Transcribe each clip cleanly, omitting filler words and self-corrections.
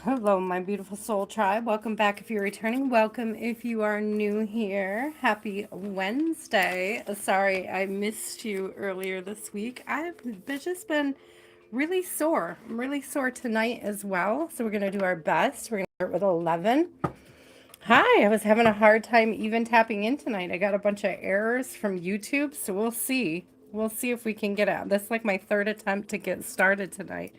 Hello, my beautiful soul tribe. Welcome back if you're returning. Welcome if you are new here. Happy Wednesday. Sorry I missed you earlier this week. Just been really sore. I'm really sore tonight as well. So we're going to do our best. We're going to start with 11. Hi, I was having a hard time even tapping in tonight. I got a bunch of errors from YouTube, so we'll see. We'll see if we can get out. This is like my third attempt to get started tonight.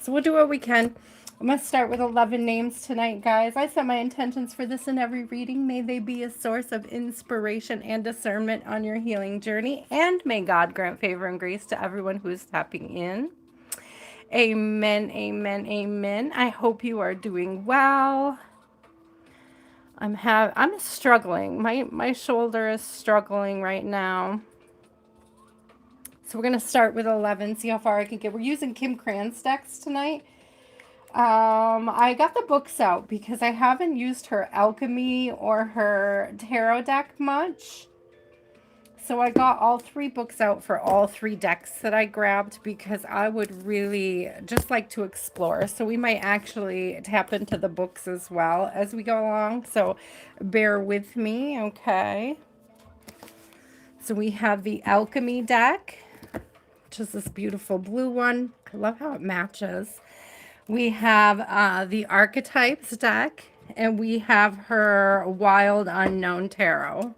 So we'll do what we can. I'm going to start with 11 names tonight, guys. I set my intentions for this in every reading. May they be a source of inspiration and discernment on your healing journey. And may God grant favor and grace to everyone who is tapping in. Amen, amen, amen. I hope you are doing well. I'm struggling. My shoulder is struggling right now. So we're going to start with 11, see how far I can get. We're using Kim Kranz decks tonight. I got the books out because I haven't used her alchemy or her tarot deck much. So I got all three books out for all three decks that I grabbed because I would really just like to explore. So we might actually tap into the books as well as we go along. So bear with me, okay? So we have the alchemy deck, which is this beautiful blue one. I love how it matches. We have the Archetypes deck, and we have her Wild Unknown Tarot.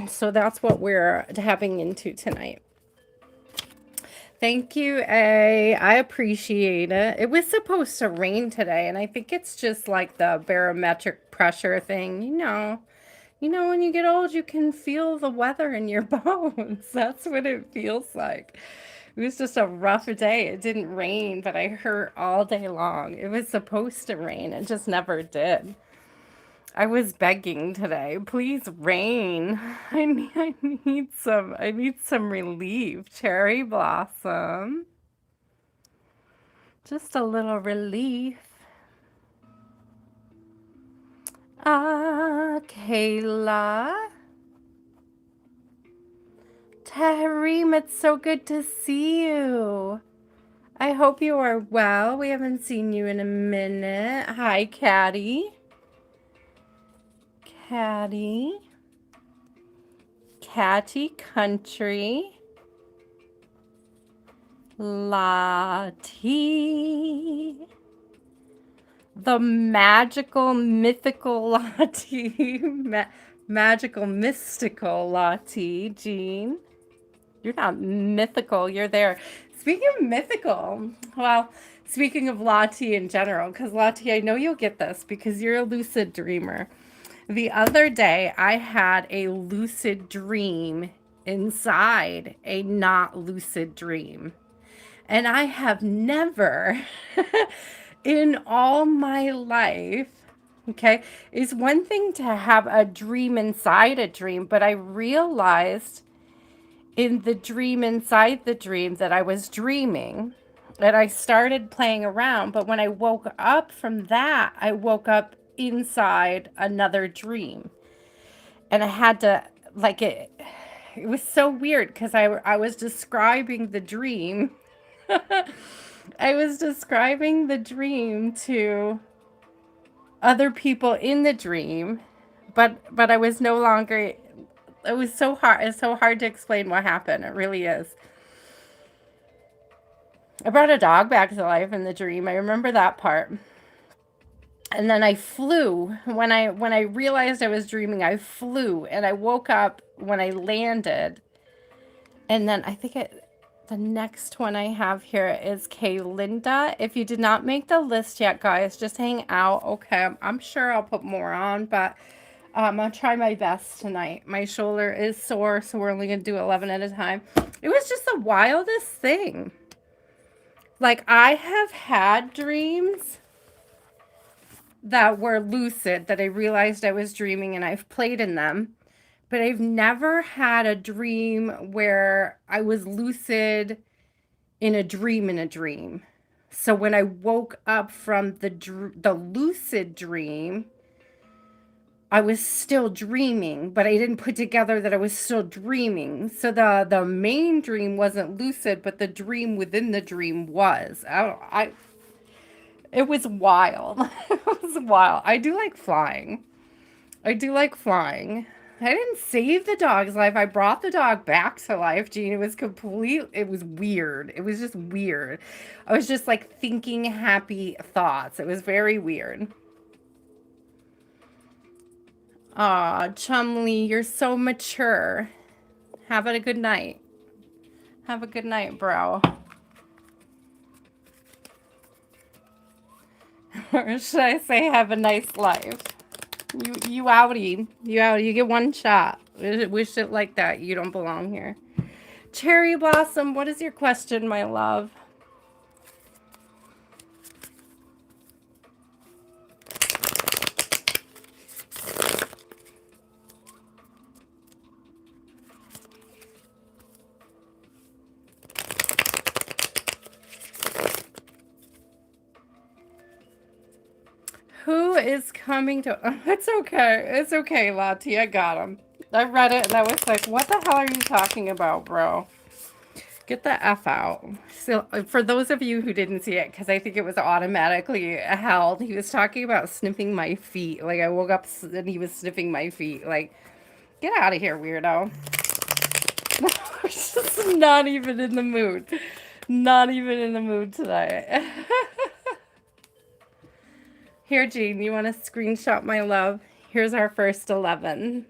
So that's what we're tapping into tonight. Thank you, A. I appreciate it. It was supposed to rain today, and I think it's just like the barometric pressure thing. When you get old, you can feel the weather in your bones. That's what it feels like. It was just a rough day. It didn't rain, but I hurt all day long. It was supposed to rain. It just never did. I was begging today, please rain. I need some relief. Cherry blossom. Just a little relief. Kayla. Tahrim, it's so good to see you. I hope you are well. We haven't seen you in a minute. Hi, Caddy. Caddy. Catty Country. Lottie. The magical, mythical Lottie. Magical, mystical Lottie. Jean. You're not mythical. You're there. Speaking of mythical, well, speaking of Lottie in general, because Lottie, I know you'll get this because you're a lucid dreamer. The other day, I had a lucid dream inside a not lucid dream. And I have never, in all my life, okay, it's one thing to have a dream inside a dream, but I realized in the dream inside the dream that I was dreaming. And I started playing around, but when I woke up from that, I woke up inside another dream. And I had to, like, it was so weird because I was describing the dream. I was describing the dream to other people in the dream, but I was no longer. It was so hard. It's so hard to explain what happened. It really is. I brought a dog back to life in the dream. I remember that part. And then I flew. When I realized I was dreaming, I flew and I woke up when I landed. And then I think the next one I have here is Kay Linda. If you did not make the list yet, guys, just hang out. Okay, I'm sure I'll put more on, but I'll try my best tonight. My shoulder is sore, so we're only going to do 11 at a time. It was just the wildest thing. Like, I have had dreams that were lucid that I realized I was dreaming and I've played in them. But I've never had a dream where I was lucid in a dream in a dream. So when I woke up from the lucid dream, I was still dreaming, but I didn't put together that I was still dreaming. So the main dream wasn't lucid, but the dream within the dream was. It was wild. It was wild. I do like flying. I do like flying. I didn't save the dog's life. I brought the dog back to life, Gene. It was weird. It was just weird. I was just like thinking happy thoughts. It was very weird. Aw, Chumley, you're so mature. Have a good night. Have a good night, bro. Or should I say have a nice life? You outie. You out. You get one shot. Wish it like that. You don't belong here. Cherry Blossom, what is your question, my love? Who is coming to... Oh, it's okay. It's okay, Lati. I got him. I read it and I was like, what the hell are you talking about, bro? Get the F out. So, for those of you who didn't see it, because I think it was automatically held, he was talking about sniffing my feet. Like, I woke up and he was sniffing my feet. Like, get out of here, weirdo. I'm just not even in the mood. Not even in the mood tonight. Here, Jean, you want to screenshot my love? Here's our first 11.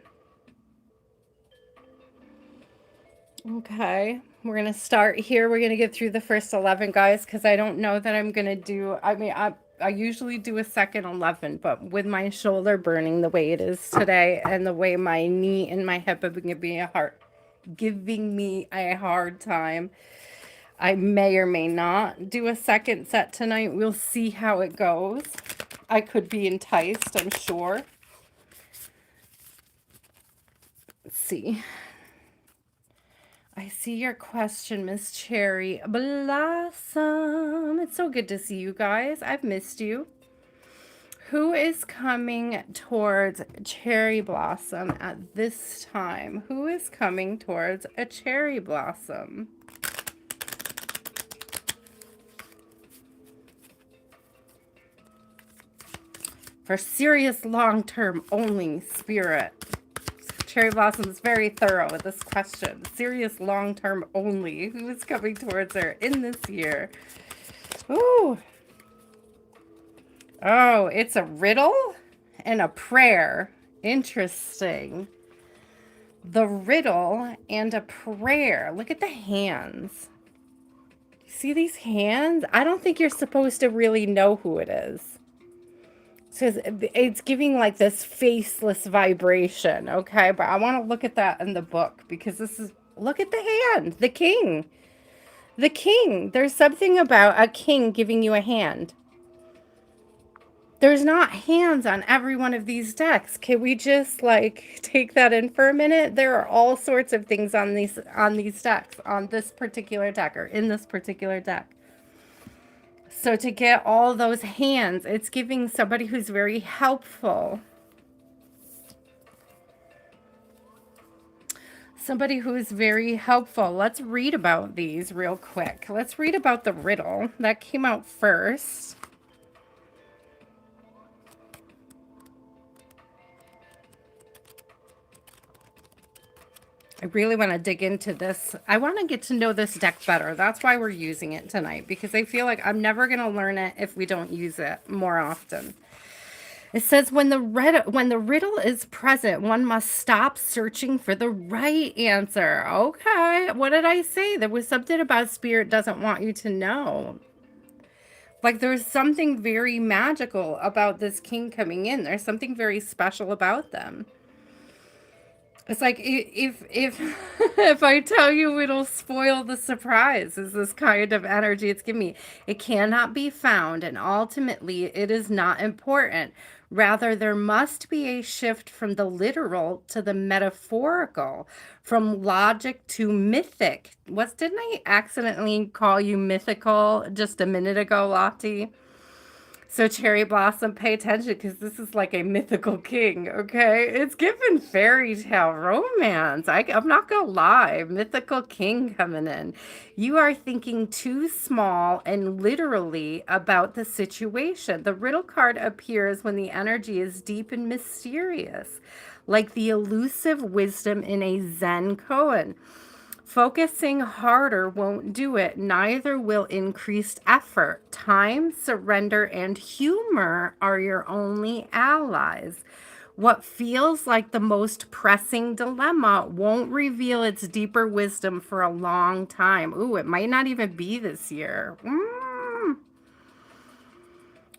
Okay, we're going to start here. We're going to get through the first 11, guys, because I don't know that I'm going to do... I usually do a second 11, but with my shoulder burning the way it is today and the way my knee and my hip have been giving me a hard time, I may or may not do a second set tonight. We'll see how it goes. I could be enticed, I'm sure. Let's see. I see your question, Miss Cherry Blossom. It's so good to see you guys. I've missed you. Who is coming towards Cherry Blossom at this time? Who is coming towards a Cherry Blossom? For serious long-term only, Spirit. Cherry Blossom is very thorough with this question. Serious long-term only. Who is coming towards her in this year? Ooh. Oh, it's a riddle and a prayer. Interesting. The riddle and a prayer. Look at the hands. See these hands? I don't think you're supposed to really know who it is. Says it's giving like this faceless vibration, okay? But I want to look at that in the book because this is, look at the hand, the king. The king. There's something about a king giving you a hand. There's not hands on every one of these decks. Can we just like take that in for a minute? There are all sorts of things on these decks, on this particular deck or in this particular deck. So to get all those hands, it's giving somebody who's very helpful. Somebody who is very helpful. Let's read about these real quick. Let's read about the riddle. That came out first. I really want to dig into this. I want to get to know this deck better. That's why we're using it tonight, because I feel like I'm never going to learn it if we don't use it more often. It says, when the riddle is present, one must stop searching for the right answer. Okay, what did I say? There was something about Spirit doesn't want you to know. Like there's something very magical about this king coming in. There's something very special about them. It's like if if I tell you, it'll spoil the surprise. Is this kind of energy it's giving me? It cannot be found, and ultimately it is not important. Rather, there must be a shift from the literal to the metaphorical, from logic to mythic. Didn't I accidentally call you mythical just a minute ago, Lottie? So Cherry Blossom, pay attention because this is like a mythical king, okay? It's given fairy tale romance. I'm not gonna lie, mythical king coming in. You are thinking too small and literally about the situation. The riddle card appears when the energy is deep and mysterious, like the elusive wisdom in a Zen koan. Focusing harder won't do it. Neither will increased effort. Time, surrender, and humor are your only allies. What feels like the most pressing dilemma won't reveal its deeper wisdom for a long time. Ooh, it might not even be this year.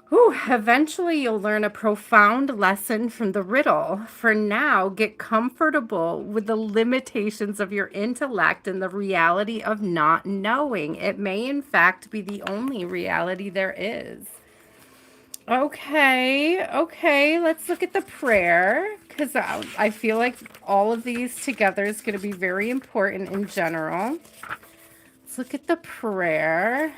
Ooh, eventually you'll learn a profound lesson from the riddle. For now, get comfortable with the limitations of your intellect and the reality of not knowing. It may, in fact, be the only reality there is. Okay, let's look at the prayer because I feel like all of these together is going to be very important in general. Let's look at the prayer.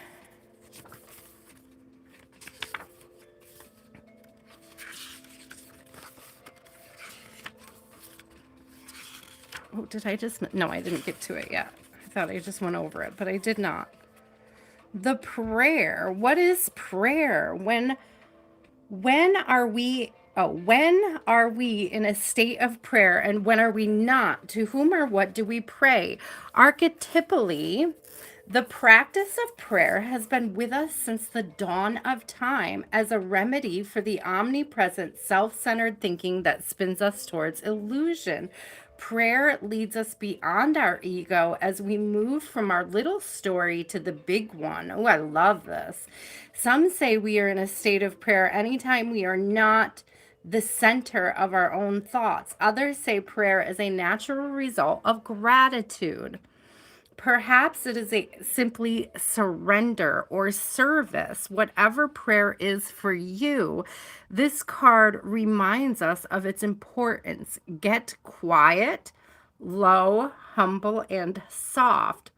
Oh, did I just... No, I didn't get to it yet. I thought I just went over it, but I did not. The prayer. What is prayer? When are we... Oh, when are we in a state of prayer and when are we not? To whom or what do we pray? Archetypally, the practice of prayer has been with us since the dawn of time as a remedy for the omnipresent self-centered thinking that spins us towards illusion. Prayer leads us beyond our ego as we move from our little story to the big one. Oh, I love this. Some say we are in a state of prayer anytime we are not the center of our own thoughts. Others say prayer is a natural result of gratitude. Perhaps it is a simply surrender or service, whatever prayer is for you. This card reminds us of its importance. Get quiet, low, humble, and soft.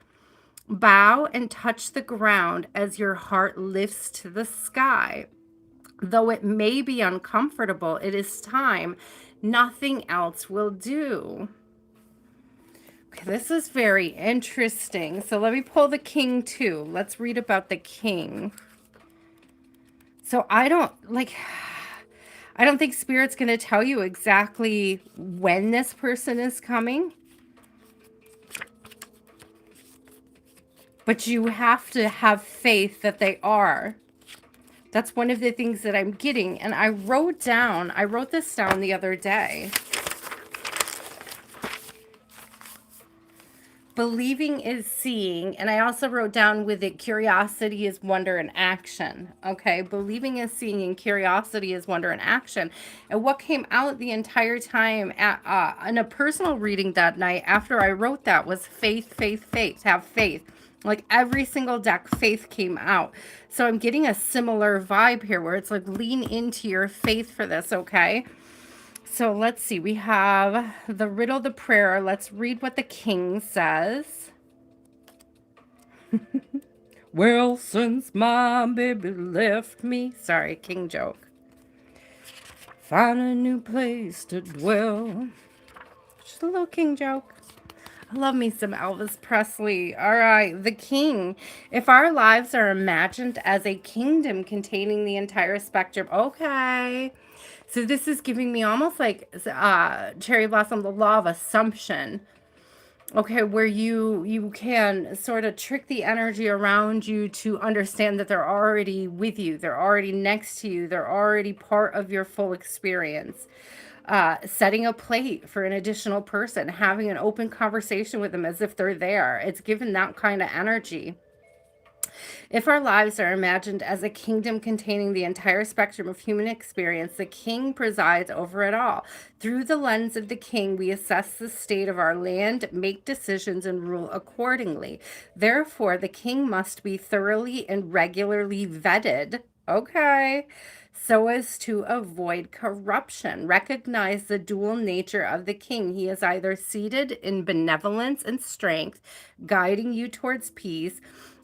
Bow and touch the ground as your heart lifts to the sky. Though it may be uncomfortable, it is time. Nothing else will do. Okay, this is very interesting. So let me pull the king too. Let's read about the king. So I don't think Spirit's going to tell you exactly when this person is coming. But you have to have faith that they are. That's one of the things that I'm getting. And I wrote this down the other day. Believing is seeing, and I also wrote down with it, curiosity is wonder and action. Okay, believing is seeing and curiosity is wonder and action. And what came out the entire time in a personal reading that night after I wrote that was faith, faith, faith, have faith. Like every single deck, faith came out. So I'm getting a similar vibe here where it's like lean into your faith for this, okay? So let's see. We have the riddle, the prayer. Let's read what the king says. Well, since my baby left me. Sorry, king joke. Find a new place to dwell. Just a little king joke. I love me some Elvis Presley. All right, the king. If our lives are imagined as a kingdom containing the entire spectrum. Okay. So this is giving me almost like Cherry Blossom, the law of assumption. Okay, where you can sort of trick the energy around you to understand that they're already with you. They're already next to you. They're already part of your full experience. Setting a plate for an additional person, having an open conversation with them as if they're there. It's given that kind of energy. If our lives are imagined as a kingdom containing the entire spectrum of human experience, the king presides over it all. Through the lens of the king, we assess the state of our land, make decisions, and rule accordingly. Therefore, the king must be thoroughly and regularly vetted. Okay. So as to avoid corruption. Recognize the dual nature of the king. He is either seated in benevolence and strength, guiding you towards peace,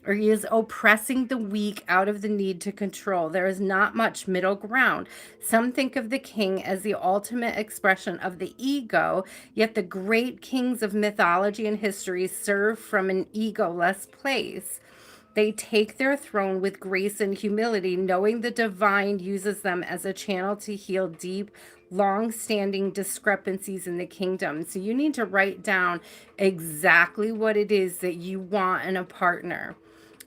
or he is oppressing the weak out of the need to control. There is not much middle ground. Some think of the king as the ultimate expression of the ego, yet the great kings of mythology and history serve from an egoless place. They take their throne with grace and humility, knowing the divine uses them as a channel to heal deep, long standing discrepancies in the kingdom. So you need to write down exactly what it is that you want in a partner,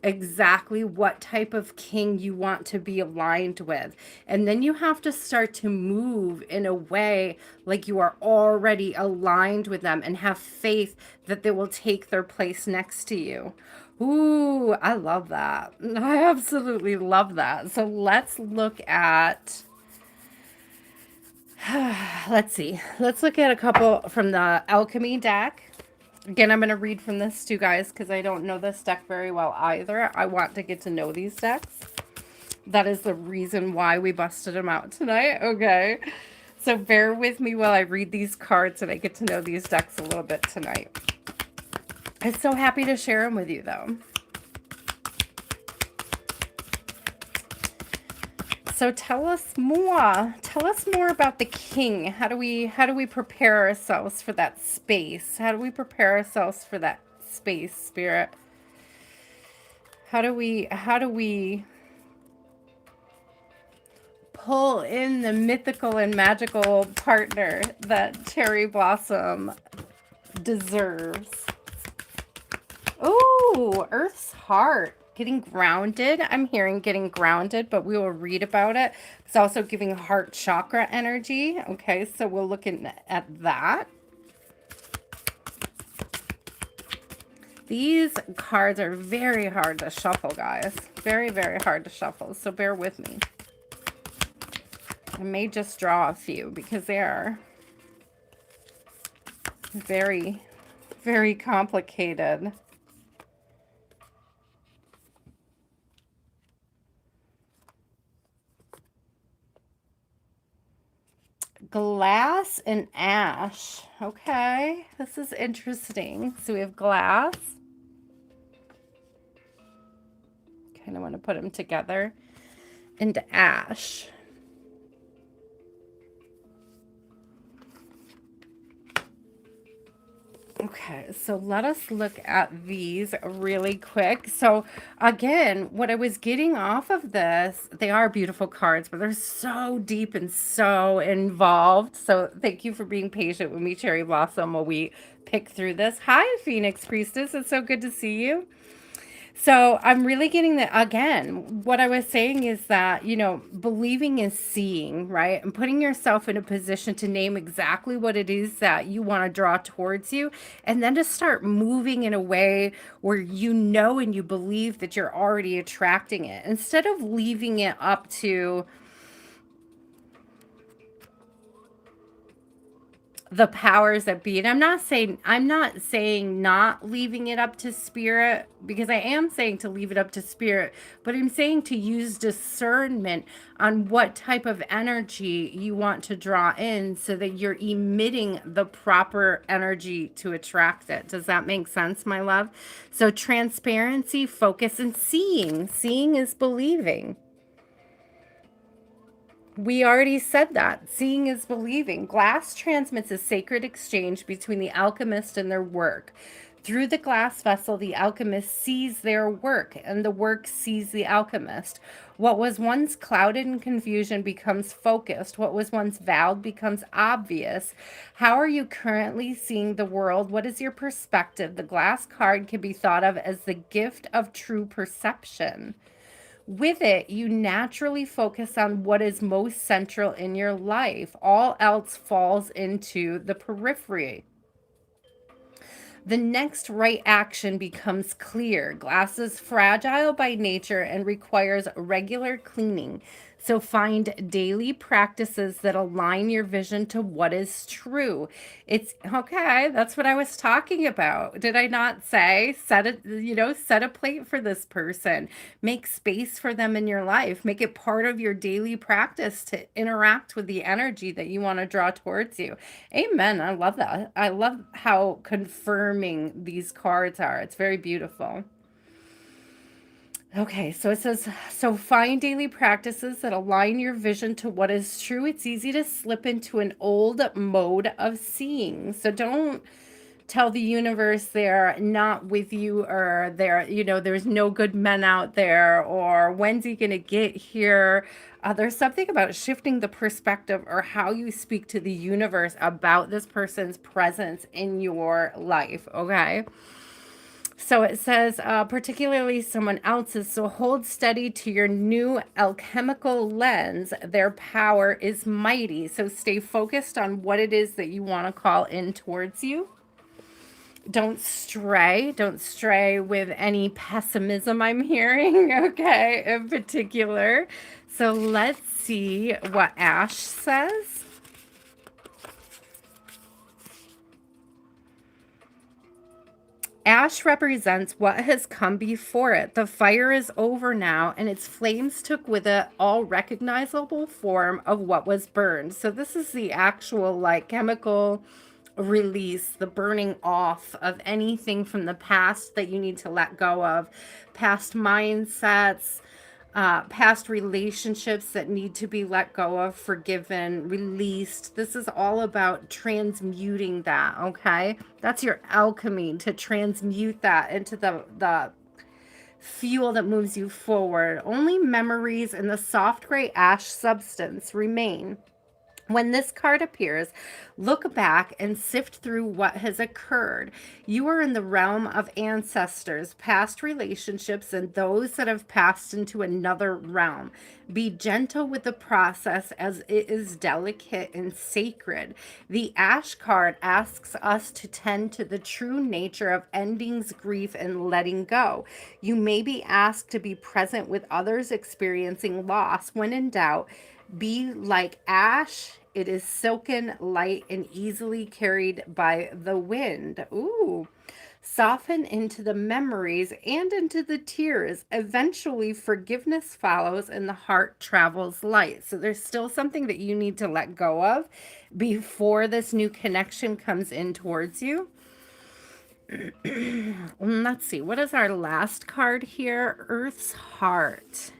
exactly what type of king you want to be aligned with. And then you have to start to move in a way like you are already aligned with them and have faith that they will take their place next to you. Ooh, I love that. I absolutely love that. So let's look at, let's see, let's look at a couple from the Alchemy deck. Again, I'm going to read from this too, guys, because I don't know this deck very well either. I want to get to know these decks. That is the reason why we busted them out tonight. Okay. So bear with me while I read these cards and I get to know these decks a little bit tonight. I'm so happy to share them with you, though. So tell us more. Tell us more about the king. How do we prepare ourselves for that space? How do we prepare ourselves for that space, spirit? How do we pull in the mythical and magical partner that Cherry Blossom deserves? Oh, Earth's Heart. Getting grounded. I'm hearing getting grounded, but we will read about it. It's also giving heart chakra energy. Okay, so we're looking at that. These cards are very hard to shuffle, guys. Very, very hard to shuffle, so bear with me. I may just draw a few because they are very, very complicated. Glass and ash. Okay, this is interesting. So we have glass. Kind of want to put them together. And ash. Okay, so let us look at these really quick. So again, what I was getting off of this, they are beautiful cards, but they're so deep and so involved. So thank you for being patient with me, Cherry Blossom, while we pick through this. Hi, Phoenix Priestess. It's so good to see you. So I'm really getting that again. What I was saying is that, believing is seeing, right? And putting yourself in a position to name exactly what it is that you want to draw towards you. And then to start moving in a way where you know and you believe that you're already attracting it instead of leaving it up to the powers that be. And I'm not saying not leaving it up to spirit, because I am saying to leave it up to spirit, but I'm saying to use discernment on what type of energy you want to draw in so that you're emitting the proper energy to attract it. Does that make sense, my love? So transparency, focus, and seeing. Seeing is believing. We already said that. Seeing is believing. Glass transmits a sacred exchange between the alchemist and their work. Through the glass vessel, the alchemist sees their work, and the work sees the alchemist. What was once clouded in confusion becomes focused. What was once veiled becomes obvious. How are you currently seeing the world? What is your perspective? The glass card can be thought of as the gift of true perception. With it, you naturally focus on what is most central in your life. All else falls into the periphery. The next right action becomes clear. Glass is fragile by nature and requires regular cleaning. So find daily practices that align your vision to what is true. It's okay. That's what I was talking about. Did I not say set a plate for this person. Make space for them in your life. Make it part of your daily practice to interact with the energy that you want to draw towards you. Amen. I love that. I love how confirming these cards are. It's very beautiful. Okay, so it says, so find daily practices that align your vision to what is true. It's easy to slip into an old mode of seeing. So don't tell the universe they're not with you, or they're, there's no good men out there, or when's he going to get here? There's something about shifting the perspective or how you speak to the universe about this person's presence in your life. Okay. So it says, particularly someone else's. So hold steady to your new alchemical lens. Their power is mighty. So stay focused on what it is that you want to call in towards you. Don't stray. Don't stray with any pessimism I'm hearing, okay, in particular. So let's see what Ash says. Ash represents what has come before it. The fire is over now, and its flames took with it all recognizable form of what was burned. So this is the actual like chemical release, the burning off of anything from the past that you need to let go of, past mindsets, past relationships that need to be let go of, forgiven, released. This is all about transmuting that, okay? That's your alchemy, to transmute that into the fuel that moves you forward. Only memories in the soft gray ash substance remain. When this card appears, look back and sift through what has occurred. You are in the realm of ancestors, past relationships, and those that have passed into another realm. Be gentle with the process as it is delicate and sacred. The Ash card asks us to tend to the true nature of endings, grief, and letting go. You may be asked to be present with others experiencing loss. When in doubt, be like ash. It is silken, light, and easily carried by the wind. Ooh. Soften into the memories and into the tears. Eventually, forgiveness follows and the heart travels light. So there's still something that you need to let go of before this new connection comes in towards you. Let's see. What is our last card here? Earth's Heart.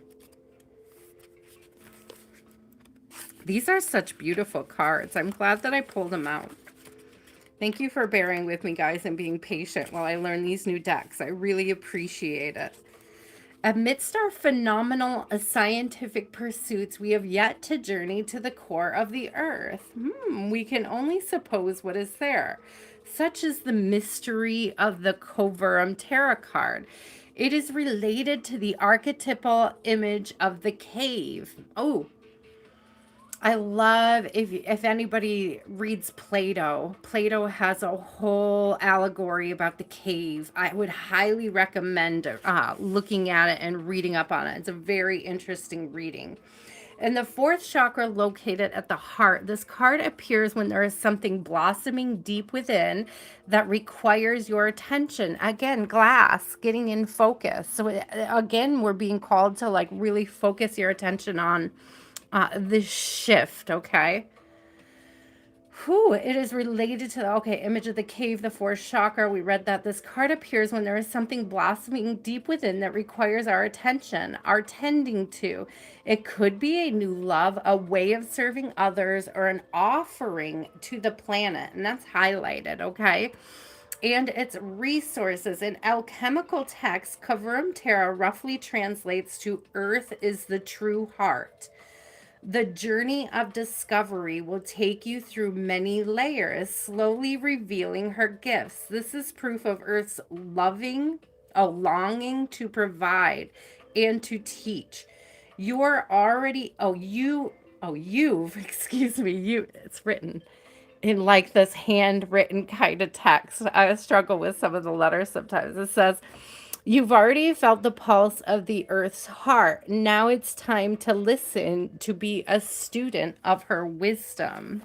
These are such beautiful cards. I'm glad that I pulled them out. Thank you for bearing with me, guys, and being patient while I learn these new decks. I really appreciate it. Amidst our phenomenal scientific pursuits, we have yet to journey to the core of the earth. We can only suppose what is there. Such is the mystery of the Coverum Tarot card. It is related to the archetypal image of the cave. Oh, I love, if anybody reads Plato. Plato has a whole allegory about the cave. I would highly recommend looking at it and reading up on it. It's a very interesting reading. And the fourth chakra located at the heart. This card appears when there is something blossoming deep within that requires your attention. Again, glass, getting in focus. So again, we're being called to like really focus your attention on this shift, okay? Whew, it is related to the, okay, image of the cave, the fourth chakra. We read that this card appears when there is something blossoming deep within that requires our attention, our tending to. It could be a new love, a way of serving others, or an offering to the planet. And that's highlighted, okay? And its resources. In alchemical text, Coverum Terra roughly translates to Earth is the true heart. The journey of discovery will take you through many layers, slowly revealing her gifts. This is proof of Earth's longing to provide and to teach. You've, excuse me, it's written in like this handwritten kind of text. I struggle with some of the letters sometimes. It says, you've already felt the pulse of the earth's heart. Now it's time to listen, to be a student of her wisdom.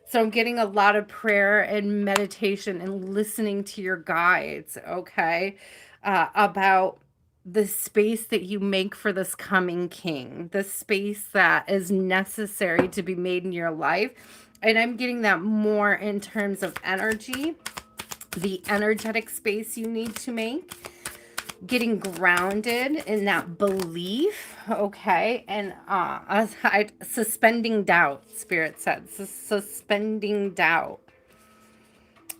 So I'm getting a lot of prayer and meditation and listening to your guides, okay, about the space that you make for this coming king, the space that is necessary to be made in your life. And I'm getting that more in terms of energy, the energetic space you need to make. getting grounded in that belief, okay? And suspending doubt, Spirit said, suspending doubt.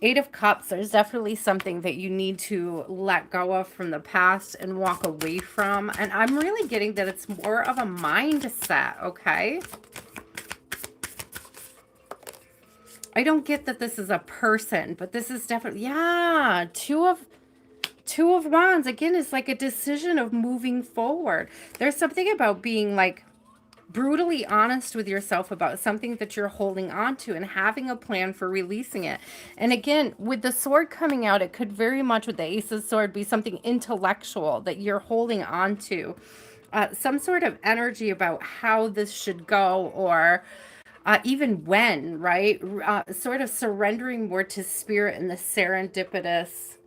Eight of Cups, there's definitely something that you need to let go of from the past and walk away from. And I'm really getting that it's more of a mindset, okay? I don't get that this is a person, but this is definitely, yeah, Two of Wands, again, is like a decision of moving forward. There's something about being like brutally honest with yourself about something that you're holding on to and having a plan for releasing it. And again, with the sword coming out, it could very much, with the Ace of Sword, be something intellectual that you're holding on to. Some sort of energy about how this should go, or even when, right? Sort of surrendering more to spirit and the serendipitous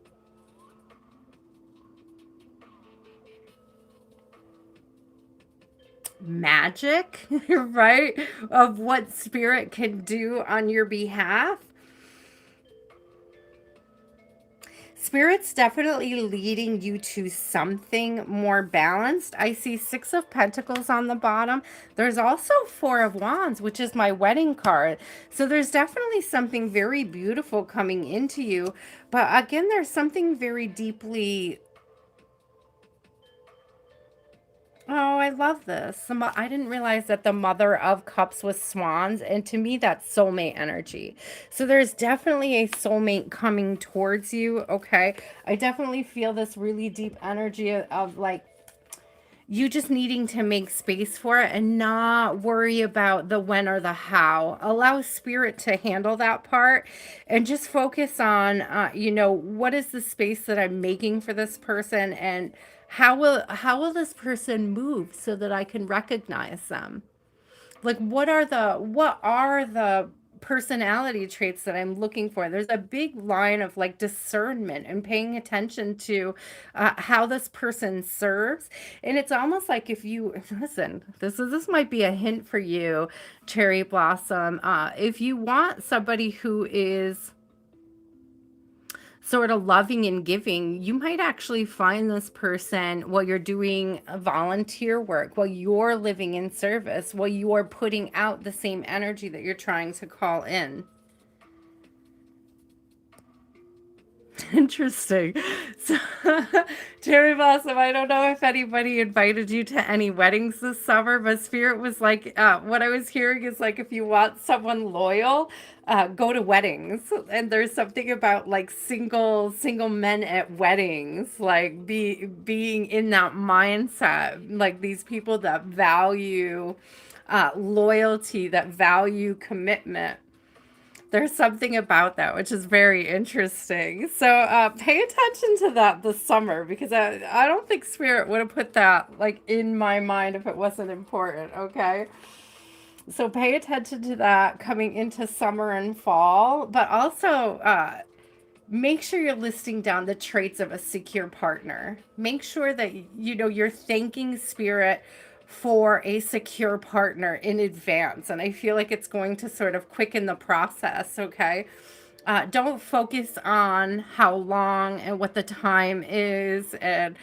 magic, right? Of what spirit can do on your behalf. Spirit's definitely leading you to something more balanced. I see Six of Pentacles on the bottom. There's also Four of Wands, which is my wedding card. So there's definitely something very beautiful coming into you. But again, there's something very deeply... Oh, I love this. I didn't realize that the Mother of Cups was swans, and to me, that's soulmate energy. So there's definitely a soulmate coming towards you, okay? I definitely feel this really deep energy of like you just needing to make space for it and not worry about the when or the how. Allow spirit to handle that part and just focus on, you know, what is the space that I'm making for this person, and how will this person move so that I can recognize them? Like what are the personality traits that I'm looking for? There's a big line of like discernment and paying attention to how this person serves. And it's almost like, if you listen, this might be a hint for you, Cherry Blossom. If you want somebody who is sort of loving and giving, you might actually find this person while you're doing volunteer work, while you're living in service, while you're putting out the same energy that you're trying to call in. Interesting. So, Cherry Blossom, I don't know if anybody invited you to any weddings this summer, but Spirit was like, what I was hearing is like, if you want someone loyal, go to weddings. And there's something about like single men at weddings, like being in that mindset, like these people that value loyalty, that value commitment. There's something about that which is very interesting. So pay attention to that this summer, because I don't think Spirit would have put that like in my mind if it wasn't important, okay? So pay attention to that coming into summer and fall, but also make sure you're listing down the traits of a secure partner. Make sure that you know you're thanking Spirit for a secure partner in advance, and I feel like it's going to sort of quicken the process, okay? Don't focus on how long and what the time is, and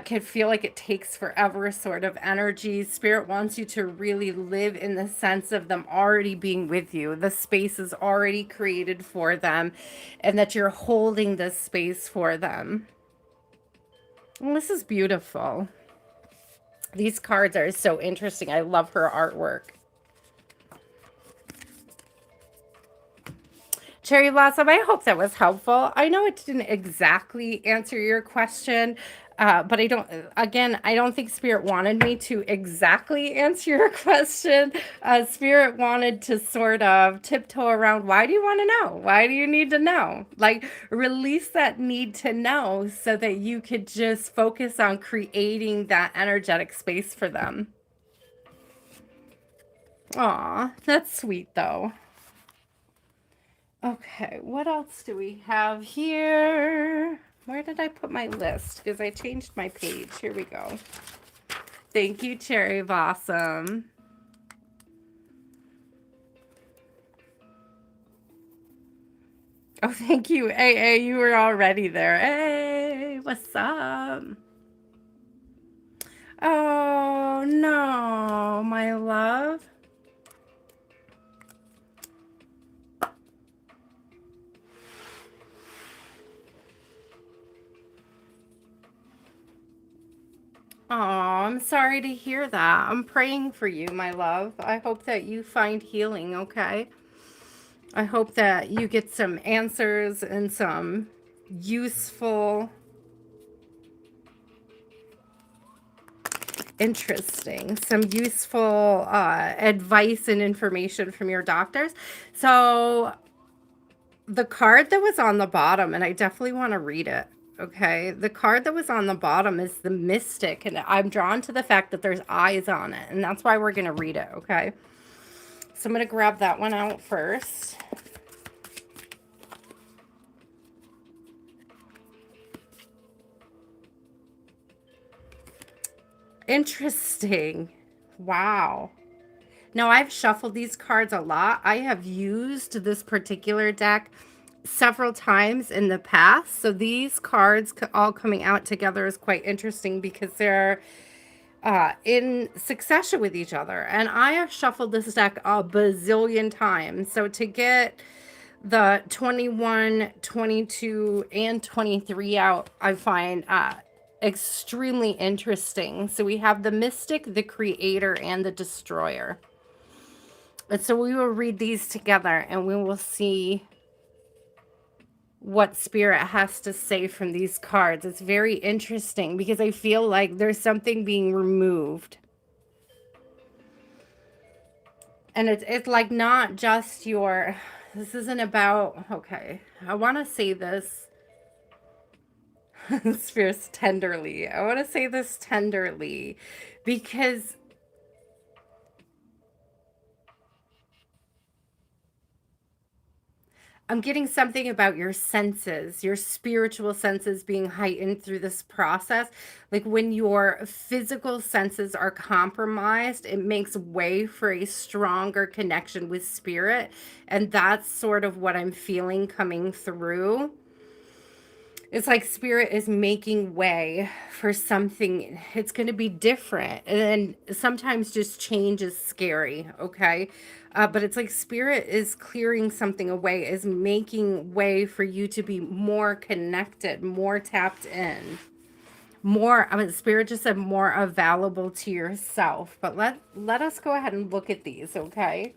can feel like it takes forever sort of energy. Spirit wants you to really live in the sense of them already being with you. The space is already created for them, and that you're holding this space for them. Well, this is beautiful. These cards are so interesting. I love her artwork. Cherry Blossom, I hope that was helpful. I know it didn't exactly answer your question, but I don't think Spirit wanted me to exactly answer your question. Spirit wanted to sort of tiptoe around, why do you want to know? Why do you need to know? Like, release that need to know so that you could just focus on creating that energetic space for them. Aw, that's sweet though. Okay, what else do we have here? Where did I put my list? Because I changed my page. Here we go. Thank you, Cherry Blossom. Oh, thank you, AA. You were already there. Hey, what's up? Oh, no, my love. Oh, I'm sorry to hear that. I'm praying for you, my love. I hope that you find healing, okay? I hope that you get some answers and some useful, some useful advice and information from your doctors. So the card that was on the bottom, and I definitely want to read it. Okay, the card that was on the bottom is the Mystic, and I'm drawn to the fact that there's eyes on it, and that's why we're going to read it. Okay, so I'm going to grab that one out first. Interesting. Wow. Now, I've shuffled these cards a lot. I have used this particular deck several times in the past. So these cards all coming out together is quite interesting because they're in succession with each other. And I have shuffled this deck a bazillion times. So to get the 21, 22, and 23 out, I find extremely interesting. So we have the Mystic, the Creator, and the Destroyer. And so we will read these together and we will see what Spirit has to say from these cards. It's very interesting because I feel like there's something being removed. And it's like not just your, this isn't about, okay, I want to say this. Spirits tenderly. I want to say this tenderly because I'm getting something about your senses, your spiritual senses being heightened through this process. Like when your physical senses are compromised, it makes way for a stronger connection with spirit. And that's sort of what I'm feeling coming through. It's like spirit is making way for something. It's going to be different. And then sometimes just change is scary, okay? But it's like spirit is clearing something away, is making way for you to be more connected, more tapped in, more, I mean, spirit just said more available to yourself. But let us go ahead and look at these, okay?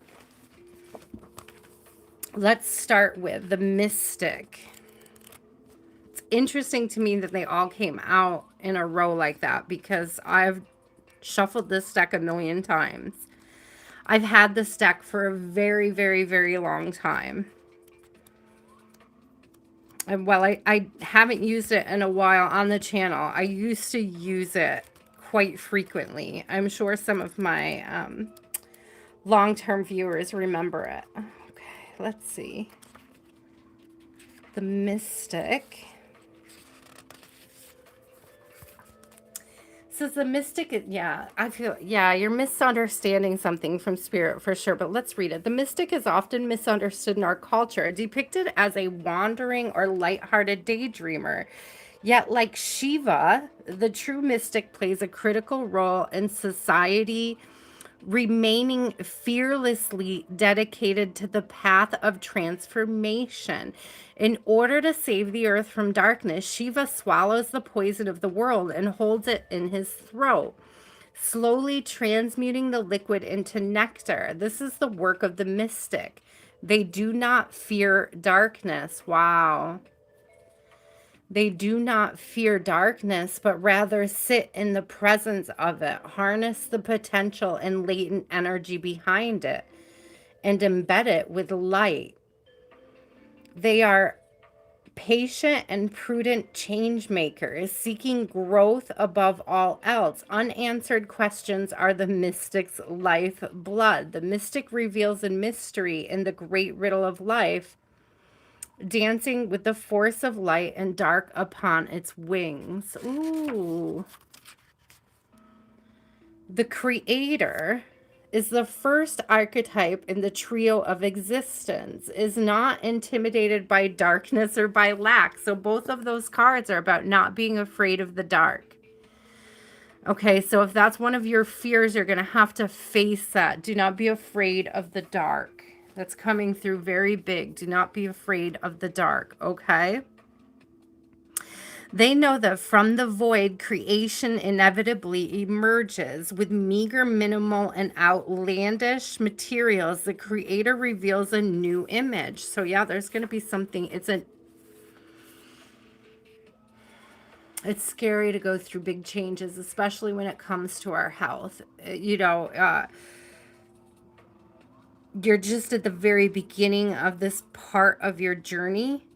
Let's start with the Mystic. Interesting to me that they all came out in a row like that because I've shuffled this deck a million times. I've had this deck for a very, very, very long time. And while I haven't used it in a while on the channel, I used to use it quite frequently. I'm sure some of my long-term viewers remember it. Okay, let's see. The Mystic. So the Mystic, yeah, I feel, yeah, you're misunderstanding something from Spirit for sure, but let's read it. The Mystic is often misunderstood in our culture, depicted as a wandering or lighthearted daydreamer. Yet, like Shiva, the true mystic plays a critical role in society, remaining fearlessly dedicated to the path of transformation. In order to save the earth from darkness, Shiva swallows the poison of the world and holds it in his throat, slowly transmuting the liquid into nectar. This is the work of the mystic. They do not fear darkness. Wow. They do not fear darkness, but rather sit in the presence of it, harness the potential and latent energy behind it, and embed it with light. They are patient and prudent change makers, seeking growth above all else. Unanswered questions are the mystic's life blood. The mystic reveals a mystery in the great riddle of life, dancing with the force of light and dark upon its wings. Ooh. The Creator is the first archetype in the trio of existence, is not intimidated by darkness or by lack. So both of those cards are about not being afraid of the dark. Okay, so if that's one of your fears, you're going to have to face that. Do not be afraid of the dark. That's coming through very big. Do not be afraid of the dark, okay? They know that from the void, creation inevitably emerges. With meager, minimal, and outlandish materials, the creator reveals a new image. So yeah, there's going to be something. It's scary to go through big changes, especially when it comes to our health. You're just at the very beginning of this part of your journey,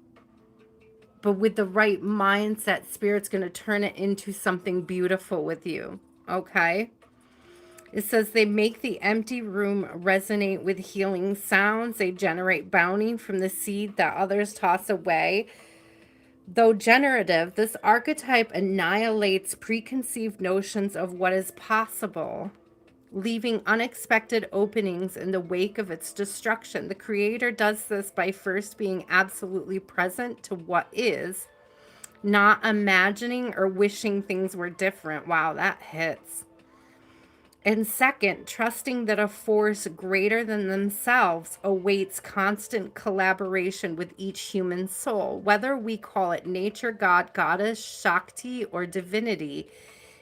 but with the right mindset, Spirit's going to turn it into something beautiful with you. Okay? It says they make the empty room resonate with healing sounds. They generate bounty from the seed that others toss away. Though generative, this archetype annihilates preconceived notions of what is possible, leaving unexpected openings in the wake of its destruction. The creator does this by first being absolutely present to what is, not imagining or wishing things were different. Wow, that hits. And second, trusting that a force greater than themselves awaits constant collaboration with each human soul. Whether we call it nature, God, goddess, Shakti, or divinity,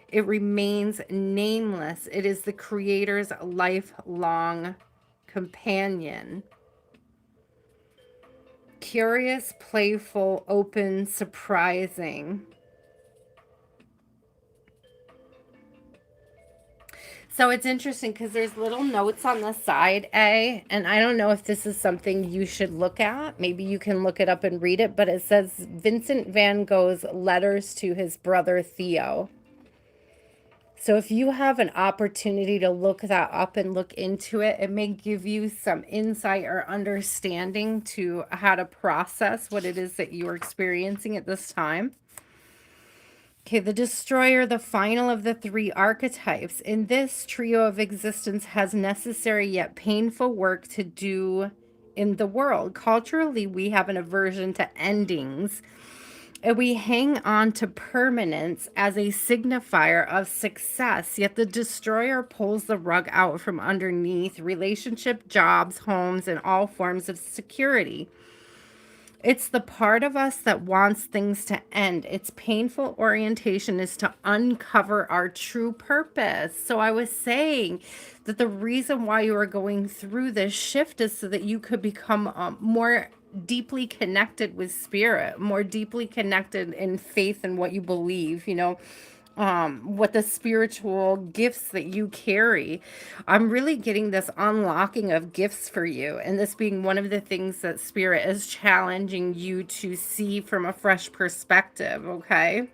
it remains nameless. It is the creator's lifelong companion. Curious, playful, open, surprising. So it's interesting because there's little notes on the side, and I don't know if this is something you should look at. Maybe you can look it up and read it, but it says Vincent van Gogh's letters to his brother Theo. So if you have an opportunity to look that up and look into it, it may give you some insight or understanding to how to process what it is that you are experiencing at this time. Okay, the destroyer, the final of the three archetypes. In this trio of existence has necessary yet painful work to do in the world. Culturally, we have an aversion to endings. And we hang on to permanence as a signifier of success, yet the destroyer pulls the rug out from underneath relationship, jobs, homes, and all forms of security. It's the part of us that wants things to end. Its painful orientation is to uncover our true purpose. So I was saying that the reason why you are going through this shift is so that you could become more deeply connected with spirit, more deeply connected in faith and what you believe, what the spiritual gifts that you carry. I'm really getting this unlocking of gifts for you, and this being one of the things that spirit is challenging you to see from a fresh perspective. Okay,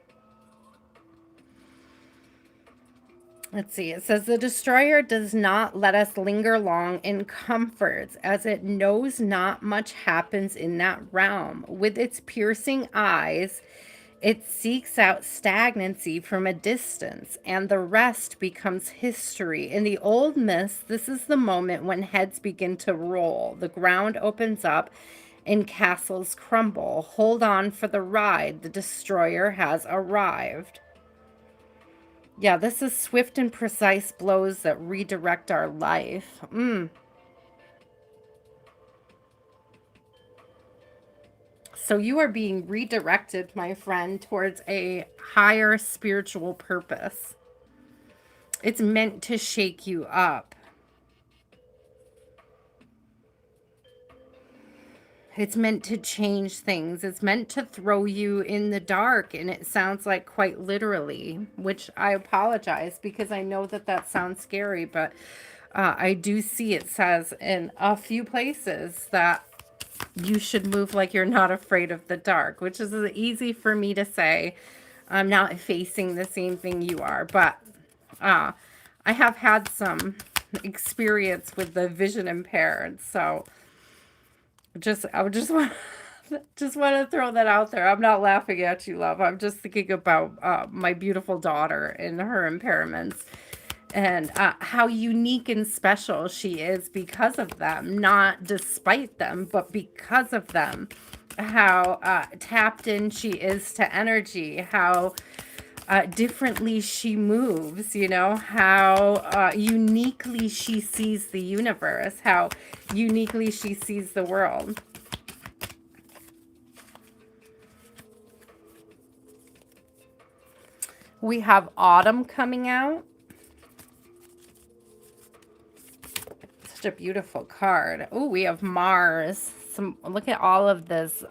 let's see. It says the destroyer does not let us linger long in comforts, as it knows not much happens in that realm. With its piercing eyes, it seeks out stagnancy from a distance, and the rest becomes history. In the old myths, this is the moment when heads begin to roll, the ground opens up, and castles crumble. Hold on for the ride. The destroyer has arrived. Yeah, this is swift and precise blows that redirect our life. So you are being redirected, my friend, towards a higher spiritual purpose. It's meant to shake you up. It's meant to change things. It's meant to throw you in the dark. And it sounds like quite literally, which I apologize because I know that that sounds scary, but I do see it says in a few places that you should move like you're not afraid of the dark, which is easy for me to say. I'm not facing the same thing you are, but I have had some experience with the vision impaired, so I would just want just want to throw that out there. I'm not laughing at you, love. I'm just thinking about my beautiful daughter and her impairments, and how unique and special she is because of them, not despite them, but because of them. How tapped in she is to energy, how differently she moves, you know, how uniquely she sees the universe, how uniquely she sees the world. We have autumn coming out. Such a beautiful card. Oh, we have Mars. Look at all of this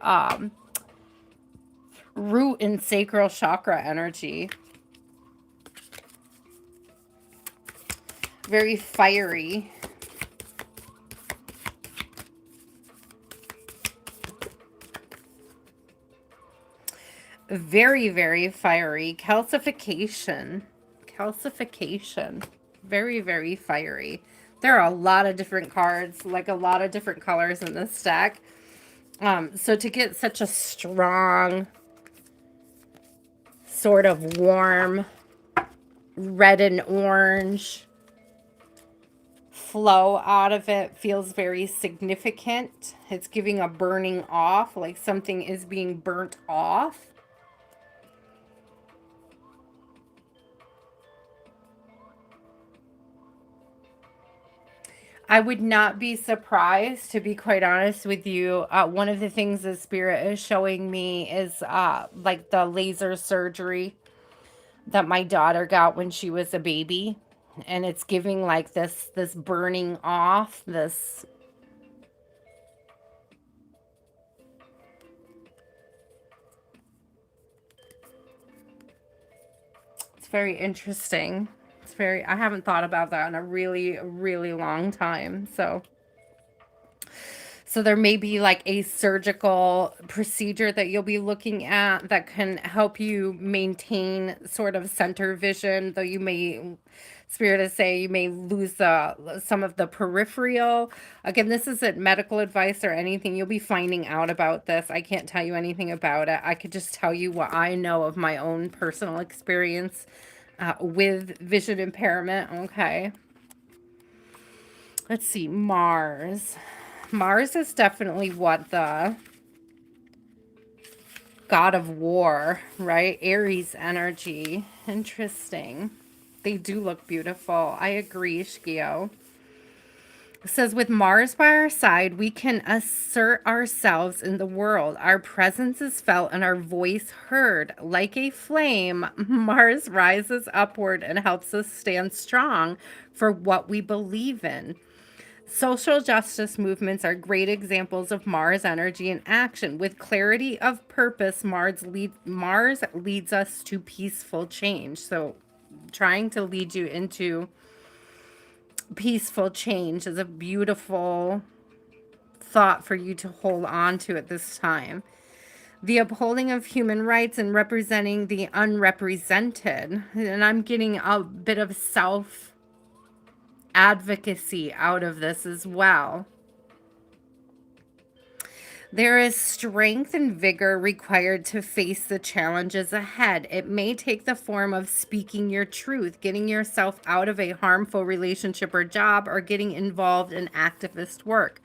root and sacral chakra energy. Very fiery. Very, very fiery. Calcification. Calcification. Very, very fiery. There are a lot of different cards, like a lot of different colors in this deck. So to get such a strong, sort of warm, red and orange flow out of it feels very significant. It's giving a burning off, like something is being burnt off. I would not be surprised, to be quite honest with you. One of the things the spirit is showing me is like the laser surgery that my daughter got when she was a baby. And it's giving like this burning off, this. It's very interesting. It's very, I haven't thought about that in a really, really long time. So there may be like a surgical procedure that you'll be looking at that can help you maintain sort of center vision, though you may, spirit is saying you may lose some of the peripheral. Again, this isn't medical advice or anything. You'll be finding out about this. I can't tell you anything about it. I could just tell you what I know of my own personal experience with vision impairment. Okay. Let's see, Mars. Mars is definitely what the god of war, right? Aries energy. Interesting. They do look beautiful. I agree, Shkio. It says, with Mars by our side, we can assert ourselves in the world. Our presence is felt and our voice heard. Like a flame, Mars rises upward and helps us stand strong for what we believe in. Social justice movements are great examples of Mars energy in action. With clarity of purpose, Mars leads us to peaceful change. So trying to lead you into peaceful change is a beautiful thought for you to hold on to at this time. The upholding of human rights and representing the unrepresented. And I'm getting a bit of self advocacy out of this as well. There is strength and vigor required to face the challenges ahead. It may take the form of speaking your truth, getting yourself out of a harmful relationship or job, or getting involved in activist work.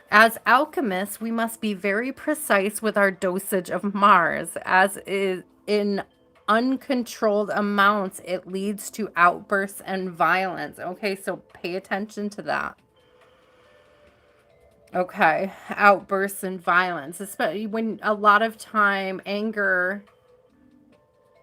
As alchemists, we must be very precise with our dosage of Mars, as is in uncontrolled amounts, it leads to outbursts and violence. Okay, so pay attention to that. Okay, outbursts and violence, especially when a lot of time anger,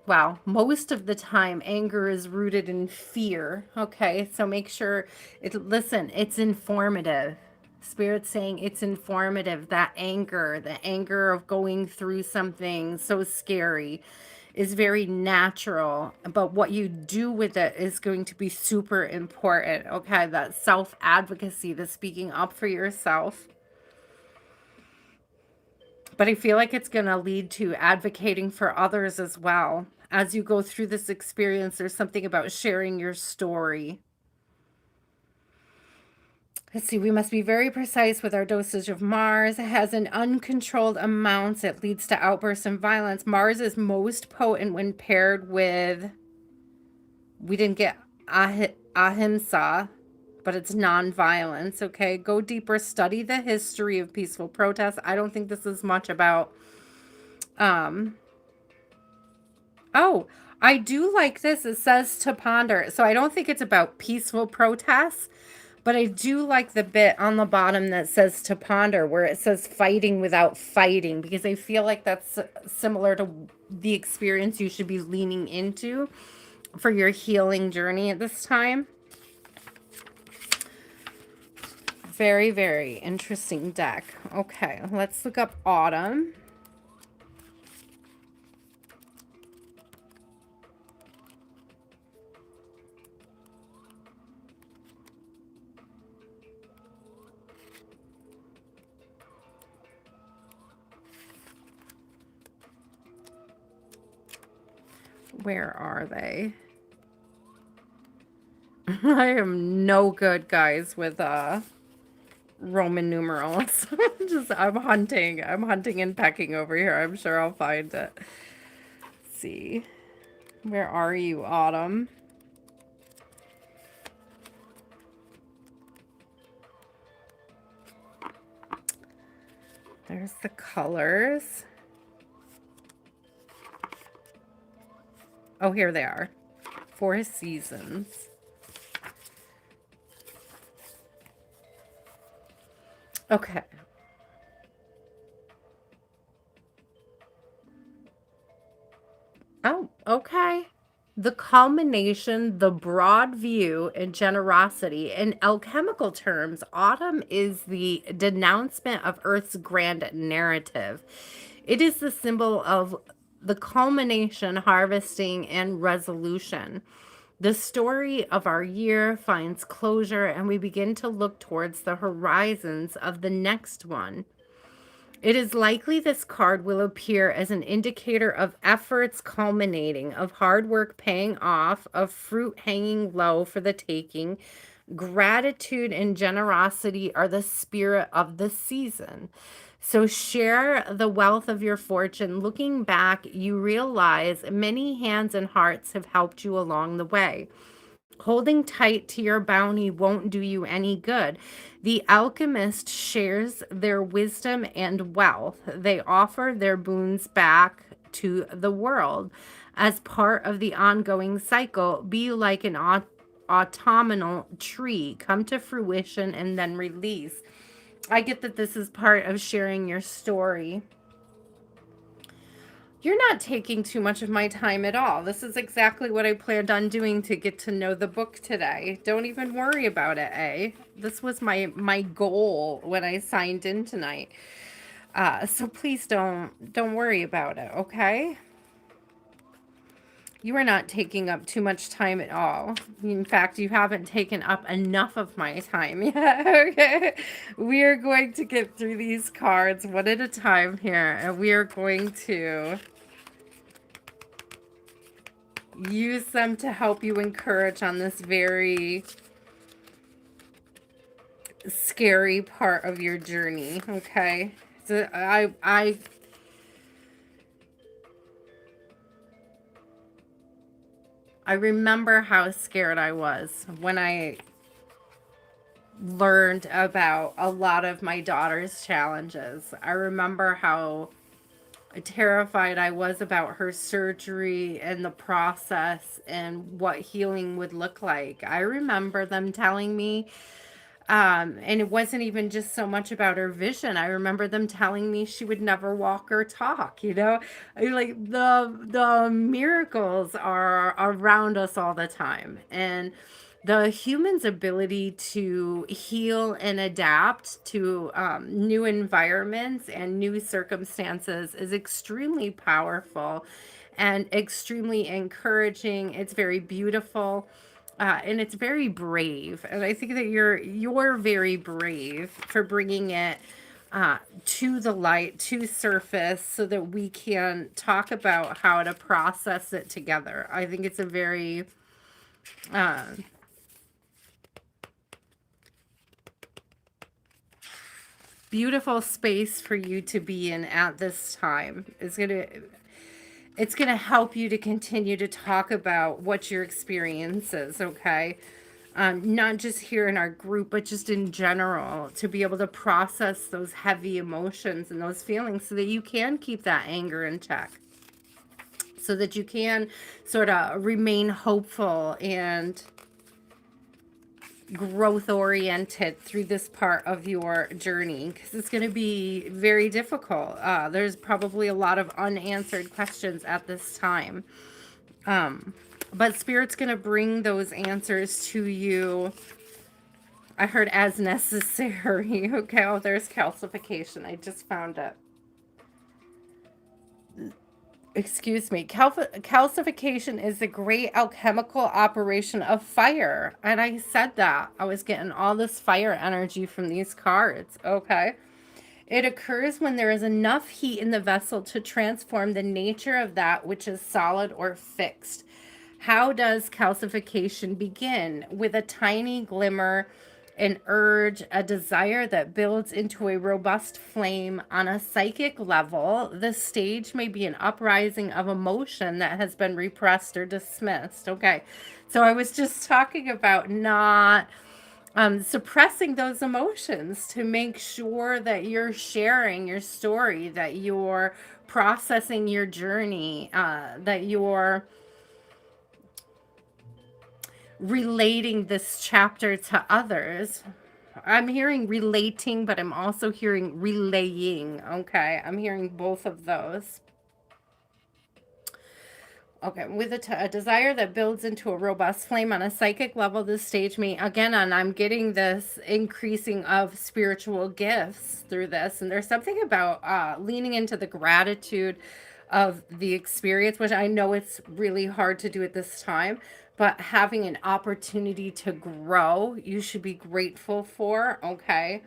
well, most of the time anger is rooted in fear. Okay, so make sure listen, it's informative. Spirit's saying it's informative. That anger, the anger of going through something so scary, is very natural, but what you do with it is going to be super important. Okay, that self advocacy, the speaking up for yourself. But I feel like it's going to lead to advocating for others as well. As you go through this experience, there's something about sharing your story. Let's see, we must be very precise with our dosage of Mars. It has an uncontrolled amounts. It leads to outbursts and violence. Mars is most potent when paired with, we didn't get ahimsa, but it's non-violence. Okay, go deeper, study the history of peaceful protests. I don't think this is much about Oh, I do like this. It says to ponder. So I don't think it's about peaceful protests, but I do like the bit on the bottom that says to ponder, where it says fighting without fighting, because I feel like that's similar to the experience you should be leaning into for your healing journey at this time. Very, very interesting deck. Okay, let's look up autumn. Where are they? I am no good, guys, with Roman numerals. I'm hunting and pecking over here. I'm sure I'll find it. Let's see. Where are you, Autumn? There's the colors. Oh, here they are. 4 seasons. Okay. Oh, okay. The culmination, the broad view, and generosity. In alchemical terms, autumn is the denouncement of Earth's grand narrative. It is the symbol of the culmination, harvesting, and resolution. The story of our year finds closure, and we begin to look towards the horizons of the next one. It is likely this card will appear as an indicator of efforts culminating, of hard work paying off, of fruit hanging low for the taking. Gratitude and generosity are the spirit of the season. So share the wealth of your fortune. Looking back, you realize many hands and hearts have helped you along the way. Holding tight to your bounty won't do you any good. The alchemist shares their wisdom and wealth. They offer their boons back to the world. As part of the ongoing cycle, be like an autumnal tree, come to fruition and then release. I get that this is part of sharing your story. You're not taking too much of my time at all. This is exactly what I planned on doing to get to know the book today. Don't even worry about it, eh? This was my goal when I signed in tonight. So please don't worry about it, okay? You are not taking up too much time at all. In fact, you haven't taken up enough of my time yet. Okay. We are going to get through these cards one at a time here, and we are going to use them to help you encourage on this very scary part of your journey, okay? So I remember how scared I was when I learned about a lot of my daughter's challenges. I remember how terrified I was about her surgery and the process and what healing would look like. I remember them telling me, and it wasn't even just so much about her vision. I remember them telling me she would never walk or talk, you know? Like the miracles are around us all the time. And the human's ability to heal and adapt to new environments and new circumstances is extremely powerful and extremely encouraging. It's very beautiful, and it's very brave. And I think that you're very brave for bringing it to the light, to surface, so that we can talk about how to process it together. I think it's a very uh, beautiful space for you to be in at this time. It's gonna help you to continue to talk about what your experience is, okay? Not just here in our group, but just in general, to be able to process those heavy emotions and those feelings so that you can keep that anger in check. so that you can sort of remain hopeful and growth oriented through this part of your journey, because it's going to be very difficult. There's probably a lot of unanswered questions at this time. But Spirit's going to bring those answers to you. I heard as necessary. Okay, oh, there's calcification. I just found it. Excuse me. Calcification is the great alchemical operation of fire. And I said that. I was getting all this fire energy from these cards. Okay. It occurs when there is enough heat in the vessel to transform the nature of that which is solid or fixed. How does calcification begin? With a tiny glimmer, an urge, a desire that builds into a robust flame on a psychic level. The stage may be an uprising of emotion that has been repressed or dismissed. Okay, so I was just talking about not suppressing those emotions to make sure that you're sharing your story, that you're processing your journey, that you're relating this chapter to others. I'm hearing relating, but I'm also hearing relaying. Okay, I'm hearing both of those. Okay, with a desire that builds into a robust flame on a psychic level, this stage may, again, and I'm getting this increasing of spiritual gifts through this. And there's something about leaning into the gratitude of the experience, which I know it's really hard to do at this time, but having an opportunity to grow, you should be grateful for, okay?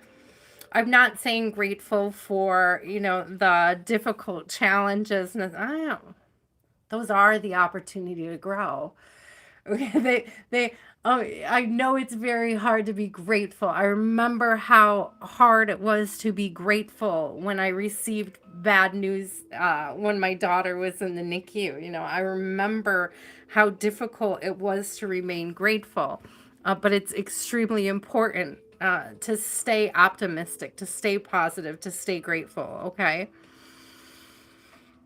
I'm not saying grateful for, the difficult challenges. And I don't, those are the opportunity to grow. Okay, I know it's very hard to be grateful. I remember how hard it was to be grateful when I received bad news when my daughter was in the NICU. I remember how difficult it was to remain grateful. But it's extremely important to stay optimistic, to stay positive, to stay grateful. Okay.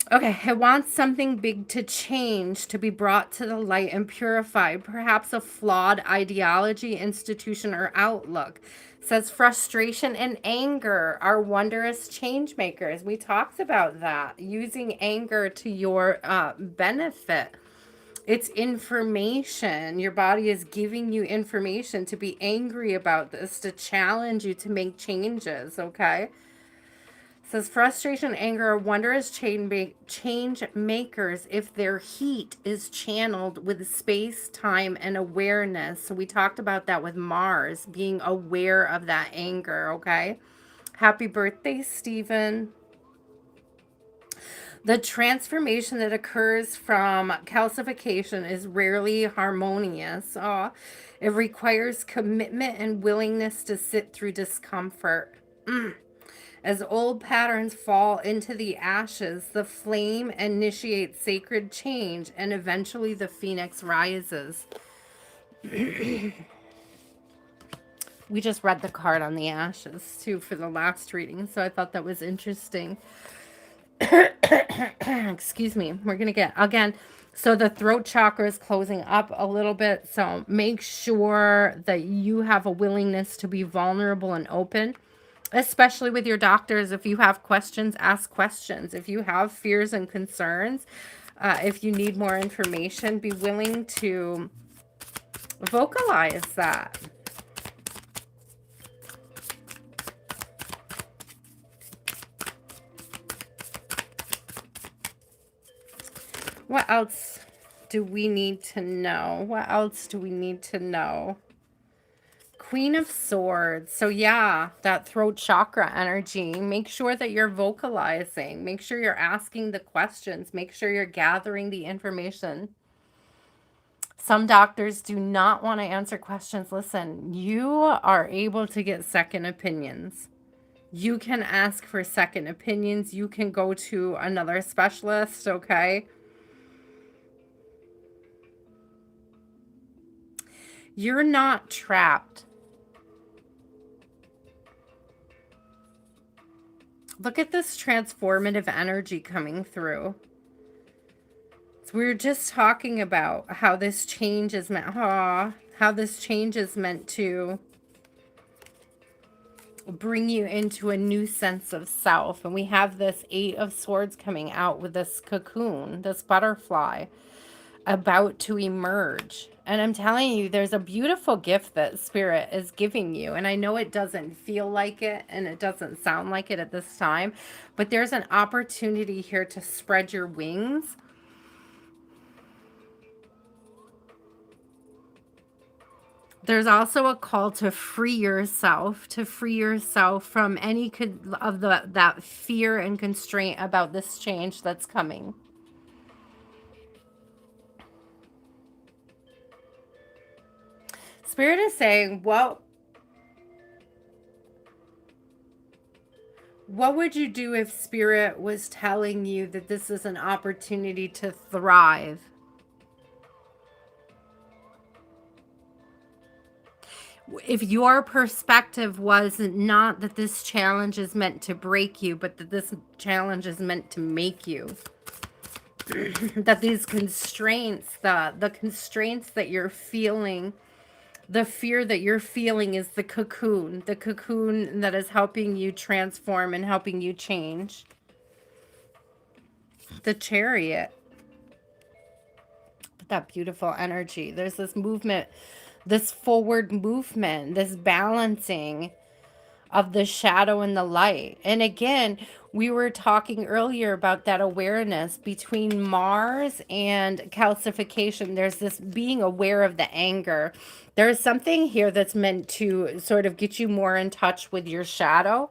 Okay, it wants something big to change, to be brought to the light and purified, perhaps a flawed ideology, institution, or outlook. It says frustration and anger are wondrous change makers. We talked about that, using anger to your benefit. It's information. Your body is giving you information to be angry about this, to challenge you to make changes, okay? Says frustration, anger are wondrous change makers if their heat is channeled with space, time, and awareness. So we talked about that with Mars, being aware of that anger, okay? Happy birthday, Stephen. The transformation that occurs from calcification is rarely harmonious. It requires commitment and willingness to sit through discomfort. As old patterns fall into the ashes, the flame initiates sacred change, and eventually the phoenix rises. We just read the card on the ashes, too, for the last reading, so I thought that was interesting. Excuse me. We're going to get, again, so the throat chakra is closing up a little bit, so make sure that you have a willingness to be vulnerable and open. Especially with your doctors, if you have questions, ask questions. If you have fears and concerns, if you need more information, be willing to vocalize that. What else do we need to know? What else do we need to know? Queen of Swords. So yeah, that throat chakra energy. Make sure that you're vocalizing. Make sure you're asking the questions. Make sure you're gathering the information. Some doctors do not want to answer questions. Listen, you are able to get second opinions. You can ask for second opinions. You can go to another specialist, okay? You're not trapped. Look at this transformative energy coming through. So we were just talking about how this change is meant, how this change is meant to bring you into a new sense of self. And we have this Eight of Swords coming out with this cocoon, this butterfly about to emerge. And I'm telling you, there's a beautiful gift that Spirit is giving you. And I know it doesn't feel like it and it doesn't sound like it at this time, but there's an opportunity here to spread your wings. There's also a call to free yourself, from any of that fear and constraint about this change that's coming. Spirit is saying, well, what would you do if Spirit was telling you that this is an opportunity to thrive? If your perspective was not that this challenge is meant to break you, but that this challenge is meant to make you, that these constraints, the constraints that you're feeling, the fear that you're feeling is the cocoon that is helping you transform and helping you change. The Chariot. That beautiful energy. There's this movement, this forward movement, this balancing of the shadow and the light. And again, we were talking earlier about that awareness between Mars and calcification. There's this being aware of the anger. There's something here that's meant to sort of get you more in touch with your shadow.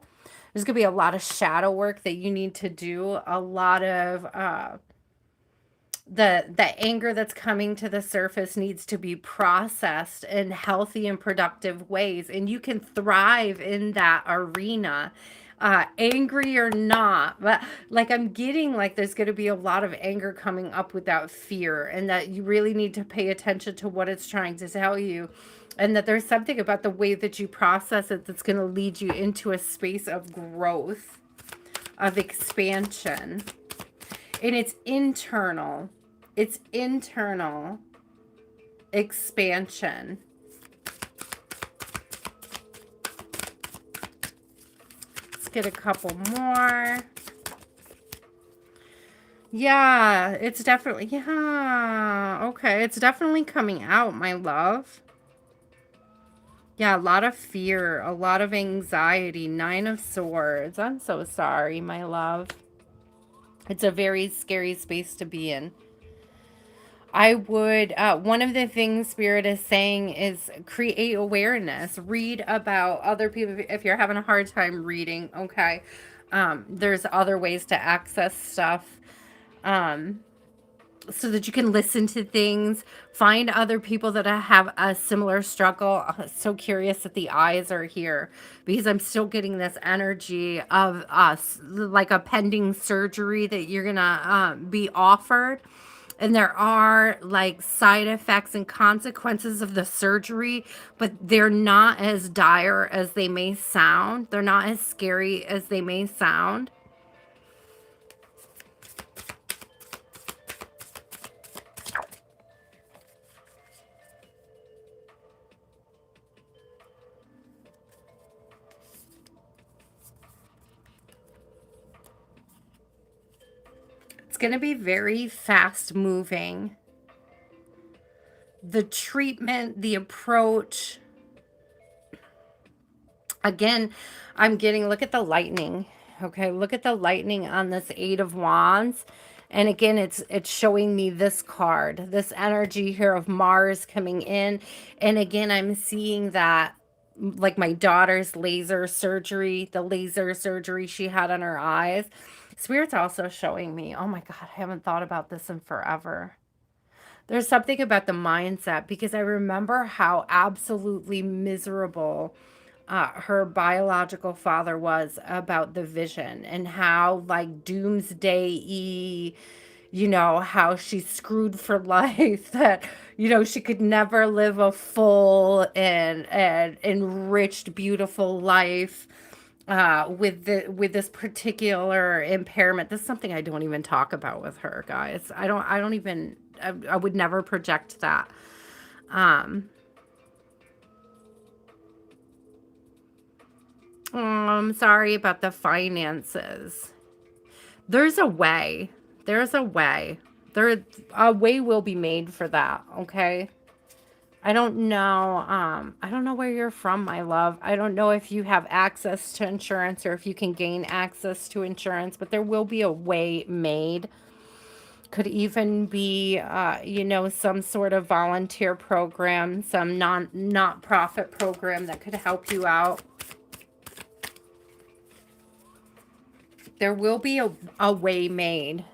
There's going to be a lot of shadow work that you need to do, a lot of the anger that's coming to the surface needs to be processed in healthy and productive ways, and you can thrive in that arena, angry or not. But like, I'm getting like there's going to be a lot of anger coming up without fear, and that you really need to pay attention to what it's trying to tell you, and that there's something about the way that you process it that's going to lead you into a space of growth, of expansion. And it's internal. It's internal expansion. Let's get a couple more. Yeah, it's definitely, yeah, okay. It's definitely coming out, my love. Yeah, a lot of fear, a lot of anxiety. Nine of Swords. I'm so sorry, my love. It's a very scary space to be in. I would, one of the things Spirit is saying is create awareness. Read about other people if you're having a hard time reading, okay? There's other ways to access stuff. So that you can listen to things, find other people that have a similar struggle. So curious that the eyes are here because I'm still getting this energy of us, like a pending surgery that you're gonna be offered. And there are like side effects and consequences of the surgery, but they're not as dire as they may sound. They're not as scary as they may sound. It's going to be very fast moving. The treatment, the approach. Again, I'm getting, look at the lightning. Okay, look at the lightning on this Eight of Wands. And again, it's showing me this card, this energy here of Mars coming in. And again, I'm seeing that like my daughter's laser surgery, the laser surgery she had on her eyes. Spirit's also showing me, oh my God, I haven't thought about this in forever. There's something about the mindset because I remember how absolutely miserable her biological father was about the vision and how like doomsday-y, how she's screwed for life, that, she could never live a full and enriched, beautiful life. with this particular impairment. This is something I don't even talk about with her, guys. I don't even I would never project that. Um I'm sorry about the finances. There's a way. There's a way. There a way will be made for that, okay? I don't know where you're from, my love. I don't know if you have access to insurance or if you can gain access to insurance, but there will be a way made. Could even be, some sort of volunteer program, some not profit program that could help you out. There will be a way made.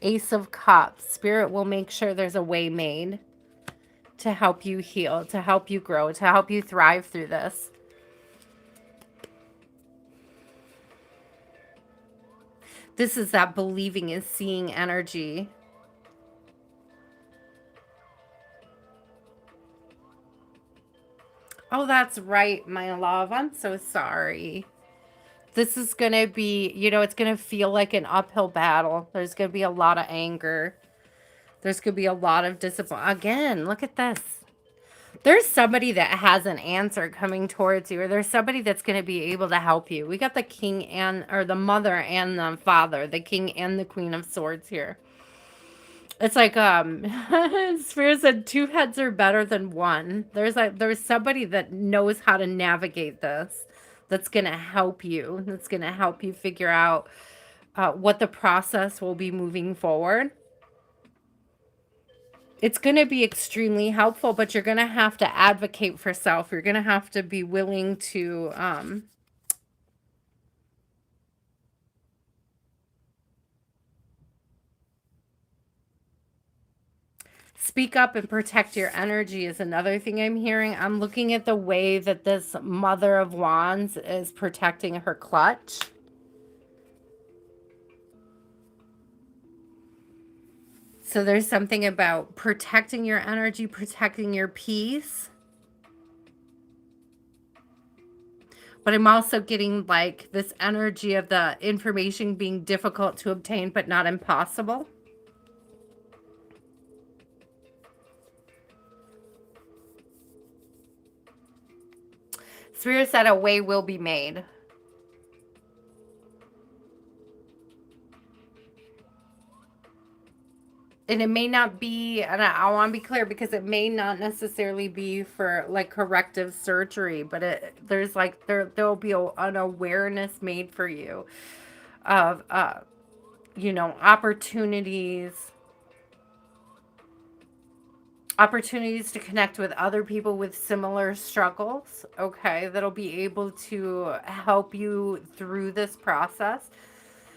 Ace of Cups. Spirit will make sure there's a way made to help you heal, to help you grow, to help you thrive through this. This is that believing is seeing energy. Oh, that's right, my love. I'm so sorry. This is going to be, it's going to feel like an uphill battle. There's going to be a lot of anger. There's going to be a lot of disappointment. Again, look at this. There's somebody that has an answer coming towards you, or there's somebody that's going to be able to help you. We got the king or the mother and the father, the king and the queen of swords here. It's like Spirit said two heads are better than one. There's somebody that knows how to navigate this, that's gonna help you, that's gonna help you figure out what the process will be moving forward. It's gonna be extremely helpful, but you're gonna have to advocate for self. You're gonna have to be willing to speak up and protect your energy is another thing I'm hearing. I'm looking at the way that this Mother of Wands is protecting her clutch. So there's something about protecting your energy, protecting your peace. But I'm also getting like this energy of the information being difficult to obtain, but not impossible. Spirit said a way will be made. And it may not be, and I want to be clear, because it may not necessarily be for like corrective surgery, but there'll be an awareness made for you of opportunities to connect with other people with similar struggles, okay, that'll be able to help you through this process,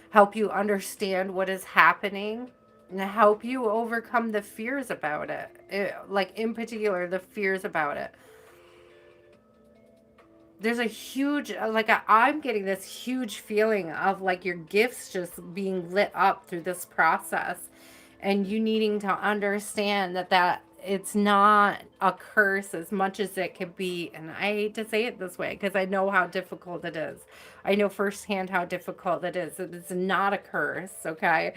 help you understand what is happening, and help you overcome the fears about it. Like in particular, the fears about it. There's a huge, I'm getting this huge feeling of like your gifts just being lit up through this process, and you needing to understand that it's not a curse as much as it could be. And I hate to say it this way because I know how difficult it is. I know firsthand how difficult it is. It's not a curse, okay?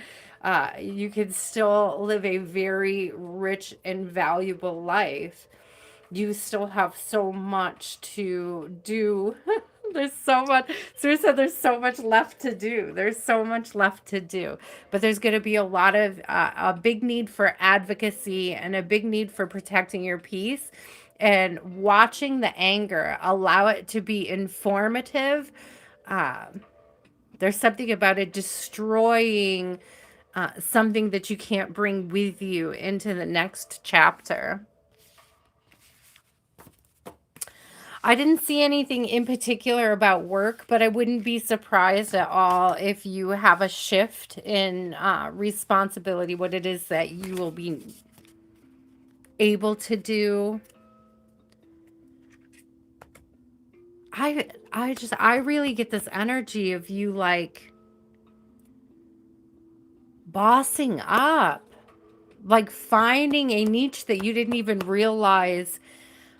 You can still live a very rich and valuable life. You still have so much to do. There's so much. Seriously, there's so much left to do. There's so much left to do. But there's going to be a big need for advocacy and a big need for protecting your peace and watching the anger. Allow it to be informative. There's something about it destroying something that you can't bring with you into the next chapter. I didn't see anything in particular about work, but I wouldn't be surprised at all if you have a shift in responsibility, what it is that you will be able to do. I really get this energy of you like bossing up, like finding a niche that you didn't even realize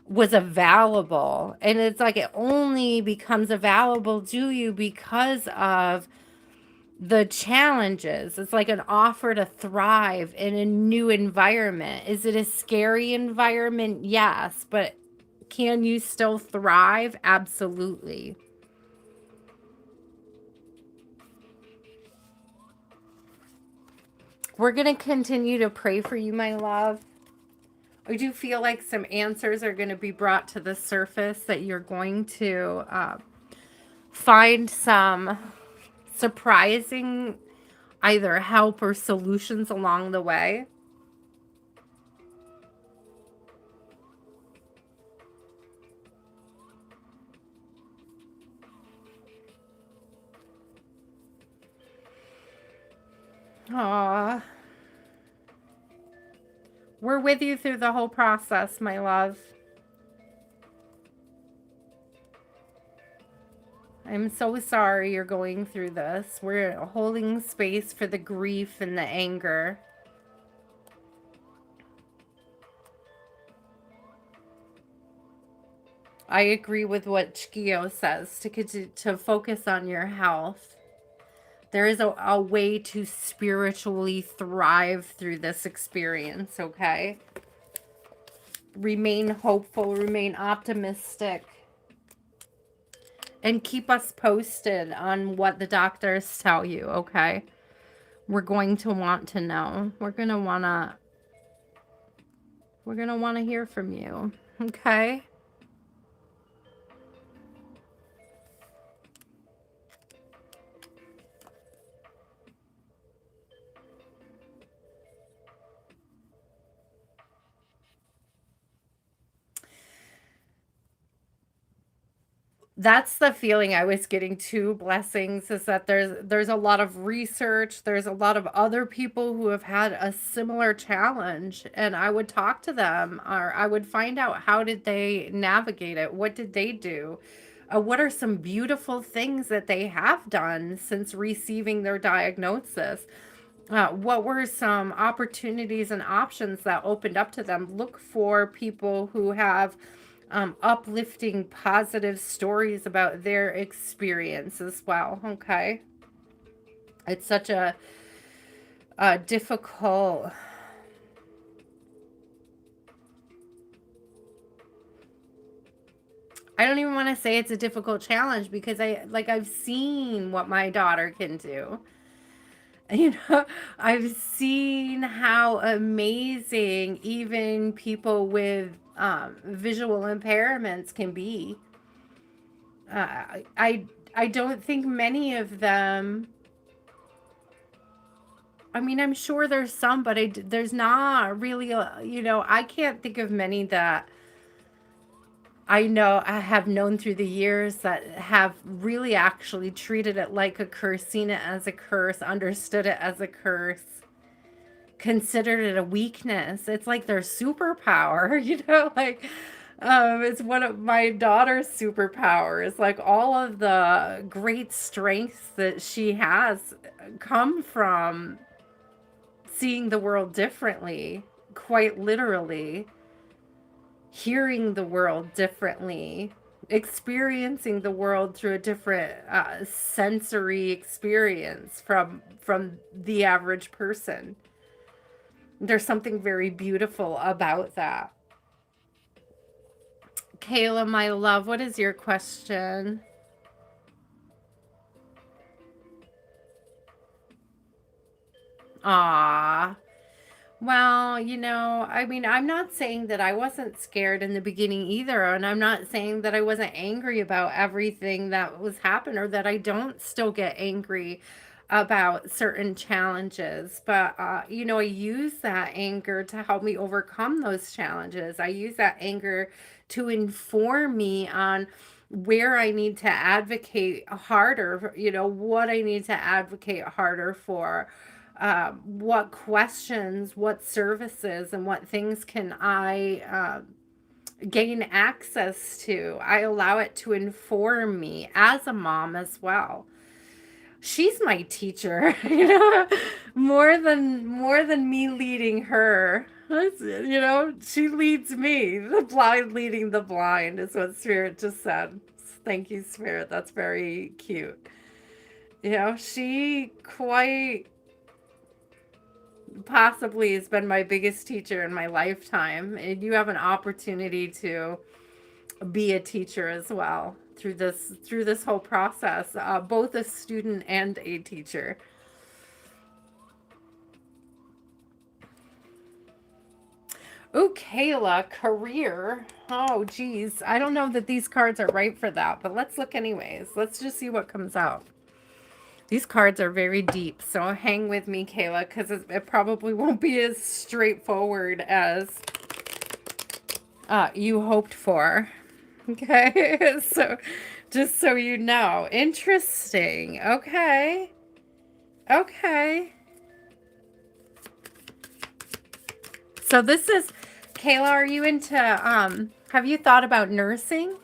was available. And it's like it only becomes available to you because of the challenges. It's like an offer to thrive in a new environment. Is it a scary environment? Yes, but can you still thrive? Absolutely. We're going to continue to pray for you, my love. I do feel like some answers are going to be brought to the surface, that you're going to find some surprising either help or solutions along the way. Aw. We're with you through the whole process, my love. I'm so sorry you're going through this. We're holding space for the grief and the anger. I agree with what Chikio says, to focus on your health. There is a way to spiritually thrive through this experience, okay? Remain hopeful, remain optimistic, and keep us posted on what the doctors tell you, okay? We're going to want to know. We're going to want to hear from you, okay? That's the feeling I was getting too, blessings, is that there's a lot of research, there's a lot of other people who have had a similar challenge, and I would talk to them, or I would find out how did they navigate it, what did they do, what are some beautiful things that they have done since receiving their diagnosis. What were some opportunities and options that opened up to them? Look for people who have uplifting, positive stories about their experience as well. Okay. It's such a difficult. I don't even want to say it's a difficult challenge, because I've seen what my daughter can do. You know, I've seen how amazing even people with visual impairments can be. I don't think many of them. I mean, I'm sure there's some, but there's not really. I can't think of many that I have known through the years that have really actually treated it like a curse, seen it as a curse, understood it as a curse, considered it a weakness. It's like their superpower, like it's one of my daughter's superpowers. Like all of the great strengths that she has come from seeing the world differently, quite literally, hearing the world differently, experiencing the world through a different sensory experience from the average person. There's something very beautiful about that. Kayla, my love, what is your question? Ah, well, I mean, I'm not saying that I wasn't scared in the beginning either, and I'm not saying that I wasn't angry about everything that was happening, or that I don't still get angry about certain challenges. But I use that anger to help me overcome those challenges. I use that anger to inform me on where I need to advocate harder, what I need to advocate harder for, what questions, what services, and what things can I gain access to. I allow it to inform me as a mom as well. She's my teacher, more than me leading her. You know, she leads me. The blind leading the blind is what Spirit just said. Thank you, Spirit. That's very cute. You know, she quite possibly has been my biggest teacher in my lifetime. And you have an opportunity to be a teacher as well through this whole process, both a student and a teacher. Ooh, Kayla, career. Oh, geez. I don't know that these cards are right for that, but let's look anyways. Let's just see what comes out. These cards are very deep, so hang with me, Kayla, because it probably won't be as straightforward as you hoped for. Okay, so just so you know. Interesting. Okay. Okay. So this is, Kayla, are you into, have you thought about nursing?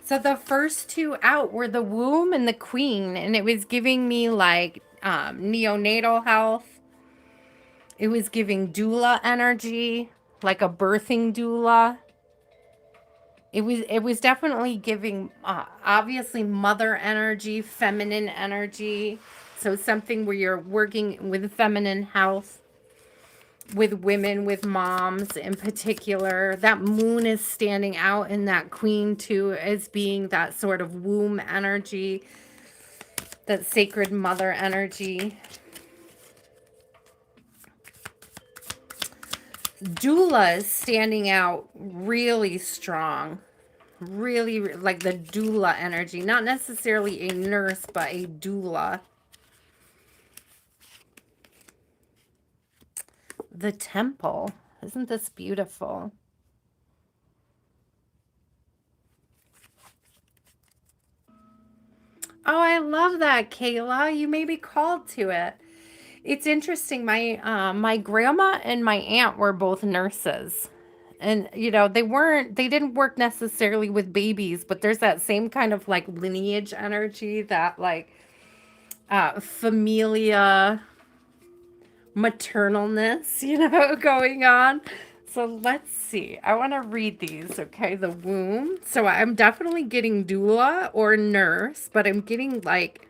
So the first two out were the womb and the queen, and it was giving me like neonatal health. It was giving doula energy, like a birthing doula. It was definitely giving obviously mother energy, feminine energy. So something where you're working with feminine health, with women, with moms in particular. That moon is standing out in that queen too as being that sort of womb energy, that sacred mother energy. Doula is standing out really strong. Really, like the doula energy. Not necessarily a nurse, but a doula. The temple. Isn't this beautiful? Oh, I love that, Kayla. You may be called to it. It's interesting. My grandma and my aunt were both nurses. And you know, they didn't work necessarily with babies, but there's that same kind of like lineage energy, that like familia maternalness, you know, going on. So let's see. I want to read these, okay? The womb. So I'm definitely getting doula or nurse, but I'm getting like,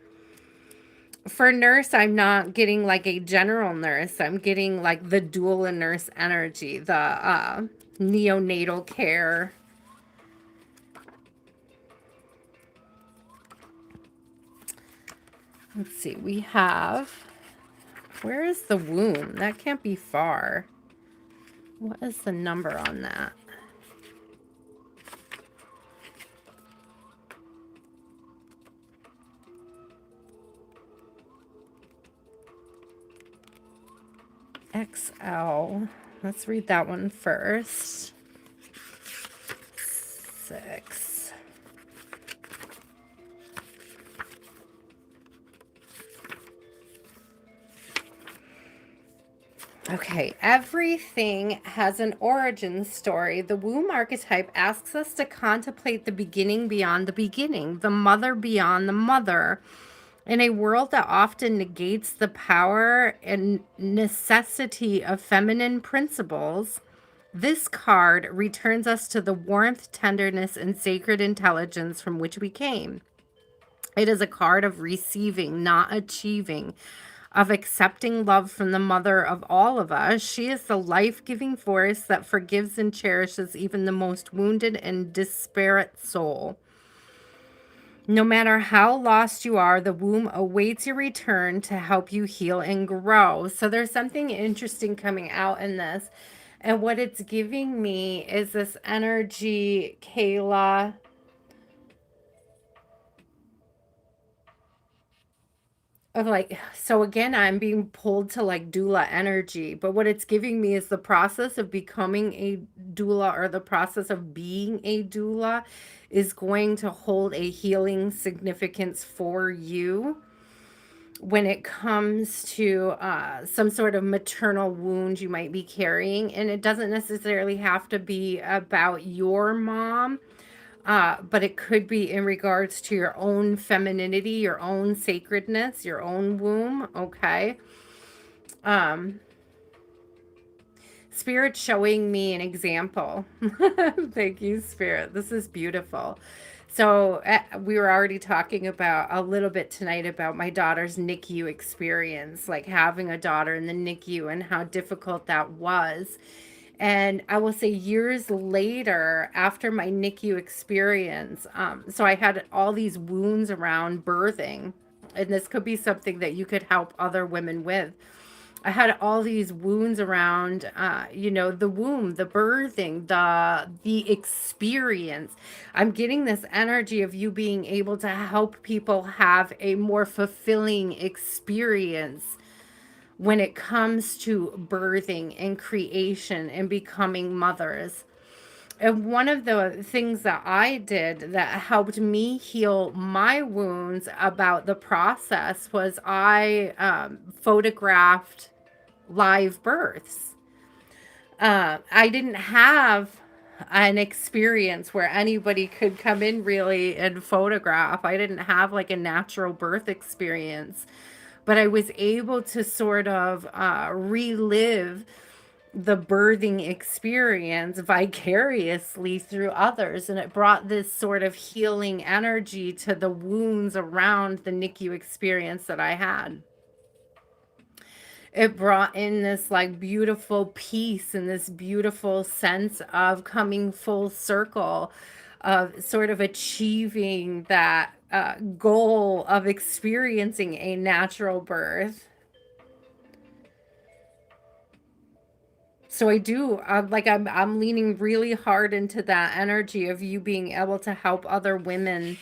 for nurse, I'm not getting like a general nurse. I'm getting like the doula nurse energy, the neonatal care. Let's see. We have, where is the womb? That can't be far. What is the number on that? XL. Let's read that one first. 6. Okay, everything has an origin story. The womb archetype asks us to contemplate the beginning beyond the beginning, the mother beyond the mother. In a world that often negates the power and necessity of feminine principles, this card returns us to the warmth, tenderness, and sacred intelligence from which we came. It is a card of receiving, not achieving, of accepting love from the mother of all of us. She is the life-giving force that forgives and cherishes even the most wounded and disparate soul. No matter how lost you are, the womb awaits your return to help you heal and grow. So there's something interesting coming out in this. And what it's giving me is this energy, Kayla, of like, so again, I'm being pulled to like doula energy, but what it's giving me is the process of becoming a doula, or the process of being a doula, is going to hold a healing significance for you when it comes to some sort of maternal wound you might be carrying. And it doesn't necessarily have to be about your mom. But it could be in regards to your own femininity, your own sacredness, your own womb, okay? Um, Spirit showing me an example. Thank you, Spirit. This is beautiful. So, we were already talking about a little bit tonight about my daughter's NICU experience, like having a daughter in the NICU and how difficult that was. And I will say years later, after my NICU experience, so I had all these wounds around birthing, and this could be something that you could help other women with. I had all these wounds around, the womb, the birthing, the experience. I'm getting this energy of you being able to help people have a more fulfilling experience when it comes to birthing and creation and becoming mothers. And one of the things that I did that helped me heal my wounds about the process was I photographed live births. I didn't have an experience where anybody could come in really and photograph. I didn't have like a natural birth experience, but I was able to sort of relive the birthing experience vicariously through others. And it brought this sort of healing energy to the wounds around the NICU experience that I had. It brought in this like beautiful peace and this beautiful sense of coming full circle, of sort of achieving that goal of experiencing a natural birth. So I do, I'm leaning really hard into that energy of you being able to help other women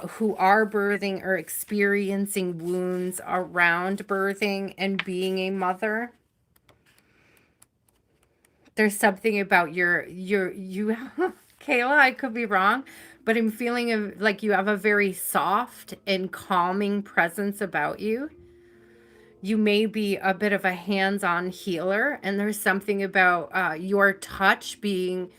who are birthing or experiencing wounds around birthing and being a mother. There's something about you Kayla, I could be wrong, but I'm feeling like you have a very soft and calming presence about you. You may be a bit of a hands-on healer, and there's something about your touch being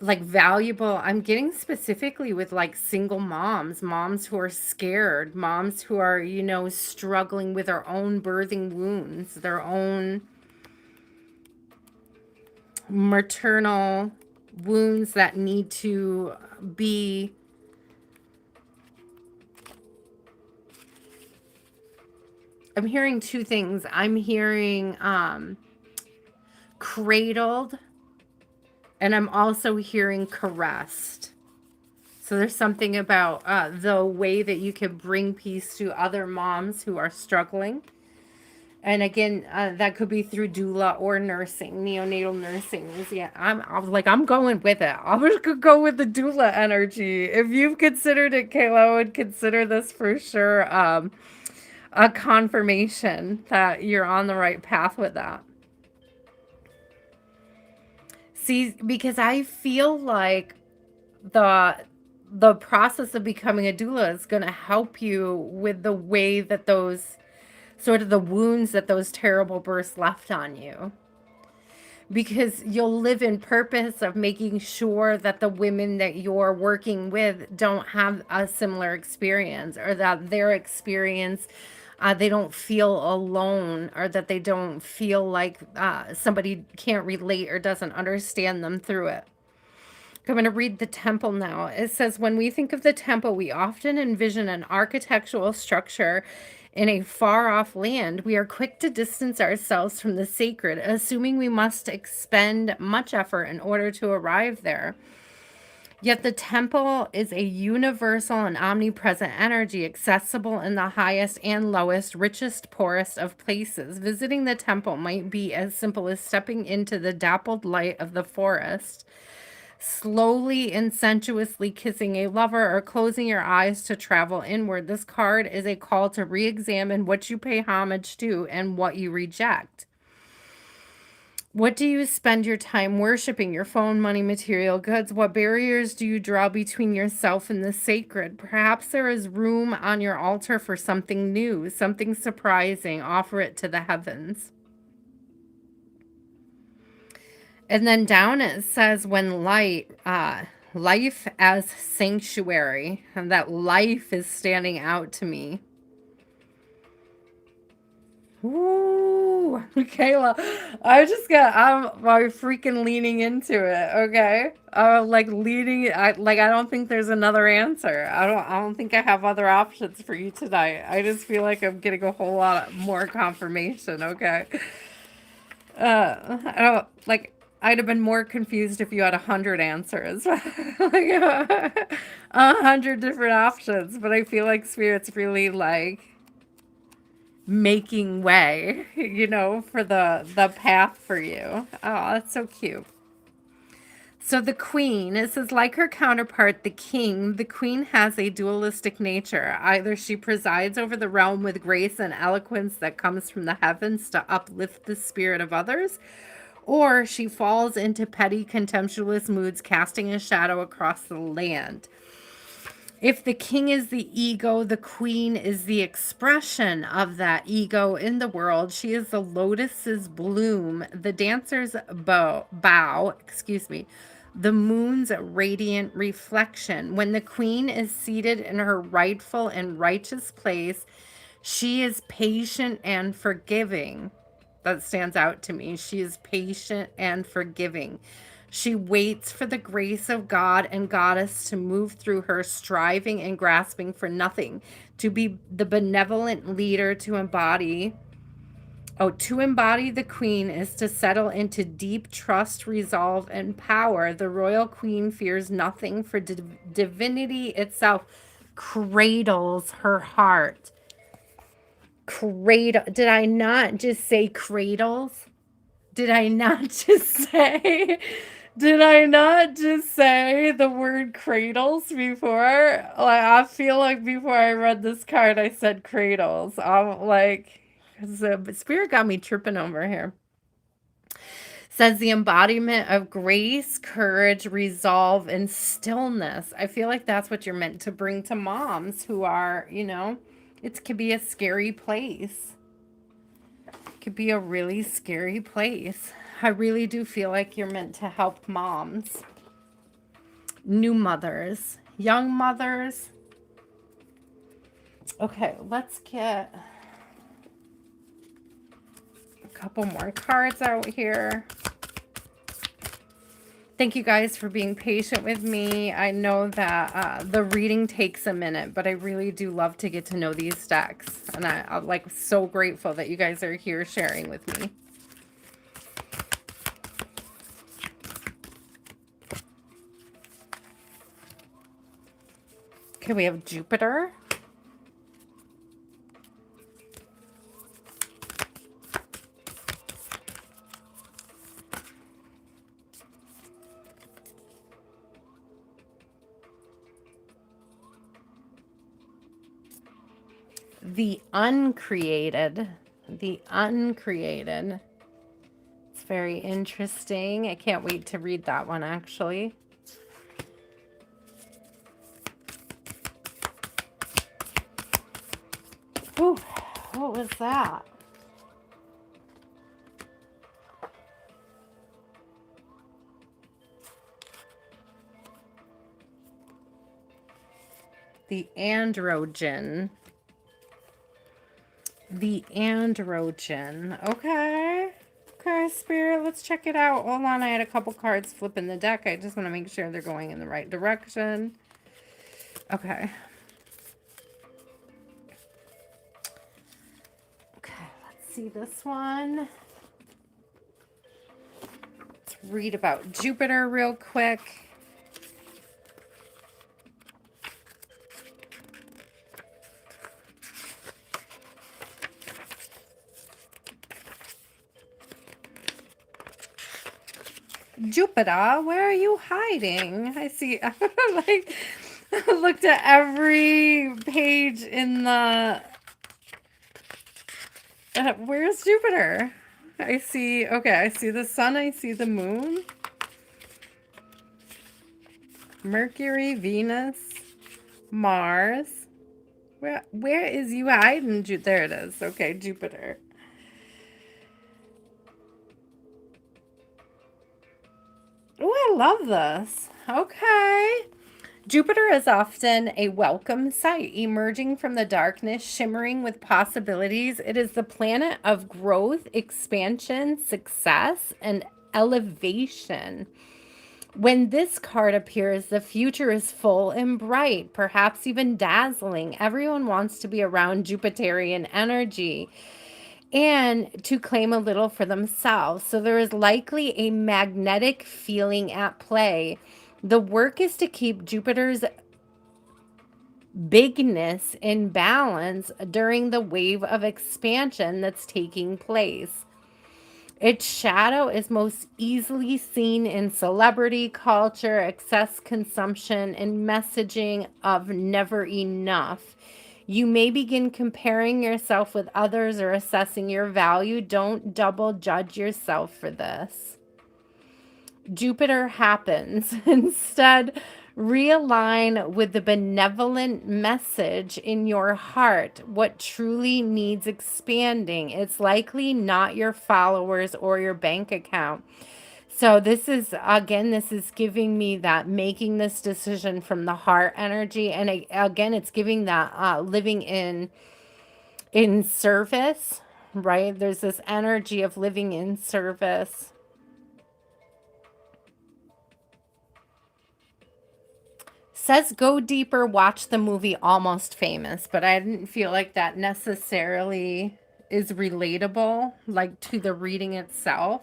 like valuable. I'm getting specifically with like single moms, moms who are scared, moms who are, struggling with their own birthing wounds, their own maternal wounds that need to be I'm hearing two things. I'm hearing cradled, and I'm also hearing caressed. So there's something about the way that you can bring peace to other moms who are struggling. And again, that could be through doula or nursing, neonatal nursing. Yeah, I'm going with it. I'm just gonna go with the doula energy. If you've considered it, Kayla, I would consider this for sure a confirmation that you're on the right path with that. See, because I feel like the the process of becoming a doula is going to help you with the way that those sort of the wounds that those terrible births left on you, because you'll live in purpose of making sure that the women that you're working with don't have a similar experience, or that their experience, they don't feel alone, or that they don't feel like somebody can't relate or doesn't understand them through it. I'm going to read the temple now. It says, when we think of the temple, we often envision an architectural structure in a far off land. We are quick to distance ourselves from the sacred, assuming we must expend much effort in order to arrive there. Yet the temple is a universal and omnipresent energy, accessible in the highest and lowest, richest, poorest of places. Visiting the temple might be as simple as stepping into the dappled light of the forest, slowly and sensuously kissing a lover, or closing your eyes to travel inward. This card is a call to re-examine what you pay homage to and what you reject. What do you spend your time worshiping? Your phone, money, material goods? What barriers do you draw between yourself and the sacred? Perhaps there is room on your altar for something new, something surprising. Offer it to the heavens. And then down it says, when life as sanctuary, and that life is standing out to me. Ooh, Kayla, I'm freaking leaning into it. Okay, like leading. I don't think there's another answer. I don't think I have other options for you tonight. I just feel like I'm getting a whole lot more confirmation. Okay, I don't like. I'd have been more confused if you had 100 answers, like 100 different options. But I feel like spirit's really like making way, for the path for you. Oh, that's so cute. So the queen, it says, like her counterpart, the king, the queen has a dualistic nature. Either she presides over the realm with grace and eloquence that comes from the heavens to uplift the spirit of others, or she falls into petty, contemptuous moods, casting a shadow across the land. If the king is the ego, the queen is the expression of that ego in the world. She is the lotus's bloom, the dancer's bow, the moon's radiant reflection. When the queen is seated in her rightful and righteous place, she is patient and forgiving. That stands out to me. She is patient and forgiving. She waits for the grace of God and Goddess to move through her, striving and grasping for nothing, to be the benevolent leader to embody. Oh, to embody the queen is to settle into deep trust, resolve, and power. The royal queen fears nothing, for divinity itself cradles her heart. Cradle. Did I not just say cradles? Did I not just say Did I not just say the word cradles before? Like I feel like before I read this card I said cradles. I'm like, 'cause the spirit got me tripping over here. Says the embodiment of grace, courage, resolve, and stillness. I feel like that's what you're meant to bring to moms who are, it could be a scary place. Could be a really scary place. I really do feel like you're meant to help moms, new mothers, young mothers. Okay, let's get a couple more cards out here. Thank you guys for being patient with me. I know that the reading takes a minute, but I really do love to get to know these decks. And I'm like so grateful that you guys are here sharing with me. Okay, we have Jupiter. The uncreated. The uncreated. It's very interesting. I can't wait to read that one, actually. Ooh, what was that? The androgen. The androgen. Okay. Okay, Spirit, let's check it out. Hold on, I had a couple cards flipping the deck. I just want to make sure they're going in the right direction. Okay. Okay, let's see this one. Let's read about Jupiter real quick. Jupiter, where are you hiding? I see, like, I looked at every page in the... where's Jupiter? I see, okay, I see the sun, I see the moon. Mercury, Venus, Mars. Where is you hiding? There it is. Okay, Jupiter. Oh, I love this. Okay. Jupiter is often a welcome sight, emerging from the darkness, shimmering with possibilities. It is the planet of growth, expansion, success, and elevation. When this card appears, the future is full and bright, perhaps even dazzling. Everyone wants to be around Jupiterian energy and to claim a little for themselves. So there is likely a magnetic feeling at play. The work is to keep Jupiter's bigness in balance during the wave of expansion that's taking place. Its shadow is most easily seen in celebrity culture, excess consumption, and messaging of never enough. You may begin comparing yourself with others or assessing your value. Don't double judge yourself for this. Jupiter happens. Instead, realign with the benevolent message in your heart, what truly needs expanding. It's likely not your followers or your bank account. So this is, again, this is giving me that making this decision from the heart energy. And again, it's giving that living in service, right? There's this energy of living in service. Says go deeper, watch the movie Almost Famous, but I didn't feel like that necessarily is relatable, like to the reading itself.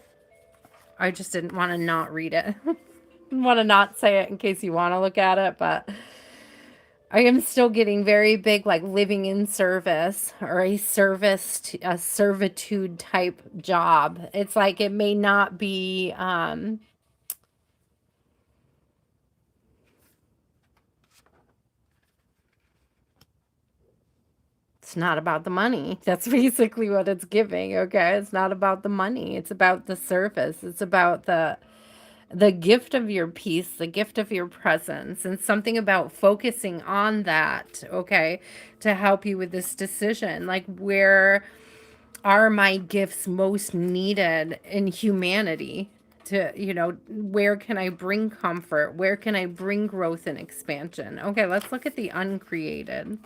I just didn't want to not read it. Want to not say it in case you want to look at it, but I am still getting very big, like living in service or a service, a servitude type job. It's like it may not be, it's not about the money. That's basically what it's giving, okay? It's not about the money. It's about the service. It's about the gift of your peace, the gift of your presence, and something about focusing on that, okay, to help you with this decision. Like, where are my gifts most needed in humanity? To, where can I bring comfort? Where can I bring growth and expansion? Okay, let's look at the uncreated.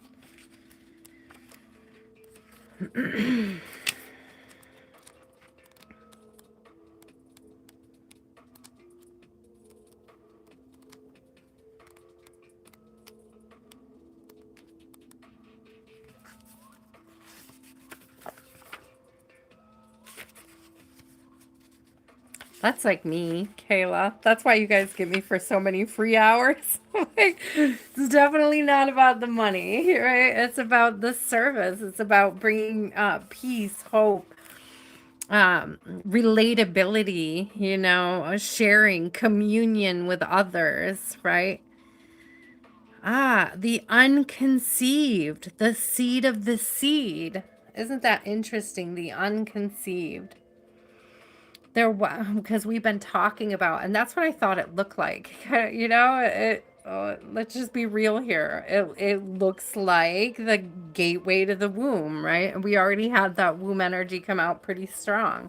That's like me, Kayla. That's why you guys give me for so many free hours. Like, it's definitely not about the money, right? It's about the service. It's about bringing peace, hope, relatability, sharing, communion with others, right? The unconceived, the seed of the seed. Isn't that interesting? The unconceived. Because we've been talking about, and that's what I thought it looked like. Let's just be real here. It looks like the gateway to the womb, right? And we already had that womb energy come out pretty strong.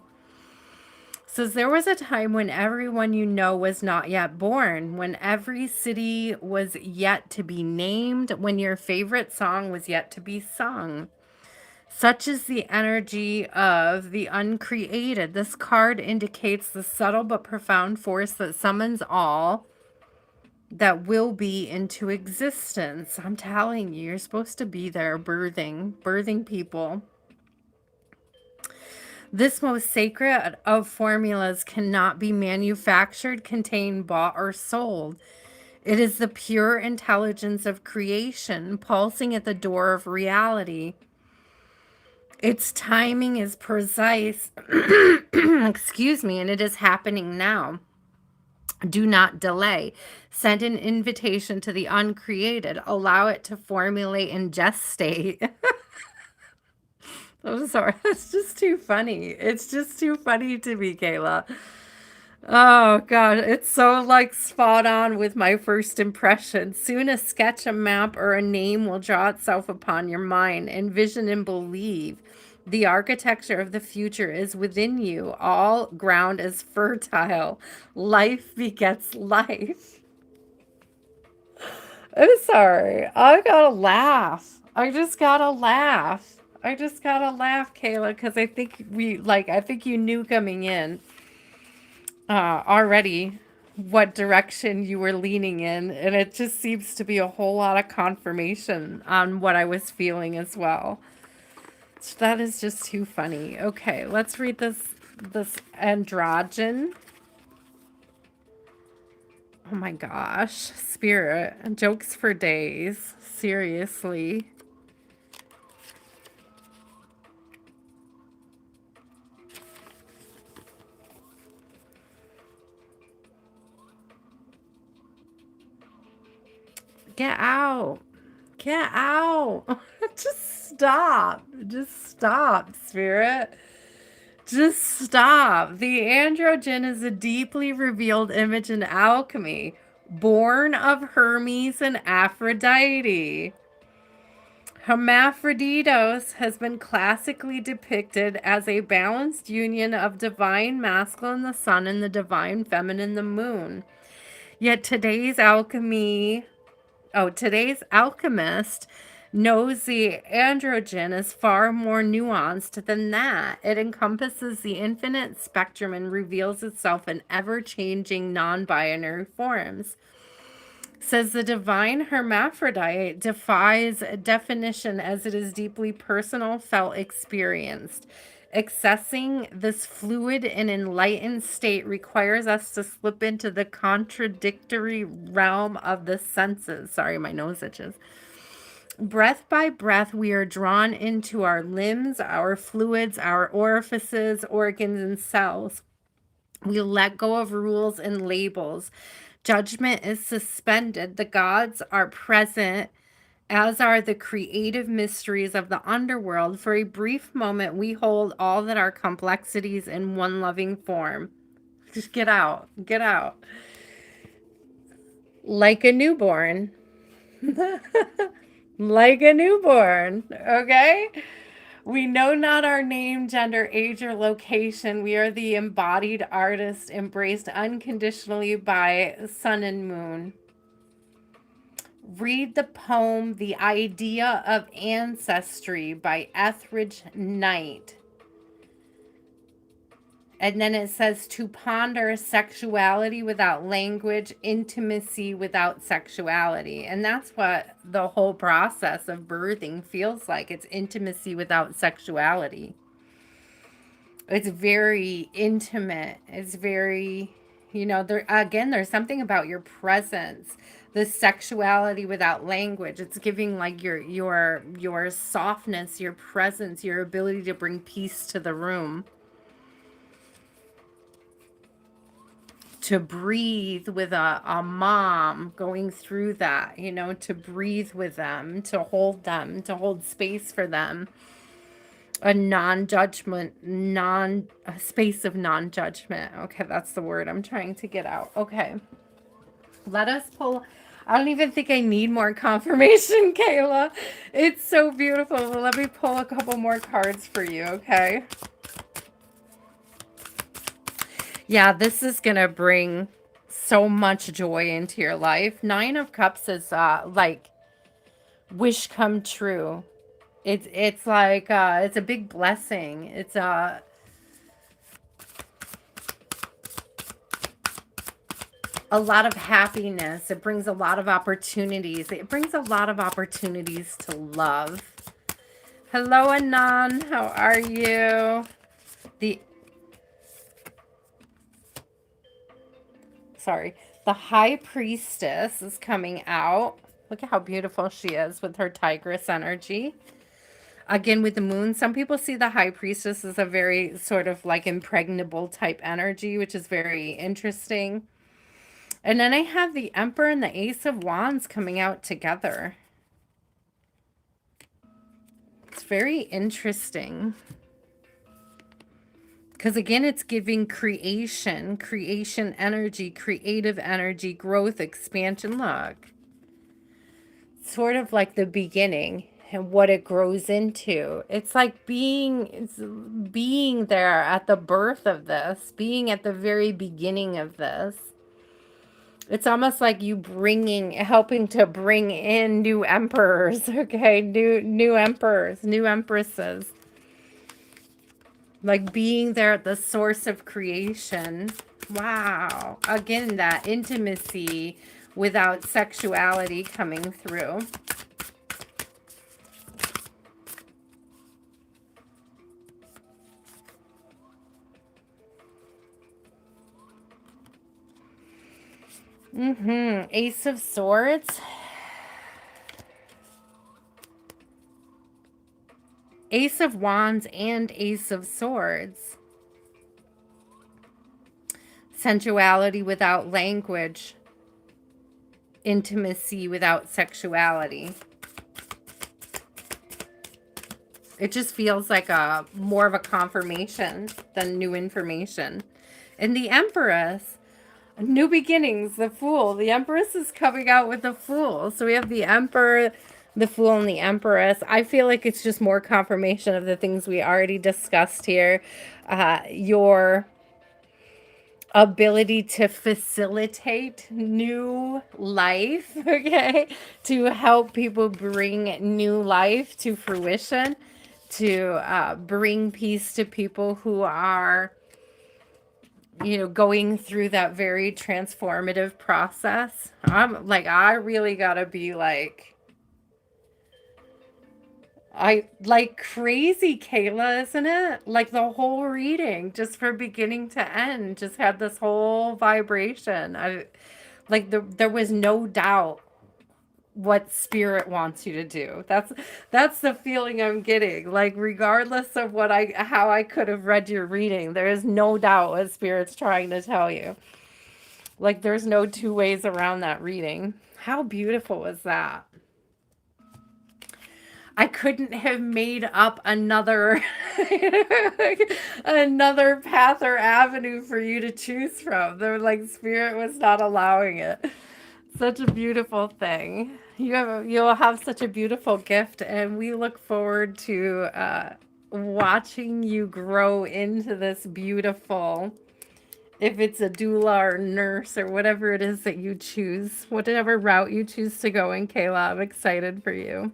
Says there was a time when everyone you know was not yet born, when every city was yet to be named, when your favorite song was yet to be sung. Such is the energy of the uncreated. This card indicates the subtle but profound force that summons all that will be into existence. I'm telling you, you're supposed to be there birthing people. This most sacred of formulas cannot be manufactured, contained, bought, or sold. It is the pure intelligence of creation, pulsing at the door of reality. Its timing is precise, excuse me, and it is happening now. Do not delay. Send an invitation to the uncreated. Allow it to formulate and gestate. I'm sorry. It's just too funny. It's just too funny to me, Kayla. Oh, God. It's so like spot on with my first impression. Soon a sketch, a map, or a name will draw itself upon your mind. Envision and believe. The architecture of the future is within you. All ground is fertile. Life begets life. I'm sorry. I gotta laugh. I just gotta laugh. I just gotta laugh, Kayla, because I think you knew coming in already what direction you were leaning in, and it just seems to be a whole lot of confirmation on what I was feeling as well. So that is just too funny. Okay, let's read this androgen. Oh my gosh, spirit, jokes for days. Seriously. Get out. Get out. Just stop. Just stop, spirit. Just stop. The androgen is a deeply revealed image in alchemy, born of Hermes and Aphrodite. Hermaphroditos has been classically depicted as a balanced union of divine masculine, the sun, and the divine feminine, the moon. Yet today's alchemist knows the androgen is far more nuanced than that. It encompasses the infinite spectrum and reveals itself in ever-changing non-binary forms. Says the divine hermaphrodite defies definition as it is deeply personal, felt, experienced. Accessing this fluid and enlightened state requires us to slip into the contradictory realm of the senses. Sorry, my nose itches. Breath by breath, we are drawn into our limbs, our fluids, our orifices, organs, and cells. We let go of rules and labels. Judgment is suspended. The gods are present, as are the creative mysteries of the underworld. For a brief moment, we hold all that are complexities in one loving form. Just get out. Get out. Like a newborn. Like a newborn. Okay? We know not our name, gender, age, or location. We are the embodied artist embraced unconditionally by sun and moon. Read the poem The Idea of Ancestry by Etheridge Knight. And then it says to ponder sexuality without language, intimacy without sexuality. And that's what the whole process of birthing feels like. It's intimacy without sexuality. It's very intimate. It's very, there's something about your presence, the sexuality without language. It's giving like your softness, your presence, your ability to bring peace to the room. To breathe with a mom going through that, to breathe with them, to hold space for them. A space of non-judgment. Okay, that's the word I'm trying to get out. Okay. Let us pull. I don't even think I need more confirmation, Kayla. It's so beautiful. Let me pull a couple more cards for you, okay? Yeah, this is going to bring so much joy into your life. 9 of Cups is like wish come true. It's like it's a big blessing. It's a lot of happiness. It brings a lot of opportunities. It brings a lot of opportunities to love. Hello, Anan. How are you? The High Priestess is coming out. Look at how beautiful she is with her tigress energy. Again, with the moon, some people see the High Priestess as a very sort of like impregnable type energy, which is very interesting. And then I have the Emperor and the Ace of Wands coming out together. It's very interesting. Because again, it's giving creation energy, creative energy, growth, expansion. Look. Sort of like the beginning and what it grows into. It's like being there at the birth of this, being at the very beginning of this. It's almost like you helping to bring in new emperors, okay? New emperors, new empresses. Like being there at the source of creation. Wow. Again, that intimacy without sexuality coming through. Ace of Swords. Ace of Wands and Ace of Swords. Sensuality without language. Intimacy without sexuality. It just feels like a more of a confirmation than new information. And the Empress, new beginnings, the Fool. The Empress is coming out with the Fool. So we have the Emperor, the Fool, and the Empress. I feel like it's just more confirmation of the things we already discussed here. Your ability to facilitate new life, okay? To help people bring new life to fruition, to bring peace to people who are, you know, going through that very transformative process. I'm like, I really gotta be I like crazy, Kayla, isn't it? Like the whole reading, just from beginning to end, just had this whole vibration. There was no doubt what spirit wants you to do. That's the feeling I'm getting. Like regardless of how I could have read your reading, there is no doubt what spirit's trying to tell you. Like there's no two ways around that reading. How beautiful was that? I couldn't have made up another another path or avenue for you to choose from. The like spirit was not allowing it. Such a beautiful thing. You'll have such a beautiful gift, and we look forward to watching you grow into this beautiful. If it's a doula or nurse or whatever it is that you choose, whatever route you choose to go in, Kayla, I'm excited for you.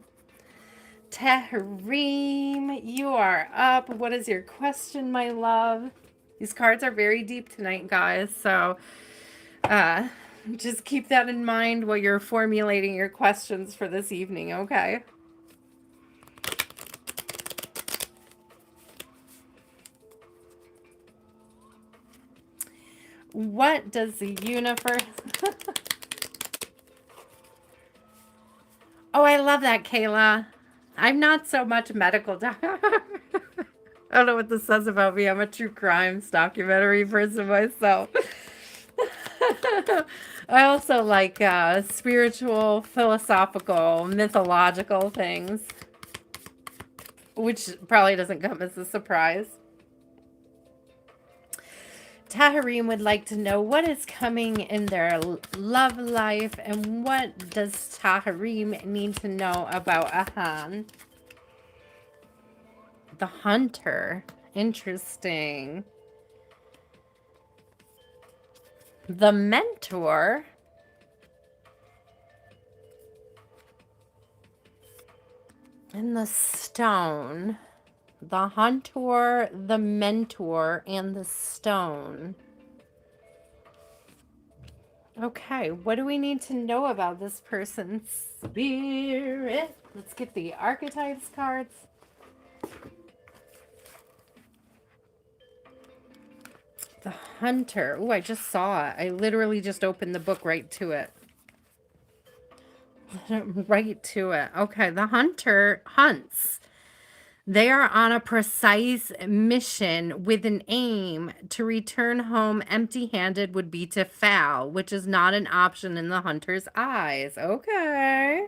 Tahrim, you are up. What is your question, my love? These cards are very deep tonight, guys. So just keep that in mind while you're formulating your questions for this evening, okay? What does the universe... Oh, I love that, Kayla. I'm not so much medical. I don't know what this says about me. I'm a true crimes documentary person myself. I also like spiritual, philosophical, mythological things, which probably doesn't come as a surprise. Tahrim would like to know what is coming in their love life and what does Tahrim need to know about Ahan? The Hunter. Interesting. The Mentor. And the Stone. The Hunter, the Mentor, and the Stone. Okay, what do we need to know about this person's spirit? Let's get the archetypes cards. The Hunter. Oh, I just saw it. I literally just opened the book right to it. Right to it. Okay, the Hunter hunts. They are on a precise mission with an aim. To return home empty-handed would be to fail, which is not an option in the hunter's eyes. Okay.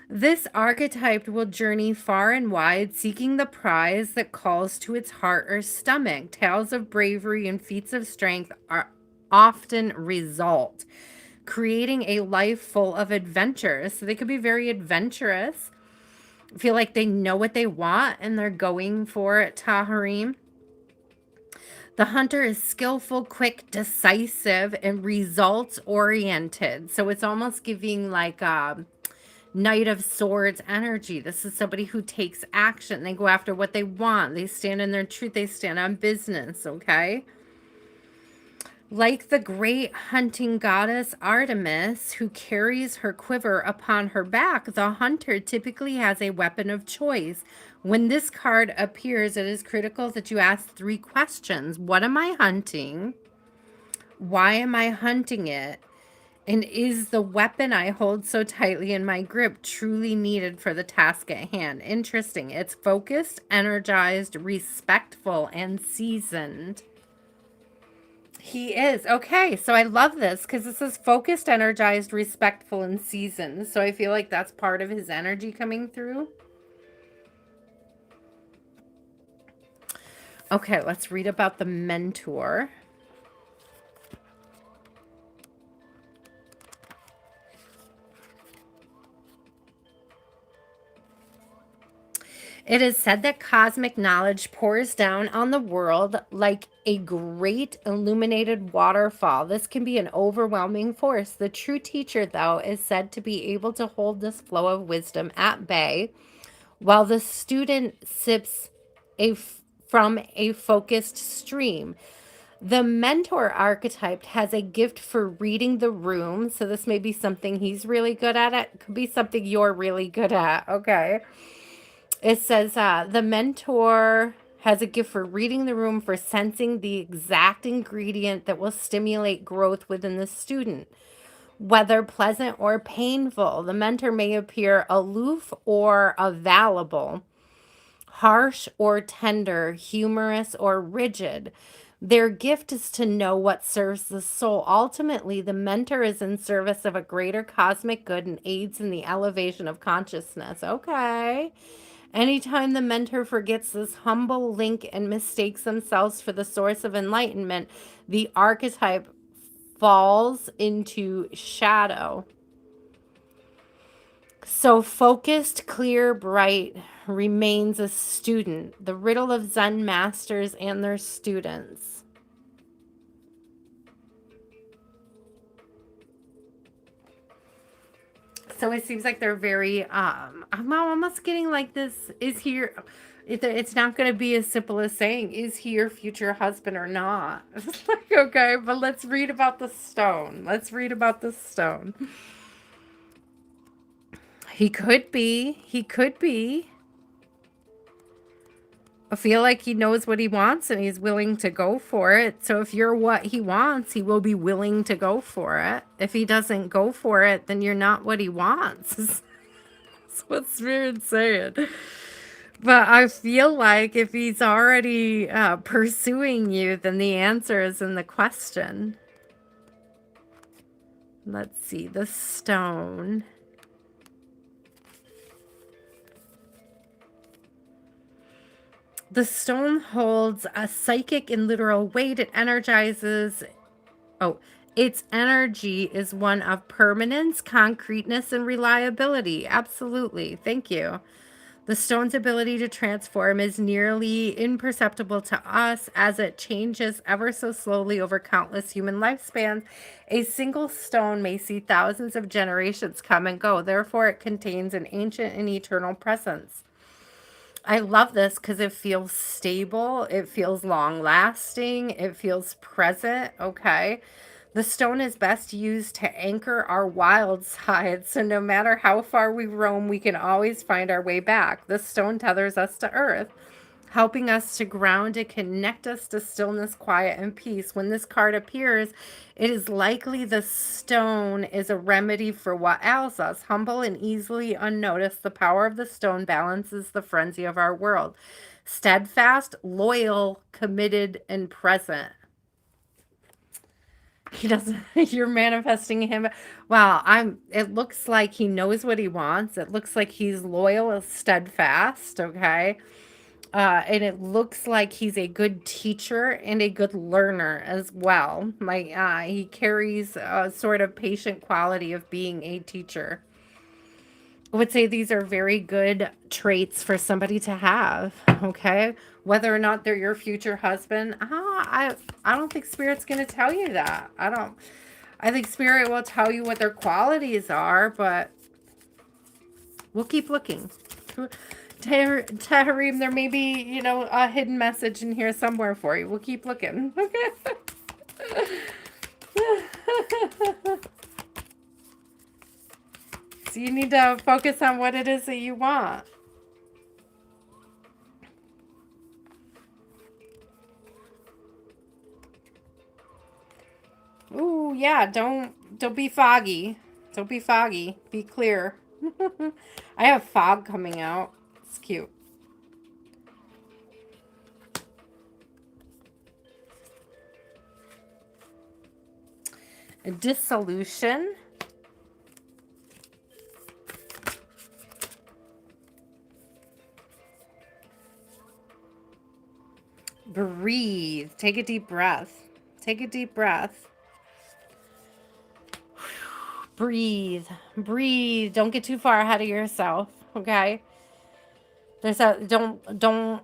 This archetype will journey far and wide, seeking the prize that calls to its heart or stomach. Tales of bravery and feats of strength are often result, creating a life full of adventures. So they could be very adventurous, feel like they know what they want and they're going for it, Tahrim. The hunter is skillful, quick, decisive, and results oriented. So it's almost giving like Knight of Swords energy. This is somebody who takes action. They go after what they want. They stand in their truth. They stand on business, okay? Like the great hunting goddess Artemis, who carries her quiver upon her back, the hunter typically has a weapon of choice. When this card appears, it is critical that you ask 3 questions. What am I hunting? Why am I hunting it? And is the weapon I hold so tightly in my grip truly needed for the task at hand? Interesting. It's focused, energized, respectful, and seasoned. He is. Okay, so I love this because this is focused, energized, respectful, and seasoned. So I feel like that's part of his energy coming through. Okay, let's read about the mentor. It is said that cosmic knowledge pours down on the world like a great illuminated waterfall. This can be an overwhelming force. The true teacher, though, is said to be able to hold this flow of wisdom at bay while the student sips from a focused stream. The mentor archetype has a gift for reading the room. So this may be something he's really good at. It could be something you're really good at. Okay. It says the mentor has a gift for reading the room, for sensing the exact ingredient that will stimulate growth within the student. Whether pleasant or painful, the mentor may appear aloof or available, harsh or tender, humorous or rigid. Their gift is to know what serves the soul. Ultimately, the mentor is in service of a greater cosmic good and aids in the elevation of consciousness. Okay. Anytime the mentor forgets this humble link and mistakes themselves for the source of enlightenment, the archetype falls into shadow. So focused, clear, bright remains a student. The riddle of Zen masters and their students. So it seems like they're very I'm almost getting like this is here it's not going to be as simple as saying is he your future husband or not. It's like, okay, but let's read about the stone. Let's read about the stone. He could be. He could be. I feel like he knows what he wants and he's willing to go for it. So if you're what he wants, he will be willing to go for it. If he doesn't go for it, then you're not what he wants. That's what Spirit's saying. But I feel like if he's already pursuing you, then the answer is in the question. Let's see, the stone. The stone holds a psychic and literal weight. It energizes. Oh, its energy is one of permanence, concreteness, and reliability. Absolutely. Thank you. The stone's ability to transform is nearly imperceptible to us as it changes ever so slowly over countless human lifespans. A single stone may see thousands of generations come and go. Therefore, it contains an ancient and eternal presence. I love this because it feels stable, it feels long lasting, it feels present. Okay. The stone is best used to anchor our wild side, so no matter how far we roam, we can always find our way back. The stone tethers us to earth, helping us to ground and connect us to stillness, quiet, and peace. When this card appears, it is likely the stone is a remedy for what ails us. Humble and easily unnoticed, the power of the stone balances the frenzy of our world. Steadfast, loyal, committed, and present. He doesn't, you're manifesting him. Wow, it looks like he knows what he wants. It looks like he's loyal, steadfast, okay? And it looks like he's a good teacher and a good learner as well. Like he carries a sort of patient quality of being a teacher. I would say these are very good traits for somebody to have. Okay. Whether or not they're your future husband, I don't think Spirit's going to tell you that. I think Spirit will tell you what their qualities are, but we'll keep looking. Taharim, there may be, a hidden message in here somewhere for you. We'll keep looking. So you need to focus on what it is that you want. Ooh, yeah, don't be foggy. Don't be foggy. Be clear. I have fog coming out. It's cute. A dissolution. Breathe. Take a deep breath. Take a deep breath. Breathe. Breathe. Don't get too far ahead of yourself, okay? Don't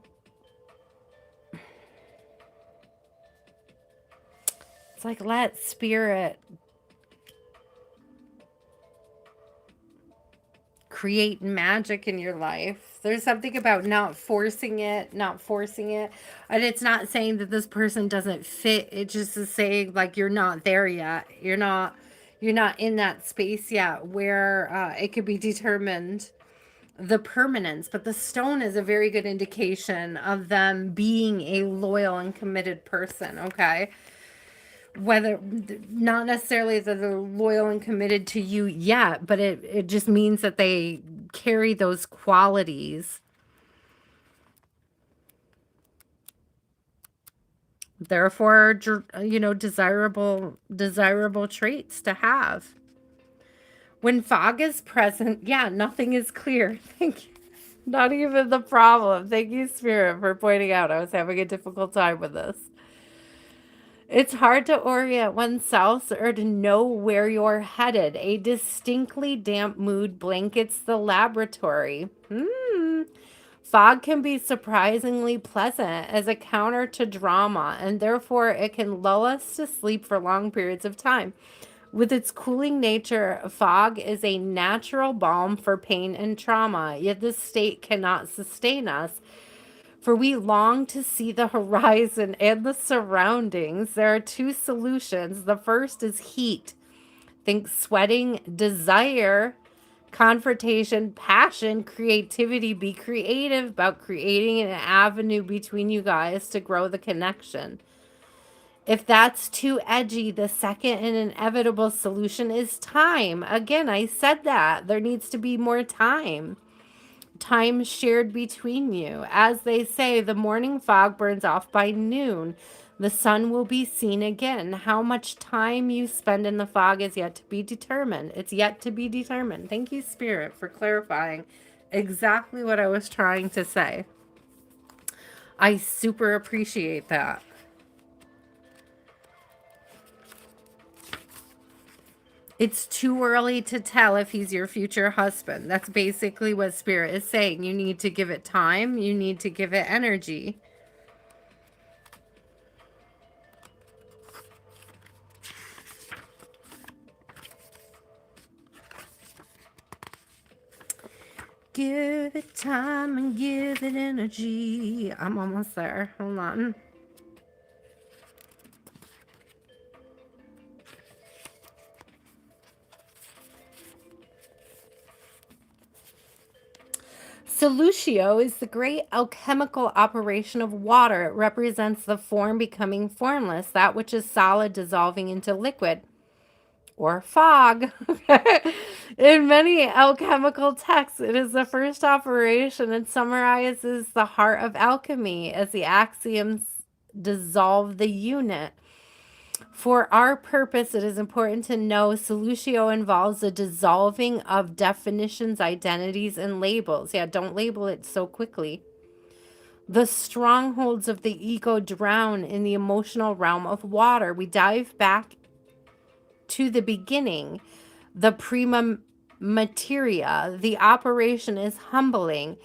It's like let Spirit create magic in your life. There's something about not forcing it. And it's not saying that this person doesn't fit. It just is saying like you're not there yet. You're not in that space yet where it could be determined the permanence. But the stone is a very good indication of them being a loyal and committed person, okay? Whether not necessarily that they're loyal and committed to you yet, but it just means that they carry those qualities. Therefore, desirable traits to have. When fog is present, yeah, nothing is clear. Thank you. Not even the problem. Thank you, Spirit, for pointing out I was having a difficult time with this. It's hard to orient oneself or to know where you're headed. A distinctly damp mood blankets the laboratory. Fog can be surprisingly pleasant as a counter to drama, and therefore it can lull us to sleep for long periods of time. With its cooling nature, fog is a natural balm for pain and trauma, yet this state cannot sustain us. For we long to see the horizon and the surroundings. There are two solutions. The first is heat. Think sweating, desire, confrontation, passion, creativity. Be creative about creating an avenue between you guys to grow the connection. If that's too edgy, the second and inevitable solution is time. Again, I said that. There needs to be more time. Time shared between you. As they say, the morning fog burns off by noon. The sun will be seen again. How much time you spend in the fog is yet to be determined. It's yet to be determined. Thank you, Spirit, for clarifying exactly what I was trying to say. I super appreciate that. It's too early to tell if he's your future husband. That's basically what Spirit is saying. You need to give it time. You need to give it energy. Give it time and give it energy. I'm almost there. Hold on. Solutio is the great alchemical operation of water. It represents the form becoming formless, that which is solid dissolving into liquid or fog. In many alchemical texts, it is the first operation and summarizes the heart of alchemy as the axioms dissolve the unit. For our purpose, it is important to know solutio involves the dissolving of definitions, identities, and labels. Yeah, don't label it so quickly. The strongholds of the ego drown in the emotional realm of water. We dive back to the beginning, the prima materia. The operation is humbling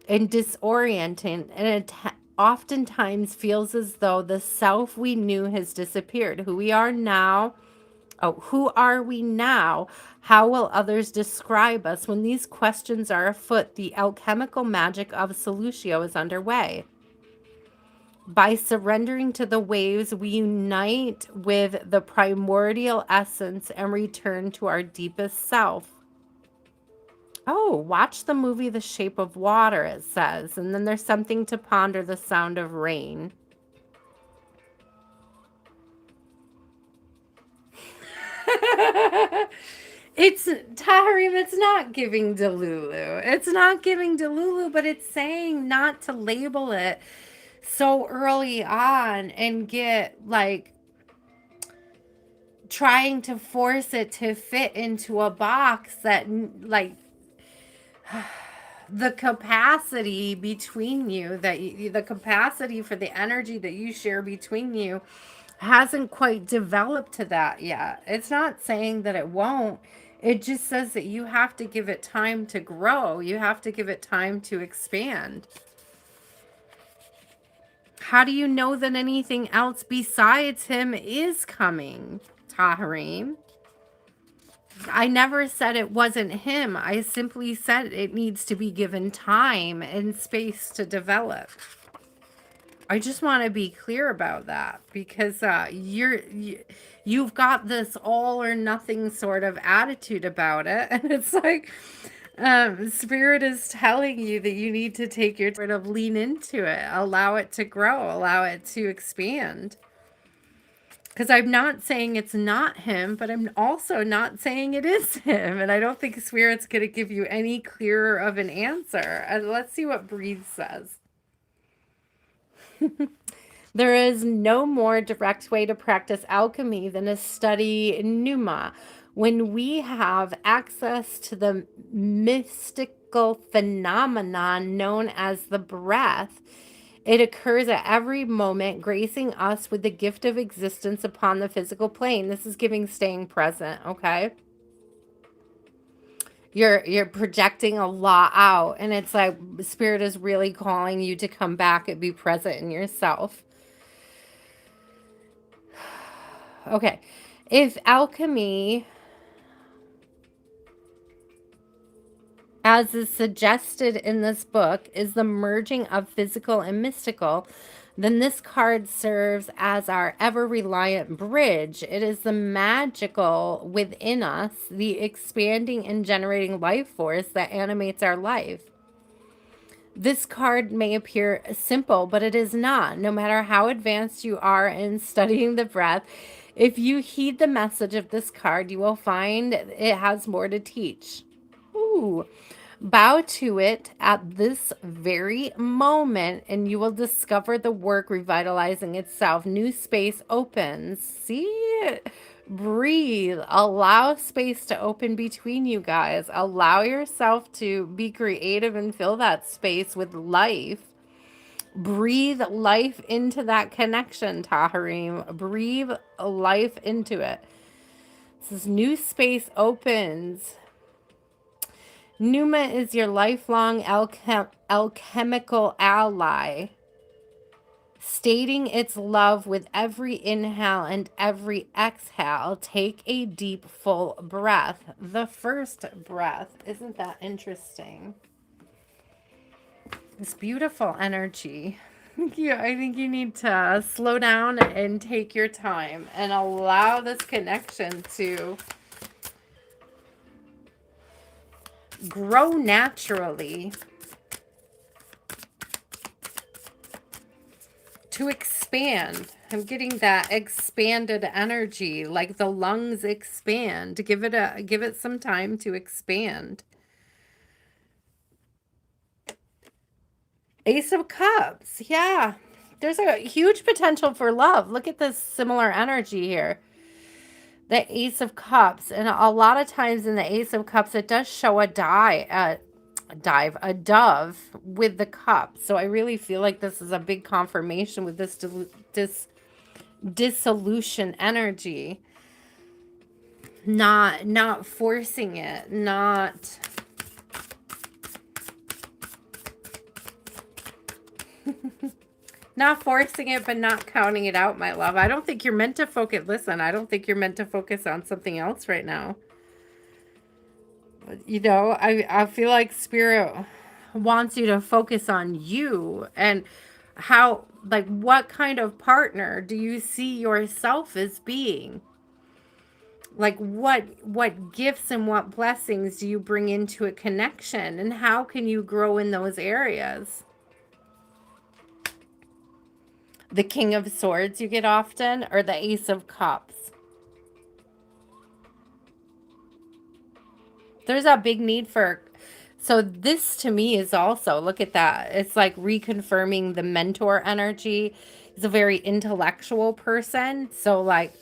and disorienting and oftentimes feels as though the self we knew has disappeared. Who we are now. Oh, who are we now? How will others describe us? When these questions are afoot, the alchemical magic of Solutio is underway. By surrendering to the waves, we unite with the primordial essence and return to our deepest self. Oh, watch the movie The Shape of Water, it says. And then there's something to ponder: the sound of rain. It's Taharim, it's not giving Delulu. It's not giving Delulu, but it's saying not to label it so early on and get like trying to force it to fit into a box that like the capacity between you, the capacity for the energy that you share between you hasn't quite developed to that yet. It's not saying that it won't. It just says that you have to give it time to grow. You have to give it time to expand. How do you know that anything else besides him is coming, Taharim? I never said it wasn't him. I simply said it needs to be given time and space to develop. I just want to be clear about that because you've got this all or nothing sort of attitude about it, and it's like Spirit is telling you that you need to take your sort of lean into it, allow it to grow, allow it to expand. Because I'm not saying it's not him, but I'm also not saying it is him. And I don't think Spirit's going to give you any clearer of an answer. And let's see what Breathe says. There is no more direct way to practice alchemy than to study Pneuma. When we have access to the mystical phenomenon known as the breath, it occurs at every moment, gracing us with the gift of existence upon the physical plane. This is giving staying present, okay? You're projecting a lot out, and it's like Spirit is really calling you to come back and be present in yourself. Okay. If alchemy, as is suggested in this book, is the merging of physical and mystical, then this card serves as our ever-reliant bridge. It is the magical within us, the expanding and generating life force that animates our life. This card may appear simple, but it is not. No matter how advanced you are in studying the breath, if you heed the message of this card, you will find it has more to teach. Ooh. Bow to it at this very moment, and you will discover the work revitalizing itself. New space opens. See it? Breathe. Allow space to open between you guys. Allow yourself to be creative and fill that space with life. Breathe life into that connection, Taharim. Breathe life into it. This new space opens. Pneuma is your lifelong alchemical ally, stating its love with every inhale and every exhale. Take a deep, full breath. The first breath. Isn't that interesting? This beautiful energy. Yeah, I think you need to slow down and take your time and allow this connection to grow naturally, to expand. I'm getting that expanded energy, like the lungs expand. Give it some time to expand. Ace of Cups. Yeah. There's a huge potential for love. Look at this similar energy here. The Ace of Cups. And a lot of times in the Ace of Cups, it does show a dove with the cup. So I really feel like this is a big confirmation with this dissolution energy. Not forcing it, not Not forcing it, but not counting it out, my love. I don't think you're meant to focus. Listen, I don't think you're meant to focus on something else right now. You know, I feel like spirit wants you to focus on you and how, like, what kind of partner do you see yourself as being? Like, what gifts and what blessings do you bring into a connection, and how can you grow in those areas? The King of Swords you get often, or the Ace of Cups? There's a big need for, so this to me is also, look at that. It's like reconfirming the mentor energy. He's a very intellectual person. So like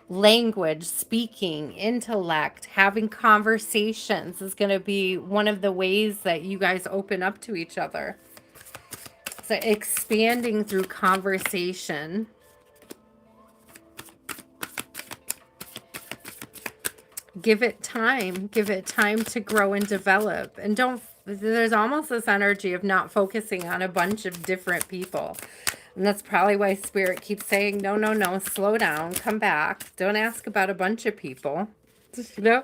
language, speaking, intellect, having conversations is going to be one of the ways that you guys open up to each other. So expanding through conversation. Give it time. Give it time to grow and develop. And don't, there's almost this energy of not focusing on a bunch of different people. And that's probably why Spirit keeps saying, no, no, no, slow down, come back. Don't ask about a bunch of people. You know?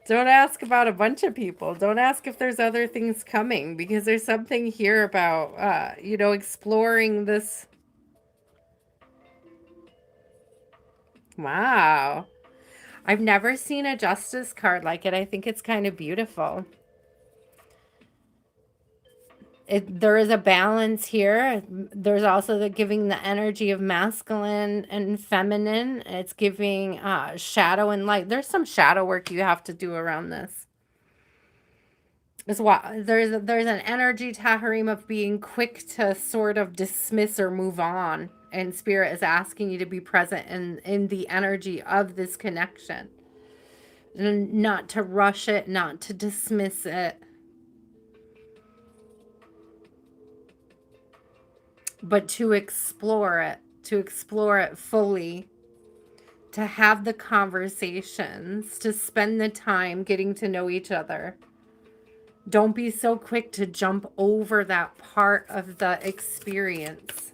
Don't ask about a bunch of people. Don't ask if there's other things coming, because there's something here about, you know, exploring this. Wow. I've never seen a justice card like it. I think it's kind of beautiful. There is a balance here. There's also the giving the energy of masculine and feminine. It's giving shadow and light. There's some shadow work you have to do around this. As well, there's an energy, Taharim, of being quick to sort of dismiss or move on. And Spirit is asking you to be present in the energy of this connection. And not to rush it, not to dismiss it. But to explore it fully, to have the conversations, to spend the time getting to know each other. Don't be so quick to jump over that part of the experience.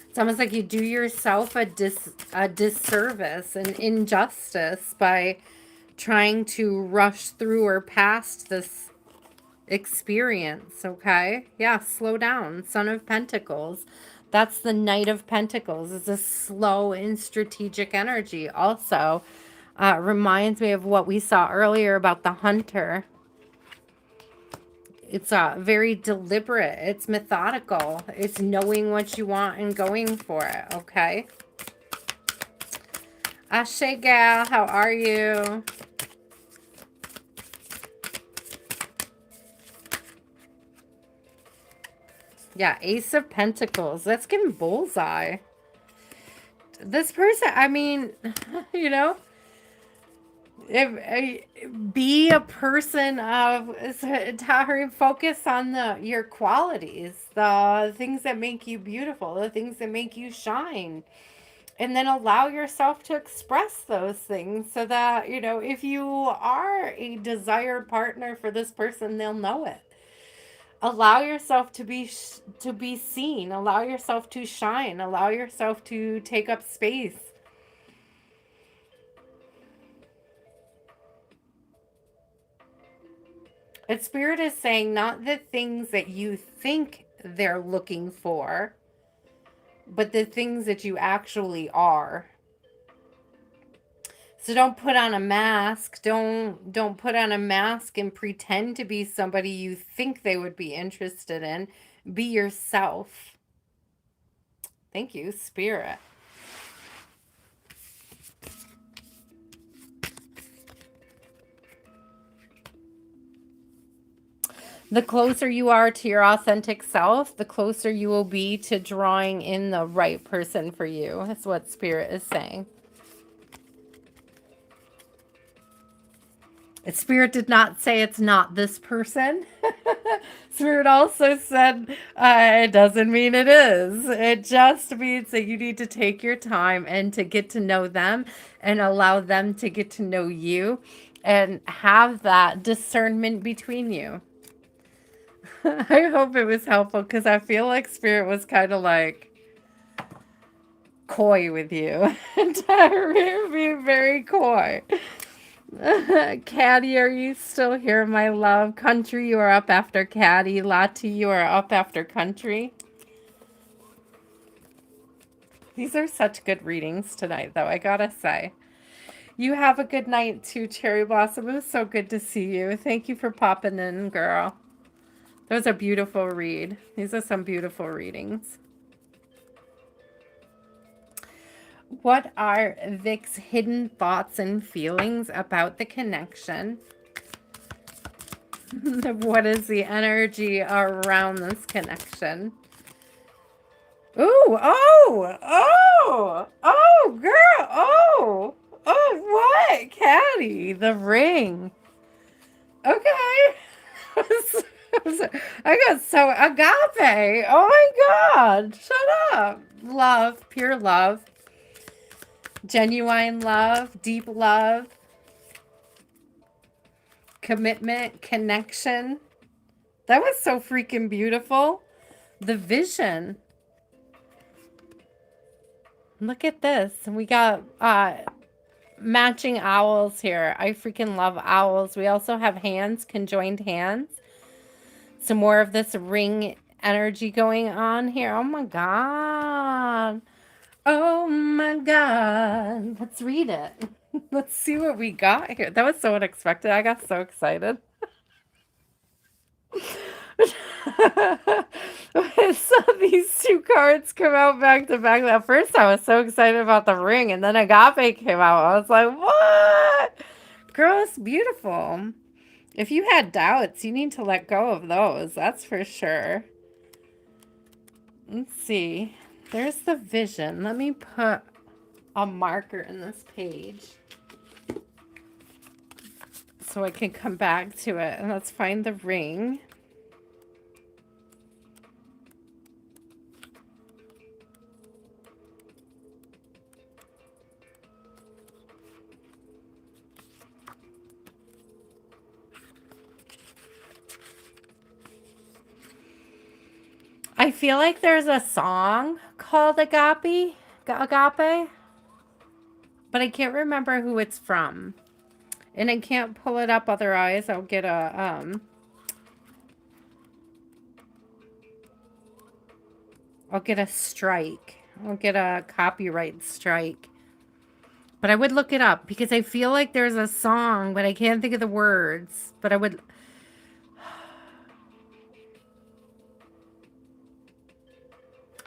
It's almost like you do yourself a disservice, an injustice by trying to rush through or past this experience, okay? Yeah, slow down. Son of Pentacles. That's the Knight of Pentacles. It's a slow and strategic energy. Also, reminds me of what we saw earlier about the hunter. It's very deliberate. It's methodical. It's knowing what you want and going for it, okay? Ashe gal, how are you? Yeah, Ace of Pentacles. That's giving bullseye. This person, I mean, you know, be a person of Tahari. Focus on your qualities, the things that make you beautiful, the things that make you shine. And then allow yourself to express those things so that, you know, if you are a desired partner for this person, they'll know it. Allow yourself to be seen. Allow yourself to shine. Allow yourself to take up space. And Spirit is saying not the things that you think they're looking for, but the things that you actually are. So don't put on a mask. Don't put on a mask and pretend to be somebody you think they would be interested in. Be yourself. Thank you, Spirit. The closer you are to your authentic self, the closer you will be to drawing in the right person for you. That's what Spirit is saying. Spirit did not say it's not this person. Spirit also said it doesn't mean it is. It just means that you need to take your time and to get to know them and allow them to get to know you. and have that discernment between you. I hope it was helpful because I feel like Spirit was kind of like coy with you. Being very coy. Caddy, are you still here, my love? Country, you are up after Caddy. Lati, you are up after Country. These are such good readings tonight, though, I gotta say. You have a good night too, Cherry Blossom. It was so good to see you. Thank you for popping in, girl. That was a beautiful read. These are some beautiful readings. What are Vic's hidden thoughts and feelings about the connection? What is the energy around this connection? Ooh, oh, girl, what? Caddy, the ring. Okay. I got so agape. Oh my God. Shut up. Love, pure love, genuine love, deep love, commitment, connection. That was so freaking beautiful. The vision. Look at this. We got matching owls here. I freaking love owls. We also have hands, conjoined hands. Some more of this ring energy going on here. Oh my God. Oh my God. Let's read it. Let's see what we got here. That was so unexpected. I got so excited. I saw these two cards come out back to back. At first, I was so excited about the ring, and then Agape came out. I was like, what? Girl, it's beautiful. If you had doubts, you need to let go of those. That's for sure. Let's see. There's the vision. Let me put a marker in this page so I can come back to it. And let's find the ring. I feel like there's a song called Agape, but I can't remember who it's from. And I can't pull it up, otherwise I'll get a strike. I'll get a copyright strike. But I would look it up because I feel like there's a song, but I can't think of the words. But I would...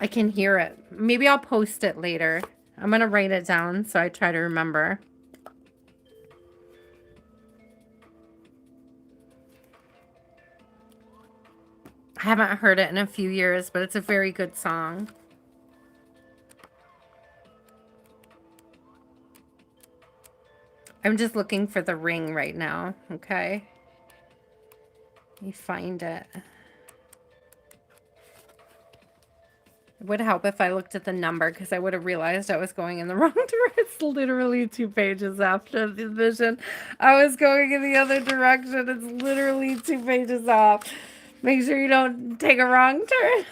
I can hear it. Maybe I'll post it later. I'm going to write it down so I try to remember. I haven't heard it in a few years, but it's a very good song. I'm just looking for the ring right now, okay? Let me find it. It would help if I looked at the number because I would have realized I was going in the wrong direction. It's literally 2 pages after the vision. I was going in the other direction. It's literally 2 pages off. Make sure you don't take a wrong turn.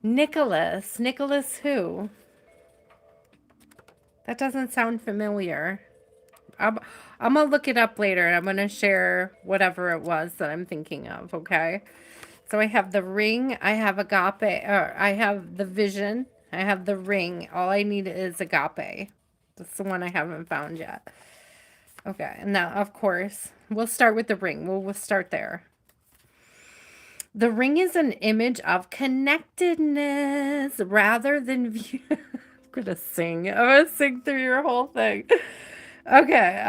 Nicholas. Nicholas who? That doesn't sound familiar. I'm going to look it up later. And I'm going to share whatever it was that I'm thinking of, okay? So I have the ring, I have agape, or I have the vision, I have the ring. All I need is agape. That's the one I haven't found yet. Okay, and now, of course, we'll start with the ring. We'll start there. The ring is an image of connectedness rather than view. I'm gonna sing. I'm gonna sing through your whole thing. Okay,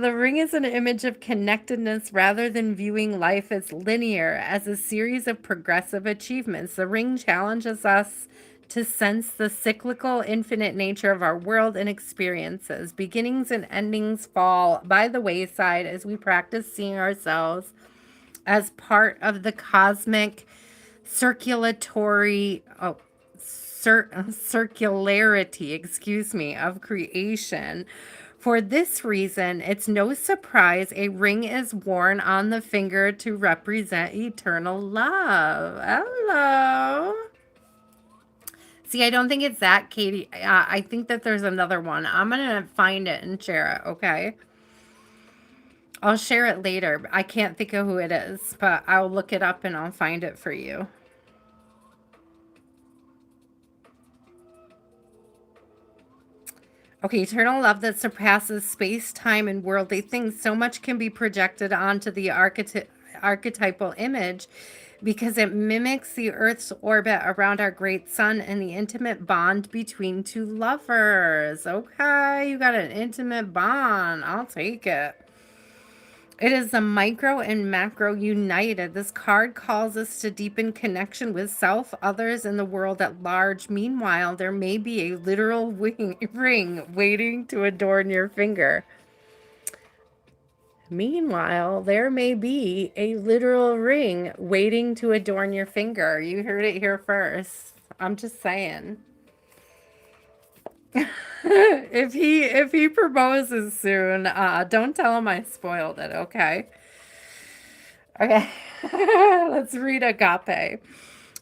the ring is an image of connectedness rather than viewing life as linear, as a series of progressive achievements. The ring challenges us to sense the cyclical, infinite nature of our world and experiences. Beginnings and endings fall by the wayside as we practice seeing ourselves as part of the cosmic circularity, of creation. For this reason, it's no surprise a ring is worn on the finger to represent eternal love. Hello. See, I don't think it's that, Katie. I think that there's another one. I'm going to find it and share it, okay? I'll share it later. I can't think of who it is, but I'll look it up and I'll find it for you. Okay, eternal love that surpasses space, time, and worldly things. So much can be projected onto the archetypal image because it mimics the Earth's orbit around our great sun and the intimate bond between two lovers. Okay, you got an intimate bond. I'll take it. It is the micro and macro united. This card calls us to deepen connection with self, others, and the world at large. Meanwhile, there may be a literal ring waiting to adorn your finger. Meanwhile, there may be a literal ring waiting to adorn your finger. You heard it here first. I'm just saying. If he proposes soon, don't tell him I spoiled it, okay? Okay. Let's read Agape.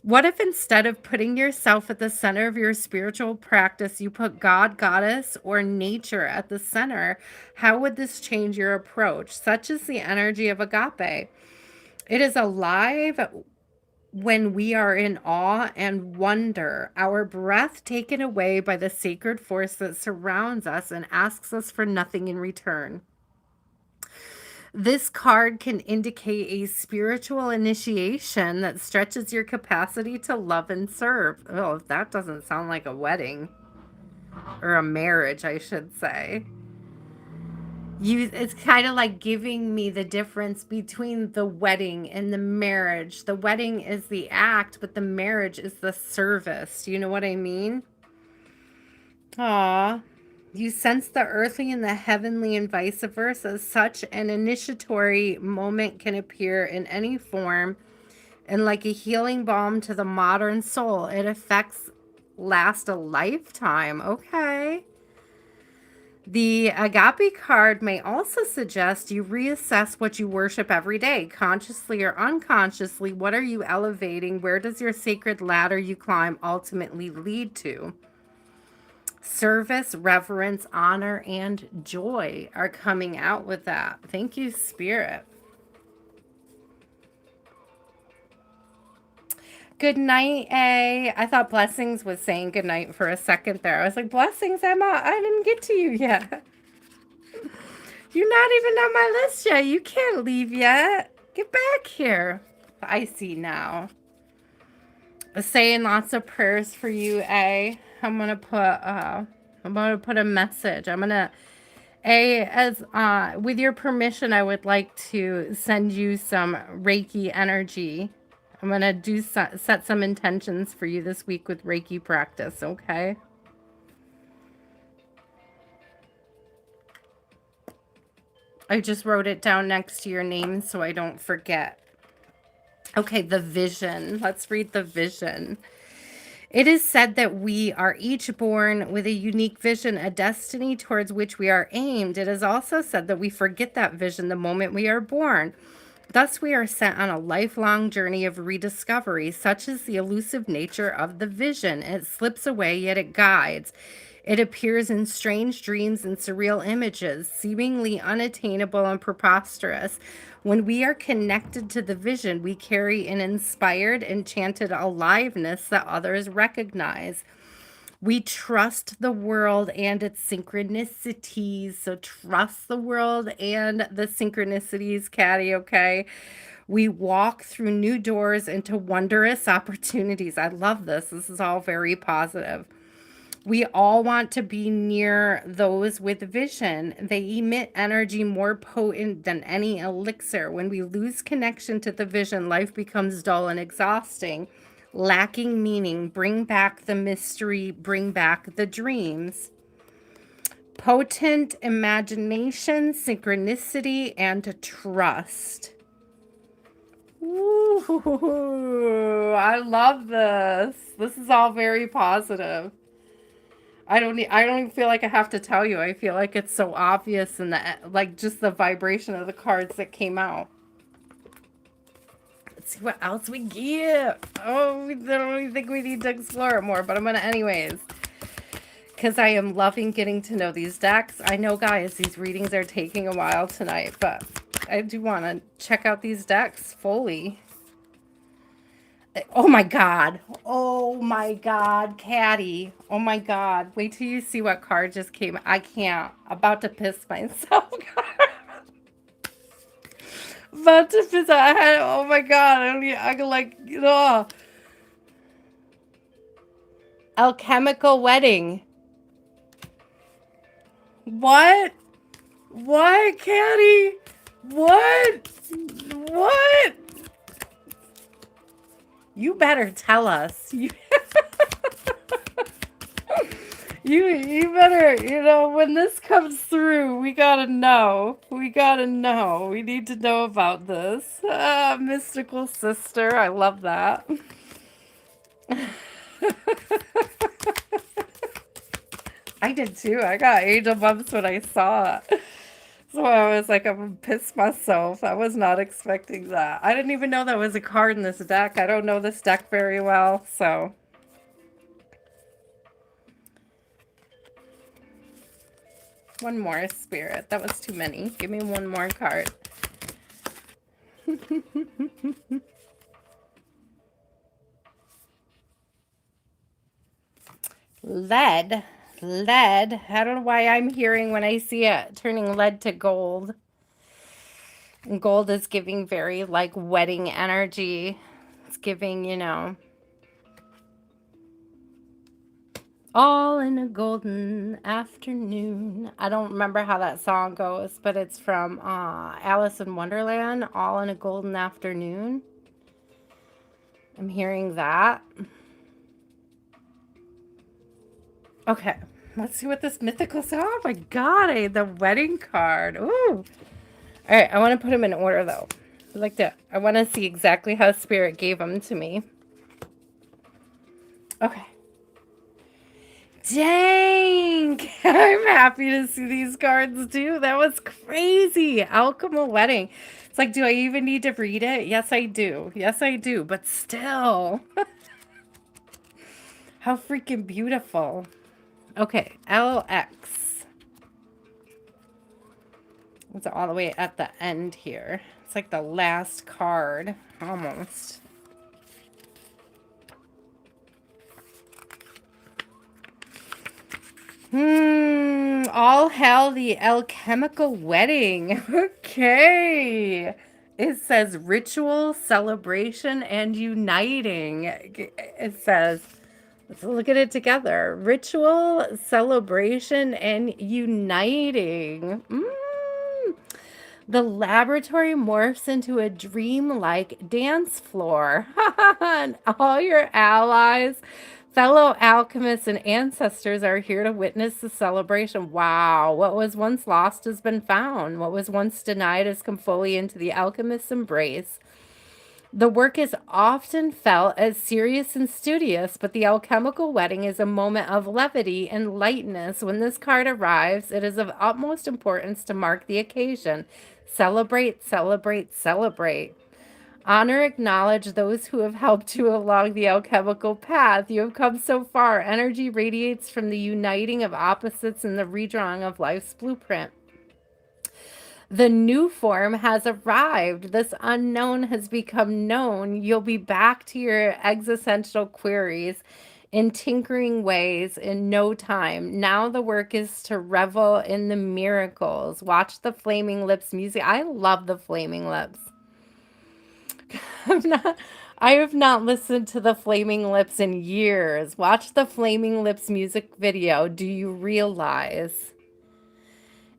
What if instead of putting yourself at the center of your spiritual practice, you put God, Goddess, or nature at the center? How would this change your approach? Such is the energy of Agape. It is alive when we are in awe and wonder, our breath taken away by the sacred force that surrounds us and asks us for nothing in return. This card can indicate a spiritual initiation that stretches your capacity to love and serve. Oh, that doesn't sound like a wedding or a marriage, I should say. It's kind of like giving me the difference between the wedding and the marriage. The wedding is the act, but the marriage is the service. You know what I mean? Aw. You sense the earthly and the heavenly and vice versa. Such an initiatory moment can appear in any form, and like a healing balm to the modern soul, it affects last a lifetime. Okay. The Agape card may also suggest you reassess what you worship every day, consciously or unconsciously. What are you elevating? Where does your sacred ladder you climb ultimately lead to? Service, reverence, honor, and joy are coming out with that. Thank you, Spirit. Good night, A. I thought Blessings was saying good night for a second there. I was like, Blessings, Emma, I didn't get to you yet. You're not even on my list yet. You can't leave yet. Get back here. I see now. Saying lots of prayers for you, A. I'm gonna put a message. With your permission, I would like to send you some Reiki energy. I'm gonna set some intentions for you this week with Reiki practice, okay? I just wrote it down next to your name so I don't forget. Okay, the vision. Let's read the vision. It is said that we are each born with a unique vision, a destiny towards which we are aimed. It is also said that we forget that vision the moment we are born. Thus, we are sent on a lifelong journey of rediscovery. Such is the elusive nature of the vision. It slips away, yet it guides. It appears in strange dreams and surreal images, seemingly unattainable and preposterous. When we are connected to the vision, we carry an inspired, enchanted aliveness that others recognize. We trust the world and its synchronicities. So trust the world and the synchronicities, Caddy, okay? We walk through new doors into wondrous opportunities. I love this. This is all very positive. We all want to be near those with vision. They emit energy more potent than any elixir. When we lose connection to the vision, life becomes dull and exhausting, lacking meaning. Bring back the mystery, bring back the dreams. Potent imagination, synchronicity, and trust. Ooh, I love this. This is all very positive. I don't even feel like I have to tell you. I feel like it's so obvious in the like just the vibration of the cards that came out. Let's see what else we get. Oh, I don't even think we need to explore it more, but I'm gonna anyways. Because I am loving getting to know these decks. I know, guys, these readings are taking a while tonight, but I do want to check out these decks fully. Oh my God. Oh my God, Caddy. Oh my God. Wait till you see what card just came. I can't. About to piss myself. About to piss. I had. Oh my God. I can like, you know. Alchemical Wedding. What? What, Caddy? What? What? You better tell us. You better, you know, when this comes through, we gotta know. We gotta know. We need to know about this. Mystical sister. I love that. I did too. I got angel bumps when I saw it. So I was like, I'm gonna piss myself. I was not expecting that. I didn't even know that was a card in this deck. I don't know this deck very well, so. One more, Spirit. That was too many. Give me one more card. Lead. Lead. I don't know why I'm hearing when I see it turning lead to gold. And gold is giving very like wedding energy. It's giving, you know, all in a golden afternoon. I don't remember how that song goes, but it's from Alice in Wonderland, All in a Golden Afternoon. I'm hearing that. Okay, let's see what this mythical. Oh my God, the wedding card. Ooh. All right, I want to put them in order though. I want to see exactly how Spirit gave them to me. Okay. Dang! I'm happy to see these cards too. That was crazy. Alchemical Wedding. It's like, do I even need to read it? Yes, I do. Yes, I do. But still. How freaking beautiful. Okay, LX. It's all the way at the end here. It's like the last card. Almost. All hail the alchemical wedding. Okay. It says ritual, celebration, and uniting. It says, let's look at it together. Ritual, celebration, and uniting. The laboratory morphs into a dream-like dance floor. And all your allies, fellow alchemists, and ancestors are here to witness the celebration. Wow. What was once lost has been found. What was once denied has come fully into the alchemist's embrace. The work is often felt as serious and studious, but the alchemical wedding is a moment of levity and lightness. When this card arrives, it is of utmost importance to mark the occasion. Celebrate, celebrate, celebrate. Honor, acknowledge those who have helped you along the alchemical path. You have come so far. Energy radiates from the uniting of opposites and the redrawing of life's blueprint. The new form has arrived. This unknown has become known. You'll be back to your existential queries in tinkering ways in no time. Now the work is to revel in the miracles. Watch the Flaming Lips music. I love the Flaming Lips. I have not listened to the Flaming Lips in years. Watch the Flaming Lips music video. Do you realize?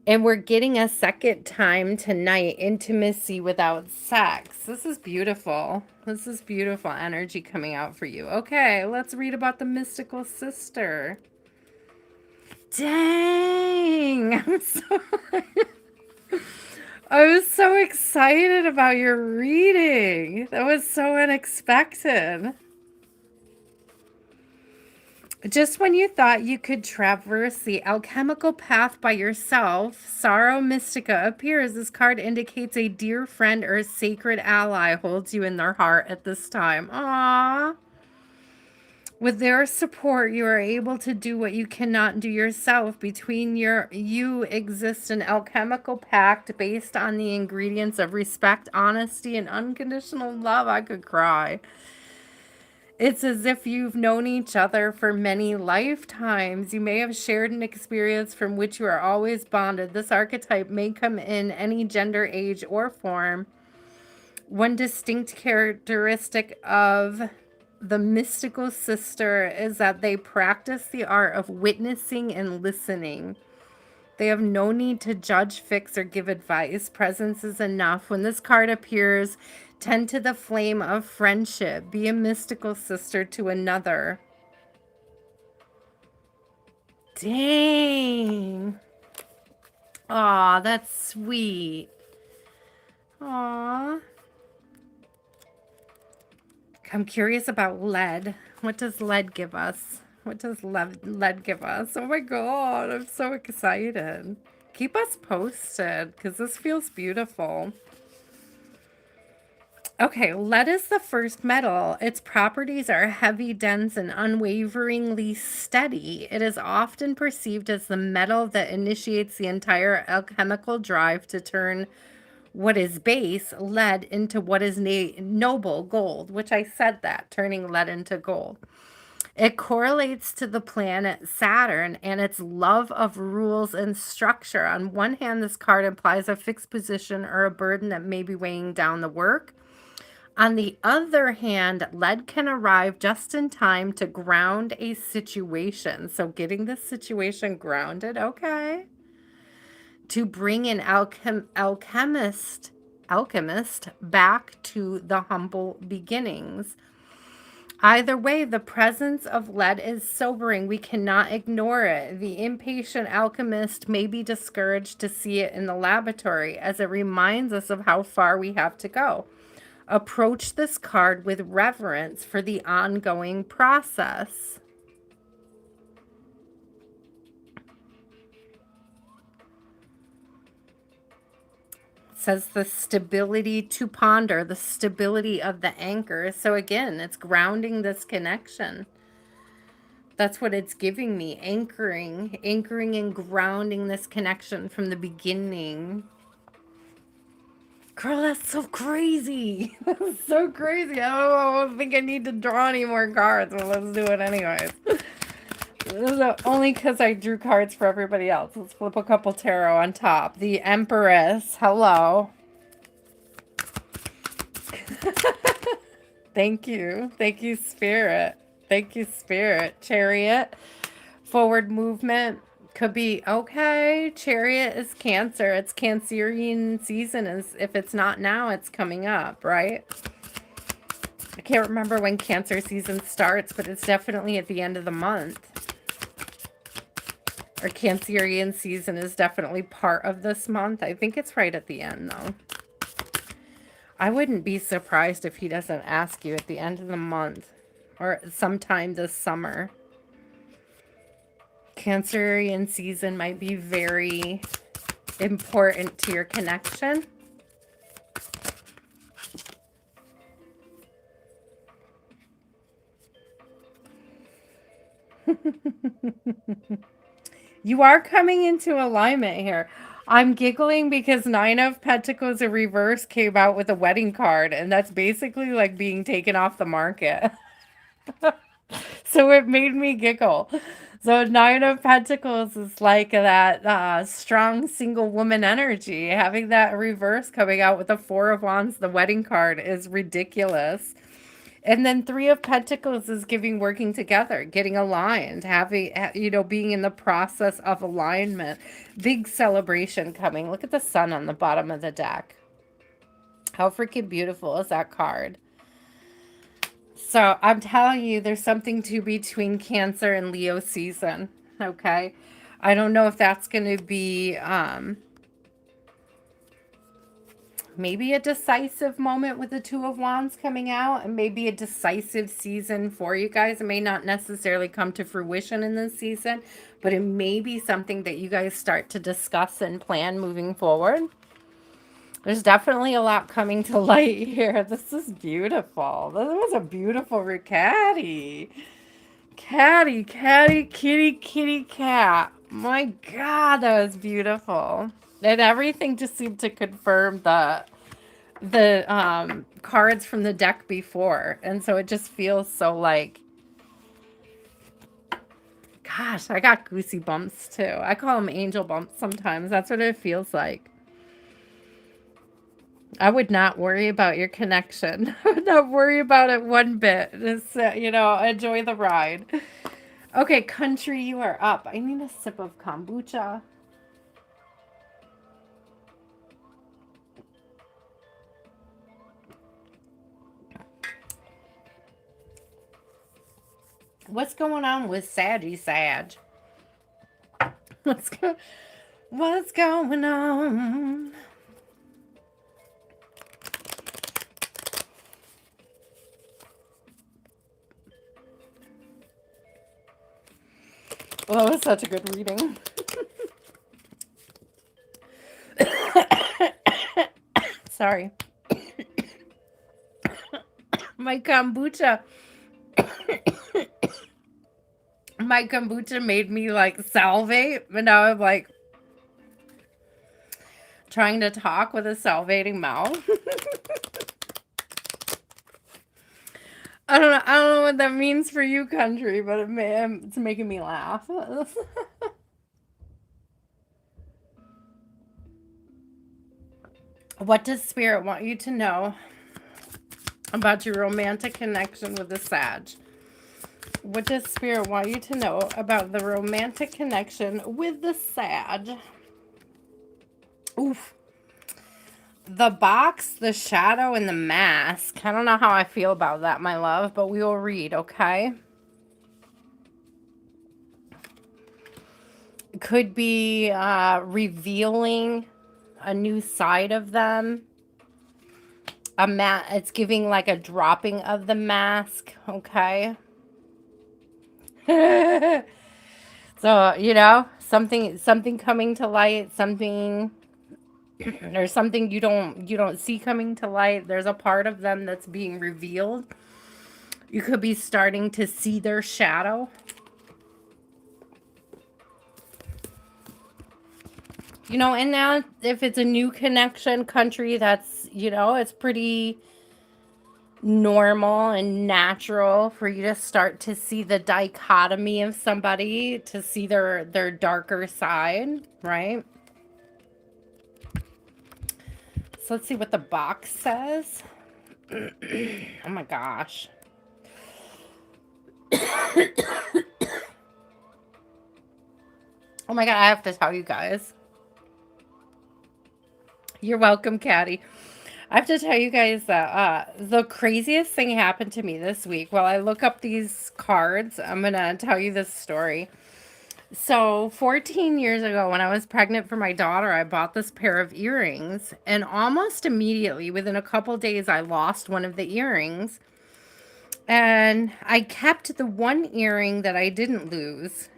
And we're getting a second time tonight, intimacy without sex. This is beautiful. This is beautiful energy coming out for you. Okay, let's read about the mystical sister. Dang! I was so excited about your reading. That was so unexpected. Just when you thought you could traverse the alchemical path by yourself, Sorrow Mystica appears. This card indicates a dear friend or a sacred ally holds you in their heart at this time. Aww. With their support, you are able to do what you cannot do yourself. Between you exists an alchemical pact based on the ingredients of respect, honesty, and unconditional love. I could cry. It's as if you've known each other for many lifetimes. You may have shared an experience from which you are always bonded. This archetype may come in any gender, age, or form. One distinct characteristic of the mystical sister is that they practice the art of witnessing and listening. They have no need to judge, fix, or give advice. Presence is enough. When this card appears, tend to the flame of friendship. Be a mystical sister to another. Dang. Aw, that's sweet. Aw. I'm curious about lead. What does lead give us? What does lead give us? Oh my god, I'm so excited. Keep us posted because this feels beautiful. Okay, lead is the first metal. Its properties are heavy, dense, and unwaveringly steady. It is often perceived as the metal that initiates the entire alchemical drive to turn what is base, lead, into what is noble, gold, which I said that, turning lead into gold. It correlates to the planet Saturn and its love of rules and structure. On one hand, this card implies a fixed position or a burden that may be weighing down the work. On the other hand, lead can arrive just in time to ground a situation. So getting this situation grounded, okay. To bring an alchemist back to the humble beginnings. Either way, the presence of lead is sobering. We cannot ignore it. The impatient alchemist may be discouraged to see it in the laboratory, as it reminds us of how far we have to go. Approach this card with reverence for the ongoing process. Says the stability to ponder, the stability of the anchor. So again, it's grounding this connection. That's what it's giving me, anchoring and grounding this connection from the beginning. Girl, that's so crazy. That's so crazy. I don't think I need to draw any more cards, but let's do it anyways. Only because I drew cards for everybody else. Let's flip a couple tarot on top. The Empress. Hello. Thank you. Thank you, Spirit. Thank you, Spirit. Chariot. Forward movement. Could be, okay, Chariot is Cancer. It's Cancerian season. If it's not now, it's coming up, right? I can't remember when Cancer season starts, but it's definitely at the end of the month. Or Cancerian season is definitely part of this month. I think it's right at the end, though. I wouldn't be surprised if he doesn't ask you at the end of the month or sometime this summer. Cancerian season might be very important to your connection. You are coming into alignment here. I'm giggling because Nine of Pentacles in reverse came out with a wedding card, and that's basically like being taken off the market. So it made me giggle. So Nine of Pentacles is like that strong single woman energy. Having that reverse coming out with the Four of Wands, the wedding card, is ridiculous. And then Three of Pentacles is giving working together, getting aligned, having, being in the process of alignment. Big celebration coming. Look at the sun on the bottom of the deck. How freaking beautiful is that card? So I'm telling you, there's something to between Cancer and Leo season. Okay. I don't know if that's going to be maybe a decisive moment with the Two of Wands coming out, and maybe a decisive season for you guys. It may not necessarily come to fruition in this season, but it may be something that you guys start to discuss and plan moving forward. There's definitely a lot coming to light here. This is beautiful. This was a beautiful Caddy. Caddy, kitty, kitty, cat. My God, that was beautiful. And everything just seemed to confirm the cards from the deck before. And so it just feels so like, gosh, I got goosey bumps too. I call them angel bumps sometimes. That's what it feels like. I would not worry about your connection. I would not worry about it one bit. Just, enjoy the ride. Okay, country, you are up. I need a sip of kombucha. What's going on with Saggy Sag? What's going on? Well, that was such a good reading. Sorry. My kombucha. My kombucha made me like salivate, but now I'm like trying to talk with a salivating mouth. I don't know what that means for you, country, but it's making me laugh. What does Spirit want you to know about your romantic connection with the Sag? What does Spirit want you to know about the romantic connection with the Sag? Oof. The box, the shadow, and the mask. I don't know how I feel about that, my love, but we will read, okay? It could be revealing a new side of them. It's giving like a dropping of the mask, okay? So, something coming to light, something or something you don't see coming to light. There's a part of them that's being revealed. You could be starting to see their shadow. And now if it's a new connection, country, that's, it's pretty normal and natural for you to start to see the dichotomy of somebody, to see their darker side, right? So let's see what the box says. Oh my gosh. Oh my God, I have to tell you guys. You're welcome, Caddy. I have to tell you guys that the craziest thing happened to me this week. While I look up these cards, I'm going to tell you this story. So 14 years ago, when I was pregnant for my daughter, I bought this pair of earrings. And almost immediately, within a couple days, I lost one of the earrings. And I kept the one earring that I didn't lose.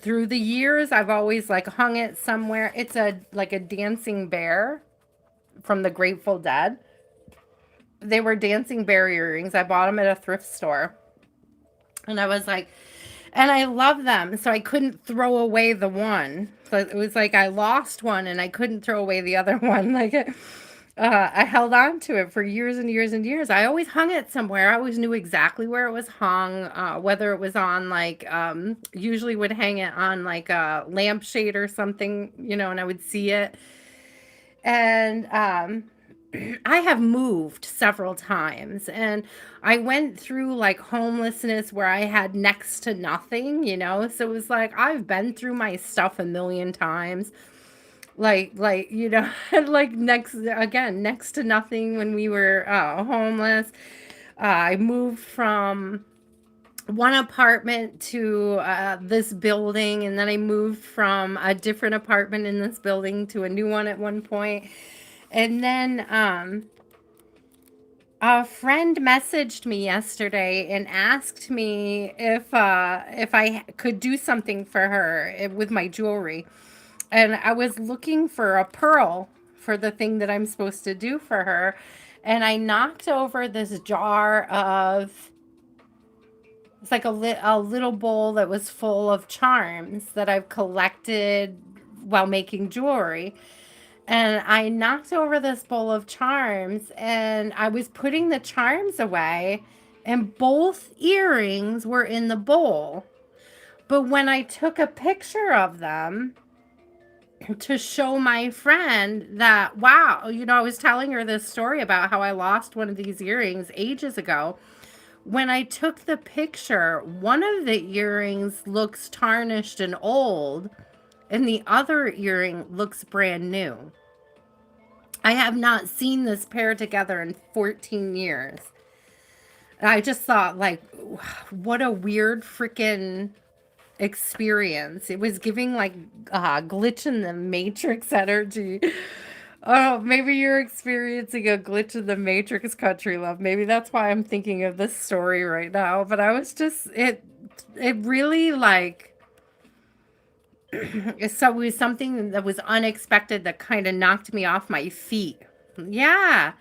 Through the years, I've always like hung it somewhere. It's like a dancing bear from the Grateful Dead. They were dancing bear earrings. I bought them at a thrift store. And I was like, and I love them. So I couldn't throw away the one. So it was like I lost one and I couldn't throw away the other one. Like I held on to it for years and years and years. I always hung it somewhere. I always knew exactly where it was hung, whether it was on like, usually would hang it on like a lampshade or something, and I would see it. And I have moved several times, and I went through like homelessness where I had next to nothing, so it was like I've been through my stuff a million times. Like like next to nothing when we were homeless. I moved from one apartment to this building, and then I moved from a different apartment in this building to a new one at one point. And then a friend messaged me yesterday and asked me if I could do something for her with my jewelry. And I was looking for a pearl for the thing that I'm supposed to do for her. And I knocked over this jar of, it's like a little bowl that was full of charms that I've collected while making jewelry. And I knocked over this bowl of charms and I was putting the charms away, and both earrings were in the bowl. But when I took a picture of them to show my friend that, wow, I was telling her this story about how I lost one of these earrings ages ago. When I took the picture, one of the earrings looks tarnished and old, and the other earring looks brand new. I have not seen this pair together in 14 years. I just thought, like, what a weird freaking experience. It was giving like glitch in the matrix energy. Oh, maybe you're experiencing a glitch in the matrix, country love. Maybe that's why I'm thinking of this story right now. But I was just it really like so it was something that was unexpected that kind of knocked me off my feet. Yeah.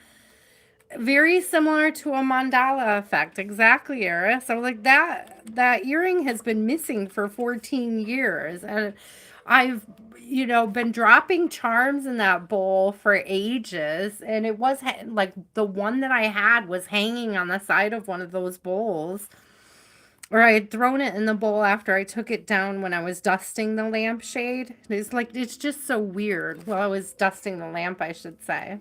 Very similar to a mandala effect. Exactly, Eris. I was like, that earring has been missing for 14 years. And I've, been dropping charms in that bowl for ages. And it was like the one that I had was hanging on the side of one of those bowls. Or I had thrown it in the bowl after I took it down when I was dusting the lampshade. It's like, it's just so weird. Well, I was dusting the lamp, I should say.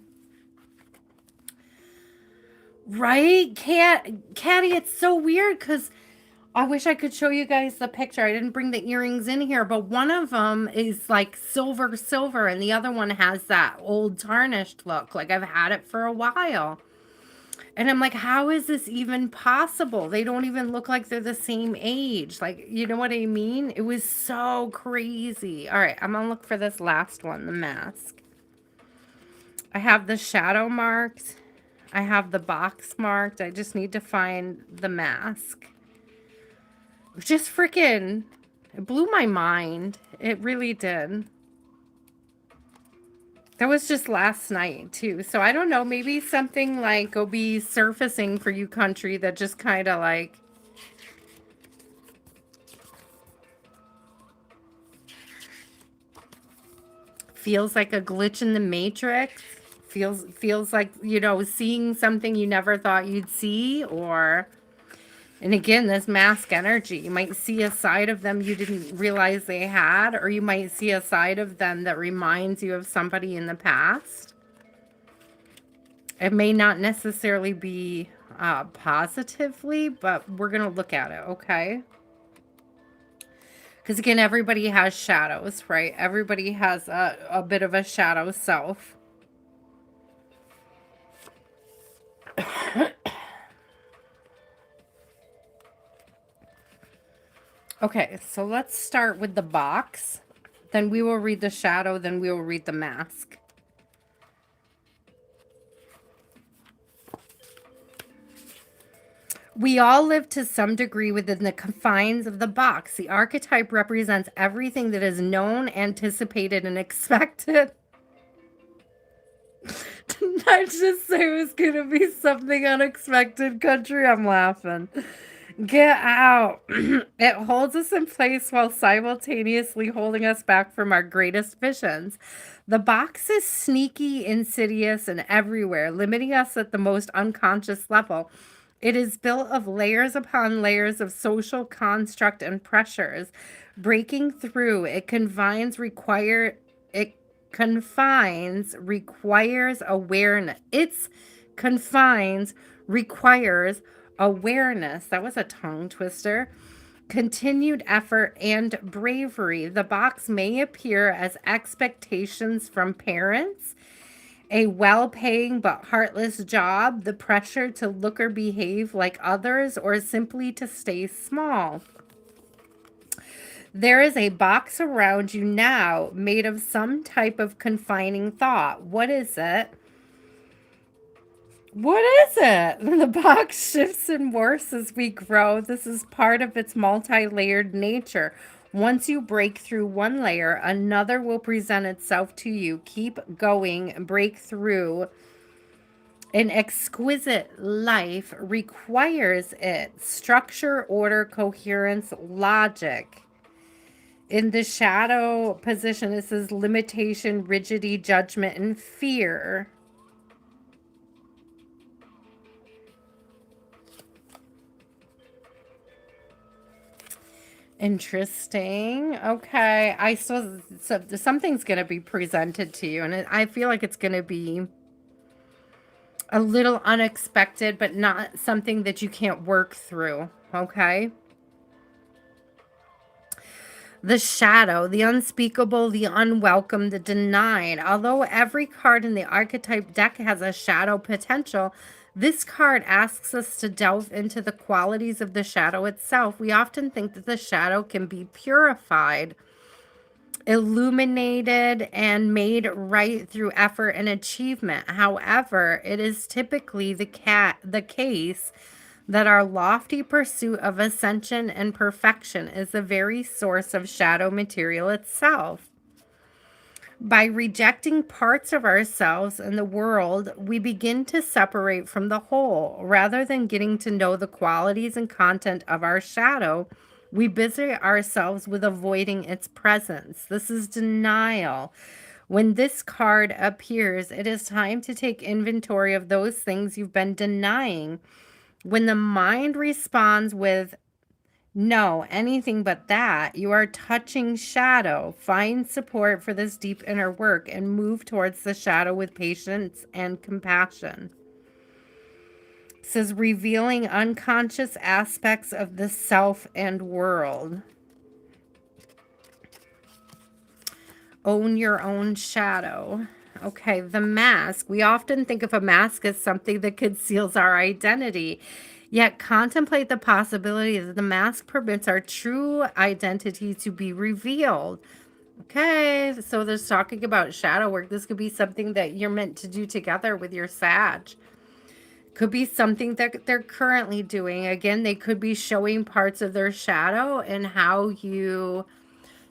Right? Caddy, it's so weird because I wish I could show you guys the picture. I didn't bring the earrings in here, but one of them is like silver, and the other one has that old tarnished look. Like I've had it for a while. And I'm like, how is this even possible? They don't even look like they're the same age. Like, you know what I mean? It was so crazy. All right, I'm going to look for this last one, the mask. I have the shadow marked. I have the box marked. I just need to find the mask. Just freaking, it blew my mind. It really did. That was just last night, too. So I don't know. Maybe something like will be surfacing for you, country, that just kind of like... feels like a glitch in the matrix. Feels like, seeing something you never thought you'd see, or... And again, this mask energy, you might see a side of them you didn't realize they had, or you might see a side of them that reminds you of somebody in the past. It may not necessarily be positively, but we're going to look at it, okay? Because again, everybody has shadows, right? Everybody has a bit of a shadow self. Okay, so let's start with the box. Then we will read the shadow, then we will read the mask. We all live to some degree within the confines of the box. The archetype represents everything that is known, anticipated, and expected. Didn't I just say it was going to be something unexpected, country? I'm laughing. Get out. It holds us in place while simultaneously holding us back from our greatest visions. The box is sneaky, insidious, and everywhere, limiting us at the most unconscious level. It is built of layers upon layers of social construct and pressures. Breaking through, it confines requires awareness. Its confines requires awareness. That was a tongue twister. Continued effort and bravery. The box may appear as expectations from parents, a well-paying but heartless job, the pressure to look or behave like others, or simply to stay small. There is a box around you now made of some type of confining thought. What is it? What is it? The box shifts and morphs as we grow. This is part of its multi-layered nature. Once you break through one layer, another will present itself to you. Keep going, break through. An exquisite life requires it. Structure, order, coherence, logic. In the shadow position, it says limitation, rigidity, judgment, and fear. Interesting. Okay. I suppose so something's going to be presented to you, and I feel like it's going to be a little unexpected, but not something that you can't work through. Okay. The shadow, the unspeakable, the unwelcome, the denied. Although every card in the archetype deck has a shadow potential, this card asks us to delve into the qualities of the shadow itself. We often think that the shadow can be purified, illuminated, and made right through effort and achievement. However, it is typically the case that our lofty pursuit of ascension and perfection is the very source of shadow material itself. By rejecting parts of ourselves and the world, we begin to separate from the whole. Rather than getting to know the qualities and content of our shadow, we busy ourselves with avoiding its presence. This is denial. When this card appears, it is time to take inventory of those things you've been denying. When the mind responds with no, anything but that, you are touching shadow. Find support for this deep inner work and move towards the shadow with patience and compassion. It says revealing unconscious aspects of the self and world. Own your own shadow. Okay, the mask. We often think of a mask as something that conceals our identity. Yet contemplate the possibility that the mask permits our true identity to be revealed. Okay, so there's talking about shadow work. This could be something that you're meant to do together with your Sag. Could be something that they're currently doing. Again, they could be showing parts of their shadow, and how you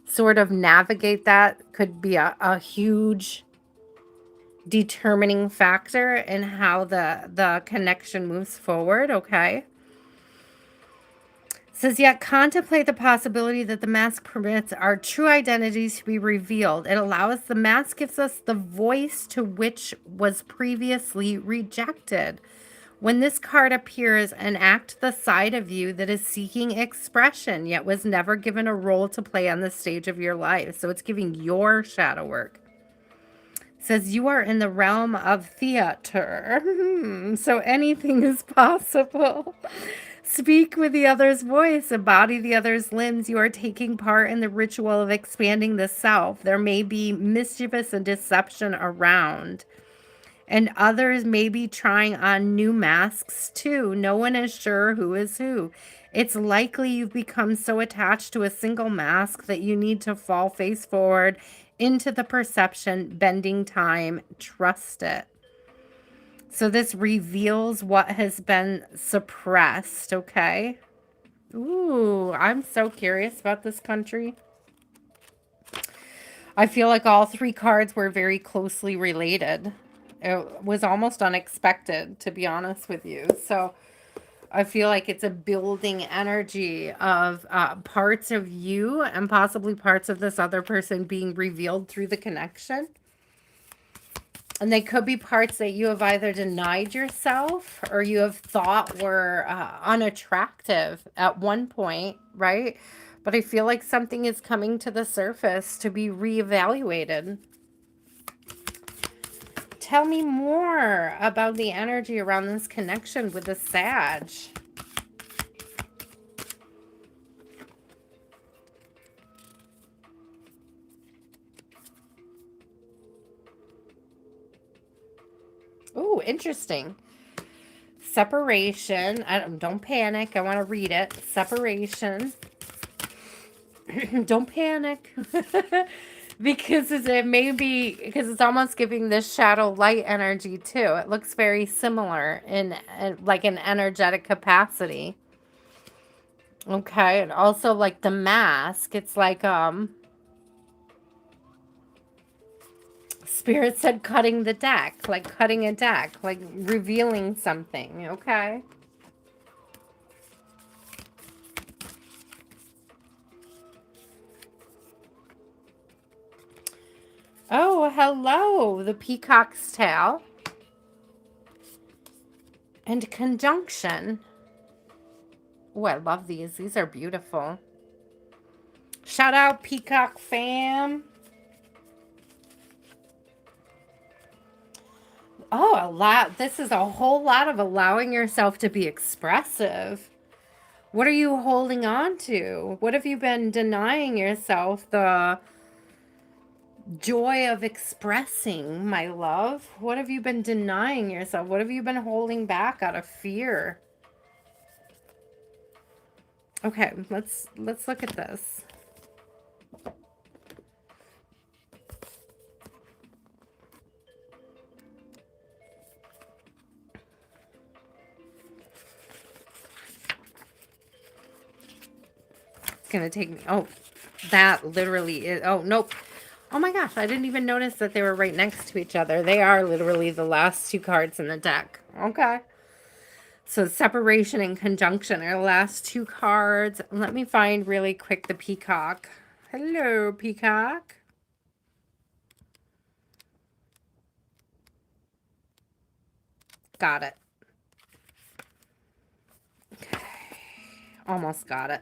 sort of navigate that could be a huge determining factor in how the connection moves forward. Okay. It says, yet contemplate the possibility that the mask permits our true identities to be revealed. It allows, the mask gives us the voice to which was previously rejected. When this card appears, enact the side of you that is seeking expression, yet was never given a role to play on the stage of your life. So it's giving your shadow work. Says you are in the realm of theater. So anything is possible. Speak with the other's voice, embody the other's limbs. You are taking part in the ritual of expanding the self. There may be mischievous and deception around, and others may be trying on new masks too. No one is sure who is who. It's likely you've become so attached to a single mask that you need to fall face forward into the perception, bending time. Trust it. So this reveals what has been suppressed, okay? Ooh, I'm so curious about this country. I feel like all three cards were very closely related. It was almost unexpected, to be honest with you. So I feel like it's a building energy of parts of you and possibly parts of this other person being revealed through the connection. And they could be parts that you have either denied yourself or you have thought were unattractive at one point, right? But I feel like something is coming to the surface to be reevaluated. Tell me more about the energy around this connection with the Sag. Oh, interesting. Separation. Don't panic. I want to read it. Separation. Don't panic. Because it may be, because it's almost giving this shadow light energy too. It looks very similar in like an energetic capacity. Okay, and also like the mask, it's like Spirit said cutting the deck, like cutting a deck, like revealing something, okay? Oh, hello, the peacock's tail. And conjunction. Oh, I love these. These are beautiful. Shout out Peacock fam. Oh, a lot. This is a whole lot of allowing yourself to be expressive. What are you holding on to? What have you been denying yourself the joy of expressing, my love? What have you been denying yourself? What have you been holding back out of fear? Okay, let's look at this. It's gonna take me. Oh, that literally is. Oh, nope. Oh my gosh, I didn't even notice that they were right next to each other. They are literally the last two cards in the deck. Okay. So separation and conjunction are the last two cards. Let me find really quick the peacock. Hello, peacock. Got it. Okay. Almost got it.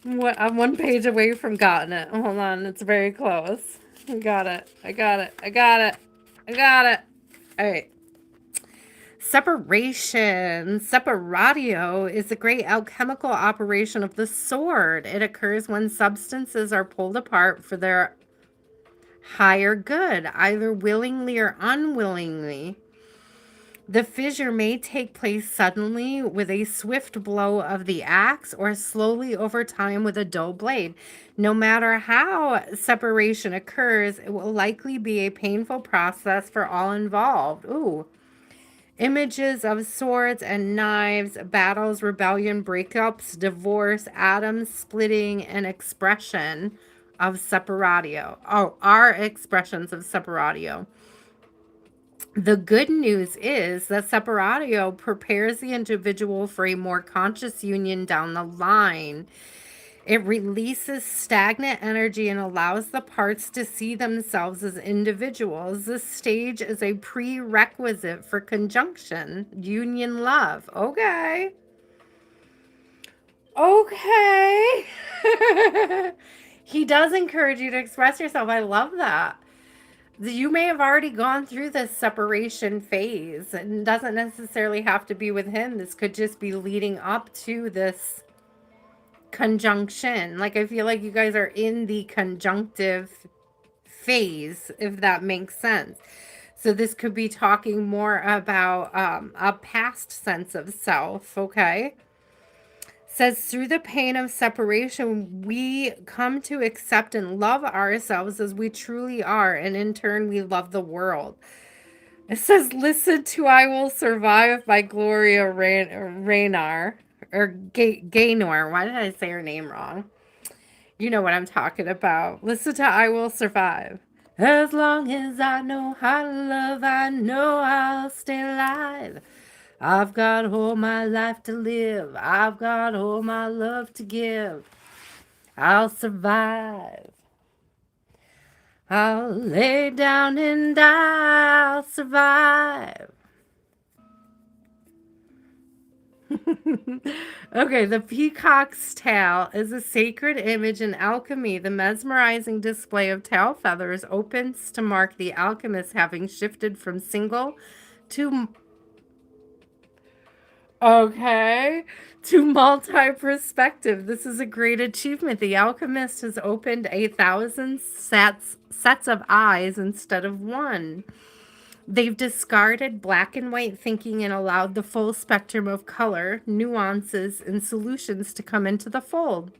I'm one page away from gotten it. Hold on, it's very close. I got it. I got it. I got it. I got it. All right. Separation. Separatio is the great alchemical operation of the sword. It occurs when substances are pulled apart for their higher good, either willingly or unwillingly. The fissure may take place suddenly with a swift blow of the axe or slowly over time with a dull blade. No matter how separation occurs, it will likely be a painful process for all involved. Ooh. Images of swords and knives, battles, rebellion, breakups, divorce, atoms splitting, and expression of separatio. Oh, are expressions of separatio. The good news is that separatio prepares the individual for a more conscious union down the line. It releases stagnant energy and allows the parts to see themselves as individuals. This stage is a prerequisite for conjunction, union, love. Okay. Okay. He does encourage you to express yourself. I love that. You may have already gone through this separation phase, and it doesn't necessarily have to be with him. This could just be leading up to this conjunction. Like, I feel like you guys are in the conjunctive phase, if that makes sense. So this could be talking more about a past sense of self, okay? Says through the pain of separation, we come to accept and love ourselves as we truly are, and in turn, we love the world. It says, "Listen to I Will Survive" by Gloria Raynar, or Gaynor. Why did I say her name wrong? You know what I'm talking about. Listen to I Will Survive. As long as I know how to love, I know I'll stay alive. I've got all my life to live. I've got all my love to give. I'll survive. I'll lay down and I'll survive. Okay, the peacock's tail is a sacred image in alchemy. The mesmerizing display of tail feathers opens to mark the alchemist having shifted from single to multi-perspective. This is a great achievement. The alchemist has opened 1,000 sets of eyes instead of one. They've discarded black and white thinking and allowed the full spectrum of color, nuances, and solutions to come into the fold.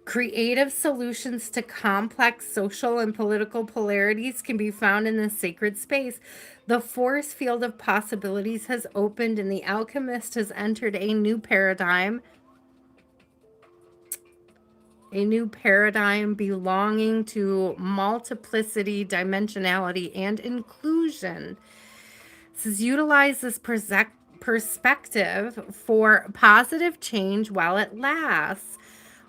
Creative solutions to complex social and political polarities can be found in this sacred space. The force field of possibilities has opened, and the alchemist has entered a new paradigm belonging to multiplicity, dimensionality, and inclusion. This is utilize this perspective for positive change while it lasts.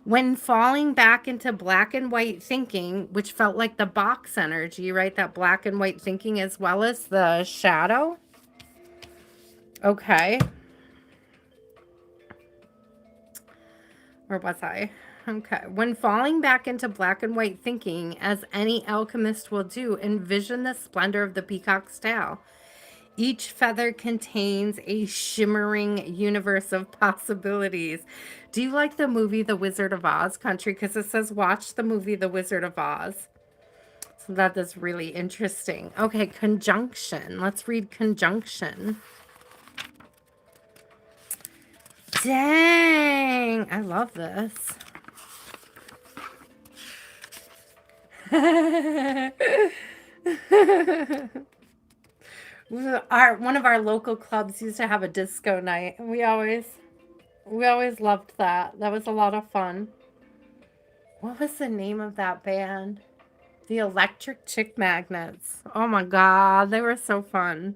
When falling back into black and white thinking, which felt like the box energy, right? That black and white thinking as well as the shadow. Okay. Or was I? Okay. When falling back into black and white thinking, as any alchemist will do, envision the splendor of the peacock's tail. Each feather contains a shimmering universe of possibilities. Do you like the movie The Wizard of Oz, Country? Because it says watch the movie The Wizard of Oz. So that is really interesting. Okay, conjunction. Let's read conjunction. Dang, I love this. One of our local clubs used to have a disco night, and we always loved that. That was a lot of fun. What was the name of that band? The Electric Chick Magnets. Oh my god, they were so fun.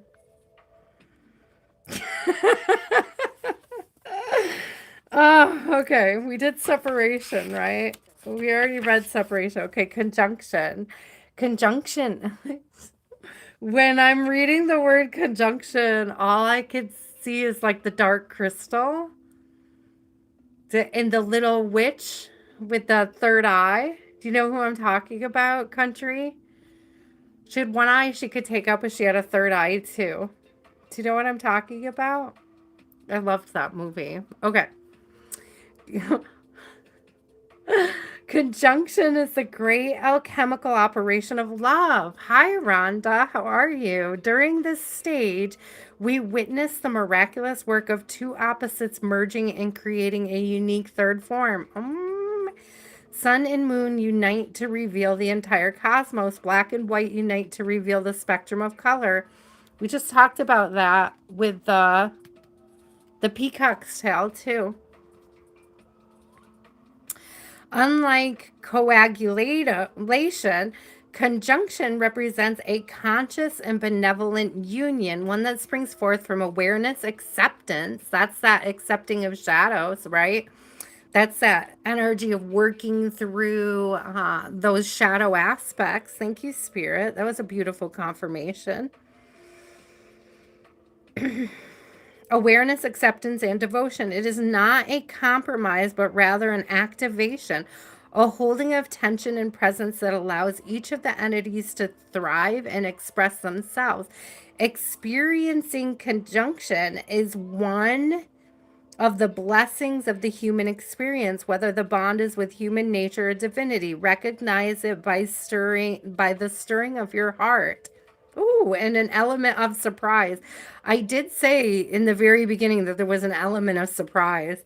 Oh, okay. We did separation, right? We already read separation. Okay, conjunction. Conjunction. When I'm reading the word conjunction, all I could see is like the dark crystal. And the little witch with the third eye. Do you know who I'm talking about, Country? She had one eye she could take up, but she had a third eye too. Do you know what I'm talking about? I loved that movie. Okay. Conjunction is the great alchemical operation of love. Hi, Rhonda. How are you? During this stage, we witness the miraculous work of two opposites merging and creating a unique third form. Sun and moon unite to reveal the entire cosmos. Black and white unite to reveal the spectrum of color. We just talked about that with the peacock's tail, too. Unlike coagulation, conjunction represents a conscious and benevolent union, one that springs forth from awareness, acceptance. That's that accepting of shadows, right? That's that energy of working through those shadow aspects. Thank you, Spirit. That was a beautiful confirmation. Awareness, acceptance, and devotion. It is not a compromise, but rather an activation, a holding of tension and presence that allows each of the entities to thrive and express themselves. Experiencing conjunction is one of the blessings of the human experience, whether the bond is with human nature or divinity. Recognize it by the stirring of your heart. Ooh, and an element of surprise. I did say in the very beginning that there was an element of surprise,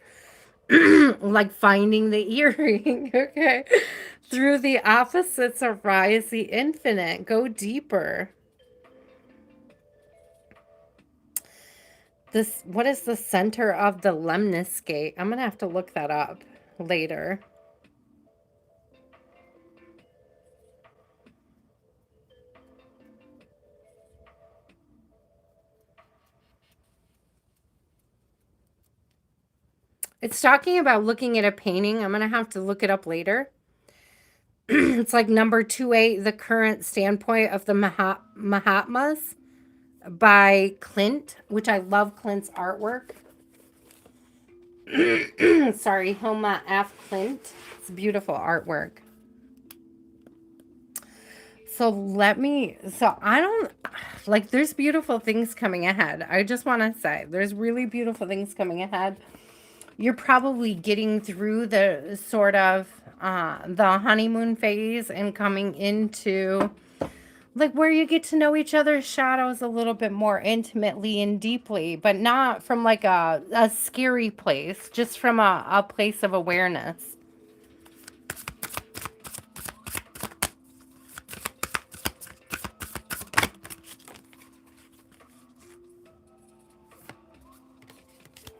like finding the earring. Okay. Through the opposites arise the infinite. Go deeper. What is the center of the lemniscate? I'm going to have to look that up later. It's talking about looking at a painting. I'm going to have to look it up later. It's like number 2A, The Current Standpoint of the Mahatmas by Clint, which I love Clint's artwork. Sorry, Hilma F. Clint. It's beautiful artwork. So I don't, like, there's beautiful things coming ahead. I just want to say, there's really beautiful things coming ahead. You're probably getting through the sort of the honeymoon phase and coming into like where you get to know each other's shadows a little bit more intimately and deeply, but not from like a scary place, just from a place of awareness.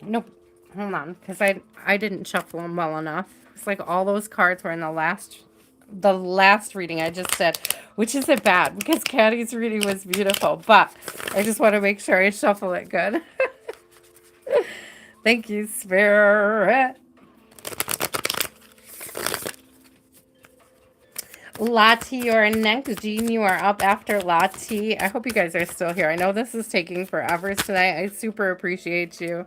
Nope. Hold on, because I didn't shuffle them well enough. It's like all those cards were in the last reading I just did, which isn't bad because Caddy's reading was beautiful, but I just want to make sure I shuffle it good. Thank you, Spirit. Lati, you're next. Jean, you are up after Lati. I hope you guys are still here. I know this is taking forever tonight. I super appreciate you.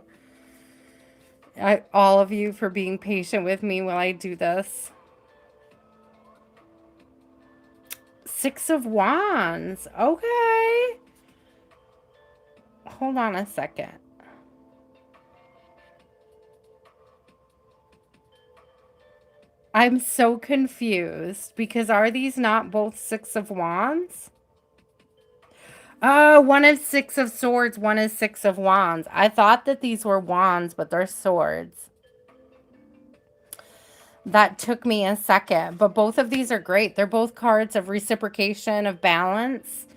All of you for being patient with me while I do this. Six of Wands. Okay. Hold on a second. I'm so confused because are these not both Six of Wands? Oh, one is Six of Swords, one is Six of Wands. I thought that these were wands, but they're swords. That took me a second, but both of these are great. They're both cards of reciprocation, of balance.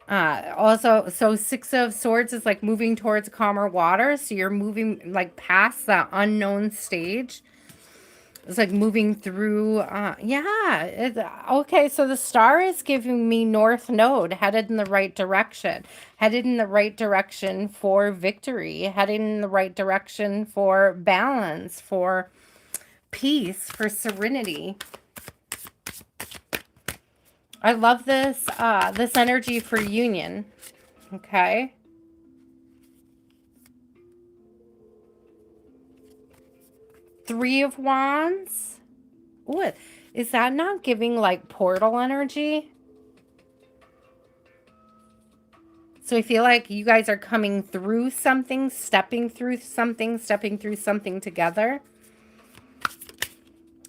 Also, so Six of Swords is like moving towards calmer water. So you're moving like past that unknown stage. It's like moving through, okay, so the star is giving me North Node, headed in the right direction. Headed in the right direction for victory. Headed in the right direction for balance, for peace, for serenity. I love this, this energy for union. Okay. Three of Wands. Ooh, is that not giving like portal energy? So I feel like you guys are coming through something, stepping through something together.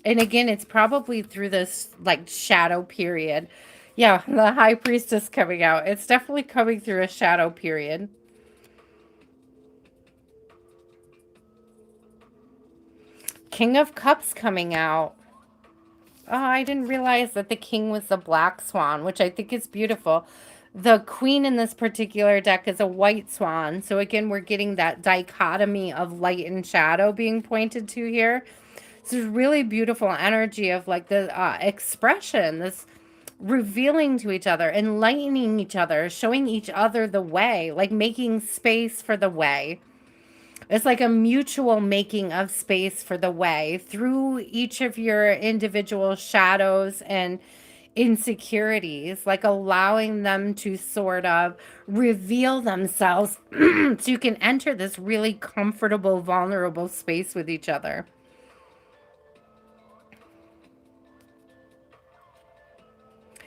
And again, it's probably through this like shadow period. Yeah, the High Priestess coming out. It's definitely coming through a shadow period. King of Cups coming out. Oh, I didn't realize that the king was the black swan, which I think is beautiful. The queen in this particular deck is a white swan. So again, we're getting that dichotomy of light and shadow being pointed to here. So it's really beautiful energy of like the expression, this revealing to each other, enlightening each other, showing each other the way, like making space for the way. It's like a mutual making of space for the way through each of your individual shadows and insecurities, like allowing them to sort of reveal themselves so you can enter this really comfortable, vulnerable space with each other.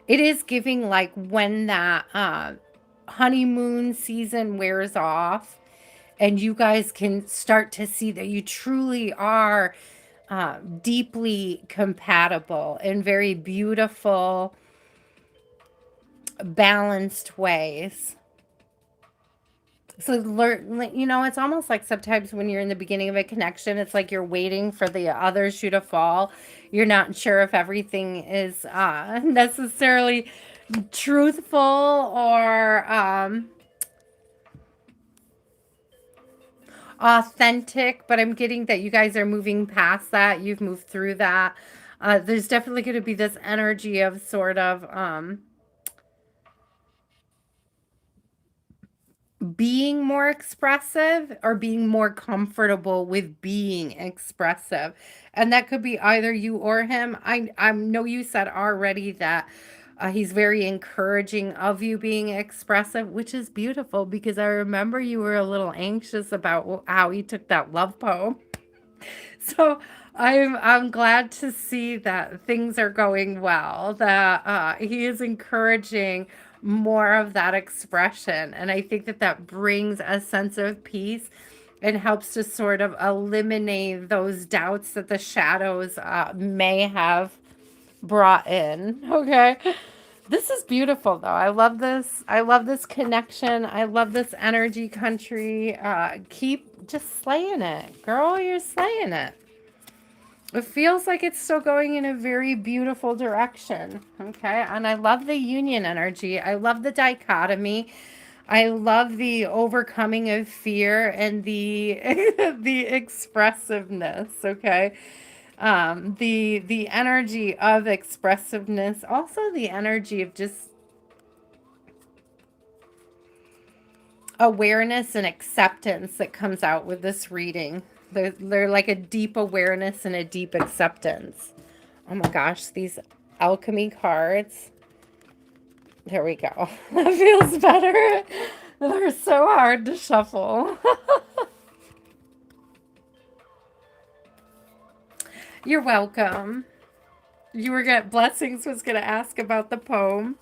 It is giving like when that honeymoon season wears off and you guys can start to see that you truly are deeply compatible in very beautiful, balanced ways. So learn, you know, it's almost like sometimes when you're in the beginning of a connection, it's like you're waiting for the other shoe to fall. You're not sure if everything is necessarily truthful or authentic, but I'm getting that you guys are moving past that. You've moved through that. There's definitely going to be this energy of sort of being more expressive or being more comfortable with being expressive. And that could be either you or him. I know you said already that he's very encouraging of you being expressive, which is beautiful because I remember you were a little anxious about how he took that love poem. So I'm glad to see that things are going well, that he is encouraging more of that expression. And I think that that brings a sense of peace and helps to sort of eliminate those doubts that the shadows may have brought in. Okay. This is beautiful, though. I love this. I love this connection. I love this energy, country. Keep just slaying it. Girl, you're slaying it. It feels like it's still going in a very beautiful direction. Okay. And I love the union energy. I love the dichotomy. I love the overcoming of fear and the the expressiveness. Okay. The energy of expressiveness, also the energy of just awareness and acceptance that comes out with this reading. They're like a deep awareness and a deep acceptance. Oh my gosh, these alchemy cards. There we go. That feels better. They're so hard to shuffle. You're welcome. You were gonna Blessings was gonna ask about the poem.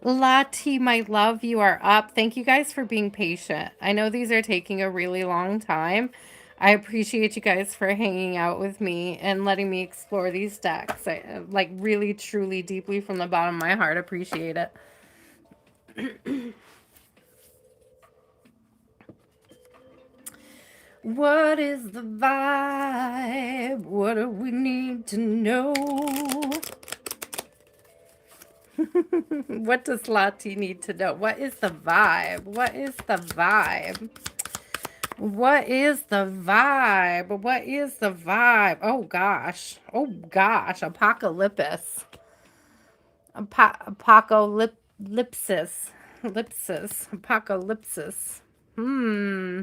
Lati, my love, you are up. Thank you guys for being patient. I know these are taking a really long time. I appreciate you guys for hanging out with me and letting me explore these decks. I like really, truly, deeply from the bottom of my heart appreciate it. What is the vibe? What do we need to know? What does Lati need to know? What is the vibe? What is the vibe? What is the vibe? What is the vibe? Oh gosh. Oh gosh. Apocalypse. Apocalypsis. Lipsis. Apocalypsis. Hmm.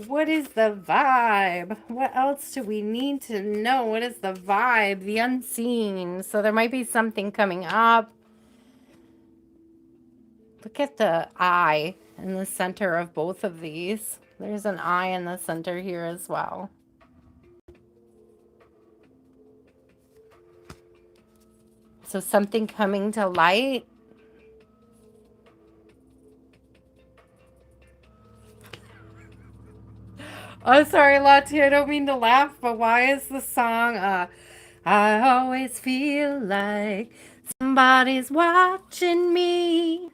What is the vibe? What else do we need to know? What is the vibe? The unseen. So there might be something coming up. Look at the eye in the center of both of these. There's an eye in the center here as well. So something coming to light. Oh, sorry, Lati, I don't mean to laugh, but why is the song, I always feel like somebody's watching me.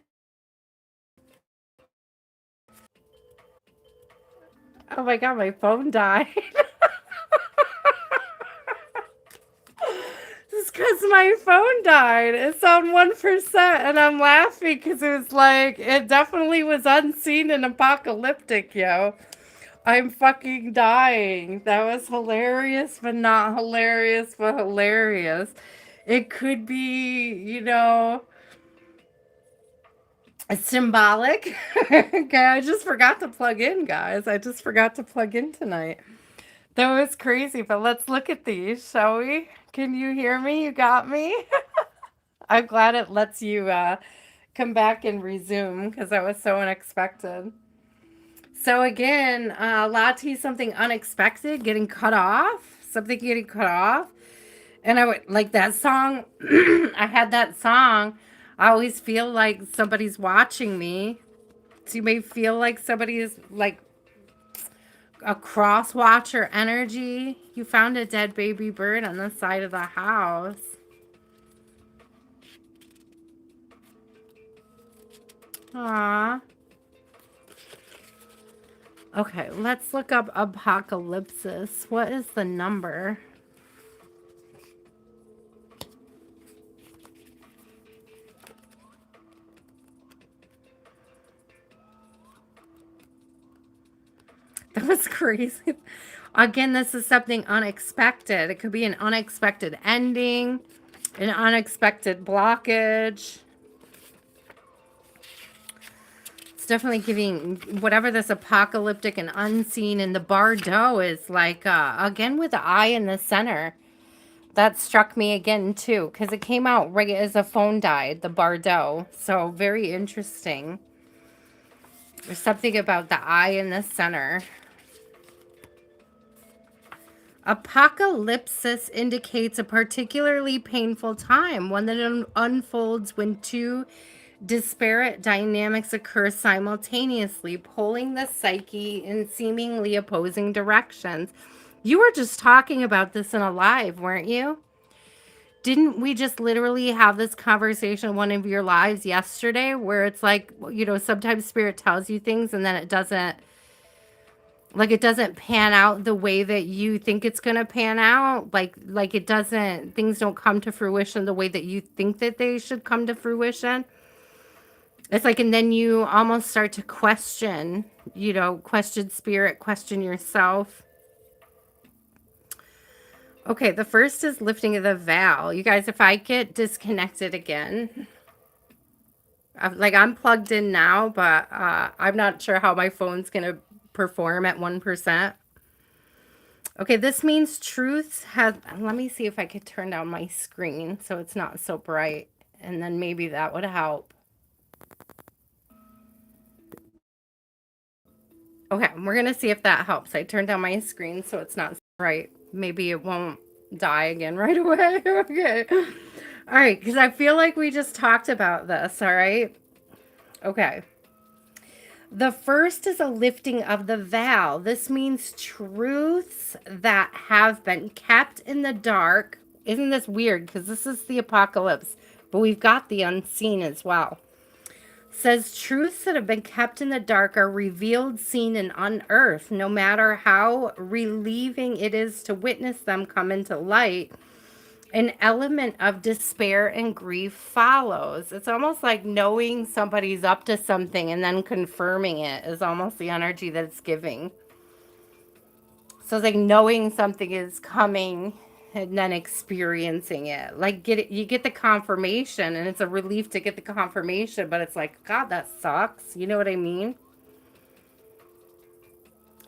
Oh my God, my phone died. Just because my phone died. It's on 1%, and I'm laughing because it was like, it definitely was unseen and apocalyptic, yo. I'm fucking dying. That was hilarious, but not hilarious, but hilarious. It could be, symbolic. Okay, I just forgot to plug in, guys. I just forgot to plug in tonight. That was crazy, but let's look at these, shall we? Can you hear me? You got me? I'm glad it lets you come back and resume because that was so unexpected. So again, Lati, something unexpected, getting cut off, something getting cut off. And I would like that song. I had that song. I always feel like somebody's watching me. So you may feel like somebody is like a cross watcher energy. You found a dead baby bird on the side of the house. Aww. Okay, let's look up apocalypsis. What is the number? That was crazy. Again, this is something unexpected. It could be an unexpected ending, an unexpected blockage. It's definitely giving whatever this apocalyptic and unseen, and the Bardo is like, again, with the eye in the center. That struck me again, too, because it came out right as the phone died, the Bardo. So very interesting. There's something about the eye in the center. Apocalypsis indicates a particularly painful time, one that unfolds when two Disparate dynamics occur simultaneously, pulling the psyche in seemingly opposing directions. You were just talking about this in a live, weren't you? Didn't we just literally have this conversation in one of your lives yesterday where it's like, sometimes spirit tells you things and then it doesn't pan out the way that you think it's going to pan out. Like it doesn't, things don't come to fruition the way that you think that they should come to fruition. It's like, and then you almost start to question, question spirit, question yourself. Okay, the first is lifting of the veil. You guys, if I get disconnected again, I'm plugged in now, but I'm not sure how my phone's going to perform at 1%. Okay, this means truth has, let me see if I could turn down my screen so it's not so bright, and then maybe that would help. Okay, we're going to see if that helps. I turned down my screen so it's not bright. Maybe it won't die again right away. Okay. All right, because I feel like we just talked about this, all right? Okay. The first is a lifting of the veil. This means truths that have been kept in the dark. Isn't this weird? Because this is the apocalypse, but we've got the unseen as well. Says truths that have been kept in the dark are revealed, seen, and unearthed. No matter how relieving it is to witness them come into light, an element of despair and grief follows. It's almost like knowing somebody's up to something and then confirming it is almost the energy that it's giving. So it's like knowing something is coming and then experiencing it. Like you get the confirmation and it's a relief to get the confirmation, but it's like, God, that sucks. You know what I mean?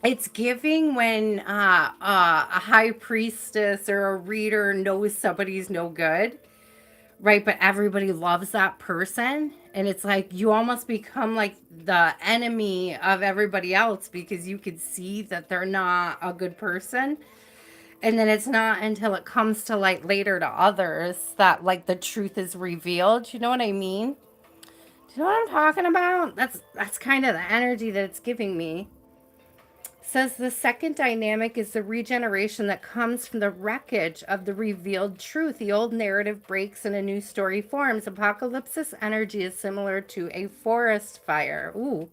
It's giving when a high priestess or a reader knows somebody's no good, right? But everybody loves that person. And it's like you almost become like the enemy of everybody else because you could see that they're not a good person. And then it's not until it comes to light later to others that like the truth is revealed. You know what I mean? Do you know what I'm talking about? That's kind of the energy that it's giving me. Says the second dynamic is the regeneration that comes from the wreckage of the revealed truth. The old narrative breaks and a new story forms. Apocalypsis energy is similar to a forest fire. Ooh.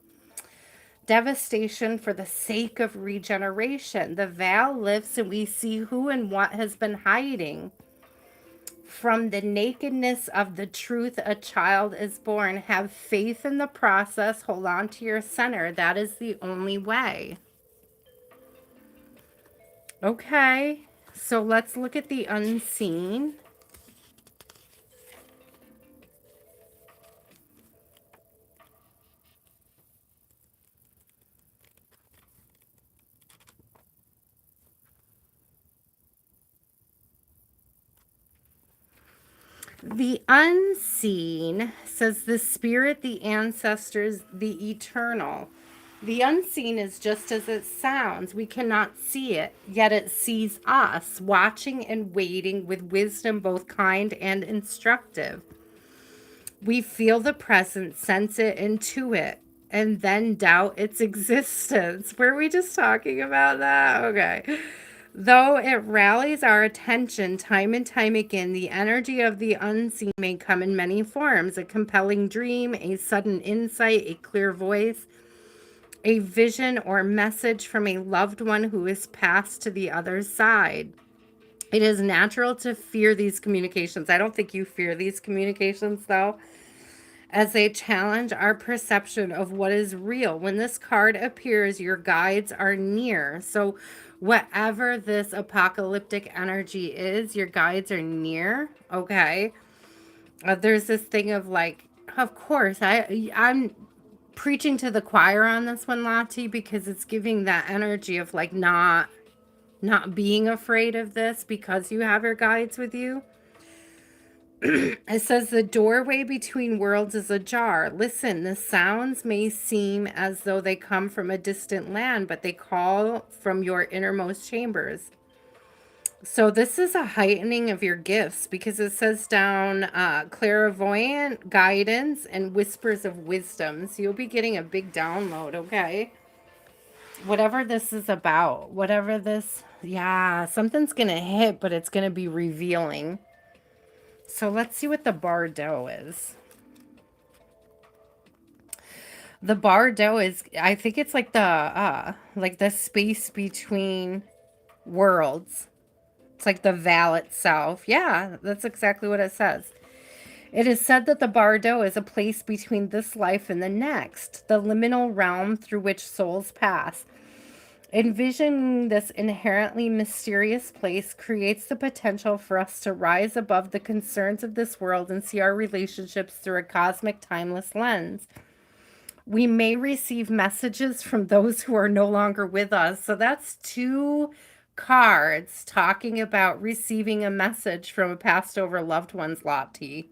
Devastation for the sake of regeneration. The veil lifts and we see who and what has been hiding. From the nakedness of the truth, a child is born. Have faith in the process. Hold on to your center. That is the only way. Okay, so let's look at the unseen. The unseen says the spirit, the ancestors, the eternal. The unseen is just as it sounds. We cannot see it, yet it sees us, watching and waiting with wisdom both kind and instructive. We feel the presence, sense it, intuit, and then doubt its existence. Were we just talking about that? Okay. Though it rallies our attention time and time again, the energy of the unseen may come in many forms: a compelling dream, a sudden insight, a clear voice, a vision or message from a loved one who is passed to the other side. It is natural to fear these communications. I don't think you fear these communications, though, as they challenge our perception of what is real. When this card appears, your guides are near. So whatever this apocalyptic energy is, your guides are near. Okay. There's this thing of like, of course, I'm preaching to the choir on this one, Lottie, because it's giving that energy of like not being afraid of this because you have your guides with you. It says the doorway between worlds is ajar. Listen, the sounds may seem as though they come from a distant land, but they call from your innermost chambers. So this is a heightening of your gifts because it says down clairvoyant guidance and whispers of wisdom. So you'll be getting a big download, okay? Whatever this is about, whatever this, yeah, something's going to hit, but it's going to be revealing. So let's see what the Bardo is. The Bardo is, I think it's like the space between worlds. It's like the Val itself. Yeah, that's exactly what it says. It is said that the Bardo is a place between this life and the next, the liminal realm through which souls pass. Envisioning this inherently mysterious place creates the potential for us to rise above the concerns of this world and see our relationships through a cosmic, timeless lens. We may receive messages from those who are no longer with us. So that's two cards talking about receiving a message from a passed over loved one's Lottie.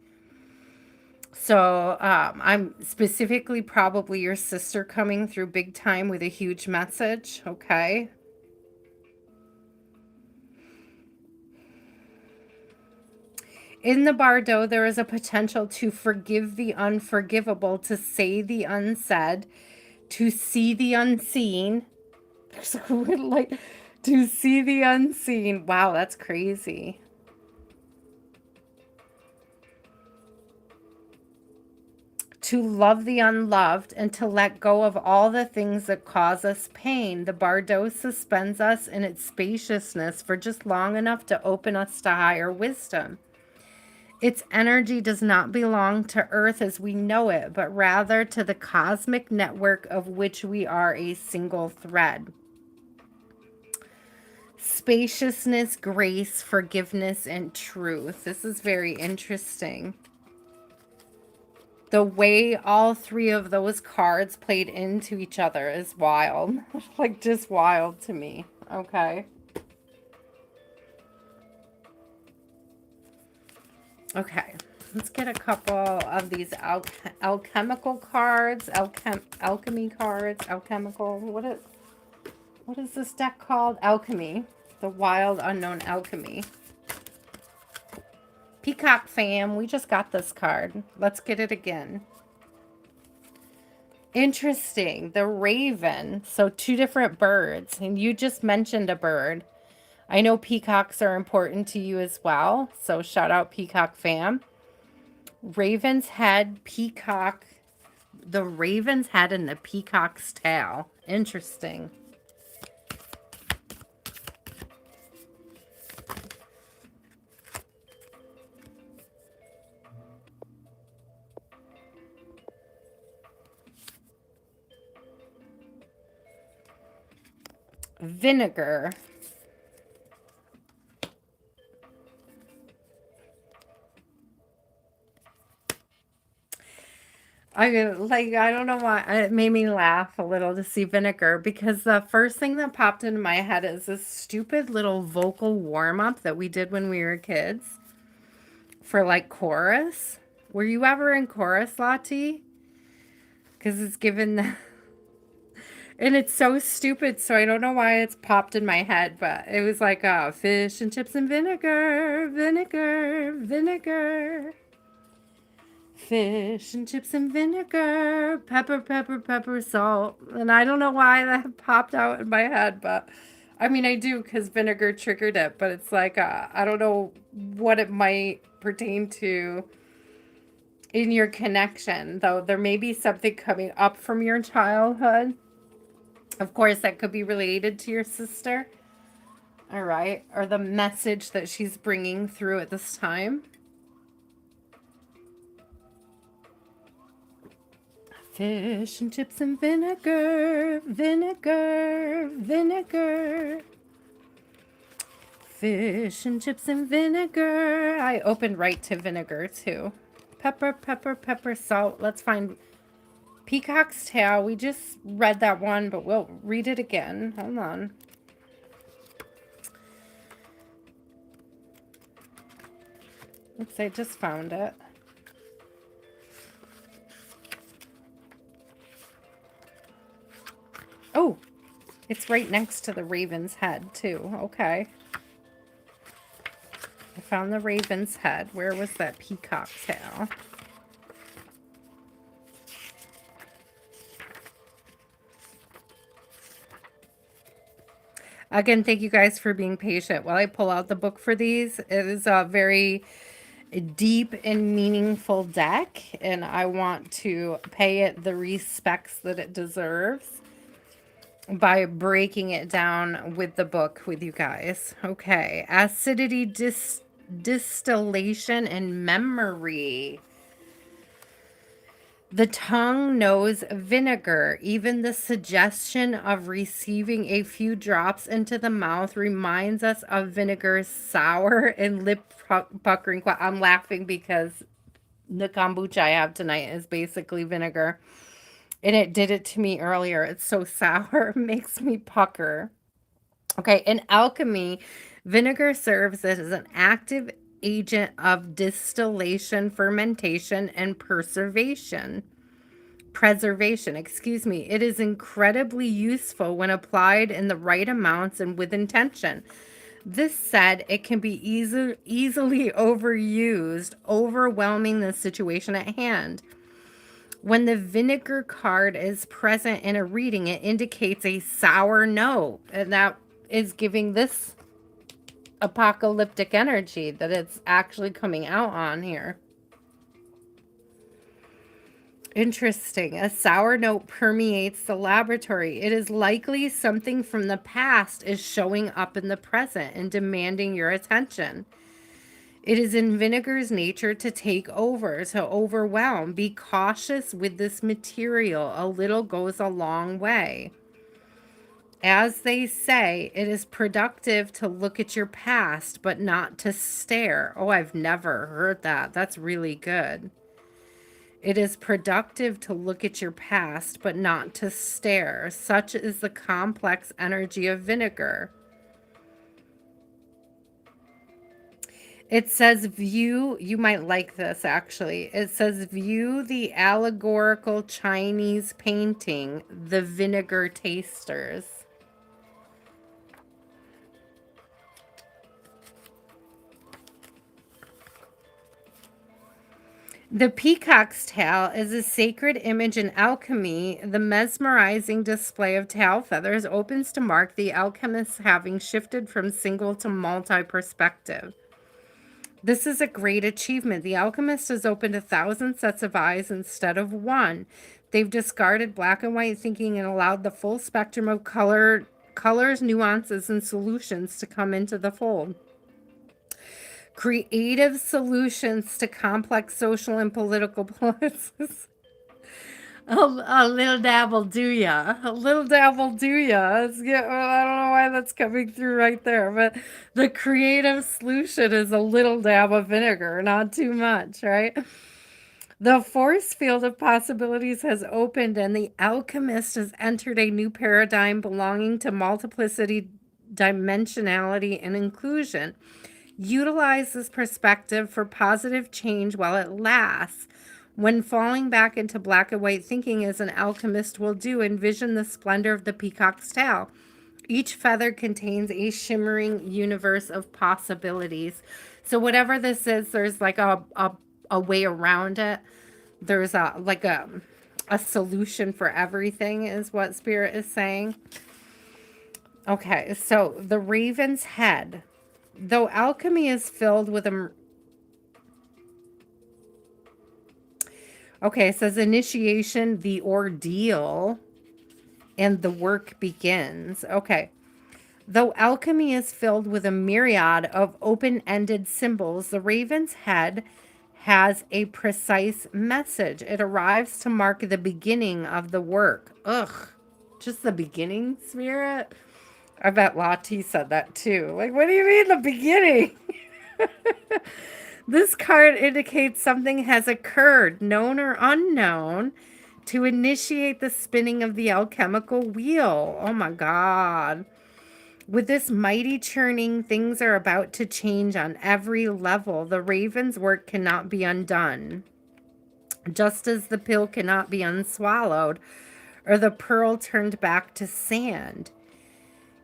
So I'm specifically probably your sister coming through big time with a huge message. Okay. In the Bardo, there is a potential to forgive the unforgivable, to say the unsaid, to see the unseen. Like, to see the unseen. Wow, that's crazy. To love the unloved and to let go of all the things that cause us pain. The Bardo suspends us in its spaciousness for just long enough to open us to higher wisdom. Its energy does not belong to Earth as we know it, but rather to the cosmic network of which we are a single thread. Spaciousness, grace, forgiveness, and truth. This is very interesting. The way all three of those cards played into each other is wild. Like, just wild to me. Okay. Okay. Let's get a couple of these alchemical cards. Alchemy cards. Alchemical. What is this deck called? Alchemy. The Wild Unknown Alchemy. Peacock fam, we just got this card. Let's get it again. Interesting. The Raven. So two different birds. And you just mentioned a bird. I know peacocks are important to you as well. So shout out Peacock fam. Raven's head, peacock. The raven's head and the peacock's tail. Interesting. Vinegar. I don't know why it made me laugh a little to see vinegar because the first thing that popped into my head is this stupid little vocal warm up that we did when we were kids for like chorus. Were you ever in chorus, Lottie? Because it's given the and it's so stupid, so I don't know why it's popped in my head, but it was like fish and chips and vinegar, vinegar, vinegar. Fish and chips and vinegar, pepper, pepper, pepper, salt. And I don't know why that popped out in my head, but I mean, I do because vinegar triggered it, but it's like, I don't know what it might pertain to in your connection, though there may be something coming up from your childhood. Of course, that could be related to your sister. All right. Or the message that she's bringing through at this time. Fish and chips and vinegar, vinegar, vinegar. Fish and chips and vinegar. I opened right to vinegar too. Pepper, pepper, pepper, salt. Let's find peacock's tail. We just read that one, but we'll read it again. Hold on. Oops, I just found it. Oh, it's right next to the raven's head, too. Okay. found the raven's head. Where was that peacock tail? Again, thank you guys for being patient while I pull out the book for these. It is a very deep and meaningful deck, and I want to pay it the respects that it deserves by breaking it down with the book with you guys. Okay, acidity, distillation, and memory. The tongue knows vinegar. Even the suggestion of receiving a few drops into the mouth reminds us of vinegar's sour and lip puckering. I'm laughing because the kombucha I have tonight is basically vinegar. And it did it to me earlier. It's so sour, it makes me pucker. Okay, in alchemy, vinegar serves as an active agent of distillation, fermentation, and preservation. It is incredibly useful when applied in the right amounts and with intention. This said, it can be easily overused, overwhelming the situation at hand. When the vinegar card is present in a reading, it indicates a sour note, and that is giving this apocalyptic energy that it's actually coming out on here. Interesting. A sour note permeates the laboratory. It is likely something from the past is showing up in the present and demanding your attention. It is in vinegar's nature to take over, to overwhelm. Be cautious with this material. A little goes a long way. As they say, it is productive to look at your past, but not to stare. Oh, I've never heard that. That's really good. It is productive to look at your past, but not to stare. Such is the complex energy of vinegar. It says view, you might like this actually. It says view the allegorical Chinese painting, The Vinegar Tasters. The peacock's tail is a sacred image in alchemy. The mesmerizing display of tail feathers opens to mark the alchemist having shifted from single to multi-perspective. This is a great achievement. The alchemist has opened 1,000 sets of eyes instead of one. They've discarded black and white thinking and allowed the full spectrum of colors, nuances, and solutions to come into the fold. Creative solutions to complex social and political policies. A little dabble do ya. A little dabble do ya. I don't know why that's coming through right there, but the creative solution is a little dab of vinegar, not too much, right? The force field of possibilities has opened, and the alchemist has entered a new paradigm belonging to multiplicity, dimensionality, and inclusion. Utilize this perspective for positive change while it lasts. When falling back into black and white thinking, as an alchemist will do, envision the splendor of the peacock's tail. Each feather contains a shimmering universe of possibilities. So whatever this is, there's like a way around it. There's a solution for everything is what Spirit is saying. Okay, so the raven's head. Though alchemy is filled with a... Okay, it says initiation, the ordeal, and the work begins. Okay. Though alchemy is filled with a myriad of open-ended symbols, the raven's head has a precise message. It arrives to mark the beginning of the work. Ugh, just the beginning, Spirit? I bet Lottie said that too. Like, what do you mean the beginning? This card indicates something has occurred, known or unknown, to initiate the spinning of the alchemical wheel. Oh my God. With this mighty churning, things are about to change on every level. The raven's work cannot be undone, just as the pill cannot be unswallowed or the pearl turned back to sand.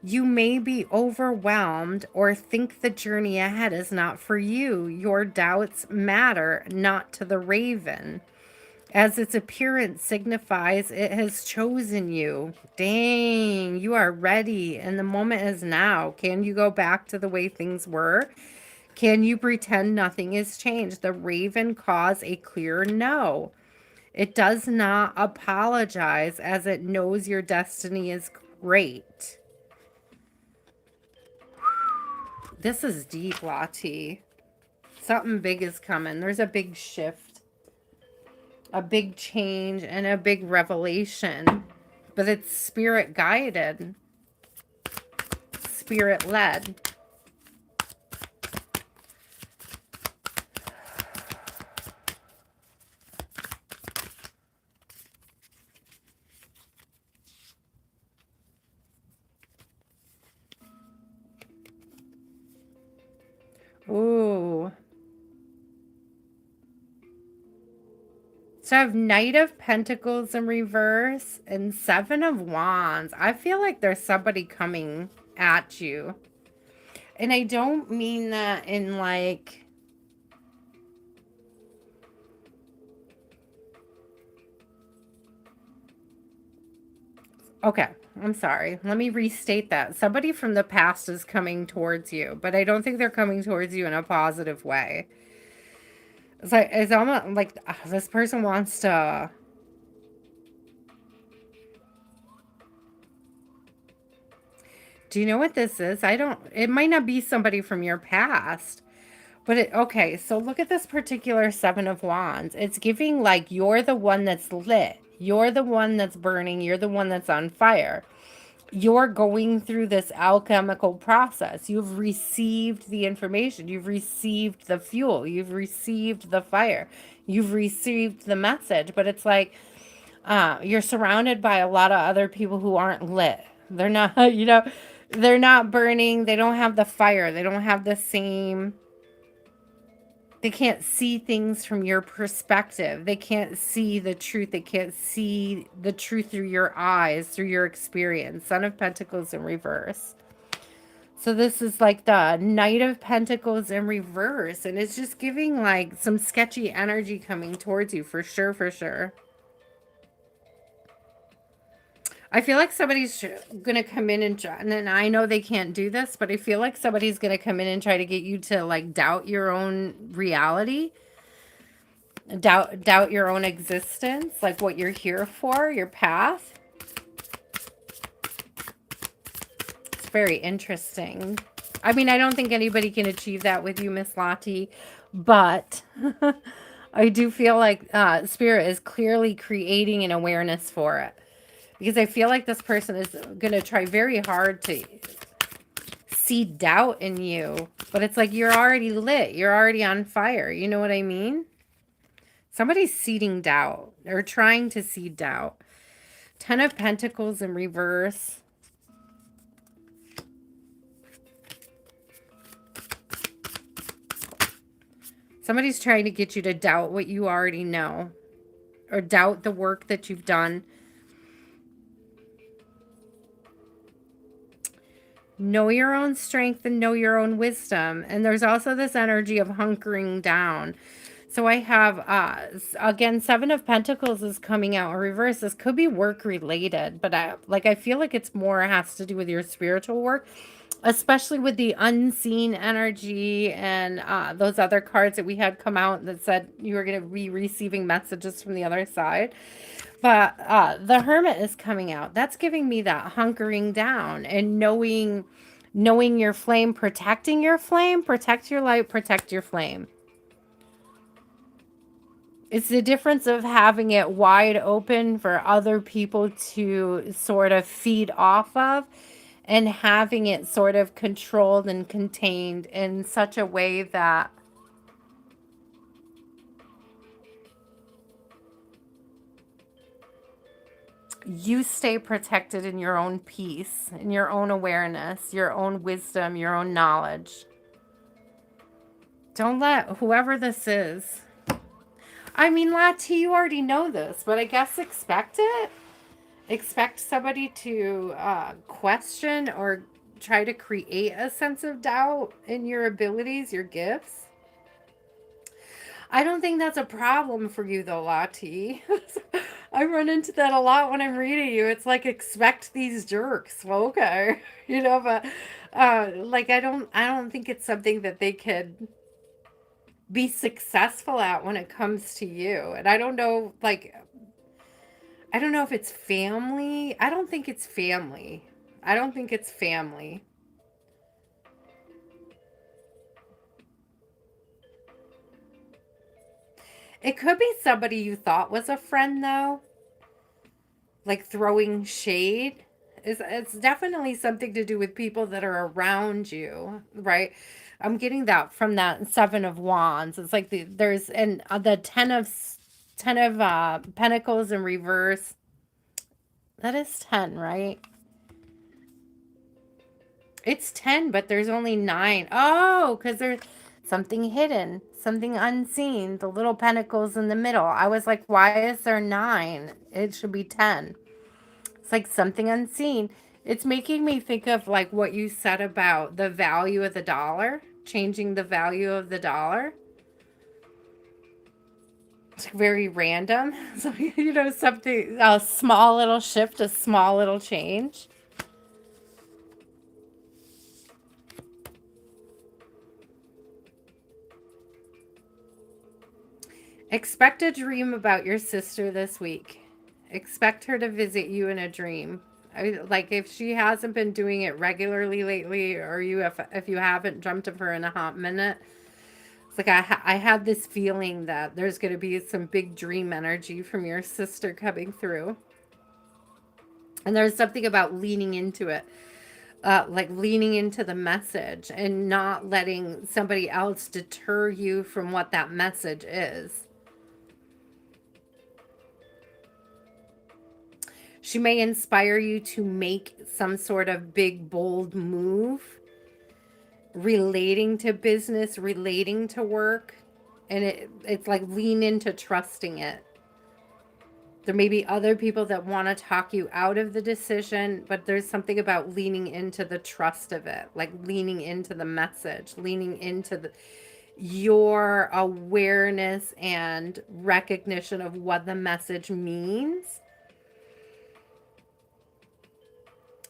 You may be overwhelmed or think the journey ahead is not for you. Your doubts matter not to the raven, as its appearance signifies it has chosen you. Dang, you are ready, and the moment is now. Can you go back to the way things were? Can you pretend nothing has changed? The raven caws a clear no. It does not apologize, as it knows your destiny is great. This is deep, Lottie. Something big is coming. There's a big shift, a big change, and a big revelation. But it's spirit guided, spirit led. Ooh. So I have Knight of Pentacles in reverse and Seven of Wands. I feel like there's somebody coming at you. And I don't mean that in like... Okay, I'm sorry. Let me restate that. Somebody from the past is coming towards you, but I don't think they're coming towards you in a positive way. It's like, it's almost like this person wants to... Do you know what this is? I don't... It might not be somebody from your past. But okay, so look at this particular Seven of Wands. It's giving like you're the one that's lit. You're the one that's burning. You're the one that's on fire. You're going through this alchemical process. You've received the information. You've received the fuel. You've received the fire. You've received the message. But it's like you're surrounded by a lot of other people who aren't lit. They're not, you know, they're not burning. They don't have the fire. They don't have the same... They can't see things from your perspective. They can't see the truth. They can't see the truth through your eyes, through your experience. Son of Pentacles in reverse. So this is like the Knight of Pentacles in reverse. And it's just giving like some sketchy energy coming towards you for sure, for sure. I feel like somebody's going to come in and try, and I know they can't do this, but I feel like somebody's going to come in and try to get you to like doubt your own reality, doubt your own existence, like what you're here for, your path. It's very interesting. I mean, I don't think anybody can achieve that with you, Miss Lottie, but I do feel like Spirit is clearly creating an awareness for it. Because I feel like this person is going to try very hard to see doubt in you. But it's like you're already lit. You're already on fire. You know what I mean? Somebody's seeding doubt. Or trying to seed doubt. Ten of Pentacles in reverse. Somebody's trying to get you to doubt what you already know. Or doubt the work that you've done. Know your own strength and know your own wisdom. And there's also this energy of hunkering down. So I have, again, Seven of Pentacles is coming out in reverse. This could be work related, but I feel like it's more has to do with your spiritual work, especially with the unseen energy and those other cards that we had come out that said you were going to be receiving messages from the other side. But the Hermit is coming out. That's giving me that hunkering down and knowing your flame, protecting your flame, protect your light, protect your flame. It's the difference of having it wide open for other people to sort of feed off of and having it sort of controlled and contained in such a way that you stay protected in your own peace, in your own awareness, your own wisdom, your own knowledge. Don't let whoever this is. I mean, Lati, you already know this, but I guess expect it. Expect somebody to question or try to create a sense of doubt in your abilities, your gifts. I don't think that's a problem for you though, Lottie. I run into that a lot when I'm reading you. It's like expect these jerks. Well, okay, but like I don't think it's something that they could be successful at when it comes to you. And I don't know if it's family. I don't think it's family. I don't think it's family. It could be somebody you thought was a friend though, like throwing shade. It's definitely something to do with people that are around you, right? I'm getting that from that 7 of Wands. It's like there's and the 10 of Pentacles in reverse. That is 10, right? It's 10, but there's only 9. Oh, because there's something hidden, something unseen. The little pentacles in the middle. I was like, why is there 9? It should be 10. It's like something unseen. It's making me think of like what you said about the value of the dollar, changing the value of the dollar. It's very random. So, something, a small little shift, a small little change. Expect a dream about your sister this week. Expect her to visit you in a dream. Like if she hasn't been doing it regularly lately, or if you haven't dreamt of her in a hot minute, it's like I had this feeling that there's going to be some big dream energy from your sister coming through, and there's something about leaning into it, like leaning into the message and not letting somebody else deter you from what that message is. She may inspire you to make some sort of big, bold move relating to business, relating to work. And it's like lean into trusting it. There may be other people that want to talk you out of the decision, but there's something about leaning into the trust of it, like leaning into the message, leaning into your awareness and recognition of what the message means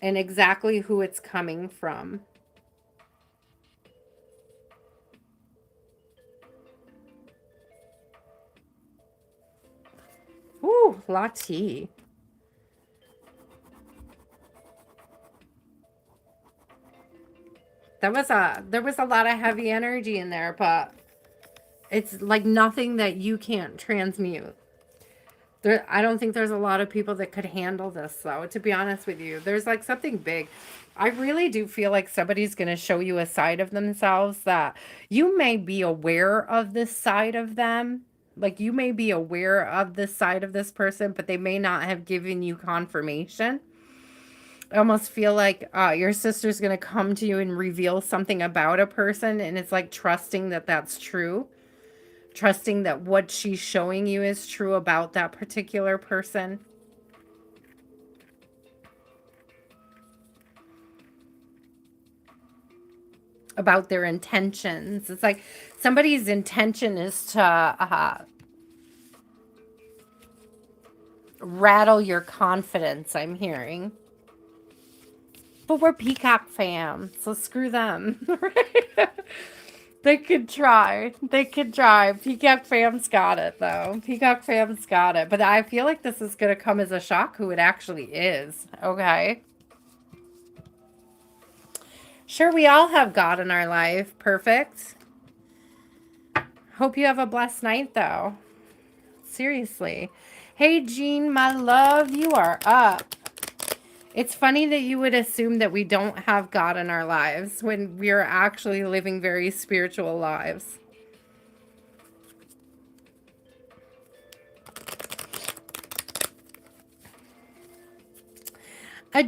and exactly who it's coming from. Ooh, Lati. There was a lot of heavy energy in there, but it's like nothing that you can't transmute. I don't think there's a lot of people that could handle this, though, to be honest with you. There's like something big. I really do feel like somebody's going to show you a side of themselves that you may be aware of this side of them. Like you may be aware of this side of this person, but they may not have given you confirmation. I almost feel like your sister's going to come to you and reveal something about a person, and it's like trusting that that's true, trusting that what she's showing you is true about that particular person. About their intentions. It's like somebody's intention is to rattle your confidence, I'm hearing. But we're Peacock fam, so screw them. Right? They could try. They could try. Peacock fam's got it, though. Peacock fam's got it. But I feel like this is going to come as a shock who it actually is. Okay? Sure, we all have God in our life. Perfect. Hope you have a blessed night, though. Seriously. Hey, Jean, my love, you are up. It's funny that you would assume that we don't have God in our lives when we are actually living very spiritual lives.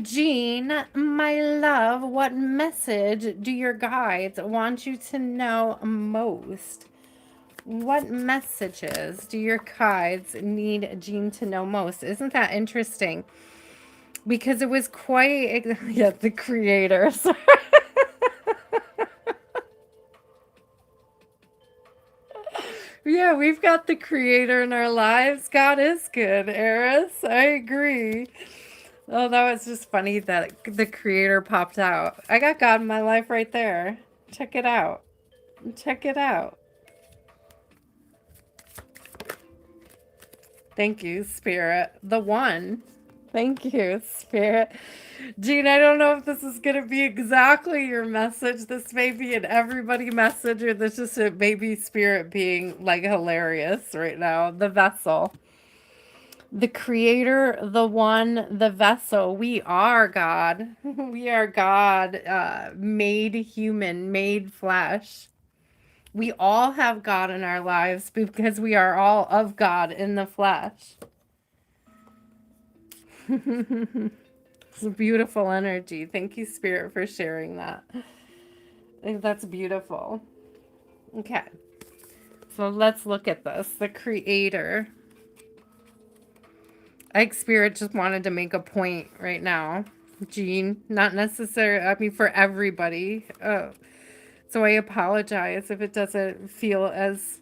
Jean, my love, what message do your guides want you to know most? What messages do your guides need Jean to know most? Isn't that interesting? Because it was quite, yeah, the creators. Yeah, we've got the creator in our lives. God is good, Eris. I agree. Oh, that was just funny that the creator popped out. I got God in my life right there. Check it out. Check it out. Thank you, Spirit. The one. Thank you, Spirit. Jean, I don't know if this is going to be exactly your message. This may be an everybody message, or this just a baby Spirit being like hilarious right now. The vessel. The creator, the one, the vessel. We are God. We are God, made human, made flesh. We all have God in our lives because we are all of God in the flesh. It's a beautiful energy. Thank you, Spirit, for sharing that. I think that's beautiful. Okay. So let's look at this. The creator. Spirit just wanted to make a point right now. Jean, not necessarily, I mean, for everybody. So I apologize if it doesn't feel as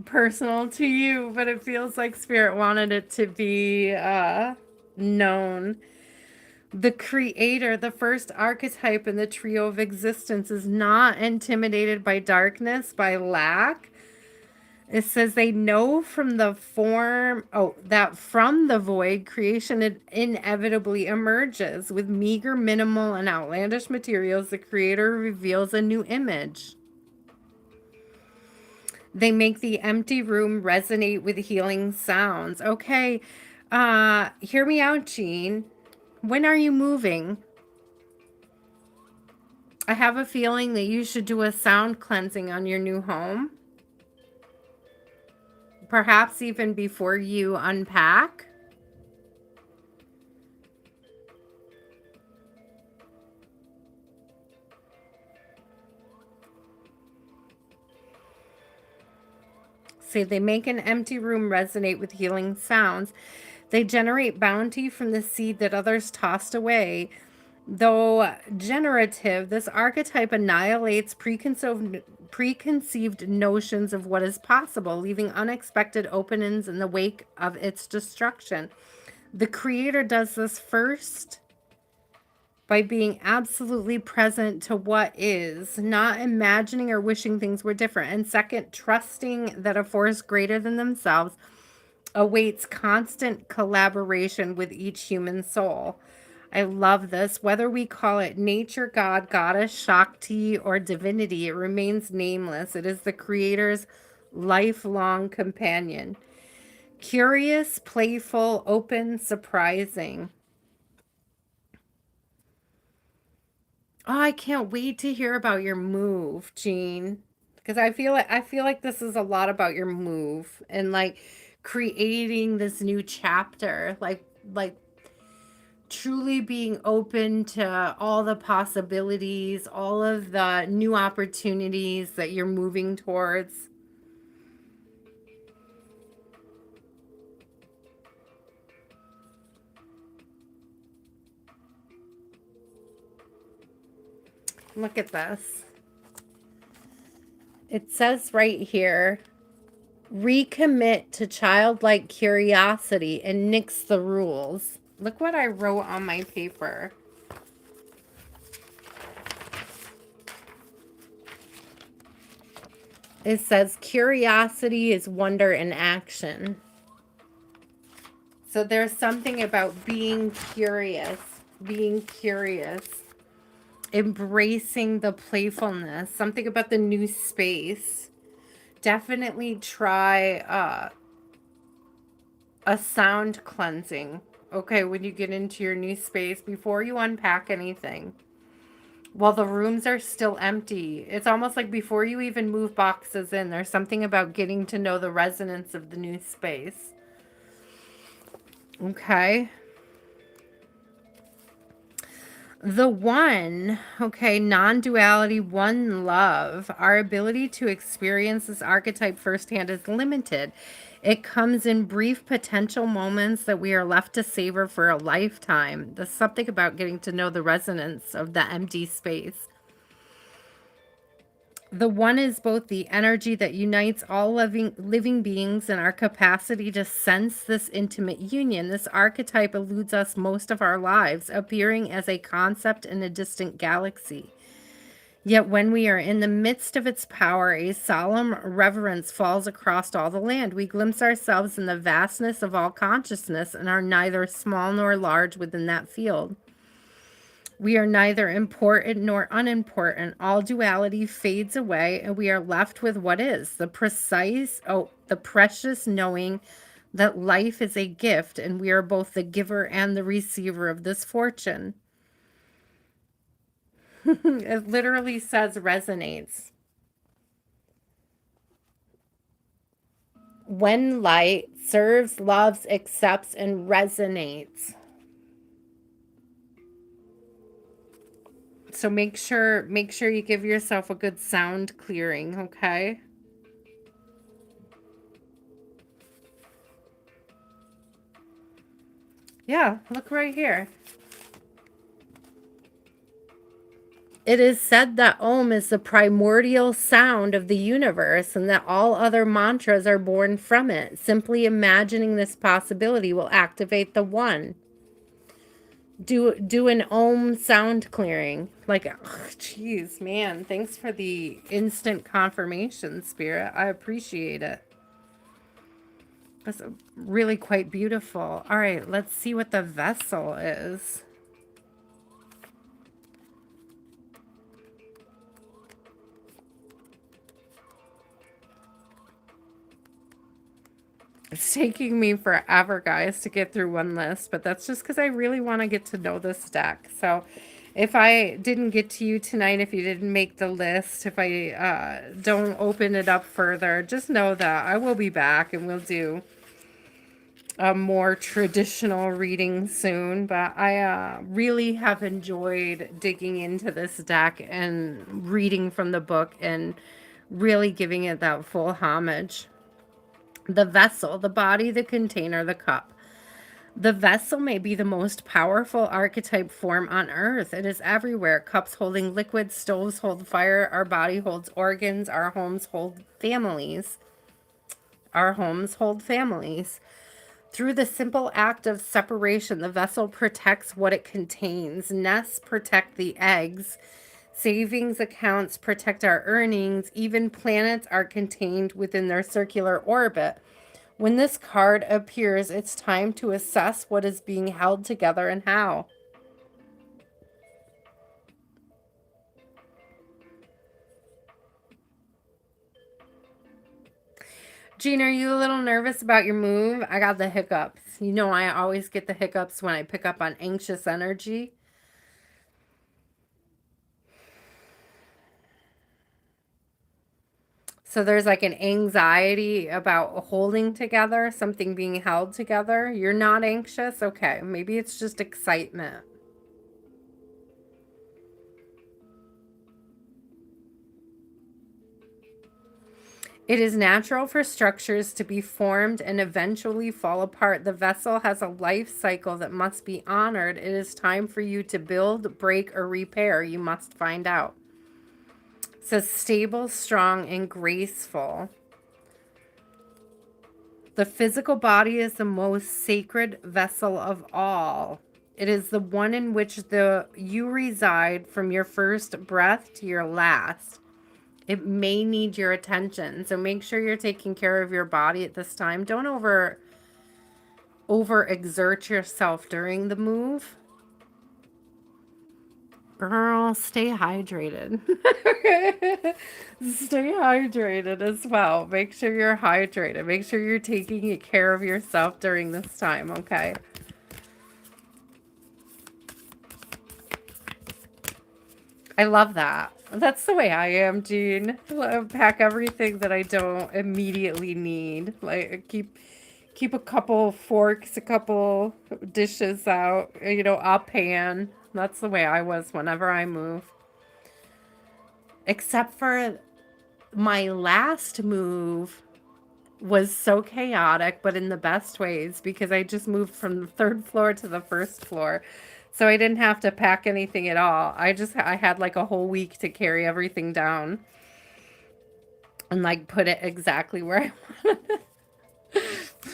personal to you, but it feels like Spirit wanted it to be known. The creator, the first archetype in the trio of existence, is not intimidated by darkness, by lack. It says they know from the form, that from the void, creation inevitably emerges. With meager, minimal, and outlandish materials, the creator reveals a new image. They make the empty room resonate with healing sounds. Okay, hear me out, Jean. When are you moving? I have a feeling that you should do a sound cleansing on your new home. Perhaps even before you unpack. See, they make an empty room resonate with healing sounds. They generate bounty from the seed that others tossed away. Though generative, this archetype annihilates preconceived notions of what is possible, leaving unexpected openings in the wake of its destruction. The creator does this first by being absolutely present to what is, not imagining or wishing things were different. And second, trusting that a force greater than themselves awaits constant collaboration with each human soul. I love this. Whether we call it nature, God, goddess, Shakti, or divinity, it remains nameless. It is the creator's lifelong companion. Curious, playful, open, surprising. Oh, I can't wait to hear about your move, Jean. Because I feel like this is a lot about your move and like creating this new chapter, like truly being open to all the possibilities, all of the new opportunities that you're moving towards. Look at this. It says right here, recommit to childlike curiosity and nix the rules. Look what I wrote on my paper. It says curiosity is wonder in action. So there's something about being curious, embracing the playfulness, something about the new space. Definitely try a sound cleansing, okay, when you get into your new space before you unpack anything. While the rooms are still empty, it's almost like before you even move boxes in, there's something about getting to know the resonance of the new space. Okay. The one, okay, non-duality, one love. Our ability to experience this archetype firsthand is limited. It comes in brief potential moments that we are left to savor for a lifetime. There's something about getting to know the resonance of the empty space. The one is both the energy that unites all living beings and our capacity to sense this intimate union. This archetype eludes us most of our lives, appearing as a concept in a distant galaxy. Yet when we are in the midst of its power, a solemn reverence falls across all the land. We glimpse ourselves in the vastness of all consciousness and are neither small nor large within that field. We are neither important nor unimportant. All duality fades away, and we are left with what is the precious knowing that life is a gift, and we are both the giver and the receiver of this fortune. It literally says resonates. When light serves, loves, accepts, and resonates. So make sure you give yourself a good sound clearing, okay? Yeah, look right here. It is said that Om is the primordial sound of the universe and that all other mantras are born from it. Simply imagining this possibility will activate the one. Do an Om sound clearing. Like, jeez, man, thanks for the instant confirmation, Spirit. I appreciate it. That's really quite beautiful. All right, let's see what the vessel is. It's taking me forever, guys, to get through one list, but that's just because I really want to get to know this deck. So if I didn't get to you tonight, if you didn't make the list, if I don't open it up further, just know that I will be back and we'll do a more traditional reading soon. But I really have enjoyed digging into this deck and reading from the book and really giving it that full homage. The vessel, the body, the container, the cup. The vessel may be the most powerful archetype form on earth. It is everywhere. Cups holding liquid, stoves hold fire, our body holds organs, our homes hold families. Our homes hold families. Through the simple act of separation, the vessel protects what it contains. Nests protect the eggs. Savings accounts protect our earnings. Even planets are contained within their circular orbit. When this card appears, it's time to assess what is being held together and how. Jean, are you a little nervous about your move? I got the hiccups. You know I always get the hiccups when I pick up on anxious energy. So there's like an anxiety about holding together, something being held together. You're not anxious? Okay, maybe it's just excitement. It is natural for structures to be formed and eventually fall apart. The vessel has a life cycle that must be honored. It is time for you to build, break, or repair. You must find out. It says stable, strong, and graceful. The physical body is the most sacred vessel of all. It is the one in which you reside from your first breath to your last. It may need your attention. So make sure you're taking care of your body at this time. Don't overexert yourself during the move. Girl, stay hydrated. Stay hydrated as well. Make sure you're hydrated. Make sure you're taking care of yourself during this time, okay? I love that. That's the way I am, Jean. I pack everything that I don't immediately need. Like, Keep a couple forks, a couple dishes out, a pan. That's the way I was whenever I move. Except for my last move was so chaotic, but in the best ways, because I just moved from the third floor to the first floor. So I didn't have to pack anything at all. I had like a whole week to carry everything down and like put it exactly where I wanted it.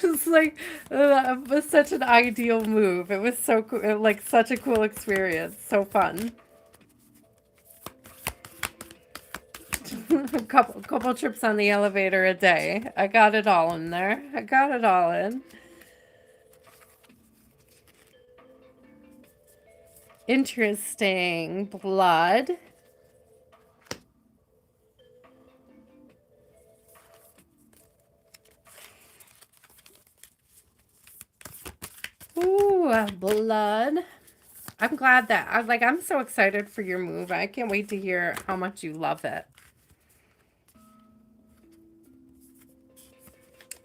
It's like it was such an ideal move. It was so cool, like such a cool experience. So fun. A couple trips on the elevator a day. I got it all in there. I got it all in. Interesting. Blood. Ooh, blood. I'm glad that I'm so excited for your move. I can't wait to hear how much you love it.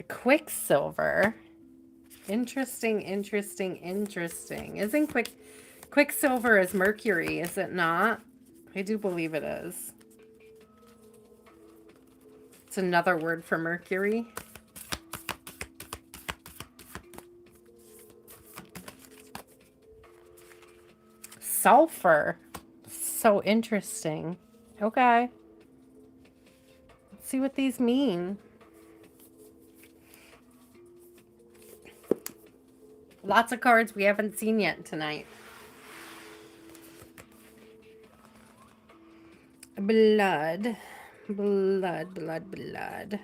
Quicksilver. Interesting, interesting, interesting. Isn't Quicksilver is mercury, is it not? I do believe it is. It's another word for mercury. Sulfur. So interesting. Okay. Let's see what these mean. Lots of cards we haven't seen yet tonight. Blood. Blood, blood, blood.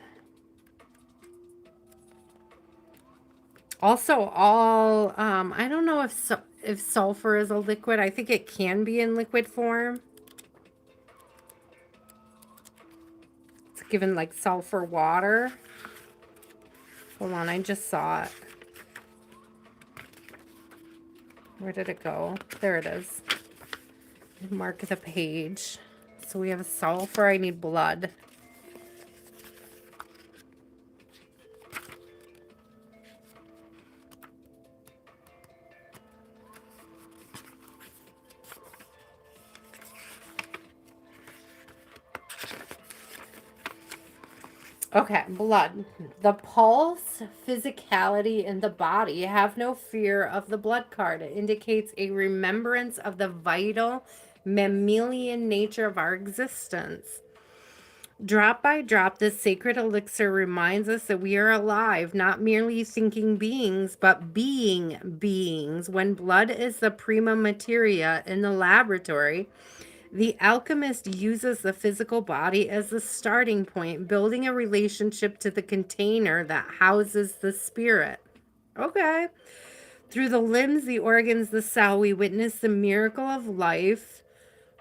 Also, I don't know if sulfur is a liquid. I think it can be in liquid form. It's given like sulfur water. Hold on, I just saw it. Where did it go? There it is. Mark the page. So we have sulfur. I need blood. Okay, blood. The pulse, physicality in the body. Have no fear of the blood card. It indicates a remembrance of the vital mammalian nature of our existence. Drop by drop, this sacred elixir reminds us that we are alive, not merely thinking beings, but being beings. When blood is the prima materia in the laboratory, the alchemist uses the physical body as the starting point, building a relationship to the container that houses the spirit. Okay. Through the limbs, the organs, the cell, we witness the miracle of life,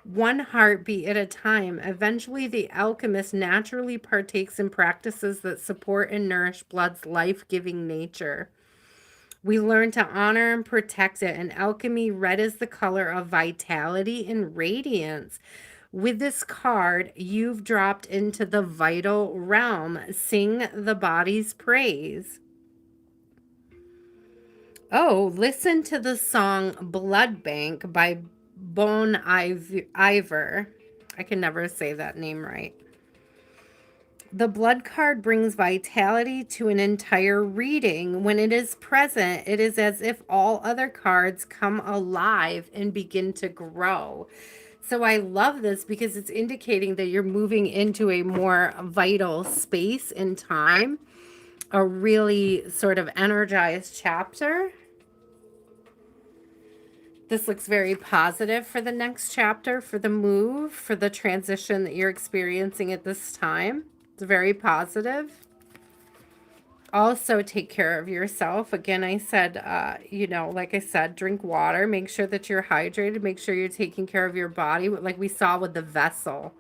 one heartbeat at a time. Eventually, the alchemist naturally partakes in practices that support and nourish blood's life-giving nature. We learn to honor and protect it. In alchemy, red is the color of vitality and radiance. With this card, you've dropped into the vital realm. Sing the body's praise. Oh, listen to the song Blood Bank by Bon Iver. I can never say that name right. The blood card brings vitality to an entire reading. When it is present, it is as if all other cards come alive and begin to grow. So I love this because it's indicating that you're moving into a more vital space in time, a really sort of energized chapter. This looks very positive for the next chapter, for the move, for the transition that you're experiencing at this time. It's very positive. Also, take care of yourself. Again, I said, like I said, drink water. Make sure that you're hydrated. Make sure you're taking care of your body, like we saw with the vessel.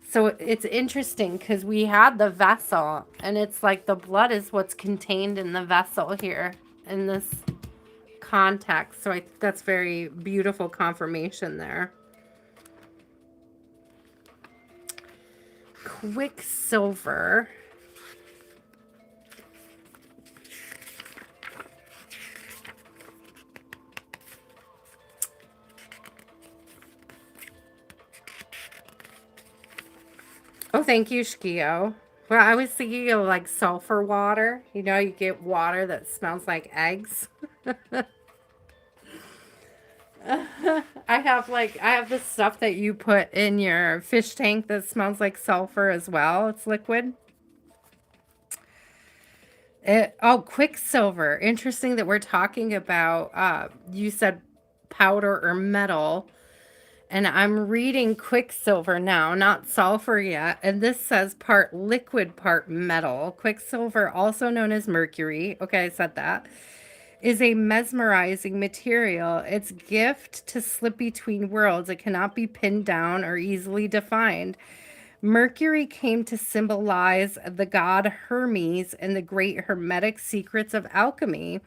So it's interesting because we had the vessel, and it's like the blood is what's contained in the vessel here in this context. So I think that's very beautiful confirmation there. Quicksilver. Oh, thank you, Shkio. Well, I was thinking of like sulfur water. You know, you get water that smells like eggs. I have this stuff that you put in your fish tank that smells like sulfur as well. It's liquid. Quicksilver. Interesting that we're talking about, you said powder or metal. And I'm reading Quicksilver now, not sulfur yet. And this says part liquid, part metal. Quicksilver, also known as mercury. Okay, I said that. Is a mesmerizing material. Its gift to slip between worlds. It cannot be pinned down or easily defined. Mercury came to symbolize the god Hermes and the great hermetic secrets of alchemy,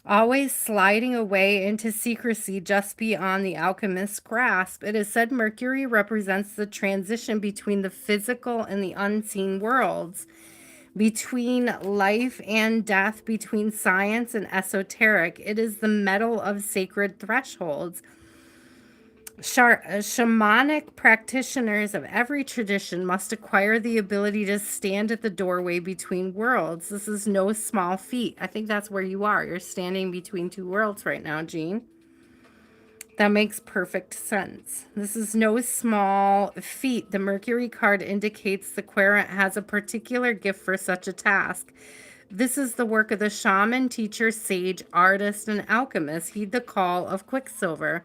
always sliding away into secrecy just beyond the alchemist's grasp. It is said Mercury represents the transition between the physical and the unseen worlds, between life and death, between science and esoteric. It is the metal of sacred thresholds. Shamanic practitioners of every tradition must acquire the ability to stand at the doorway between worlds. This is no small feat. I think that's where you are. You're standing between two worlds right now, Jean. That makes perfect sense. This is no small feat. The Mercury card indicates the querent has a particular gift for such a task. This is the work of the shaman, teacher, sage, artist, and alchemist. Heed the call of Quicksilver.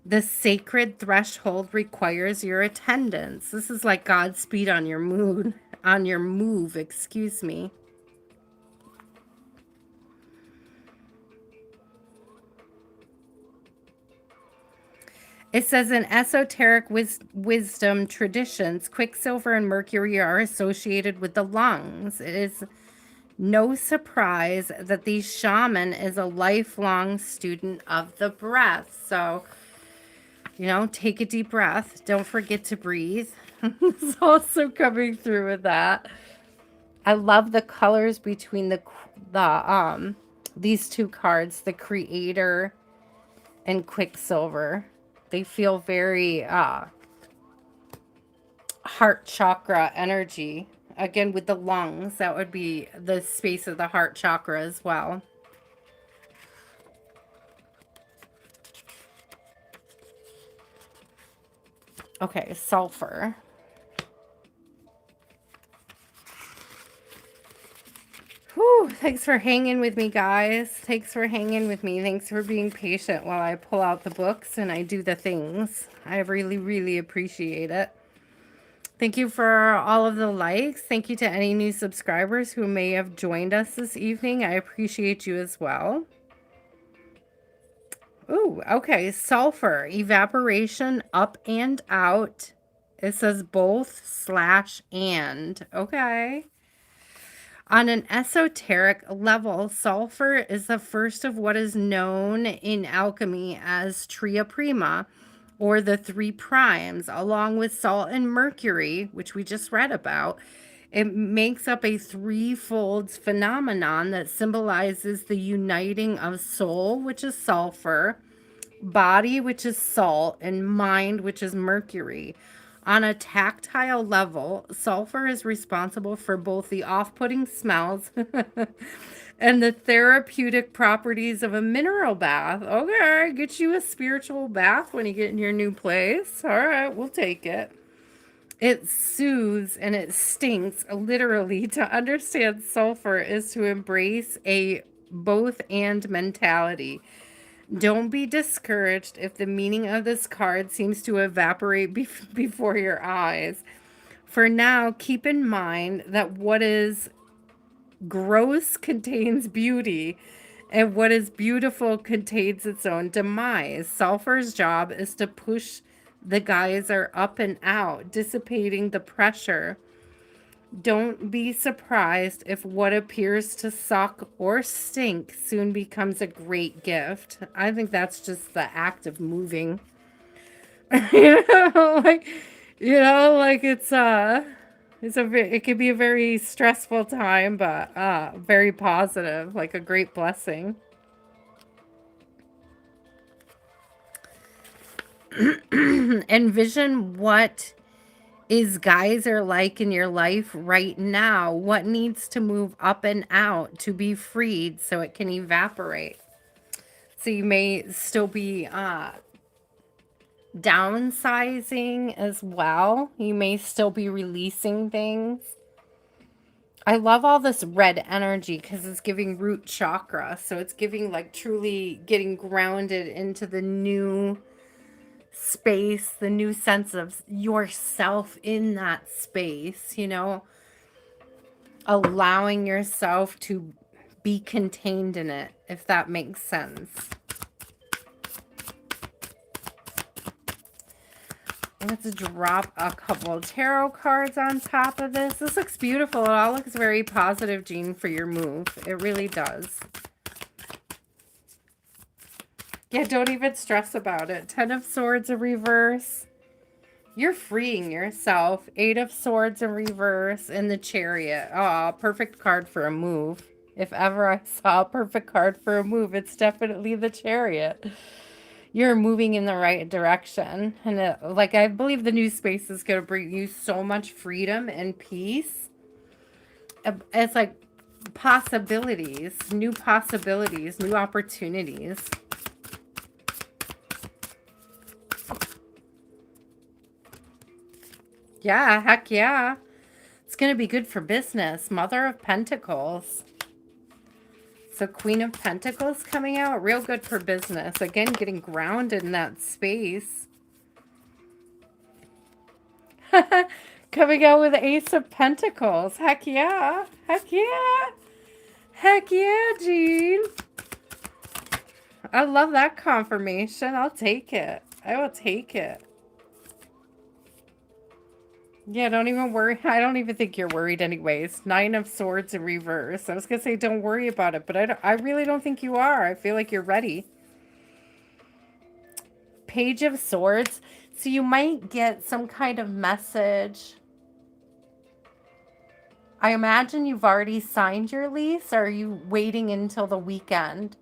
The sacred threshold requires your attendance. This is like Godspeed on your move, excuse me. It says in esoteric wisdom traditions, Quicksilver and Mercury are associated with the lungs. It is no surprise that the shaman is a lifelong student of the breath. So, you know, take a deep breath. Don't forget to breathe. It's also coming through with that. I love the colors between these two cards, the Creator and Quicksilver. They feel very heart chakra energy. Again, with the lungs, that would be the space of the heart chakra as well. Okay, sulfur. Whew, thanks for hanging with me, guys. Thanks for hanging with me. Thanks for being patient while I pull out the books and I do the things. I really, really appreciate it. Thank you for all of the likes. Thank you to any new subscribers who may have joined us this evening. I appreciate you as well. Ooh, okay. Sulfur, evaporation, up and out. It says both / and. Okay. On an esoteric level, sulfur is the first of what is known in alchemy as tria prima, or the three primes, along with salt and mercury, which we just read about. It makes up a threefold phenomenon that symbolizes the uniting of soul, which is sulfur, body, which is salt, and mind, which is mercury. On a tactile level, sulfur is responsible for both the off-putting smells and the therapeutic properties of a mineral bath. Okay, get you a spiritual bath when you get in your new place. All right, we'll take it. It soothes and it stinks. Literally, to understand sulfur is to embrace a both and mentality. Don't be discouraged if the meaning of this card seems to evaporate before your eyes. For now, keep in mind that what is gross contains beauty, and what is beautiful contains its own demise. Sulfur's job is to push the geyser up and out, dissipating the pressure. Don't be surprised if what appears to suck or stink soon becomes a great gift. I think that's just the act of moving. you know, like it could be a very stressful time, but very positive, like a great blessing. Envision what is geyser like in your life right now? What needs to move up and out to be freed so it can evaporate? So you may still be downsizing as well. You may still be releasing things. I love all this red energy because it's giving root chakra. So it's giving like truly getting grounded into the new space, the new sense of yourself in that space, you know, allowing yourself to be contained in it, if that makes sense. Let's drop a couple tarot cards on top of this. This looks beautiful. It all looks very positive, Jean, for your move. It really does. Yeah, don't even stress about it. 10 of Swords in reverse. You're freeing yourself. 8 of Swords in reverse and the Chariot. Oh, perfect card for a move. If ever I saw a perfect card for a move, it's definitely the Chariot. You're moving in the right direction. And like, I believe the new space is going to bring you so much freedom and peace. It's like possibilities, new opportunities. Yeah, heck yeah. It's going to be good for business. Mother of Pentacles. So Queen of Pentacles coming out, real good for business. Again, getting grounded in that space. Coming out with Ace of Pentacles. Heck yeah. Heck yeah. Heck yeah, Jean. I love that confirmation. I'll take it. I will take it. Yeah, don't even worry. I don't even think you're worried anyways. 9 of Swords in reverse. I was going to say don't worry about it, but I really don't think you are. I feel like you're ready. Page of Swords. So you might get some kind of message. I imagine you've already signed your lease, or are you waiting until the weekend?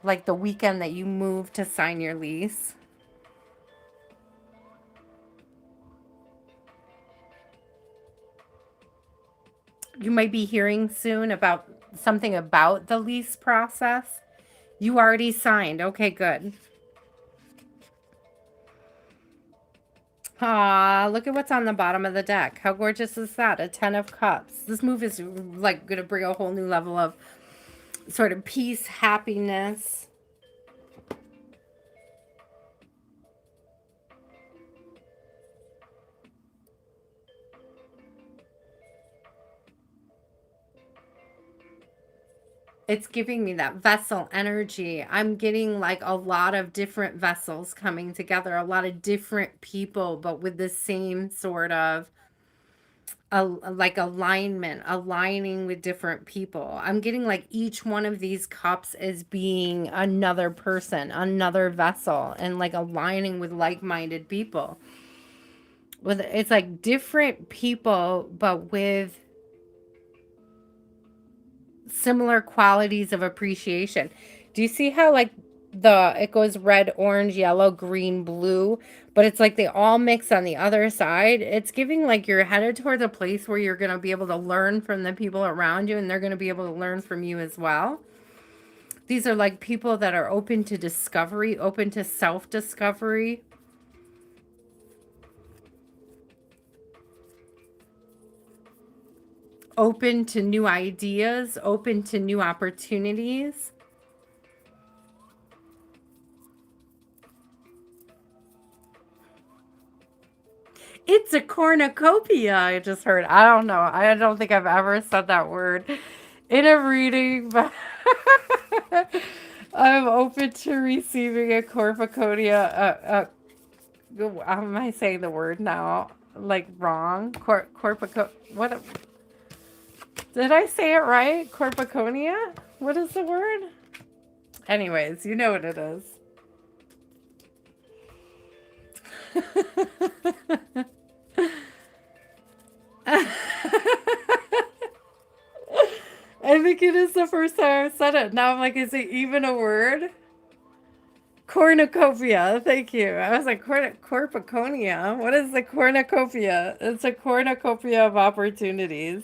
Like the weekend that you move to sign your lease? You might be hearing soon about something about the lease process. You already signed. Okay, good. Ah, look at what's on the bottom of the deck. How gorgeous is that? A 10 of Cups. This move is like going to bring a whole new level of sort of peace, happiness. It's giving me that vessel energy. I'm getting like a lot of different vessels coming together, a lot of different people, but with the same sort of like alignment, aligning with different people. I'm getting like each one of these cups as being another person, another vessel, and like aligning with like-minded people. With it's like different people, but with similar qualities of appreciation. Do you see how like it goes red, orange, yellow, green, blue, but it's like they all mix on the other side? It's giving like you're headed towards a place where you're going to be able to learn from the people around you, and they're going to be able to learn from you as well. These are like people that are open to discovery, open to self-discovery. Open to new ideas, open to new opportunities. It's a cornucopia, I just heard. I don't know. I don't think I've ever said that word in a reading, but I'm open to receiving a cornucopia. How am I saying the word now? Like wrong? Corpico. What? Did I say it right? Corpiconia? What is the word? Anyways, you know what it is. I think it is the first time I've said it. Now I'm like, is it even a word? Cornucopia. Thank you. I was like, corpiconia. What is the cornucopia? It's a cornucopia of opportunities.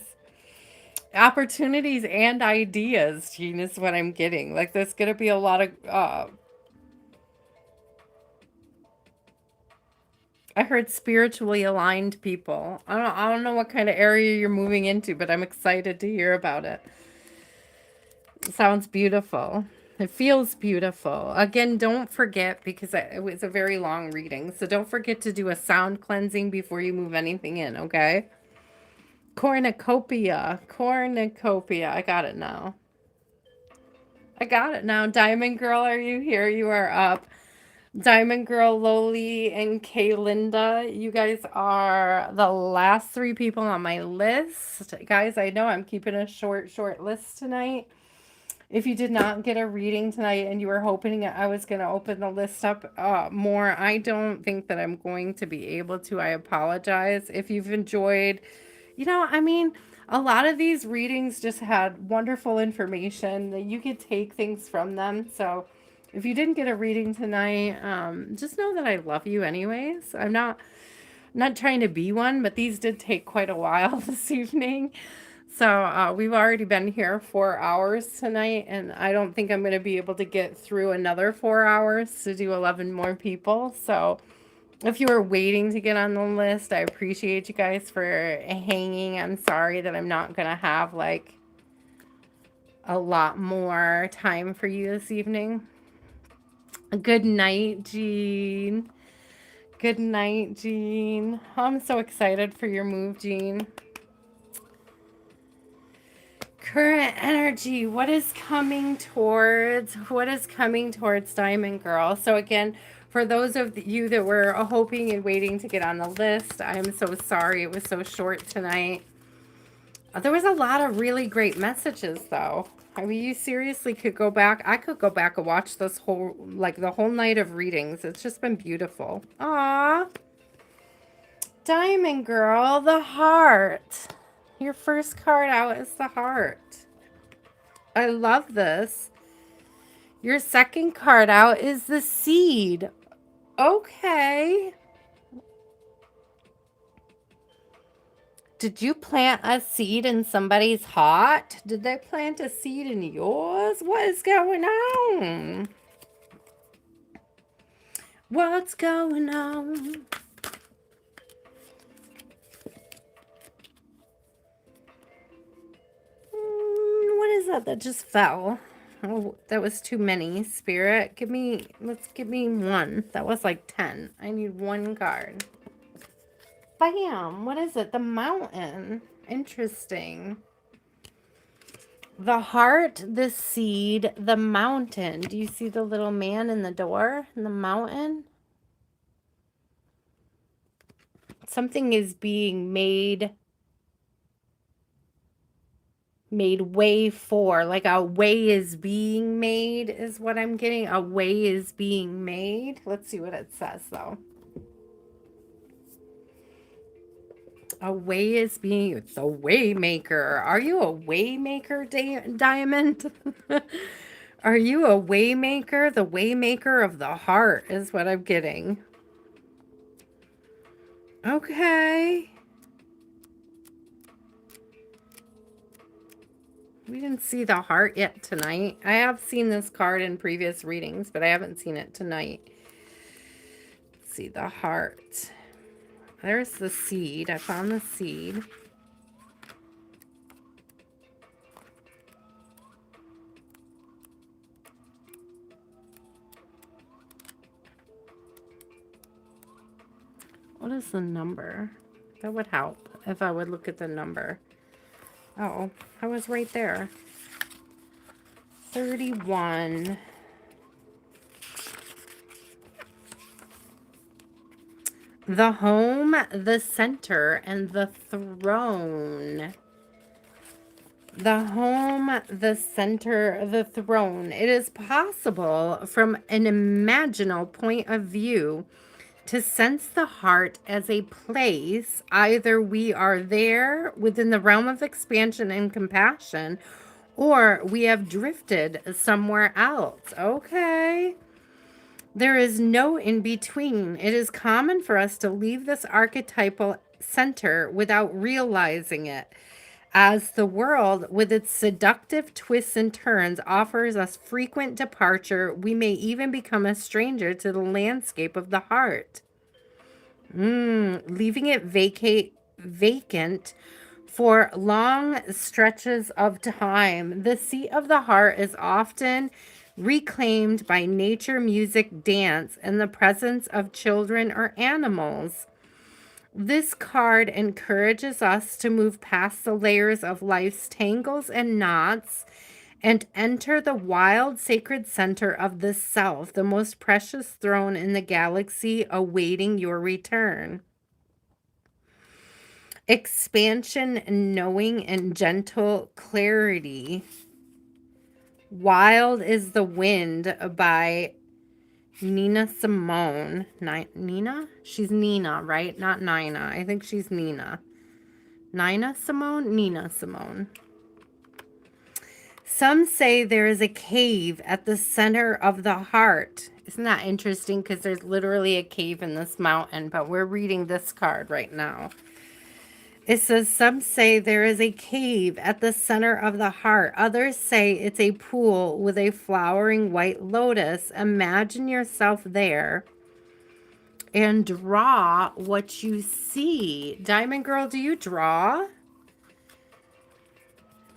Opportunities and ideas, Gene, is what I'm getting. Like, there's going to be a lot of, I heard spiritually aligned people. I don't know what kind of area you're moving into, but I'm excited to hear about it. It sounds beautiful. It feels beautiful. Again, don't forget, because it was a very long reading, so don't forget to do a sound cleansing before you move anything in, okay? Cornucopia. Cornucopia. I got it now. I got it now. Diamond Girl, are you here? You are up. Diamond Girl, Loli, and Kaylinda, you guys are the last three people on my list. Guys, I know I'm keeping a short list tonight. If you did not get a reading tonight and you were hoping I was going to open the list up more, I don't think that I'm going to be able to. I apologize. If you've enjoyed, I mean, a lot of these readings just had wonderful information that you could take things from them. So if you didn't get a reading tonight, just know that I love you anyways. I'm not trying to be one, but these did take quite a while this evening. So we've already been here 4 hours tonight, and I don't think I'm going to be able to get through another 4 hours to do 11 more people. So if you were waiting to get on the list, I appreciate you guys for hanging. I'm sorry that I'm not going to have like a lot more time for you this evening. Good night, Jean. Good night, Jean. I'm so excited for your move, Jean. Current energy, what is coming towards Diamond Girl? So again, for those of you that were hoping and waiting to get on the list, I'm so sorry it was so short tonight. There was a lot of really great messages though. I mean, you seriously could go back. I could go back and watch this whole, like the whole night of readings. It's just been beautiful. Aww. Diamond Girl, the heart. Your first card out is the heart. I love this. Your second card out is the seed. Okay. Did you plant a seed in somebody's heart? Did they plant a seed in yours? What is going on? What's going on? What is that just fell? Oh, that was too many. Spirit, let's give me one. That was like 10. I need one card. Bam! What is it? The mountain. Interesting. The heart, the seed, the mountain. Do you see the little man in the door in the mountain? Something is being made way for, like a way is being made is what I'm getting. A way is being made. Let's see what it says though. A way is being, the way maker. Are you a way maker, Diamond? Are you a way maker? The way maker of the heart is what I'm getting. Okay. We didn't see the heart yet tonight. I have seen this card in previous readings, but I haven't seen it tonight. Let's see the heart. There's the seed. I found the seed. What is the number? That would help if I would look at the number. Oh, I was right there. 31. The home, the center, and the throne. The home, the center, the throne. It is possible from an imaginal point of view to sense the heart as a place. Either we are there within the realm of expansion and compassion, or we have drifted somewhere else. Okay. There is no in between. It is common for us to leave this archetypal center without realizing it, as the world, with its seductive twists and turns, offers us frequent departure. We may even become a stranger to the landscape of the heart. Leaving it vacant for long stretches of time. The seat of the heart is often reclaimed by nature, music, dance, and the presence of children or animals. This card encourages us to move past the layers of life's tangles and knots and enter the wild, sacred center of the self, the most precious throne in the galaxy, awaiting your return. Expansion, knowing, and gentle clarity. Wild is the Wind by Nina Simone. Nina? She's Nina, right? Not Nina. I think she's Nina. Nina Simone? Nina Simone. Some say there is a cave at the center of the heart. Isn't that interesting? Because there's literally a cave in this mountain, but we're reading this card right now. It says, some say there is a cave at the center of the heart. Others say it's a pool with a flowering white lotus. Imagine yourself there and draw what you see. Diamond Girl, do you draw?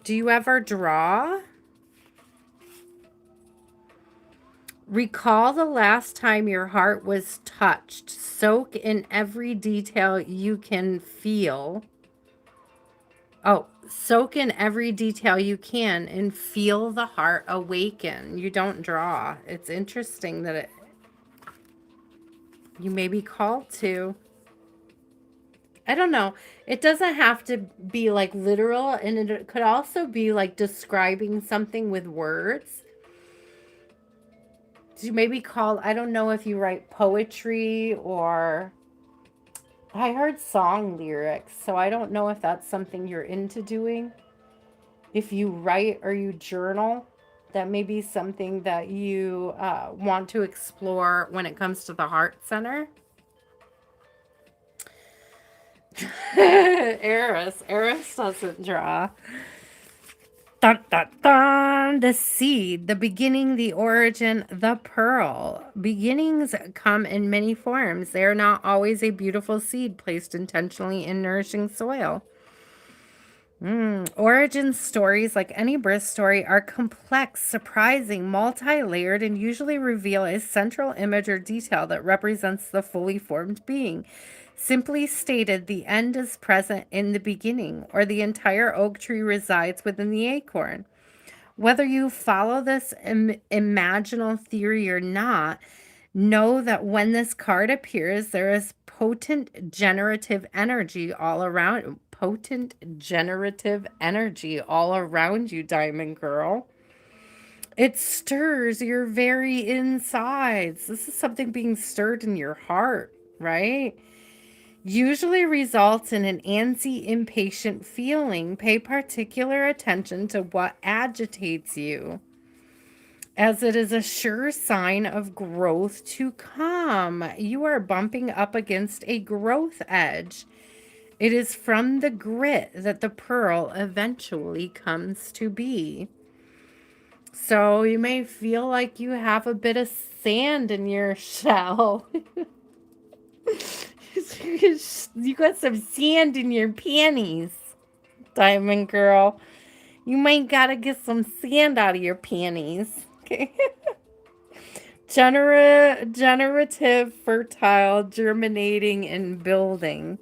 Do you ever draw? Recall the last time your heart was touched. Soak in every detail you can feel. Oh, soak in every detail you can and feel the heart awaken. You don't draw. It's interesting that you may be called to. I don't know. It doesn't have to be like literal, and it could also be like describing something with words. You may be called, I don't know if you write poetry or I heard song lyrics, so I don't know if that's something you're into doing. If you write or you journal, that may be something that you want to explore when it comes to the heart center. Eris doesn't draw. Dun, dun, dun. The seed, the beginning, the origin, the pearl. Beginnings come in many forms. They are not always a beautiful seed placed intentionally in nourishing soil. Origin stories, like any birth story, are complex, surprising, multi-layered, and usually reveal a central image or detail that represents the fully formed being. Simply stated, the end is present in the beginning, or the entire oak tree resides within the acorn. Whether you follow this imaginal theory or not, know that when this card appears, there is potent generative energy all around. Potent generative energy all around you, Diamond Girl. It stirs your very insides. This is something being stirred in your heart, right? Usually results in an antsy, impatient feeling. Pay particular attention to what agitates you, as it is a sure sign of growth to come. You are bumping up against a growth edge. It is from the grit that the pearl eventually comes to be. So you may feel like you have a bit of sand in your shell. You got some sand in your panties, Diamond Girl. You might gotta get some sand out of your panties. Okay. Generative, fertile, germinating, and building.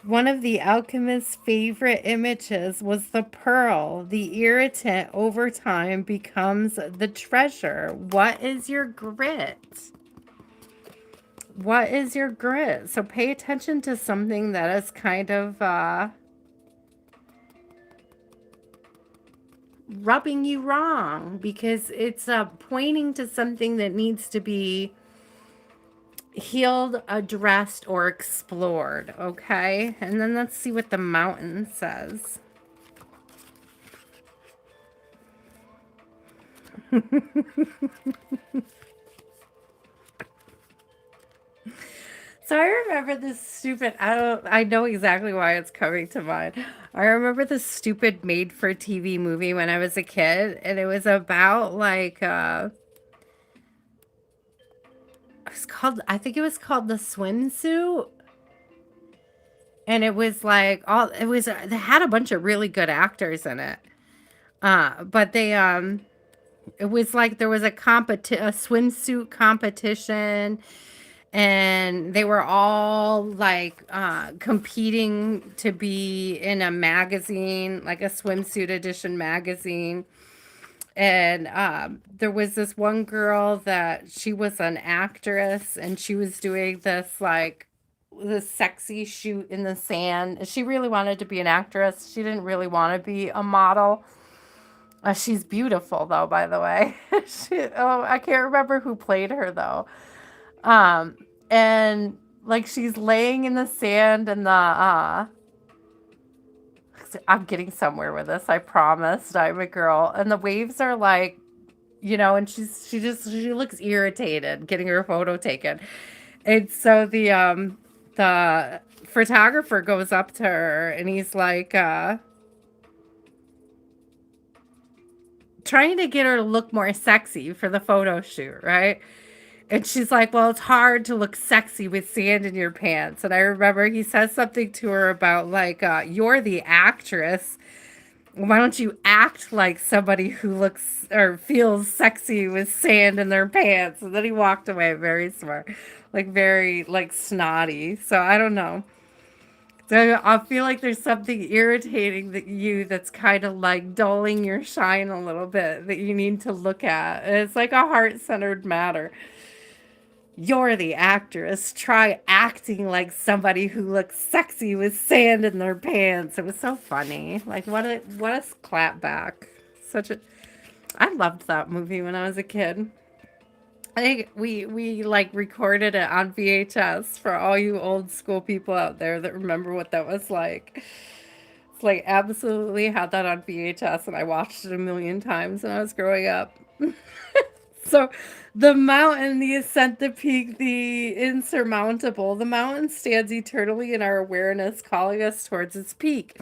One of the alchemist's favorite images was the pearl. The irritant over time becomes the treasure. What is your grit? What is your grit? So pay attention to something that is kind of rubbing you wrong, because it's pointing to something that needs to be healed, addressed, or explored. Okay, and then let's see what the mountain says. So I remember this stupid, I know exactly why it's coming to mind. I remember this stupid made for TV movie when I was a kid, and it was about like it was called, I think it was called The Swimsuit. And it was like all it was they had a bunch of really good actors in it. But they it was like there was a swimsuit competition, and they were all like competing to be in a magazine, like a swimsuit edition magazine. And there was this one girl that she was an actress, and she was doing this sexy shoot in the sand. She really wanted to be an actress. She didn't really want to be a model. She's beautiful though, by the way. I can't remember who played her though. Um, and like she's laying in the sand, and I'm getting somewhere with this. I promised. I'm a girl, and the waves are like, and she looks irritated getting her photo taken. And so the photographer goes up to her, and he's like trying to get her to look more sexy for the photo shoot, right? And she's like, well, it's hard to look sexy with sand in your pants. And I remember he says something to her about like, you're the actress. Why don't you act like somebody who looks or feels sexy with sand in their pants? And then he walked away, very smart, like very like snotty. So I don't know. So I feel like there's something irritating that's kind of like dulling your shine a little bit that you need to look at. And it's like a heart-centered matter. You're the actress. Try acting like somebody who looks sexy with sand in their pants. It was so funny. Like what a clap back. Such a I loved that movie when I was a kid. I think we like recorded it on VHS for all you old school people out there that remember what that was like. It's like absolutely had that on VHS, and I watched it a million times when I was growing up. So the mountain, the ascent, the peak, the insurmountable, the mountain stands eternally in our awareness, calling us towards its peak.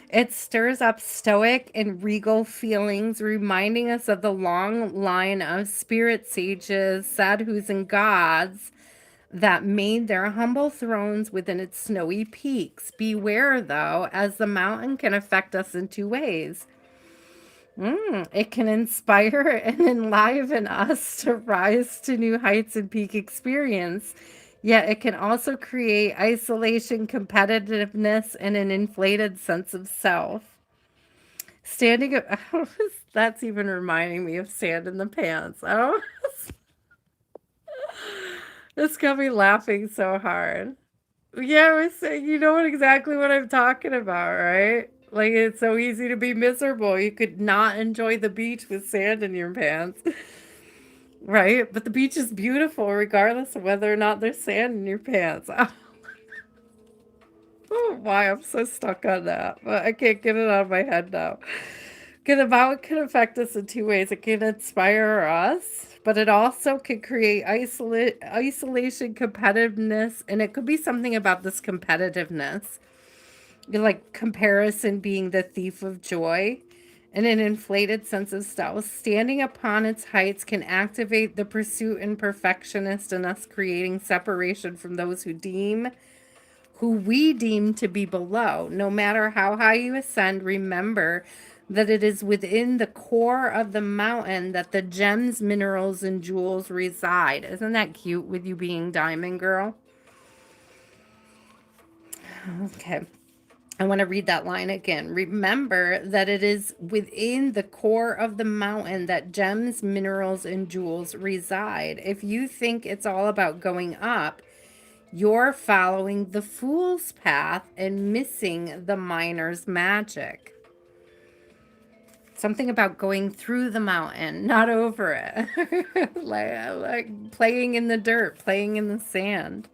It stirs up stoic and regal feelings, reminding us of the long line of spirit sages, sadhus, and gods that made their humble thrones within its snowy peaks. Beware, though, as the mountain can affect us in two ways. It can inspire and enliven us to rise to new heights and peak experience. Yet it can also create isolation, competitiveness, and an inflated sense of self. Standing up, that's even reminding me of sand in the pants. I don't, this got me laughing so hard. Yeah, I was saying, you know exactly what I'm talking about, right? Like it's so easy to be miserable. You could not enjoy the beach with sand in your pants, right? But the beach is beautiful regardless of whether or not there's sand in your pants. I don't know why I'm so stuck on that, but I can't get it out of my head now. Because about it can affect us in two ways. It can inspire us, but it also can create isolation, competitiveness, and it could be something about this competitiveness. Like comparison being the thief of joy, and an inflated sense of self. Standing upon its heights can activate the pursuit and perfectionist in us, creating separation from those who we deem to be below. No matter how high you ascend, remember that it is within the core of the mountain that the gems, minerals, and jewels reside. Isn't that cute with you being Diamond Girl? Okay. I want to read that line again. Remember that it is within the core of the mountain that gems, minerals, and jewels reside. If you think it's all about going up, you're following the fool's path and missing the miner's magic. Something about going through the mountain, not over it. like playing in the dirt, playing in the sand.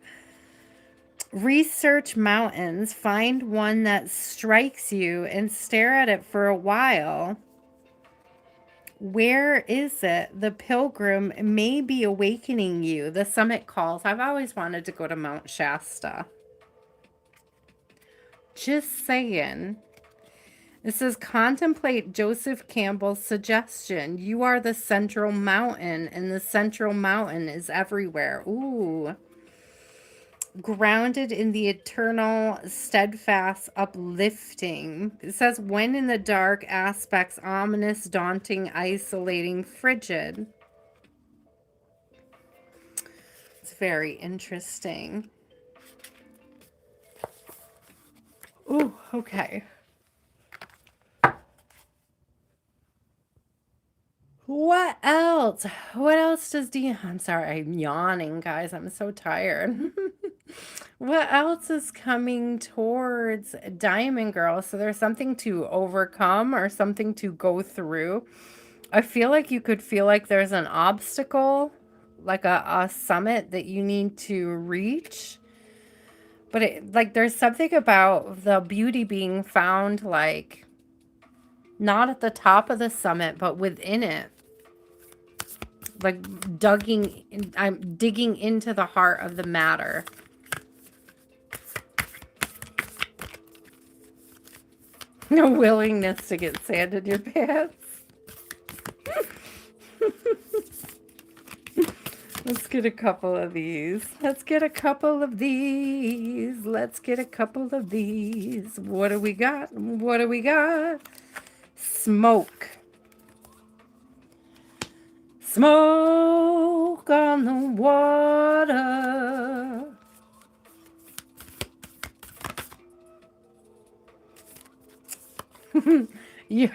Research mountains, find one that strikes you and stare at it for a while. Where is it? The pilgrim may be awakening you. The summit calls. I've always wanted to go to Mount Shasta. Just saying. It says, contemplate Joseph Campbell's suggestion. You are the central mountain, and the central mountain is everywhere. Ooh. Grounded in the eternal, steadfast, uplifting. It says, when in the dark, aspects ominous, daunting, isolating, frigid. It's very interesting. Ooh, okay. What else? What else does I'm sorry, I'm yawning, guys. I'm so tired. What else is coming towards Diamond Girl? So there's something to overcome or something to go through. I feel like you could feel like there's an obstacle, like a summit that you need to reach. But like there's something about the beauty being found, like not at the top of the summit, but within it. Like I'm digging into the heart of the matter. No willingness to get sand in your pants. Let's get a couple of these. Let's get a couple of these. Let's get a couple of these. What do we got? What do we got? Smoke. Smoke on the water. You.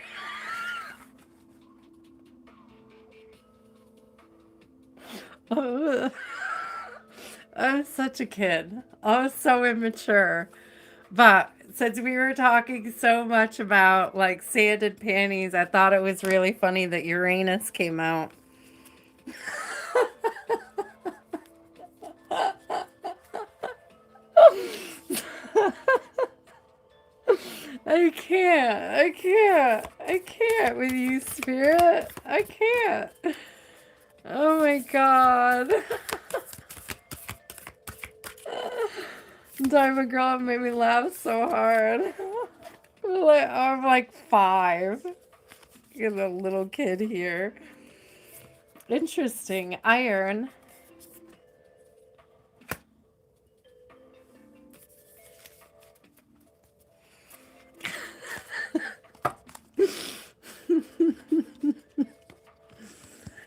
I'm such a kid. I was so immature. But since we were talking so much about like sanded panties, I thought it was really funny that Uranus came out. I can't with you, Spirit. I can't. Oh my God. Diamond Girl made me laugh so hard. I'm like 5. You're the little kid here. Interesting. Iron.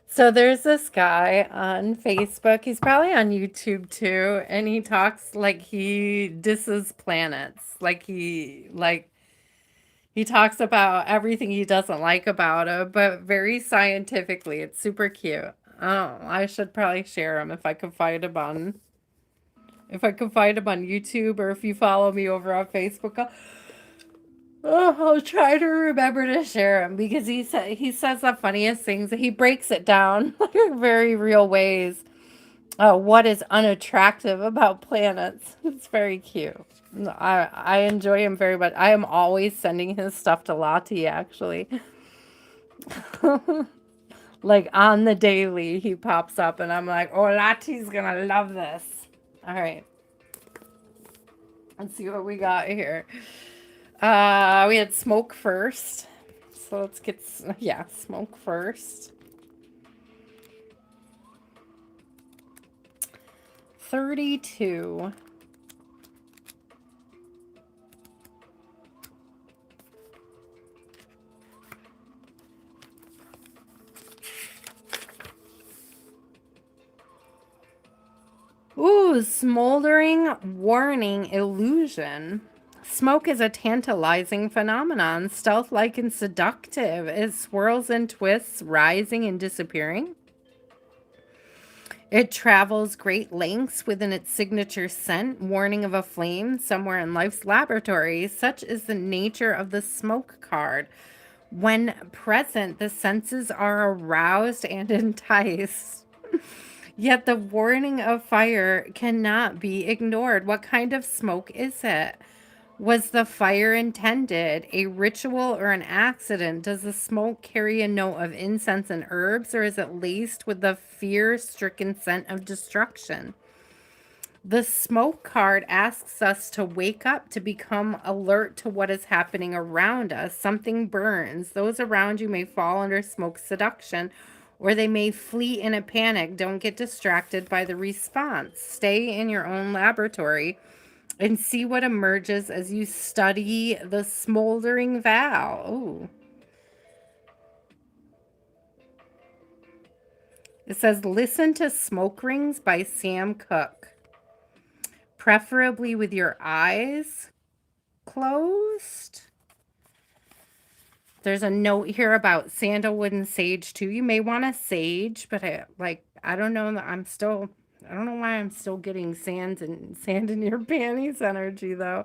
So there's this guy on Facebook. He's probably on YouTube too, and he talks like he disses planets. He talks about everything he doesn't like about it, but very scientifically. It's super cute. Oh, I should probably share him if I could find him on YouTube, or if you follow me over on Facebook. I'll try to remember to share him because he says the funniest things. He breaks it down in very real ways. What is unattractive about planets? It's very cute. I enjoy him very much. I am always sending his stuff to Lottie, actually. Like on the daily, he pops up, and I'm like, oh, Lottie's gonna love this. All right. Let's see what we got here. We had smoke first. So let's get, smoke first. 32. Ooh, smoldering warning illusion. Smoke is a tantalizing phenomenon, stealth-like and seductive. It swirls and twists, rising and disappearing. It travels great lengths within its signature scent, warning of a flame somewhere in life's laboratory. Such is the nature of the smoke card. When present, the senses are aroused and enticed. Yet the warning of fire cannot be ignored. What kind of smoke is it? Was the fire intended a ritual or an accident? Does the smoke carry a note of incense and herbs, or is it laced with the fear-stricken scent of destruction? The smoke card asks us to wake up, to become alert to what is happening around us. Something burns. Those around you may fall under smoke seduction, or they may flee in a panic. Don't get distracted by the response. Stay in your own laboratory and see what emerges as you study the smoldering vow. Ooh. It says, listen to Smoke Rings by Sam Cooke, preferably with your eyes closed. There's a note here about sandalwood and sage too. You may want a sage, but I don't know. I don't know why I'm still getting sand in your panties energy though.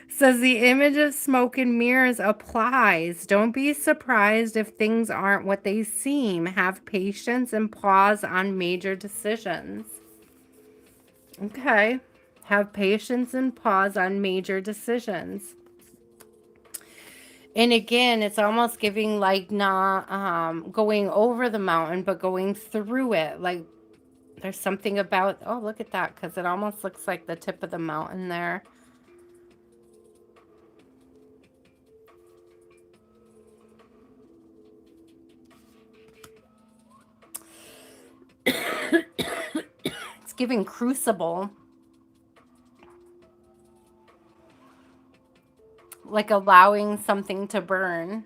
Says the image of smoke and mirrors applies. Don't be surprised if things aren't what they seem. Have patience and pause on major decisions. Okay. Have patience and pause on major decisions. And again, it's almost giving like not going over the mountain, but going through it. Like there's something about, oh, look at that, because it almost looks like the tip of the mountain there. It's giving crucible. Like allowing something to burn.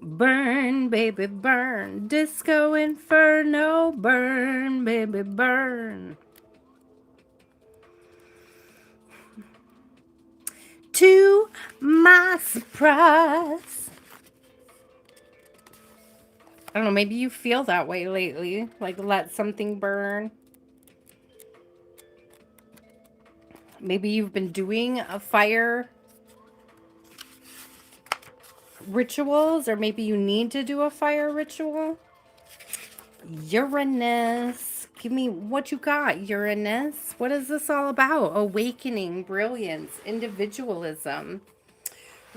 Burn, baby, burn. Disco Inferno, burn, baby, burn. To my surprise. I don't know, maybe you feel that way lately. Like let something burn. Maybe you've been doing a fire rituals, or maybe you need to do a fire ritual. Uranus. Give me what you got, Uranus. What is this all about? Awakening, brilliance, individualism.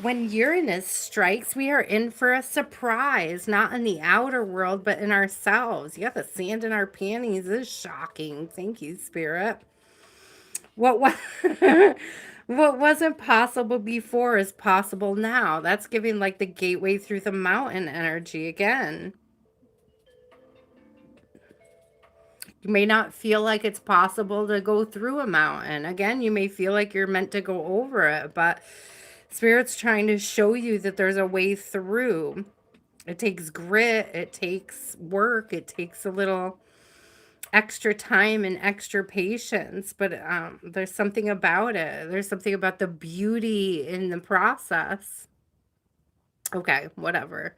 When Uranus strikes, we are in for a surprise, not in the outer world, but in ourselves. Yeah, the sand in our panties is shocking. Thank you, Spirit. What was what wasn't possible before is possible now. That's giving like the gateway through the mountain energy again. You may not feel like it's possible to go through a mountain. Again, you may feel like you're meant to go over it, but Spirit's trying to show you that there's a way through. It takes grit, it takes work, it takes a little extra time and extra patience, but there's something about it. There's something about the beauty in the process. Okay, whatever.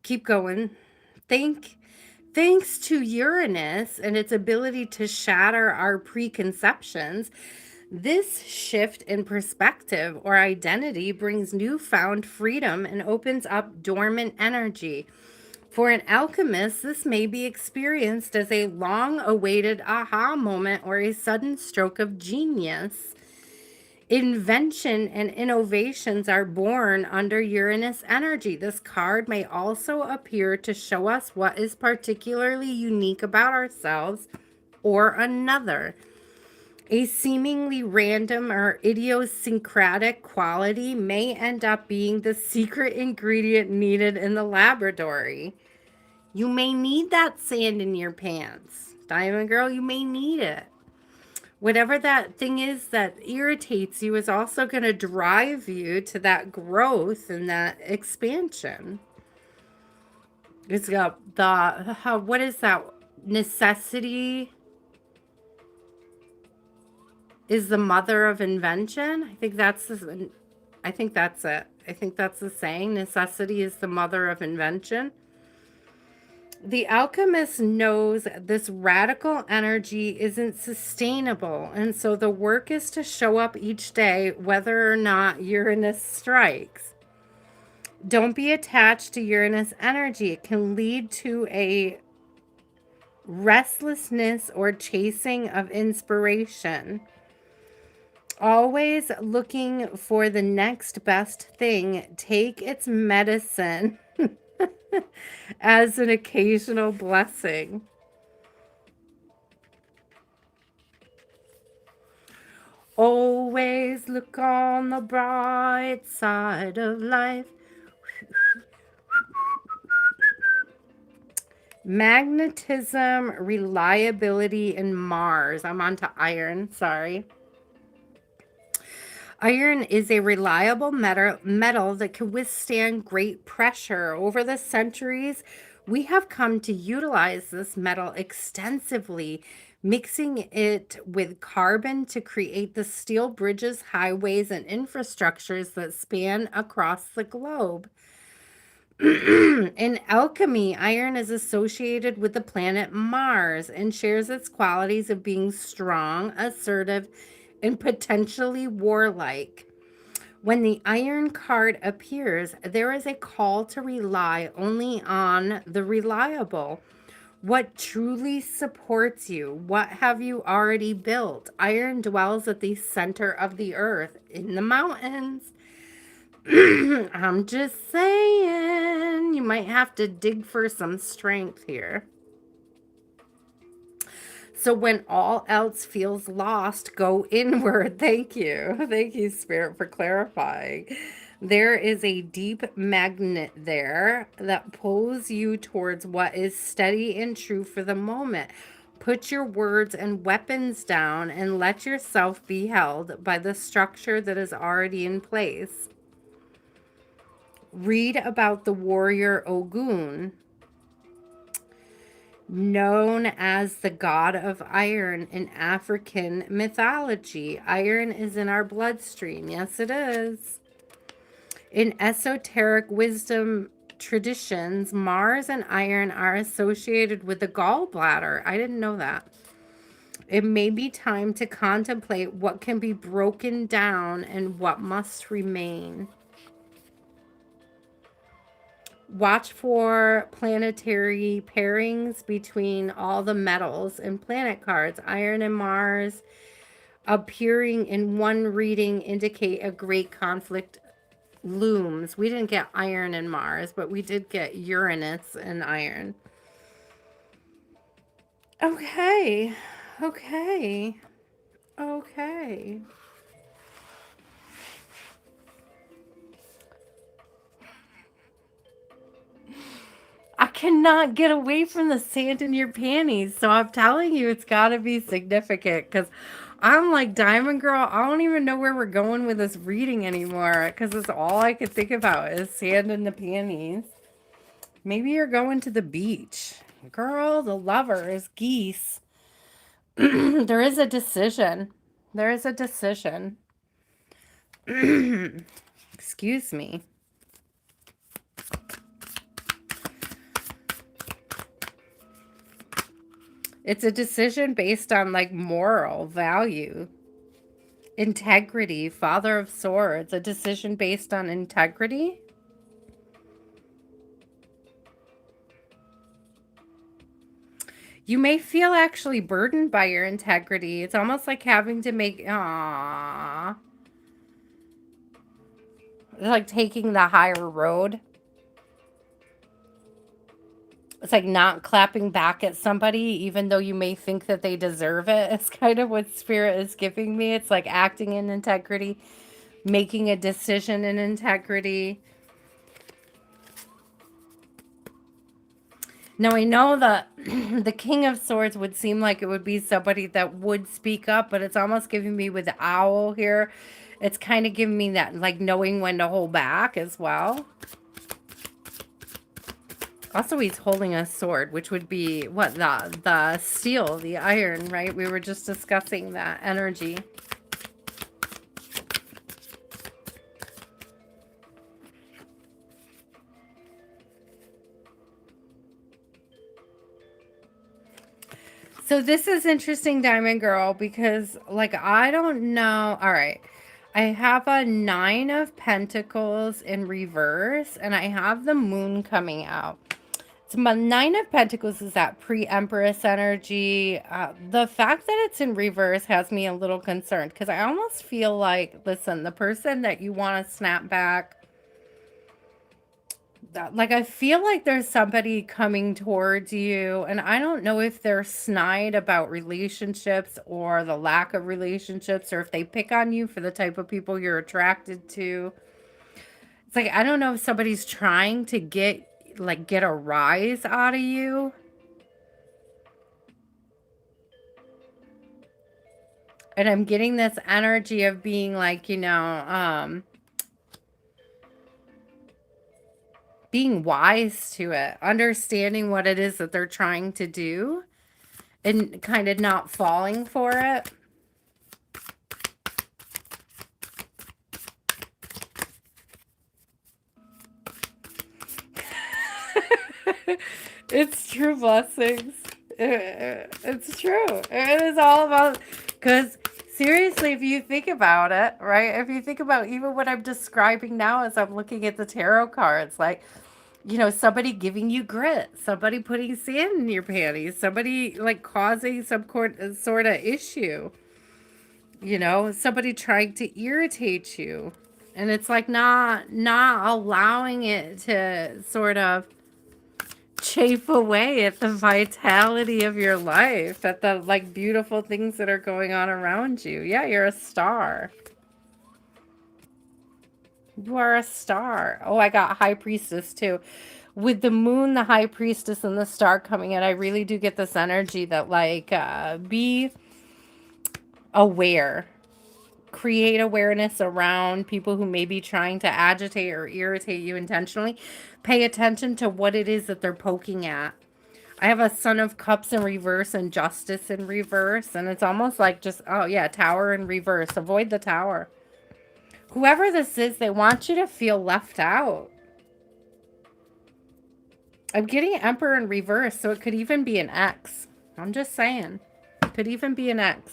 Keep going. Thanks to Uranus and its ability to shatter our preconceptions, this shift in perspective or identity brings newfound freedom and opens up dormant energy. For an alchemist, this may be experienced as a long-awaited aha moment or a sudden stroke of genius. Invention and innovations are born under Uranus energy. This card may also appear to show us what is particularly unique about ourselves or another. A seemingly random or idiosyncratic quality may end up being the secret ingredient needed in the laboratory. You may need that sand in your pants. Diamond Girl, you may need it. Whatever that thing is that irritates you is also going to drive you to that growth and that expansion. It's got what is that? Necessity is the mother of invention. I think that's it. I think that's the saying. Necessity is the mother of invention. The alchemist knows this radical energy isn't sustainable, and so the work is to show up each day whether or not Uranus strikes. Don't be attached to Uranus energy. It can lead to a restlessness or chasing of inspiration. Always looking for the next best thing. Take its medicine as an occasional blessing. Always look on the bright side of life. Magnetism, reliability, and Mars. I'm on to iron, sorry. Iron is a reliable metal that can withstand great pressure. Over the centuries, we have come to utilize this metal extensively, mixing it with carbon to create the steel bridges, highways, and infrastructures that span across the globe. In alchemy, iron is associated with the planet Mars and shares its qualities of being strong, assertive, and potentially warlike. When the iron card appears, there is a call to rely only on the reliable. What truly supports you? What have you already built? Iron dwells at the center of the earth, in the mountains. I'm just saying, you might have to dig for some strength here. So when all else feels lost, go inward. Thank you. Thank you, Spirit, for clarifying. There is a deep magnet there that pulls you towards what is steady and true for the moment. Put your words and weapons down and let yourself be held by the structure that is already in place. Read about the warrior Ogun, known as the god of iron in African mythology. Iron is in our bloodstream. Yes, it is. In esoteric wisdom traditions, Mars and iron are associated with the gallbladder. I didn't know that. It may be time to contemplate what can be broken down and what must remain. Watch for planetary pairings between all the metals and planet cards. Iron and Mars appearing in one reading indicate a great conflict looms. We didn't get iron and Mars, but we did get Uranus and iron. Okay. Okay. Okay. I cannot get away from the sand in your panties. So I'm telling you, it's got to be significant because I'm like, Diamond Girl, I don't even know where we're going with this reading anymore because it's all I could think about is sand in the panties. Maybe you're going to the beach. Girl, the lovers, geese. There is a decision. There is a decision. Excuse me. It's a decision based on like moral value, integrity, Father of Swords, a decision based on integrity. You may feel actually burdened by your integrity. It's almost like having to make, it's like taking the higher road. It's like not clapping back at somebody, even though you may think that they deserve it. It's kind of what Spirit is giving me. It's like acting in integrity, making a decision in integrity. Now, I know that the King of Swords would seem like it would be somebody that would speak up, but it's almost giving me with the owl here. It's kind of giving me that, like, knowing when to hold back as well. Also, he's holding a sword, which would be, what, the steel, the iron, right? We were just discussing that energy. So this is interesting, Diamond Girl, because, like, I don't know. All right. I have a 9 of Pentacles in reverse, and I have the moon coming out. So my Nine of Pentacles is that pre-Empress energy. The fact that it's in reverse has me a little concerned because I almost feel like, listen, the person that you want to snap back, like I feel like there's somebody coming towards you, and I don't know if they're snide about relationships or the lack of relationships, or if they pick on you for the type of people you're attracted to. It's like I don't know if somebody's trying to get a rise out of you. And I'm getting this energy of being like, being wise to it, understanding what it is that they're trying to do and kind of not falling for it. It's true, blessings. It's true. It is all about, because seriously, if you think about it, right? If you think about even what I'm describing now as I'm looking at the tarot cards, like, somebody giving you grit, somebody putting sand in your panties, somebody like causing some sort of issue, somebody trying to irritate you. And it's like not allowing it to sort of chafe away at the vitality of your life, at the like beautiful things that are going on around you. Yeah, you're a star. You are a star. Oh, I got High Priestess too. With the moon, the High Priestess, and the star coming in, I really do get this energy that like be aware. Create awareness around people who may be trying to agitate or irritate you intentionally. Pay attention to what it is that they're poking at. I have a Son of Cups in reverse and Justice in reverse. And it's almost like just, oh yeah, Tower in reverse. Avoid the Tower. Whoever this is, they want you to feel left out. I'm getting Emperor in reverse, so it could even be an ex. I'm just saying. It could even be an ex.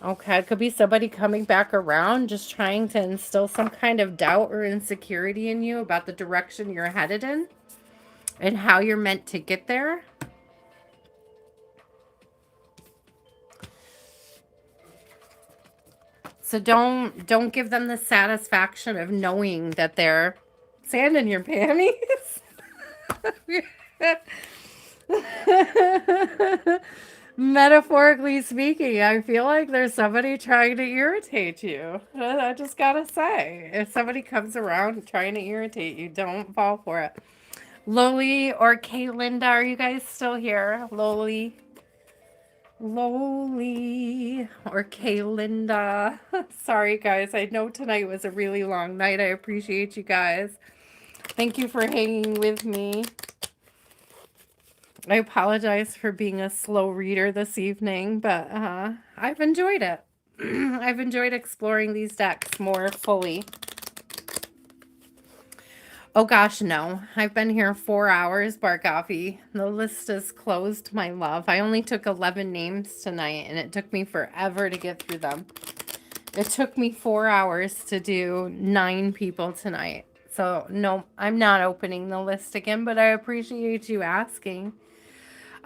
Okay, it could be somebody coming back around, just trying to instill some kind of doubt or insecurity in you about the direction you're headed in and how you're meant to get there. So don't give them the satisfaction of knowing that they're sand in your panties. Metaphorically speaking, I feel like there's somebody trying to irritate you. I just gotta say, if somebody comes around trying to irritate you, don't fall for it. Loli or Kaylinda, are you guys still here? Loli or Kaylinda. Sorry, guys. I know tonight was a really long night. I appreciate you guys. Thank you for hanging with me. I apologize for being a slow reader this evening, but I've enjoyed it. I've enjoyed exploring these decks more fully. Oh gosh, no. I've been here 4 hours, Bar Coffee. The list is closed, my love. I only took 11 names tonight, and it took me forever to get through them. It took me 4 hours to do 9 people tonight. So, no, I'm not opening the list again, but I appreciate you asking.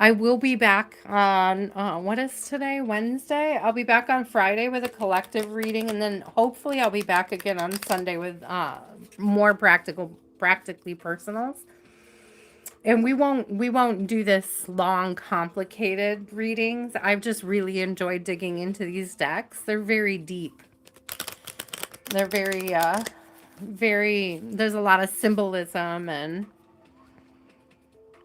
I will be back on, what is today? Wednesday? I'll be back on Friday with a collective reading, and then hopefully I'll be back again on Sunday with more practically personals. And we won't do this long, complicated readings. I've just really enjoyed digging into these decks. They're very deep. They're very, there's a lot of symbolism, and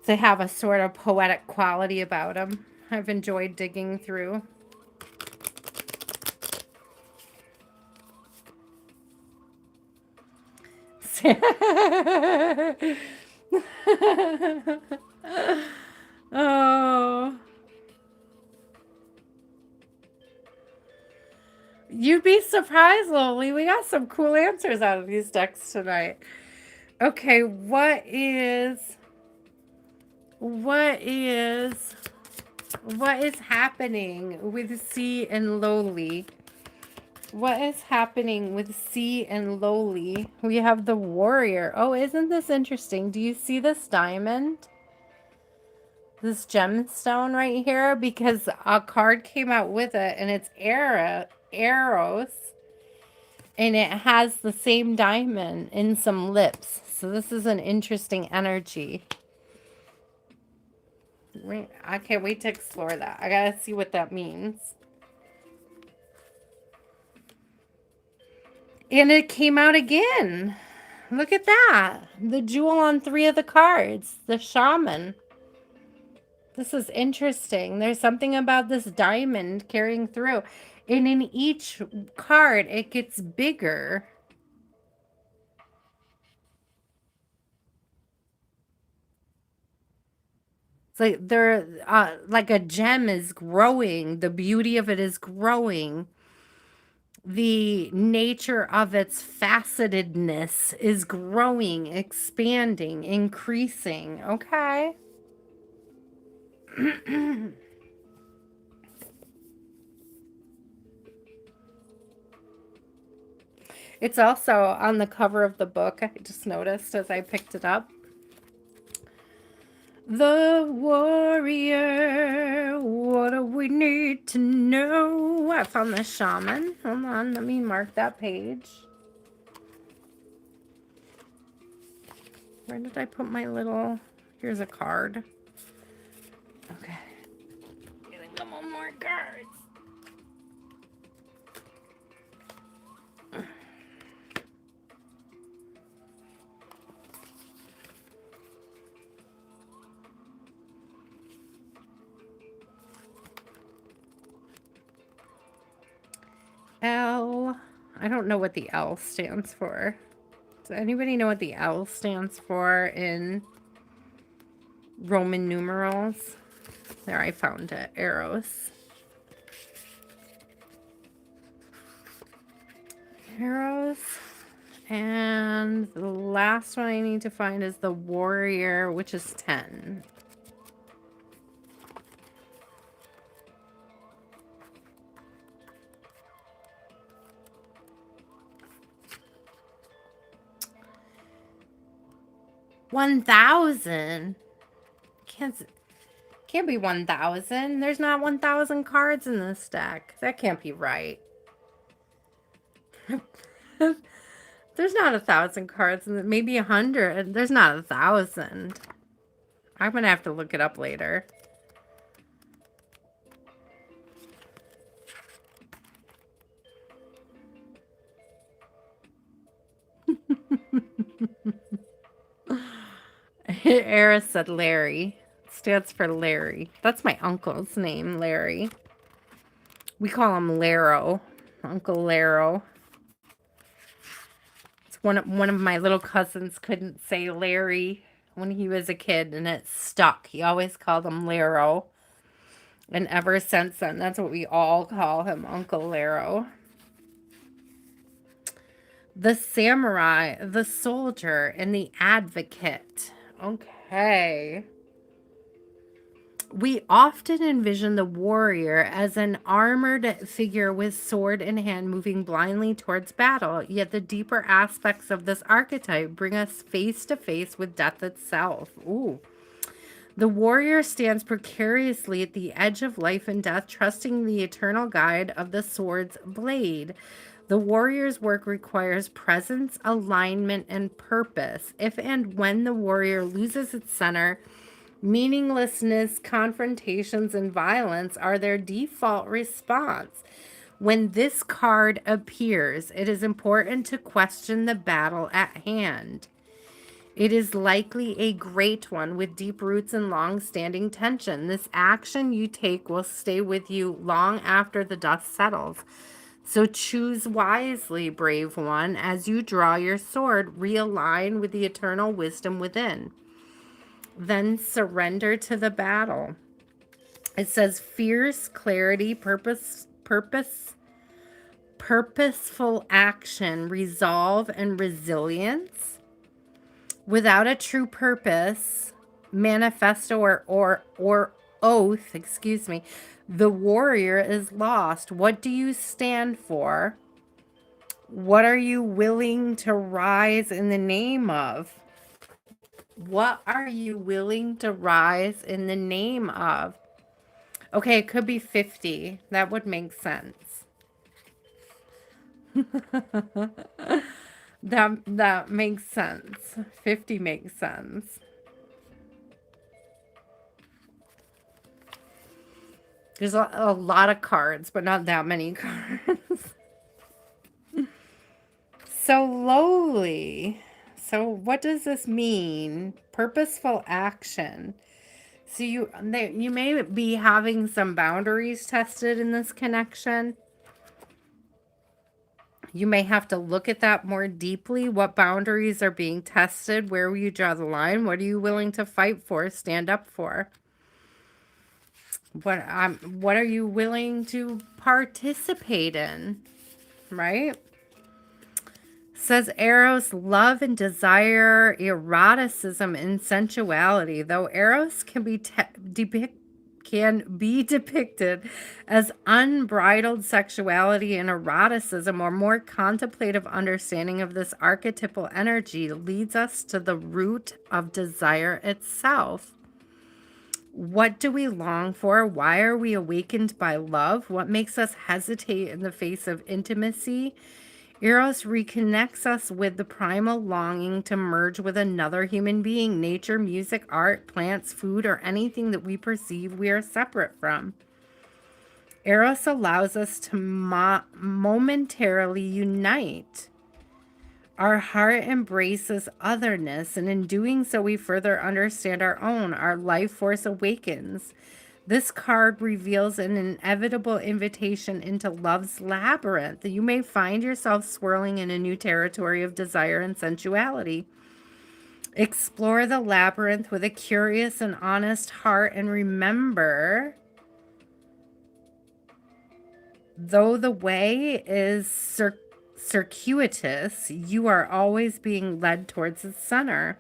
they have a sort of poetic quality about them. I've enjoyed digging through. Oh. You'd be surprised, Lily. We got some cool answers out of these decks tonight. Okay, what is happening with C and Lowly What is happening with C and Lowly? We have the warrior. Oh, isn't this interesting? Do you see this diamond? This gemstone right here? Because a card came out with it and it's arrows. And it has the same diamond in some lips. So this is an interesting energy. I can't wait to explore that. I gotta see what that means. And it came out again. Look at that. The jewel on 3 of the cards. The shaman. This is interesting. There's something about this diamond carrying through. And in each card, it gets bigger. It's like like a gem is growing. The beauty of it is growing. The nature of its facetedness is growing, expanding, increasing. Okay. It's also on the cover of the book. I just noticed as I picked it up. The warrior, what do we need to know? I found the shaman. Hold on, let me mark that page. Where did I put my little... Here's a card. Okay. Getting a couple more cards. L. I don't know what the L stands for. Does anybody know what the L stands for in Roman numerals? There, I found it. Eros. Eros. And the last one I need to find is the warrior, which is 10. $1,000. Can't be 1,000. There's not 1,000 cards in this deck. That can't be right. There's not 1,000 cards, maybe 100. There's not 1,000. I'm gonna have to look it up later. Eris said Larry. Stands for Larry. That's my uncle's name, Larry. We call him Laro. Uncle Laro. It's one of my little cousins couldn't say Larry when he was a kid, and it stuck. He always called him Laro. And ever since then, that's what we all call him, Uncle Laro. The samurai, the soldier, and the advocate. Okay. We often envision the warrior as an armored figure with sword in hand moving blindly towards battle, yet the deeper aspects of this archetype bring us face to face with death itself. Ooh. The warrior stands precariously at the edge of life and death, trusting the eternal guide of the sword's blade. The warrior's work requires presence, alignment, and purpose. If and when the warrior loses its center, meaninglessness, confrontations, and violence are their default response. When this card appears, it is important to question the battle at hand. It is likely a great one with deep roots and long-standing tension. This action you take will stay with you long after the dust settles. So choose wisely, brave one. As you draw your sword, realign with the eternal wisdom within. Then surrender to the battle. It says fierce clarity, purposeful action, resolve, and resilience. Without a true purpose, manifesto or oath, the warrior is lost. What do you stand for? What are you willing to rise in the name of? What are you willing to rise in the name of? Okay, it could be 50. That would make sense. That makes sense. 50 makes sense. There's a lot of cards, but not that many cards. So lowly. So what does this mean? Purposeful action. So you may be having some boundaries tested in this connection. You may have to look at that more deeply. What boundaries are being tested? Where will you draw the line? What are you willing to fight for, stand up for? What are you willing to participate in? Right? Says Eros, love and desire, eroticism and sensuality. Though Eros can be depicted as unbridled sexuality and eroticism, or more contemplative understanding of this archetypal energy leads us to the root of desire itself. What do we long for? Why are we awakened by love? What makes us hesitate in the face of intimacy? Eros reconnects us with the primal longing to merge with another human being, nature, music, art, plants, food, or anything that we perceive we are separate from. Eros allows us to momentarily unite. Our heart embraces otherness, and in doing so, we further understand our own. Our life force awakens. This card reveals an inevitable invitation into love's labyrinth. You may find yourself swirling in a new territory of desire and sensuality. Explore the labyrinth with a curious and honest heart, and remember, though the way is circuitous, you are always being led towards the center.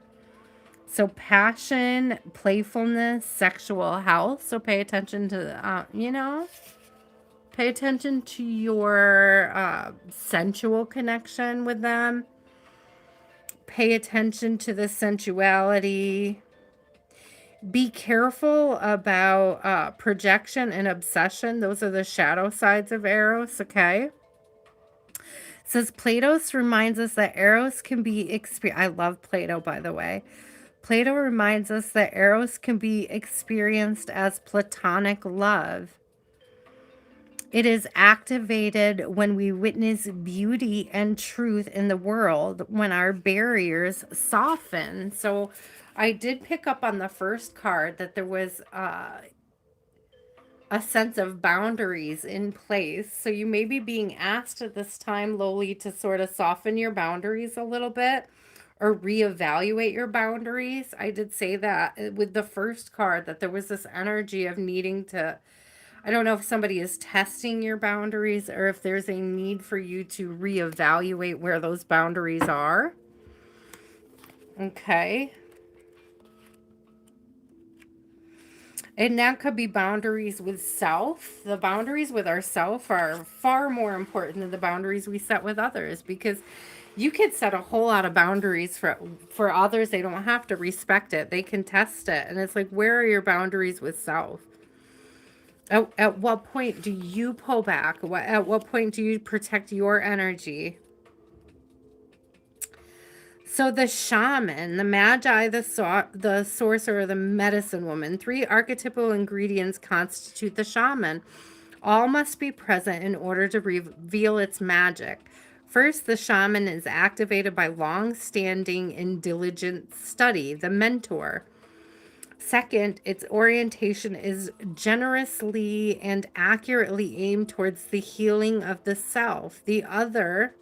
So passion, playfulness, sexual health. So pay attention to, pay attention to your sensual connection with them. Pay attention to the sensuality. Be careful about projection and obsession. Those are the shadow sides of Eros, okay? Says Plato's reminds us that Eros can be experienced. I love Plato, by the way. Plato reminds us that Eros can be experienced as platonic love. It is activated when we witness beauty and truth in the world, when our barriers soften. So I did pick up on the first card that there was a sense of boundaries in place. So you may be being asked at this time, Loli, to sort of soften your boundaries a little bit or reevaluate your boundaries. I did say that with the first card, that there was this energy of needing to, I don't know if somebody is testing your boundaries or if there's a need for you to reevaluate where those boundaries are. Okay. And that could be boundaries with self. The boundaries with ourself are far more important than the boundaries we set with others, because you could set a whole lot of boundaries for others. They don't have to respect it. They can test it. And it's like, where are your boundaries with self? At what point do you pull back? At what point do you protect your energy? So the shaman, the magi, the sorcerer, the medicine woman, 3 archetypal ingredients constitute the shaman. All must be present in order to reveal its magic. First, the shaman is activated by long-standing and diligent study, the mentor. Second, its orientation is generously and accurately aimed towards the healing of the self, the other,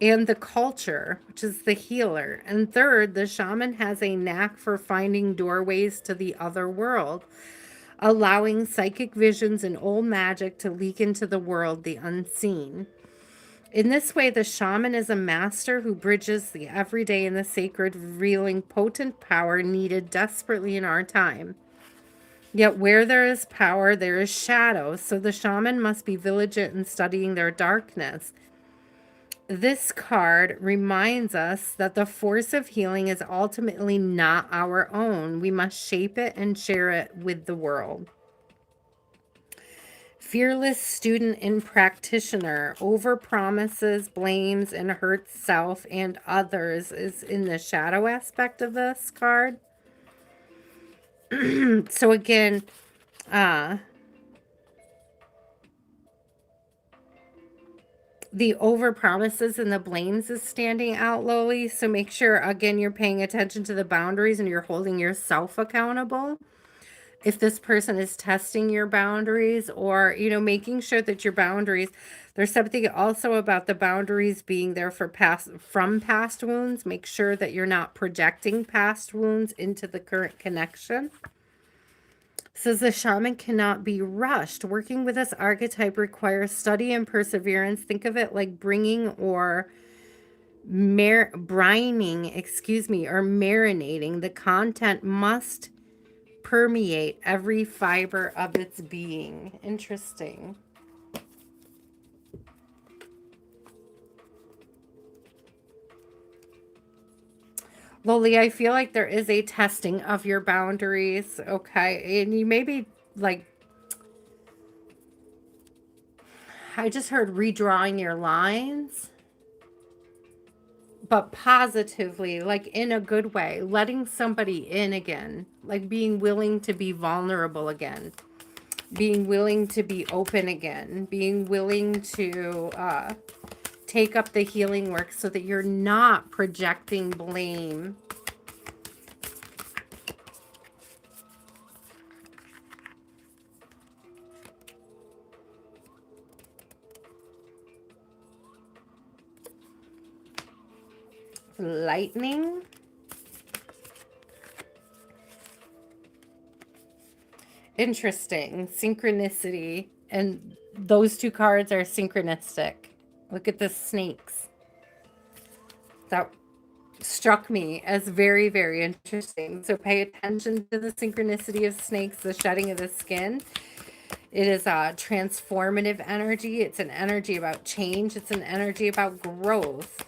and the culture, which is the healer. And third, the shaman has a knack for finding doorways to the other world, allowing psychic visions and old magic to leak into the world, the unseen. In this way, the shaman is a master who bridges the everyday and the sacred, revealing potent power needed desperately in our time. Yet where there is power, there is shadow, so the shaman must be vigilant in studying their darkness. this card reminds us that the force of healing is ultimately not our own. We must shape it and share it with the world. Fearless student and practitioner, overpromises, blames, and hurts self and others is in the shadow aspect of this card. So again, the overpromises and the blames is standing out, Loli. So make sure, again, you're paying attention to the boundaries and you're holding yourself accountable. If this person is testing your boundaries, or, you know, making sure that your boundaries, there's something also about the boundaries being there for from past wounds. Make sure that you're not projecting past wounds into the current connection. Says the shaman cannot be rushed. Working with this archetype requires study and perseverance. Think of it like bringing or brining, or marinating. The content must permeate every fiber of its being. Interesting. Loli, I feel like there is a testing of your boundaries, okay? And you may be like, I just heard redrawing your lines, but positively, like in a good way, letting somebody in again, like being willing to be vulnerable again, being willing to be open again, being willing to take up the healing work so that you're not projecting blame. Lightning. Interesting. Synchronicity. And those two cards are synchronistic. Look at the snakes. That struck me as very, very interesting. So pay attention to the synchronicity of snakes, the shedding of the skin. It is a transformative energy. It's an energy about change. It's an energy about growth.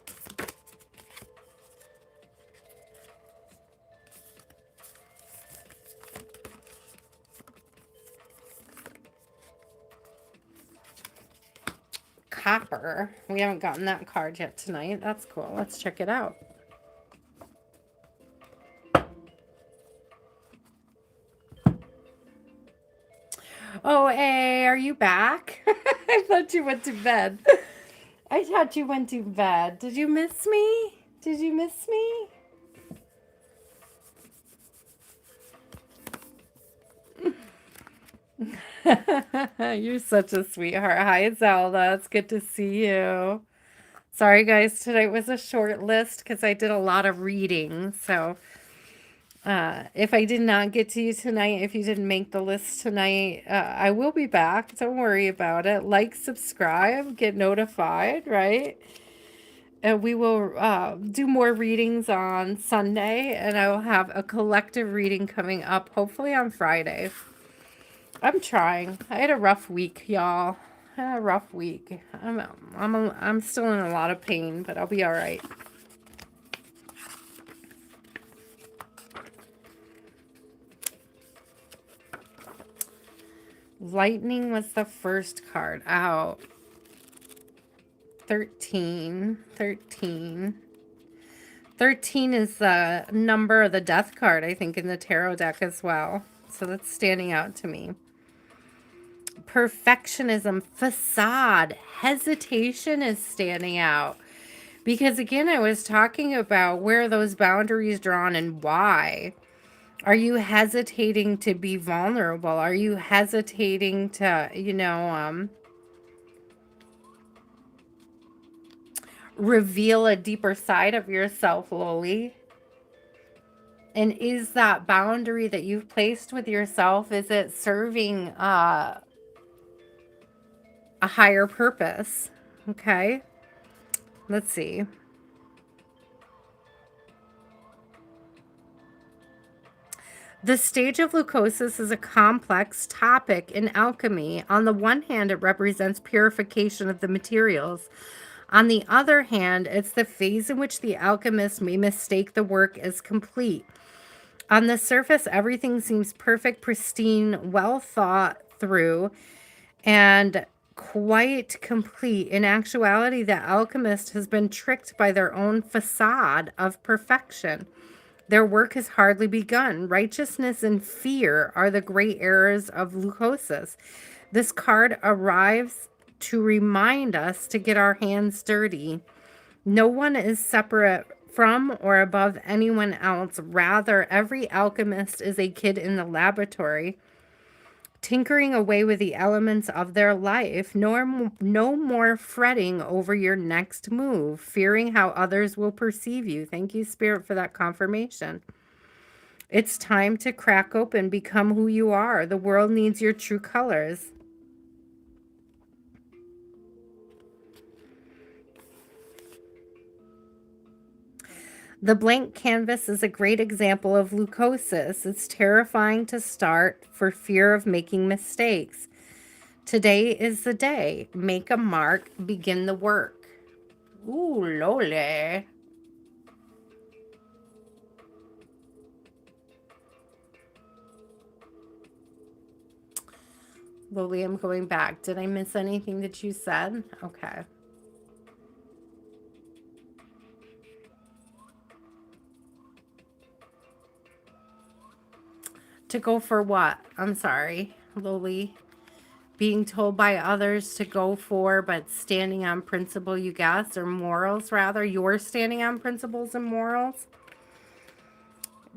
Copper. We haven't gotten that card yet tonight. That's cool. Let's check it out. Oh, hey, are you back? I thought you went to bed. I thought you went to bed. Did you miss me? Did you miss me? You're such a sweetheart. Hi, Zelda. It's good to see you. Sorry, guys. Tonight was a short list because I did a lot of reading. So if I did not get to you tonight, if you didn't make the list tonight, I will be back. Don't worry about it. Like, subscribe, get notified, right? And we will do more readings on Sunday, and I will have a collective reading coming up, hopefully on Friday. I'm trying. I had a rough week, y'all. I had a rough week. I'm still in a lot of pain, but I'll be all right. Lightning was the first card out. 13. 13 is the number of the death card, I think, in the tarot deck as well. So that's standing out to me. Perfectionism, facade, hesitation is standing out. Because again, I was talking about where those boundaries drawn and why. Are you hesitating to be vulnerable? Are you hesitating to, reveal a deeper side of yourself, Loli? And is that boundary that you've placed with yourself, is it serving a higher purpose? Okay. Let's see. The stage of leucosis is a complex topic in alchemy. On the one hand, it represents purification of the materials. On the other hand, it's the phase in which the alchemist may mistake the work as complete. On the surface, everything seems perfect, pristine, well thought through, and quite complete. In actuality, the alchemist has been tricked by their own facade of perfection. Their work has hardly begun. Righteousness and fear are the great errors of leucosis. This card arrives to remind us to get our hands dirty. No one is separate from or above anyone else. Rather, every alchemist is a kid in the laboratory, tinkering away with the elements of their life. No more fretting over your next move, fearing how others will perceive you. Thank you, Spirit, for that confirmation. It's time to crack open, become who you are. The world needs your true colors. The blank canvas is a great example of leucosis. It's terrifying to start for fear of making mistakes. Today is the day. Make a mark, begin the work. Ooh, lole. Loli, I'm going back. Did I miss anything that you said? Okay. To go for what? I'm sorry, Loli. Being told by others to go for, but standing on principle, you guess, or morals, rather. You're standing on principles and morals.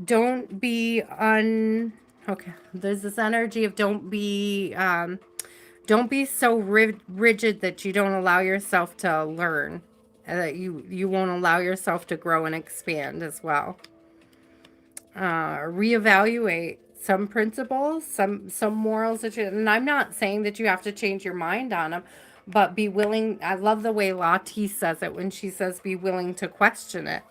Don't be okay, there's this energy of don't be so rigid that you don't allow yourself to learn, and that you won't allow yourself to grow and expand as well. Reevaluate some principles, some morals that you, and I'm not saying that you have to change your mind on them, but be willing. I love the way Lottie says it when she says be willing to question it.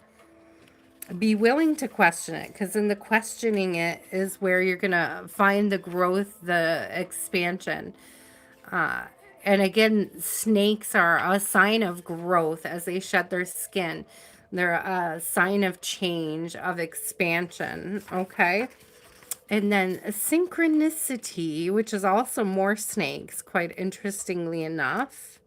Be willing to question it, because in the questioning it is where you're gonna find the growth, the expansion. And again, snakes are a sign of growth as they shed their skin. They're a sign of change, of expansion. Okay. And then synchronicity, which is also more snakes, quite interestingly enough.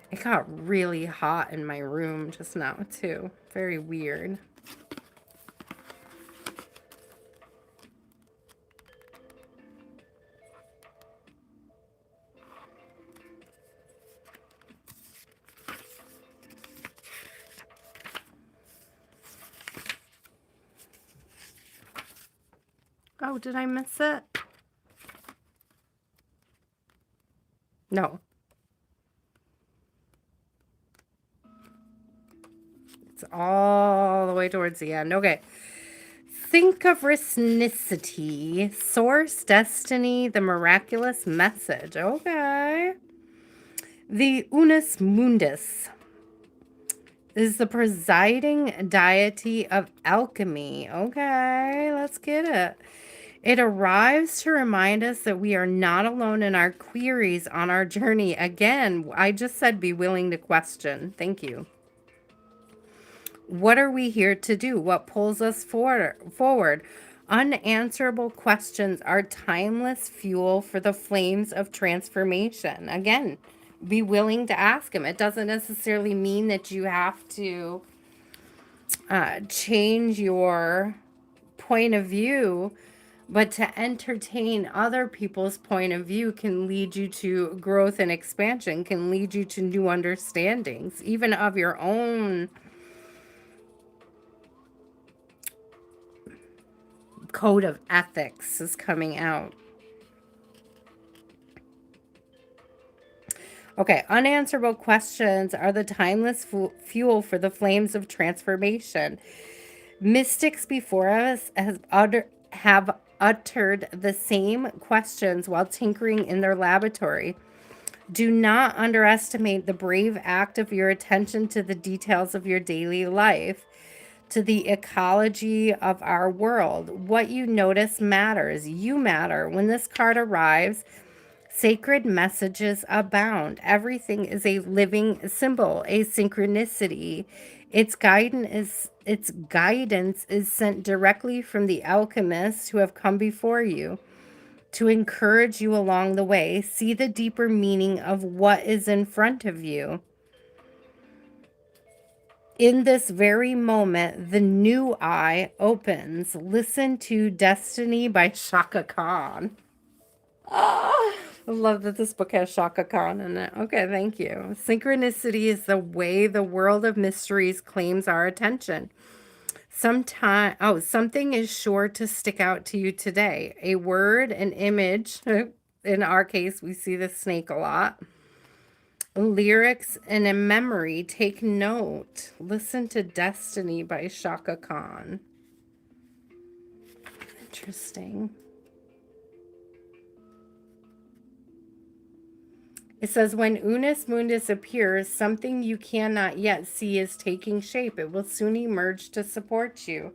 It got really hot in my room just now, too. Very weird. Oh, did I miss it? No. It's all the way towards the end. Okay. Think of synchronicity, source, destiny, the miraculous message. Okay. The Unus Mundus is the presiding deity of alchemy. Okay, let's get it. It arrives to remind us that we are not alone in our queries on our journey. Again, I just said be willing to question. Thank you. What are we here to do? What pulls us forward? Unanswerable questions are timeless fuel for the flames of transformation. Again, be willing to ask them. It doesn't necessarily mean that you have to change your point of view, but to entertain other people's point of view can lead you to growth and expansion, can lead you to new understandings, even of your own code of ethics is coming out. Okay, unanswerable questions are the timeless fuel for the flames of transformation. Mystics before us have uttered the same questions while tinkering in their laboratory. Do not underestimate the brave act of your attention to the details of your daily life, to the ecology of our world. What you notice matters. You matter. When this card arrives, Sacred messages abound. Everything is a living symbol, a synchronicity. Its guidance is sent directly from the alchemists who have come before you to encourage you along the way. See the deeper meaning of what is in front of you. In this very moment, the new eye opens. Listen to Destiny by Shaka Khan. I love that this book has Shaka Khan in it. Okay, thank you. Synchronicity is the way the world of mysteries claims our attention. Something is sure to stick out to you today. A word, an image. In our case, we see the snake a lot. Lyrics and a memory. Take note. Listen to Destiny by Shaka Khan. Interesting. It says, when Unus Mundus appears, something you cannot yet see is taking shape. It will soon emerge to support you.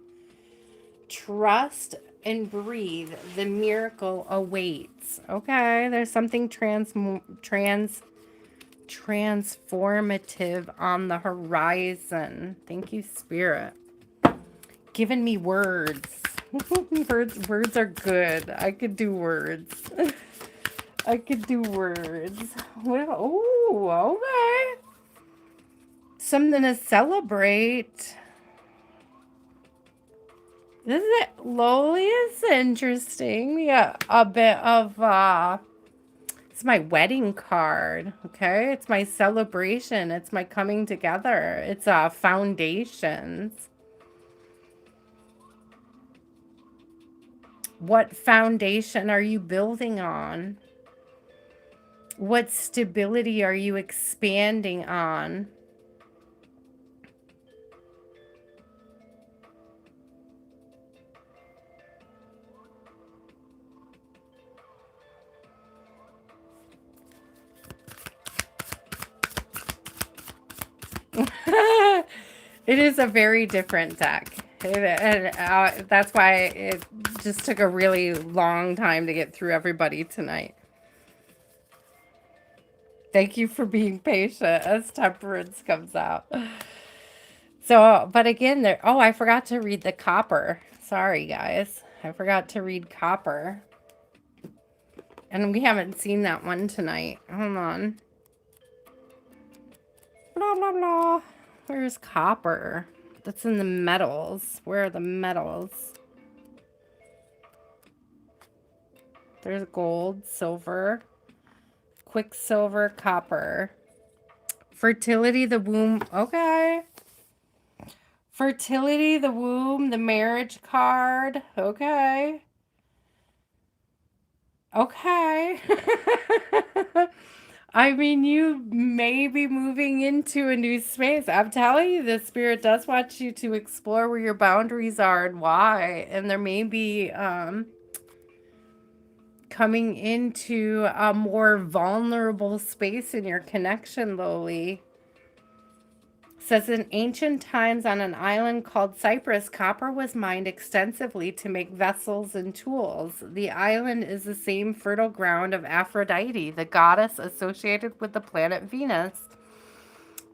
Trust and breathe. The miracle awaits. Okay, there's something transformative on the horizon. Thank you, Spirit. Giving me words. Words are good. I could do words. I could do words. Oh, okay. Something to celebrate. This is Lowly is interesting. Yeah, a bit of it's my wedding card. Okay, it's my celebration. It's my coming together. It's foundations. What foundation are you building on? What stability are you expanding on? It is a very different deck. That's why it just took a really long time to get through everybody tonight. Thank you for being patient as Temperance comes out. So, but again, I forgot to read the Copper. Sorry, guys. I forgot to read Copper. And we haven't seen that one tonight. Hold on. Blah, blah, blah. Where's Copper? That's in the metals. Where are the metals? There's gold, silver, quicksilver, copper. Fertility, the womb. Okay. Fertility, the womb, the marriage card. Okay. Okay. I mean, you may be moving into a new space. I'm telling you, the Spirit does want you to explore where your boundaries are and why. And there may be coming into a more vulnerable space in your connection, Lowly. Says, in ancient times on an island called Cyprus, copper was mined extensively to make vessels and tools. The island is the same fertile ground of Aphrodite, the goddess associated with the planet Venus,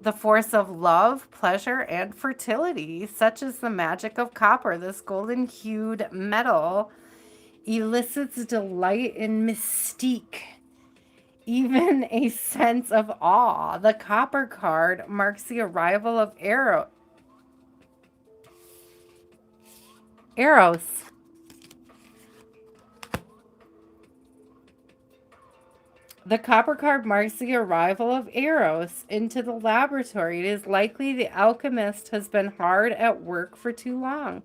the force of love, pleasure, and fertility. Such is the magic of copper. This golden-hued metal elicits delight and mystique, even a sense of awe. The Copper card marks the arrival of Eros. The Copper card marks the arrival of Eros into the laboratory. It is likely the alchemist has been hard at work for too long,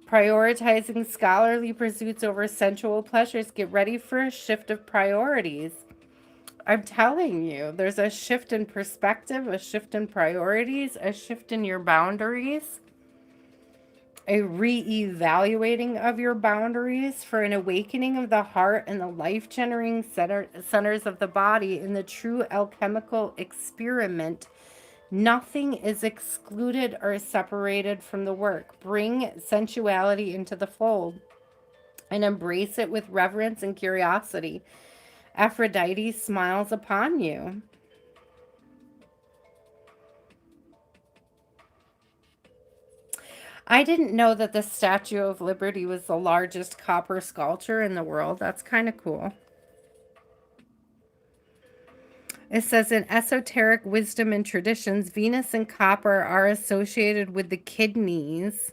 prioritizing scholarly pursuits over sensual pleasures. Get ready for a shift of priorities. I'm telling you, there's a shift in perspective, a shift in priorities, a shift in your boundaries, a re-evaluating of your boundaries for an awakening of the heart and the life-generating centers of the body. In the true alchemical experiment, nothing is excluded or separated from the work. Bring sensuality into the fold and embrace it with reverence and curiosity. Aphrodite smiles upon you. I didn't know that the Statue of Liberty was the largest copper sculpture in the world. That's kind of cool. It says in esoteric wisdom and traditions, Venus and copper are associated with the kidneys.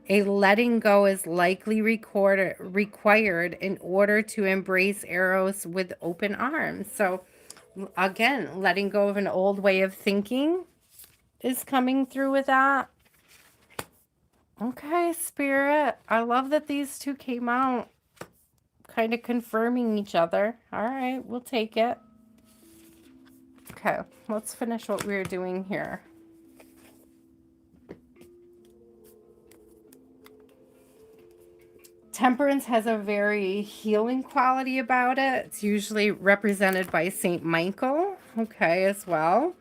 A letting go is likely required in order to embrace Eros with open arms. So, again, letting go of an old way of thinking is coming through with that. Okay, Spirit. I love that these two came out kind of confirming each other. All right, we'll take it. Okay, let's finish what we were doing here. Temperance has a very healing quality about it. It's usually represented by Saint Michael, okay, as well.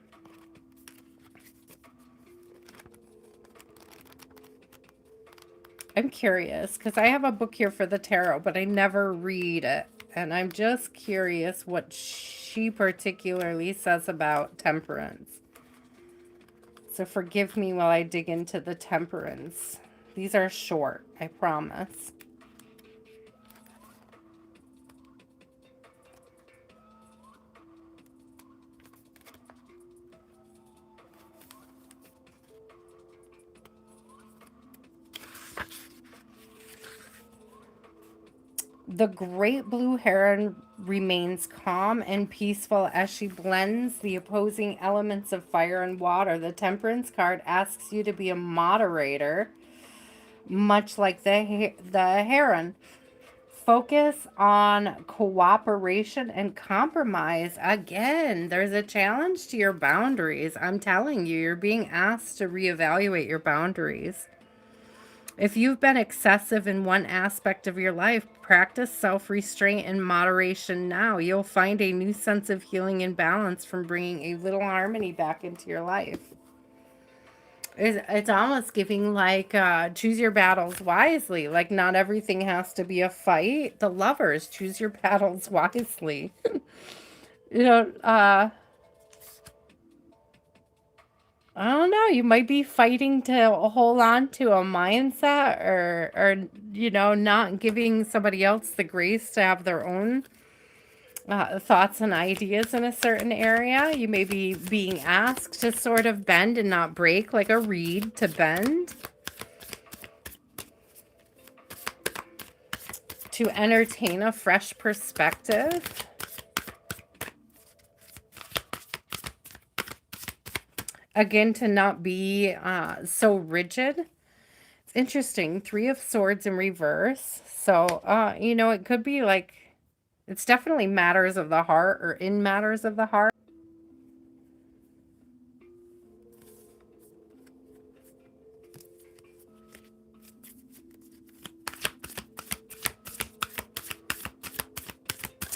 I'm curious because I have a book here for the tarot, but I never read it. And I'm just curious what she particularly says about temperance. So forgive me while I dig into the temperance. These are short, I promise. The great blue heron remains calm and peaceful as she blends the opposing elements of fire and water. The temperance card asks you to be a moderator, much like the heron. Focus on cooperation and compromise. Again, there's a challenge to your boundaries. I'm telling you, you're being asked to reevaluate your boundaries. If you've been excessive in one aspect of your life, practice self-restraint and moderation now. You'll find a new sense of healing and balance from bringing a little harmony back into your life. It's almost giving like choose your battles wisely. Like not everything has to be a fight. The Lovers, choose your battles wisely. You know, I don't know. You might be fighting to hold on to a mindset or not giving somebody else the grace to have their own thoughts and ideas in a certain area. You may be being asked to sort of bend and not break, like a reed to bend. To entertain a fresh perspective. Again, to not be so rigid. It's interesting. 3 of Swords in reverse. So, it could be like, it's definitely matters of the heart or in matters of the heart.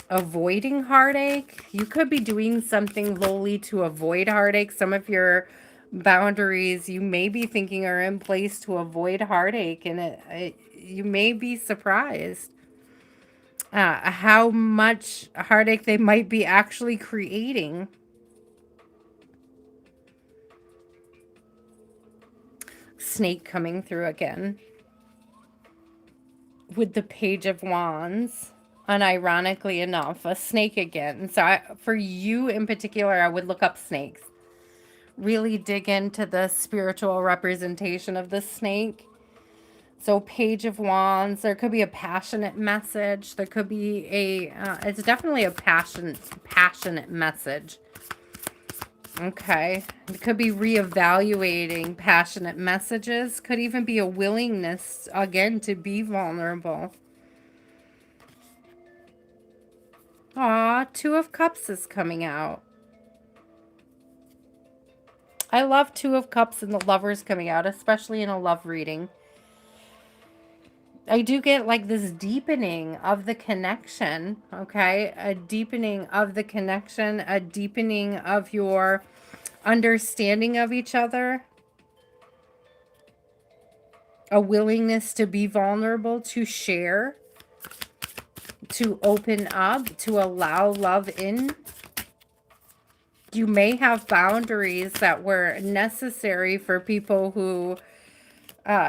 Avoiding heartache. You could be doing something lowly to avoid heartache. Some of your boundaries you may be thinking are in place to avoid heartache, and you may be surprised how much heartache they might be actually creating. Snake coming through again with the Page of Wands. Unironically enough, a snake again. So for you in particular, I would look up snakes. Really dig into the spiritual representation of the snake. So Page of Wands, there could be a passionate message. There could be it's definitely a passionate message. Okay. It could be reevaluating passionate messages. Could even be a willingness, again, to be vulnerable. Aw, 2 of Cups is coming out. I love 2 of Cups and the Lovers coming out, especially in a love reading. I do get like this deepening of the connection, okay? A deepening of the connection, a deepening of your understanding of each other. A willingness to be vulnerable, to share. to open up, to allow love in. You may have boundaries that were necessary for people who,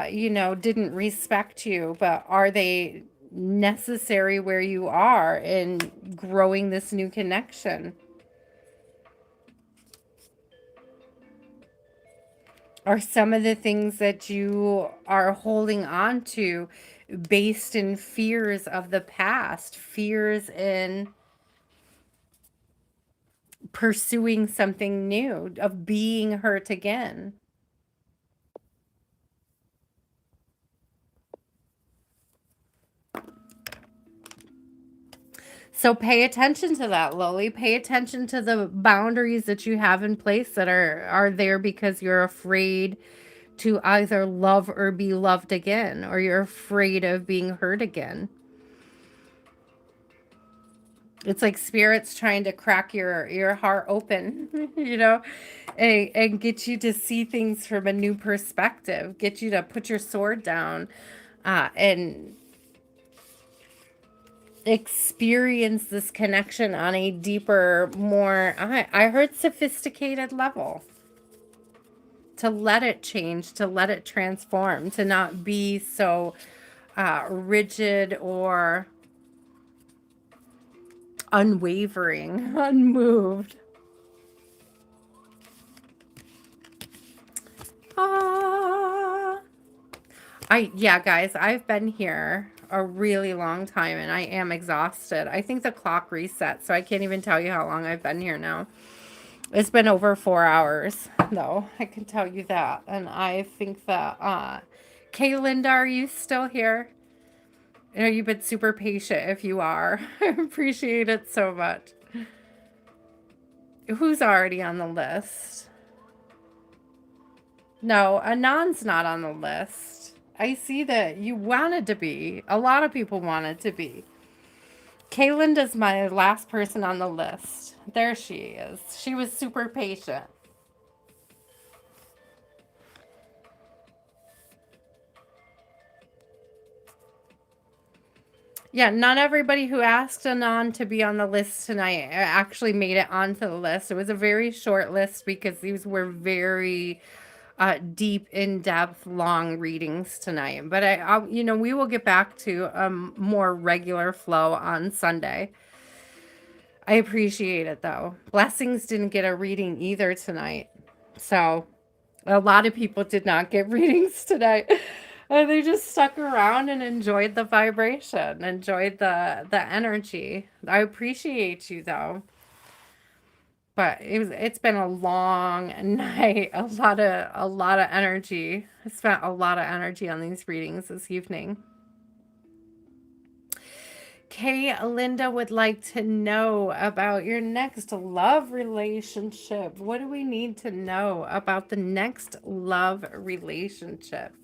you know, didn't respect you, but are they necessary where you are in growing this new connection? Are some of the things that you are holding on to based in fears of the past, fears in pursuing something new, of being hurt again? So pay attention to that, Lily. Pay attention to the boundaries that you have in place that are there because you're afraid to either love or be loved again, or you're afraid of being hurt again. It's like spirits trying to crack your heart open, you know, and get you to see things from a new perspective, get you to put your sword down, and experience this connection on a deeper, more, I heard sophisticated level. To let it change, to let it transform, to not be so rigid or unwavering, unmoved. Yeah, guys, I've been here a really long time and I am exhausted. I think the clock reset, so I can't even tell you how long I've been here now. It's been over 4 hours, though. I can tell you that. And I think that, Kay Linda, are you still here? I know you've been super patient if you are. I appreciate it so much. Who's already on the list? No, Anon's not on the list. I see that you wanted to be. A lot of people wanted to be. Kaylinda's my last person on the list. There she is. She was super patient. Yeah, not everybody who asked Anon to be on the list tonight actually made it onto the list. It was a very short list because these were very deep, in-depth, long readings tonight. But you know, we will get back to a more regular flow on Sunday. I appreciate it though. Blessings didn't get a reading either tonight, so a lot of people did not get readings tonight. And they just stuck around and enjoyed the vibration, enjoyed the energy. I appreciate you though. But it's been a long night, a lot of energy. I spent a lot of energy on these readings this evening. Kay Linda would like to know about your next love relationship. What do we need to know about the next love relationship?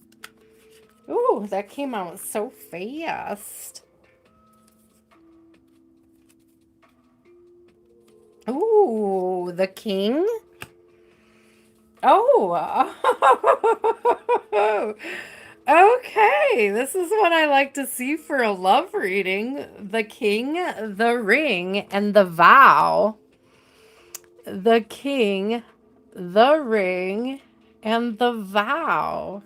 Ooh, that came out so fast. Ooh, the king? Oh. Okay, this is what I like to see for a love reading. The king, the ring, and the vow. The king, the ring, and the vow.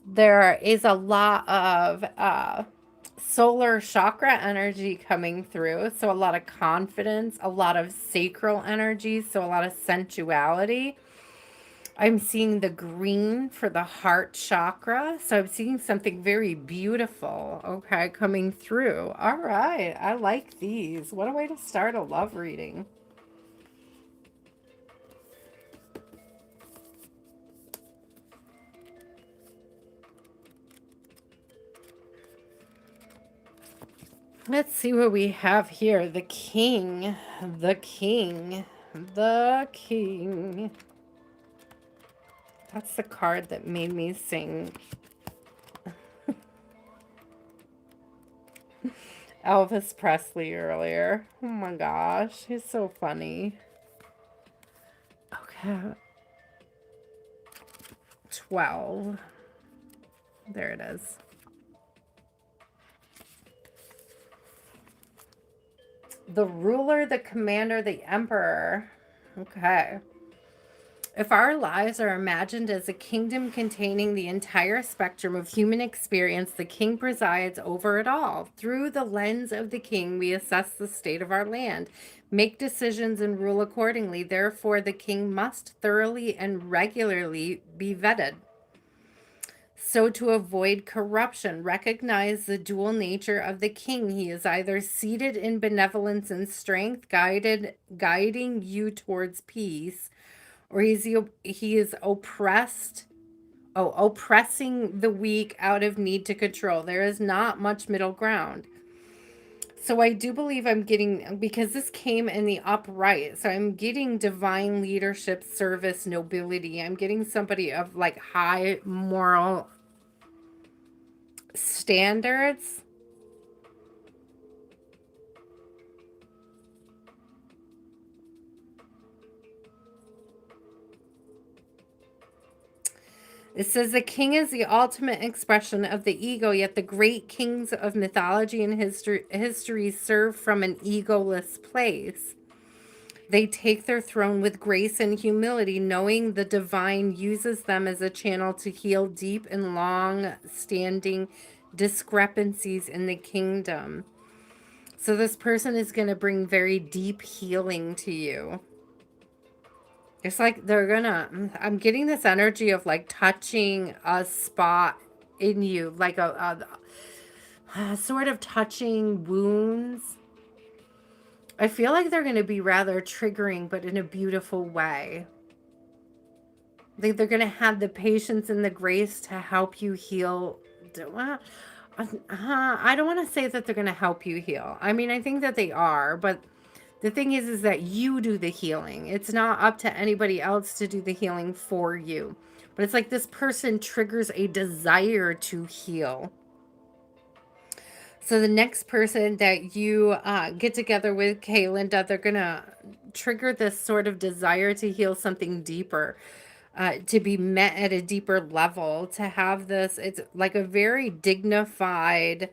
There is a lot of solar chakra energy coming through. So a lot of confidence, a lot of sacral energy, so a lot of sensuality. I'm seeing the green for the heart chakra. So I'm seeing something very beautiful, okay, coming through. All right. I like these. What a way to start a love reading. Let's see what we have here. The king, the king, the king. That's the card that made me sing Elvis Presley earlier. Oh my gosh, he's so funny. Okay. 12. There it is. The ruler, the commander, the emperor. Okay. If our lives are imagined as a kingdom containing the entire spectrum of human experience, the king presides over it all. Through the lens of the king, we assess the state of our land, make decisions, and rule accordingly. Therefore, the king must thoroughly and regularly be vetted. So, to avoid corruption, recognize the dual nature of the king. He is either seated in benevolence and strength, guiding you towards peace, or he is oppressing the weak out of need to control. There is not much middle ground. So I do believe I'm getting, because this came in the upright, so I'm getting divine leadership, service, nobility. I'm getting somebody of like high moral standards. It says the king is the ultimate expression of the ego, yet the great kings of mythology and history serve from an egoless place. They take their throne with grace and humility, knowing the divine uses them as a channel to heal deep and long standing discrepancies in the kingdom. So, this person is going to bring very deep healing to you. It's like they're gonna, I'm getting this energy of like touching a spot in you, like a sort of touching wounds. I feel like they're going to be rather triggering, but in a beautiful way. They're going to have the patience and the grace to help you heal. I don't want to say that they're going to help you heal. I mean, I think that they are, but the thing is that you do the healing. It's not up to anybody else to do the healing for you. But it's like this person triggers a desire to heal. So the next person that you get together with, Kaylinda, they're going to trigger this sort of desire to heal something deeper, to be met at a deeper level, to have this, it's like a very dignified,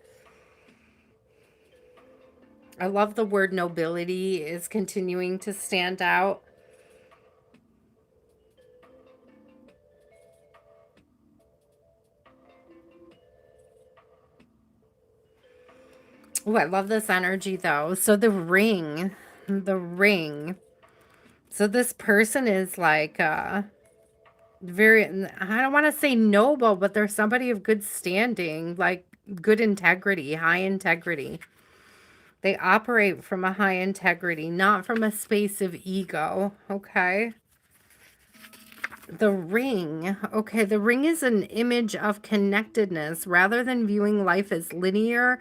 I love the word nobility is continuing to stand out. Oh, I love this energy though. So the ring. So this person is like very, I don't want to say noble, but they're somebody of good standing, like good integrity, high integrity. They operate from a high integrity, not from a space of ego, okay? The ring. Okay, the ring is an image of connectedness. Rather than viewing life as linear,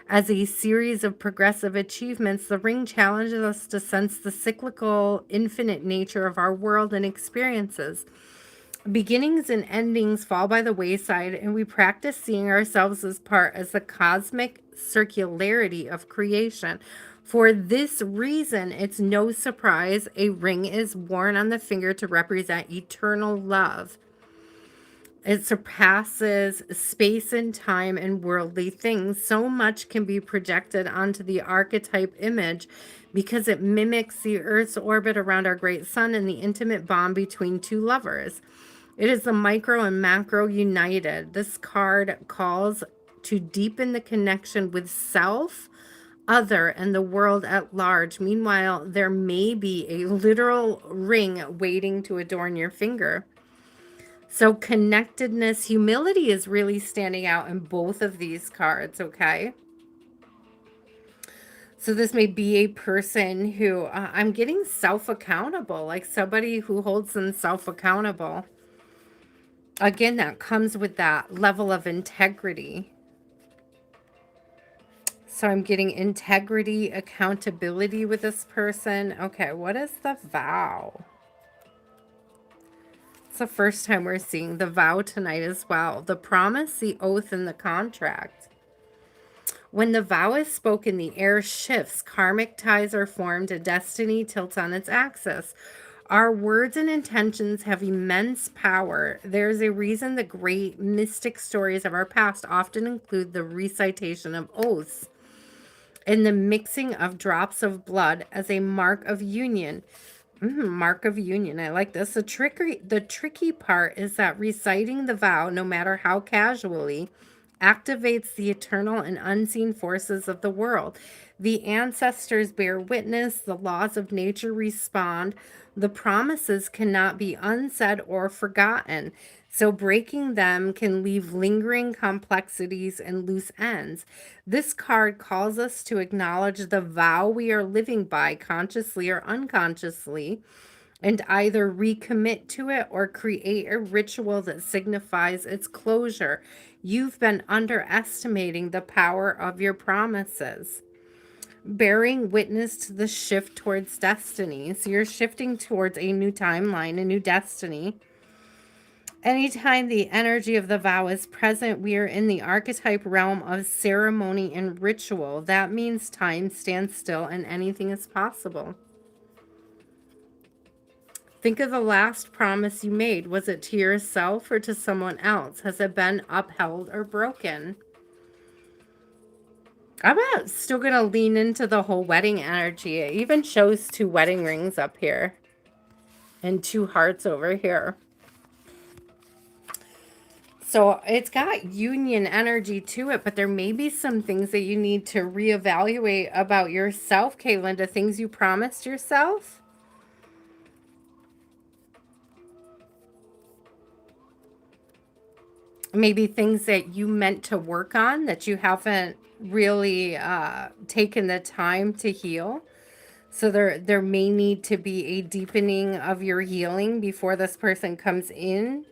as a series of progressive achievements, the ring challenges us to sense the cyclical, infinite nature of our world and experiences. Beginnings and endings fall by the wayside, and we practice seeing ourselves as the cosmic circularity of creation. For this reason, it's no surprise a ring is worn on the finger to represent eternal love. It surpasses space and time and worldly things. So much can be projected onto the archetype image because it mimics the Earth's orbit around our great sun and the intimate bond between two lovers. It is the micro and macro united. This card calls to deepen the connection with self, other, and the world at large. Meanwhile, there may be a literal ring waiting to adorn your finger. So, connectedness, humility is really standing out in both of these cards, okay? So, this may be a person who I'm getting self accountable, like somebody who holds themselves accountable. Again, that comes with that level of integrity. So I'm getting integrity, accountability with this person. Okay, what is the vow? It's the first time we're seeing the vow tonight as well. The promise, the oath, and the contract. When the vow is spoken, the air shifts, karmic ties are formed, and destiny tilts on its axis. Our words and intentions have immense power. There's a reason the great mystic stories of our past often include the recitation of oaths. and the mixing of drops of blood as a mark of union. Mark of union. I like this. The tricky part is that reciting the vow, no matter how casually, activates the eternal and unseen forces of the world. The ancestors bear witness, the laws of nature respond, the promises cannot be unsaid or forgotten. So breaking them can leave lingering complexities and loose ends. This card calls us to acknowledge the vow we are living by, consciously or unconsciously, and either recommit to it or create a ritual that signifies its closure. You've been underestimating the power of your promises. Bearing witness to the shift towards destiny. So you're shifting towards a new timeline, a new destiny. Anytime the energy of the vow is present, we are in the archetype realm of ceremony and ritual. That means time stands still and anything is possible. Think of the last promise you made. Was it to yourself or to someone else? Has it been upheld or broken? I'm still going to lean into the whole wedding energy. It even shows 2 wedding rings up here and 2 hearts over here. So it's got union energy to it, but there may be some things that you need to reevaluate about yourself, Caitlin, to things you promised yourself. Maybe things that you meant to work on that you haven't really taken the time to heal. So there may need to be a deepening of your healing before this person comes in.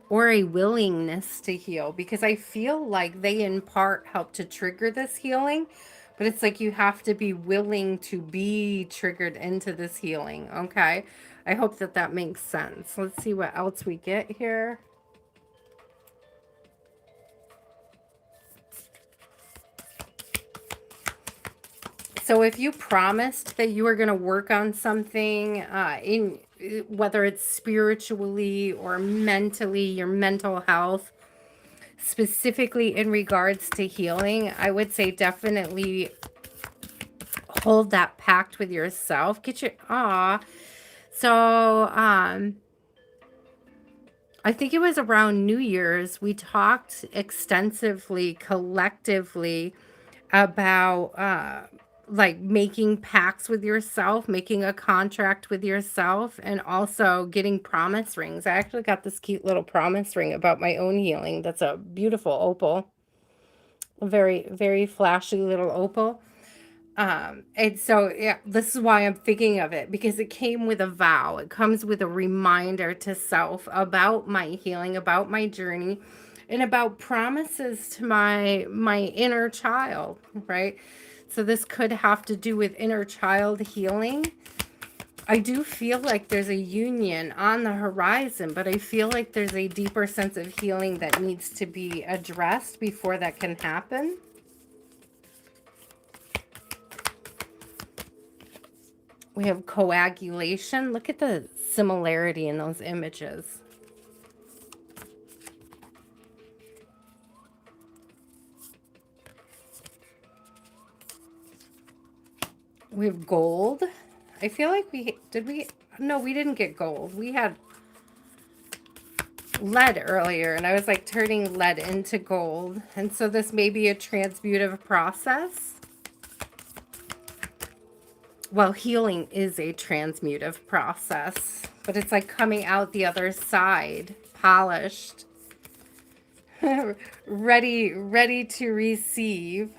Or a willingness to heal, because I feel like they in part help to trigger this healing, but it's like you have to be willing to be triggered into this healing. Okay, I hope that that makes sense. Let's see what else we get here. So if you promised that you were going to work on something in whether it's spiritually or mentally, your mental health, specifically in regards to healing, I would say definitely hold that pact with yourself. Get your So I think it was around New Year's, we talked extensively, collectively, about like making pacts with yourself, making a contract with yourself, and also getting promise rings. I actually got this cute little promise ring about my own healing. That's a beautiful opal. A very, very flashy little opal. And so, yeah, this is why I'm thinking of it, because it came with a vow. It comes with a reminder to self about my healing, about my journey, and about promises to my inner child, right? So this could have to do with inner child healing. I do feel like there's a union on the horizon, but I feel like there's a deeper sense of healing that needs to be addressed before that can happen. We have coagulation. Look at the similarity in those images. We have gold. I feel like no, we didn't get gold. We had lead earlier, and I was like turning lead into gold. And so this may be a transmutive process. Well, healing is a transmutive process, but it's like coming out the other side, polished, ready to receive.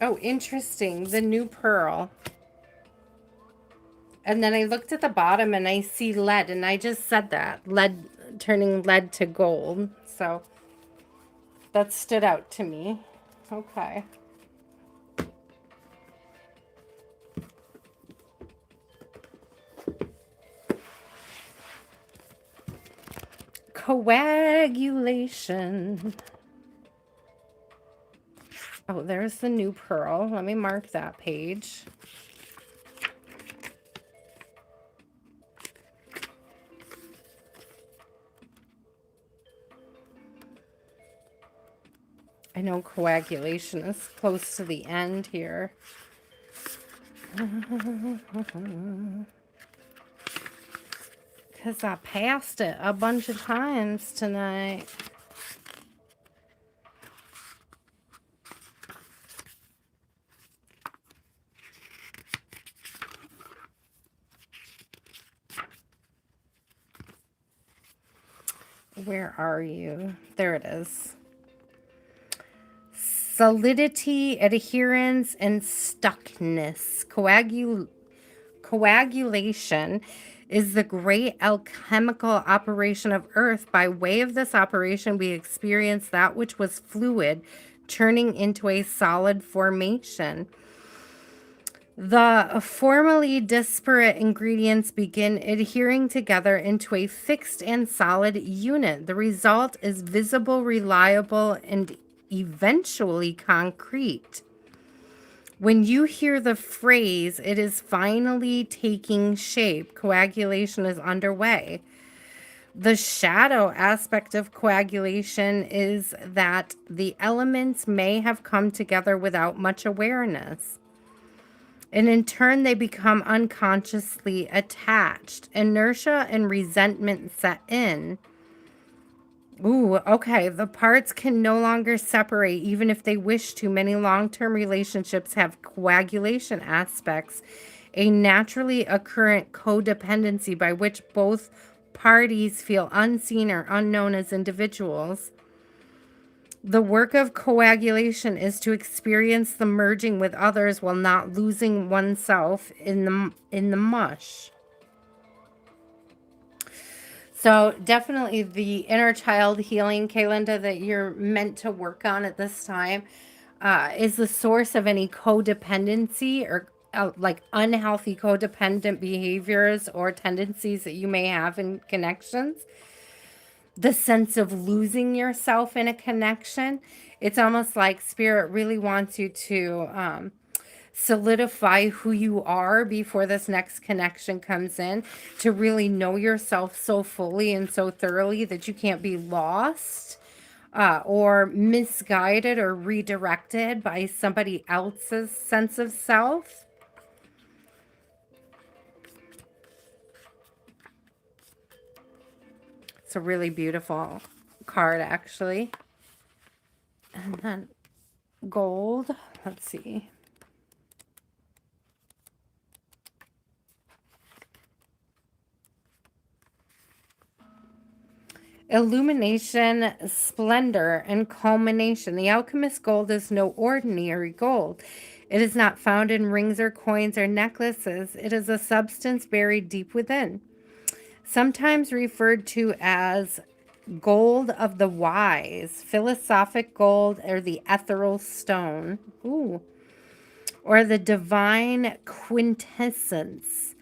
Oh, interesting. The new pearl. And then I looked at the bottom and I see lead, and I just said that. Lead, turning lead to gold. So that stood out to me. Okay. Coagulation. Oh, there's the new pearl. Let me mark that page. I know coagulation is close to the end here. Because I passed it a bunch of times tonight. Where are you? There it is. Solidity, adherence, and stuckness. Coagulation is the great alchemical operation of Earth. By way of this operation, we experience that which was fluid turning into a solid formation. The formerly disparate ingredients begin adhering together into a fixed and solid unit. The result is visible, reliable, and eventually concrete. When you hear the phrase, it is finally taking shape, coagulation is underway. The shadow aspect of coagulation is that the elements may have come together without much awareness. And in turn, they become unconsciously attached. Inertia and resentment set in. Ooh, okay. The parts can no longer separate, even if they wish to. Many long-term relationships have coagulation aspects, a naturally occurrent codependency by which both parties feel unseen or unknown as individuals. The work of coagulation is to experience the merging with others while not losing oneself in the mush. So definitely the inner child healing, Kaylinda, that you're meant to work on at this time is the source of any codependency or like unhealthy codependent behaviors or tendencies that you may have in connections. The sense of losing yourself in a connection. It's almost like spirit really wants you to solidify who you are before this next connection comes in, to really know yourself so fully and so thoroughly that you can't be lost or misguided or redirected by somebody else's sense of self. It's a really beautiful card, actually. And then gold. Let's see. Illumination, splendor, and culmination. The alchemist gold is no ordinary gold. It is not found in rings or coins or necklaces. It is a substance buried deep within, sometimes referred to as gold of the wise, philosophic gold, or the ethereal stone. Ooh. Or the divine quintessence,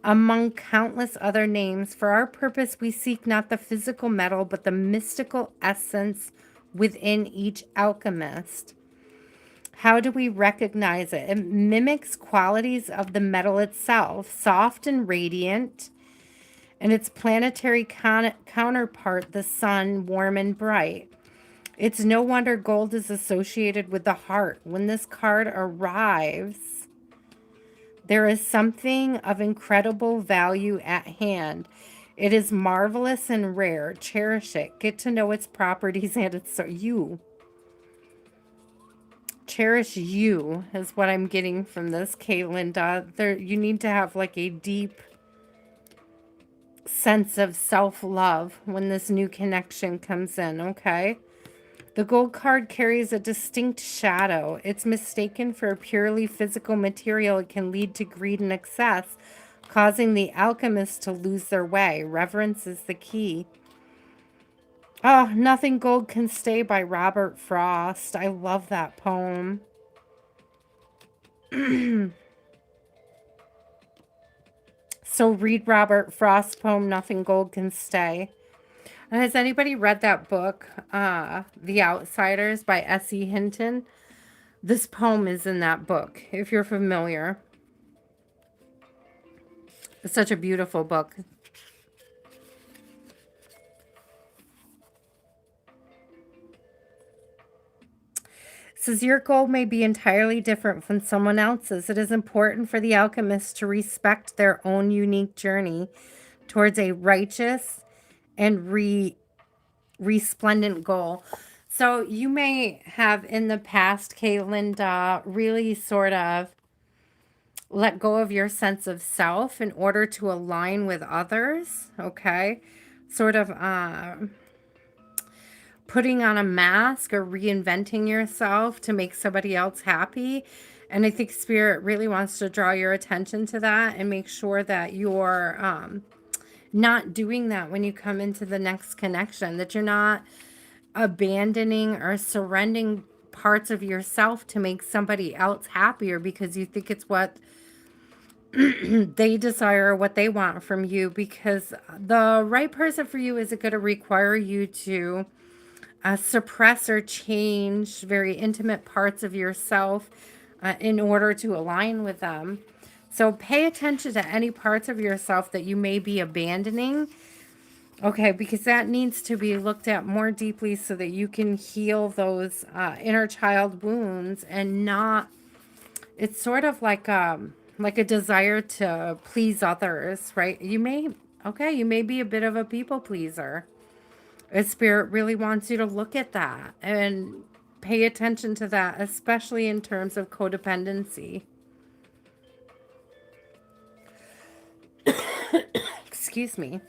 among countless other names. For our purpose, we seek not the physical metal, but the mystical essence within each alchemist. How do we recognize it? It mimics qualities of the metal itself, soft and radiant, and its planetary counterpart, the sun, warm and bright. It's no wonder gold is associated with the heart. When this card arrives, there is something of incredible value at hand. It is marvelous and rare. Cherish it. Get to know its properties and its you. Cherish you is what I'm getting from this, Kaylinda. There, you need to have like a deep sense of self-love when this new connection comes in, okay? The gold card carries a distinct shadow. It's mistaken for a purely physical material. It can lead to greed and excess, causing the alchemists to lose their way. Reverence is the key. Oh, Nothing Gold Can Stay by Robert Frost. I love that poem. So read Robert Frost's poem, Nothing Gold Can Stay. And has anybody read that book, The Outsiders by S.E. Hinton? This poem is in that book, if you're familiar. It's such a beautiful book. Says your goal may be entirely different from someone else's. It is important for the alchemist to respect their own unique journey towards a righteous and resplendent goal. So you may have in the past, Kaylinda, really sort of let go of your sense of self in order to align with others. Okay. Sort of putting on a mask or reinventing yourself to make somebody else happy. And I think Spirit really wants to draw your attention to that and make sure that you're not doing that when you come into the next connection, that you're not abandoning or surrendering parts of yourself to make somebody else happier because you think it's what they desire, what they want from you, because the right person for you isn't going to require you to suppress or change very intimate parts of yourself in order to align with them. So pay attention to any parts of yourself that you may be abandoning. Okay, because that needs to be looked at more deeply so that you can heal those inner child wounds and not, it's sort of like a desire to please others, right? You may be a bit of a people pleaser. And Spirit really wants you to look at that and pay attention to that, especially in terms of codependency. Excuse me.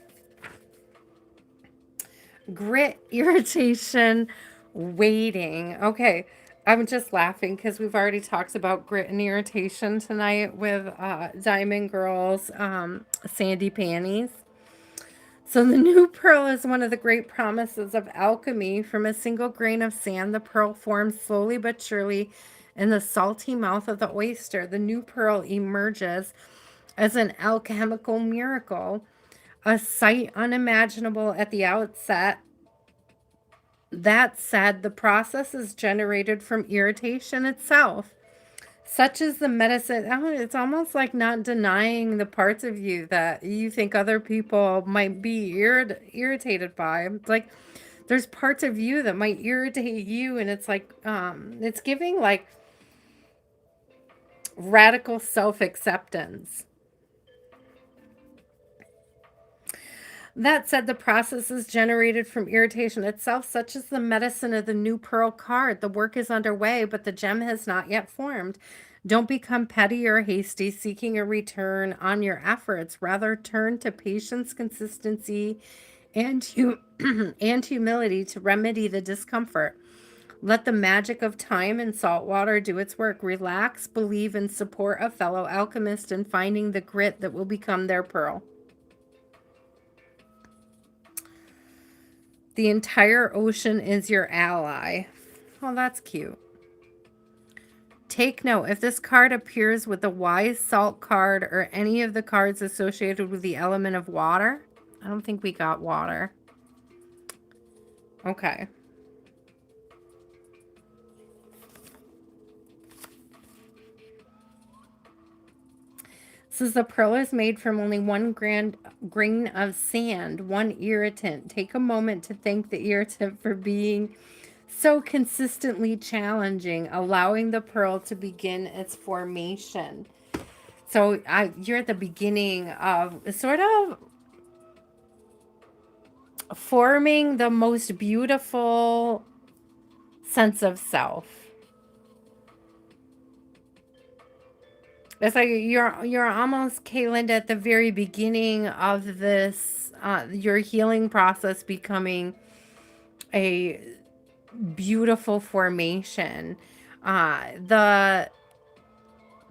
Grit, irritation, waiting. Okay, I'm just laughing because we've already talked about grit and irritation tonight with Diamond Girls, Sandy Panties. So the new pearl is one of the great promises of alchemy. From a single grain of sand, the pearl forms slowly but surely in the salty mouth of the oyster. The new pearl emerges as an alchemical miracle, a sight unimaginable at the outset. That said, the process is generated from irritation itself. Such is the medicine. It's almost like not denying the parts of you that you think other people might be irritated by. It's like there's parts of you that might irritate you, and it's like it's giving like radical self-acceptance. That said, the process is generated from irritation itself, such as the medicine of the new pearl card. The work is underway, but the gem has not yet formed. Don't become petty or hasty, seeking a return on your efforts. Rather, turn to patience, consistency, and, and humility to remedy the discomfort. Let the magic of time and salt water do its work. Relax, believe, and support a fellow alchemist in finding the grit that will become their pearl. The entire ocean is your ally. Oh, that's cute. Take note, if this card appears with the Wise Salt card or any of the cards associated with the element of water. I don't think we got water. Okay. Says the pearl is made from only one grain of sand, one irritant. Take a moment to thank the irritant for being so consistently challenging, allowing the pearl to begin its formation. So you're at the beginning of sort of forming the most beautiful sense of self. It's like you're almost, Kaylinda, at the very beginning of this, your healing process becoming a beautiful formation. The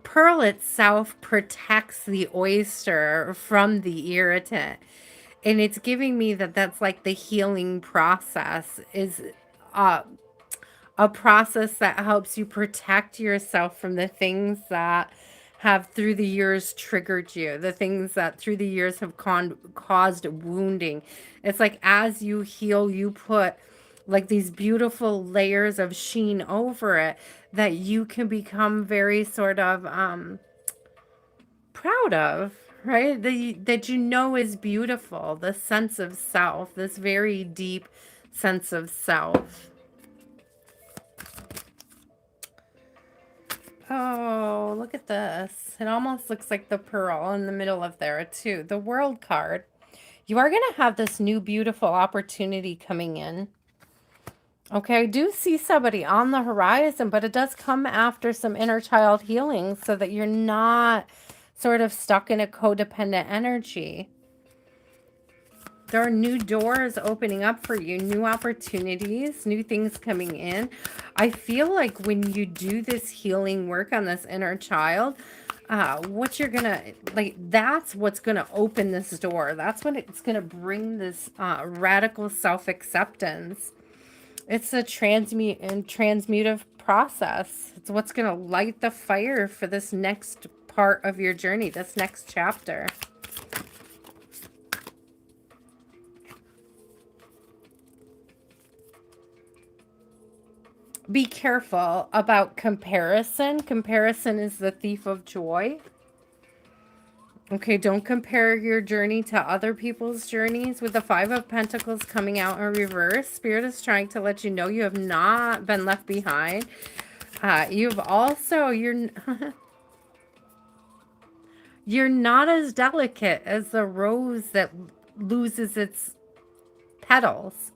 pearl itself protects the oyster from the irritant. And it's giving me that that's like the healing process is a process that helps you protect yourself from the things that have through the years triggered you, the things that through the years have caused wounding. It's like as you heal, you put like these beautiful layers of sheen over it that you can become very sort of proud of, right? That you know is beautiful, the sense of self, this very deep sense of self. Oh, look at this. It almost looks like the pearl in the middle of there too. The world card. You are going to have this new beautiful opportunity coming in. Okay, I do see somebody on the horizon, but it does come after some inner child healing so that you're not sort of stuck in a codependent energy. There are new doors opening up for you, new opportunities, new things coming in. I feel like when you do this healing work on this inner child, what you're gonna like, that's what's gonna open this door. That's when it's gonna bring this radical self-acceptance. It's a transmute and transmutive process. It's what's gonna light the fire for this next part of your journey, this next chapter. Be careful about comparison. Comparison is the thief of joy. Okay, don't compare your journey to other people's journeys. With the Five of Pentacles coming out in reverse, Spirit is trying to let you know you have not been left behind. You've also, you're not as delicate as the rose that loses its petals.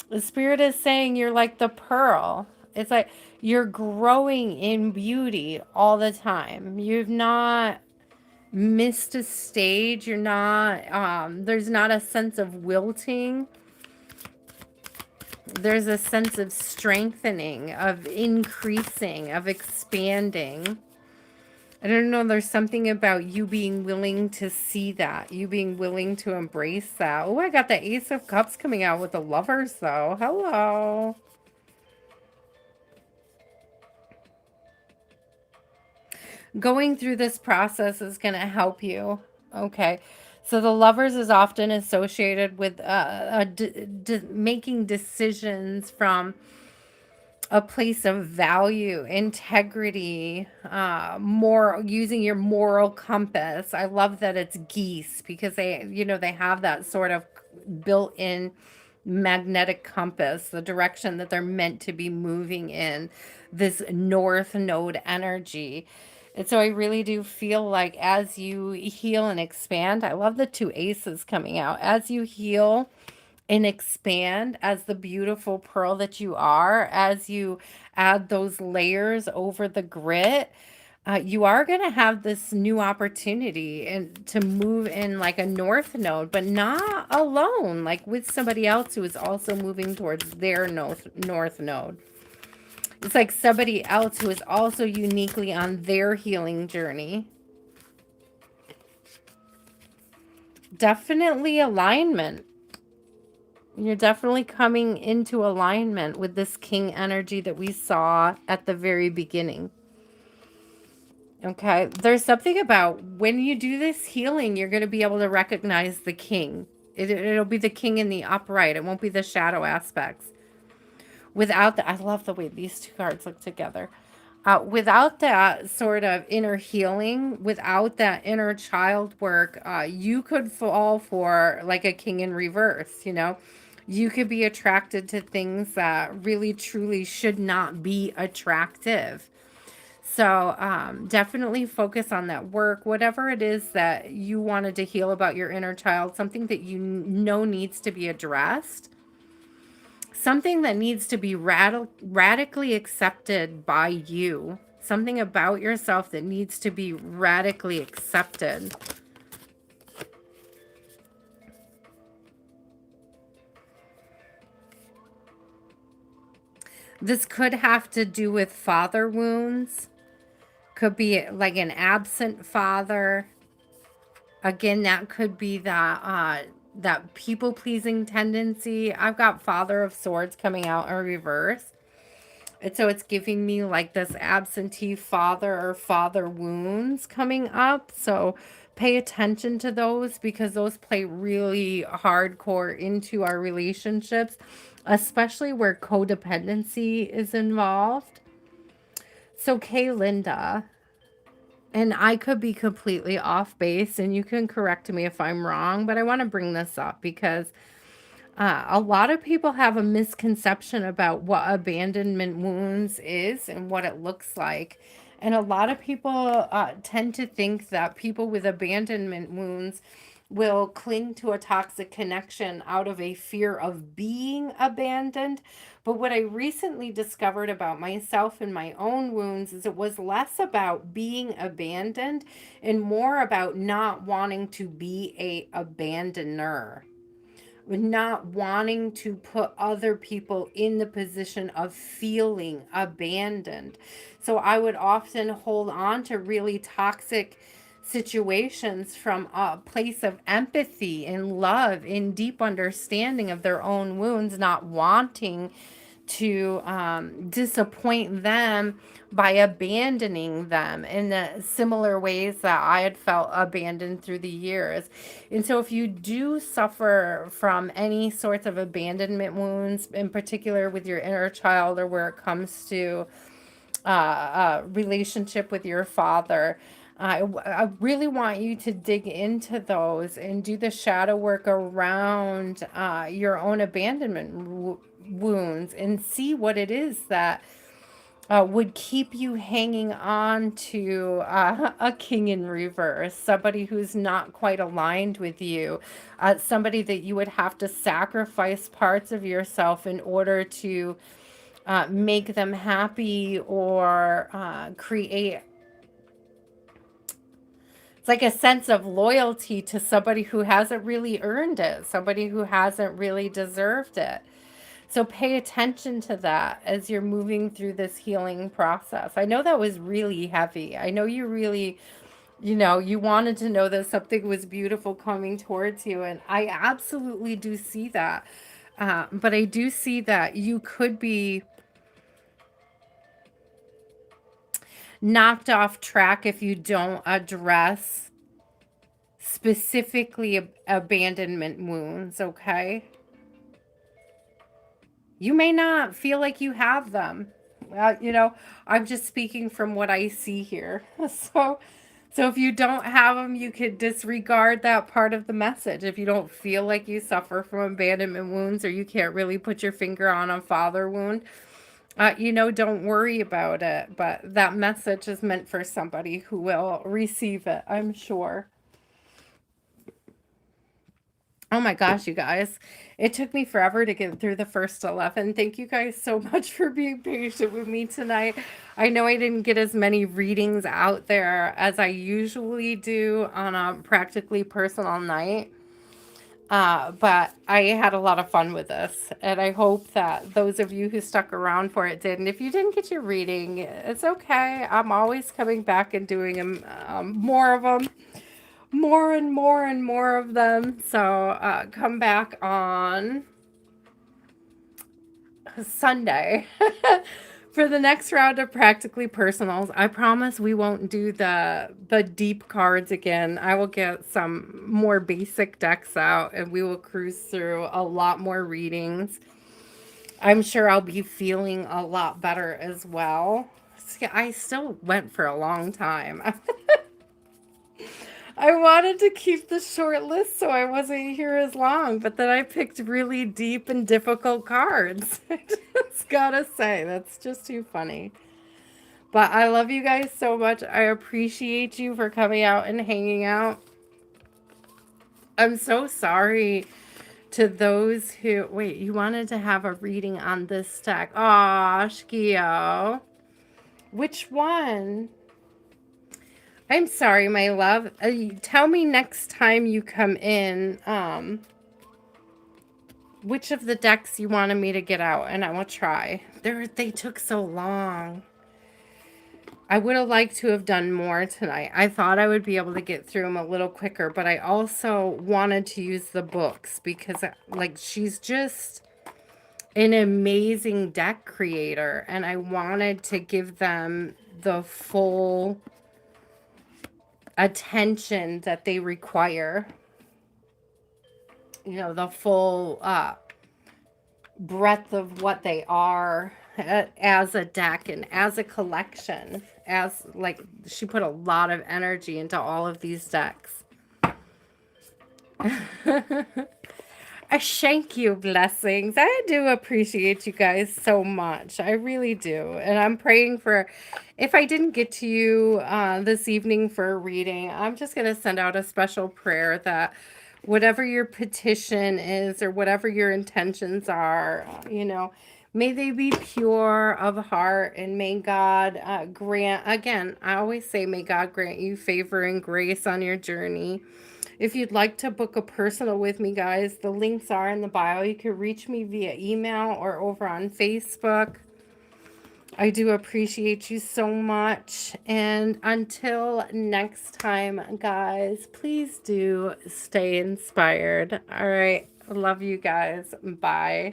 The Spirit is saying you're like the pearl. It's like you're growing in beauty all the time. You've not missed a stage. You're not, there's not a sense of wilting. There's a sense of strengthening, of increasing, of expanding. I don't know, there's something about you being willing to see that, you being willing to embrace that. Oh, I got the Ace of Cups coming out with the Lovers, though. Hello. Going through this process is going to help you. Okay. So the Lovers is often associated with making decisions from a place of value, integrity, more using your moral compass. I love that it's geese because they, you know, they have that sort of built-in magnetic compass, the direction that they're meant to be moving in, this north node energy. And so I really do feel like as you heal and expand, I love the two aces coming out. As you heal and expand as the beautiful pearl that you are, as you add those layers over the grit, you are going to have this new opportunity and to move in like a north node, but not alone, like with somebody else who is also moving towards their north node. It's like somebody else who is also uniquely on their healing journey. Definitely alignment. You're definitely coming into alignment with this king energy that we saw at the very beginning. Okay, there's something about when you do this healing, you're going to be able to recognize the king. It'll be the king in the upright. It won't be the shadow aspects. Without that, I love the way these two cards look together. Without that sort of inner healing, without that inner child work, you could fall for like a king in reverse, you know? You could be attracted to things that really, truly should not be attractive. So definitely focus on that work, whatever it is that you wanted to heal about your inner child, something that you know needs to be addressed, something that needs to be radically accepted by you, something about yourself that needs to be radically accepted. This could have to do with father wounds. Could be like an absent father. Again, that could be that people-pleasing tendency. I've got Father of Swords coming out in reverse. And so it's giving me like this absentee father or father wounds coming up. So pay attention to those because those play really hardcore into our relationships, especially where codependency is involved. So Linda, and I could be completely off base and you can correct me if I'm wrong, but I want to bring this up because a lot of people have a misconception about what abandonment wounds is and what it looks like. And a lot of people tend to think that people with abandonment wounds will cling to a toxic connection out of a fear of being abandoned. But what I recently discovered about myself and my own wounds is it was less about being abandoned and more about not wanting to be a abandoner, not wanting to put other people in the position of feeling abandoned. So I would often hold on to really toxic situations from a place of empathy and love and deep understanding of their own wounds, not wanting to disappoint them by abandoning them in the similar ways that I had felt abandoned through the years. And so if you do suffer from any sorts of abandonment wounds, in particular with your inner child or where it comes to relationship with your father, I really want you to dig into those and do the shadow work around your own abandonment wounds and see what it is that would keep you hanging on to a king in reverse, somebody who's not quite aligned with you, somebody that you would have to sacrifice parts of yourself in order to make them happy or create. It's like a sense of loyalty to somebody who hasn't really earned it, somebody who hasn't really deserved it. So pay attention to that as you're moving through this healing process. I know that was really heavy. I know you really, you wanted to know that something was beautiful coming towards you. And I absolutely do see that. But I do see that you could be knocked off track if you don't address specifically abandonment wounds, okay? You may not feel like you have them. I'm just speaking from what I see here. So if you don't have them, you could disregard that part of the message. If you don't feel like you suffer from abandonment wounds or you can't really put your finger on a father wound, don't worry about it. But that message is meant for somebody who will receive it, I'm sure. Oh my gosh, you guys. It took me forever to get through the first 11. Thank you guys so much for being patient with me tonight. I know I didn't get as many readings out there as I usually do on a practically personal night. But I had a lot of fun with this, and I hope that those of you who stuck around for it did. And if you didn't get your reading, it's okay. I'm always coming back and doing them, more of them, more and more and more of them. So come back on Sunday for the next round of Practically Personals. I promise we won't do the deep cards again. I will get some more basic decks out and we will cruise through a lot more readings. I'm sure I'll be feeling a lot better as well. See, I still went for a long time. I wanted to keep the short list so I wasn't here as long, but then I picked really deep and difficult cards. I just gotta say, that's just too funny. But I love you guys so much. I appreciate you for coming out and hanging out. I'm so sorry to those who... Wait, you wanted to have a reading on this deck. Aw, Shkio. Which one? I'm sorry, my love. Tell me next time you come in, which of the decks you wanted me to get out, and I will try. They took so long. I would have liked to have done more tonight. I thought I would be able to get through them a little quicker, but I also wanted to use the books because, like, she's just an amazing deck creator, and I wanted to give them the full attention that they require, the full breadth of what they are as a deck and as a collection, as like she put a lot of energy into all of these decks. Thank you, blessings. I do appreciate you guys so much. I really do. And I'm praying for, if I didn't get to you this evening for a reading, I'm just going to send out a special prayer that whatever your petition is or whatever your intentions are, may they be pure of heart, and may God grant, again, I always say, may God grant you favor and grace on your journey. If you'd like to book a personal with me, guys, the links are in the bio. You can reach me via email or over on Facebook. I do appreciate you so much. And until next time, guys, please do stay inspired. All right. Love you guys. Bye.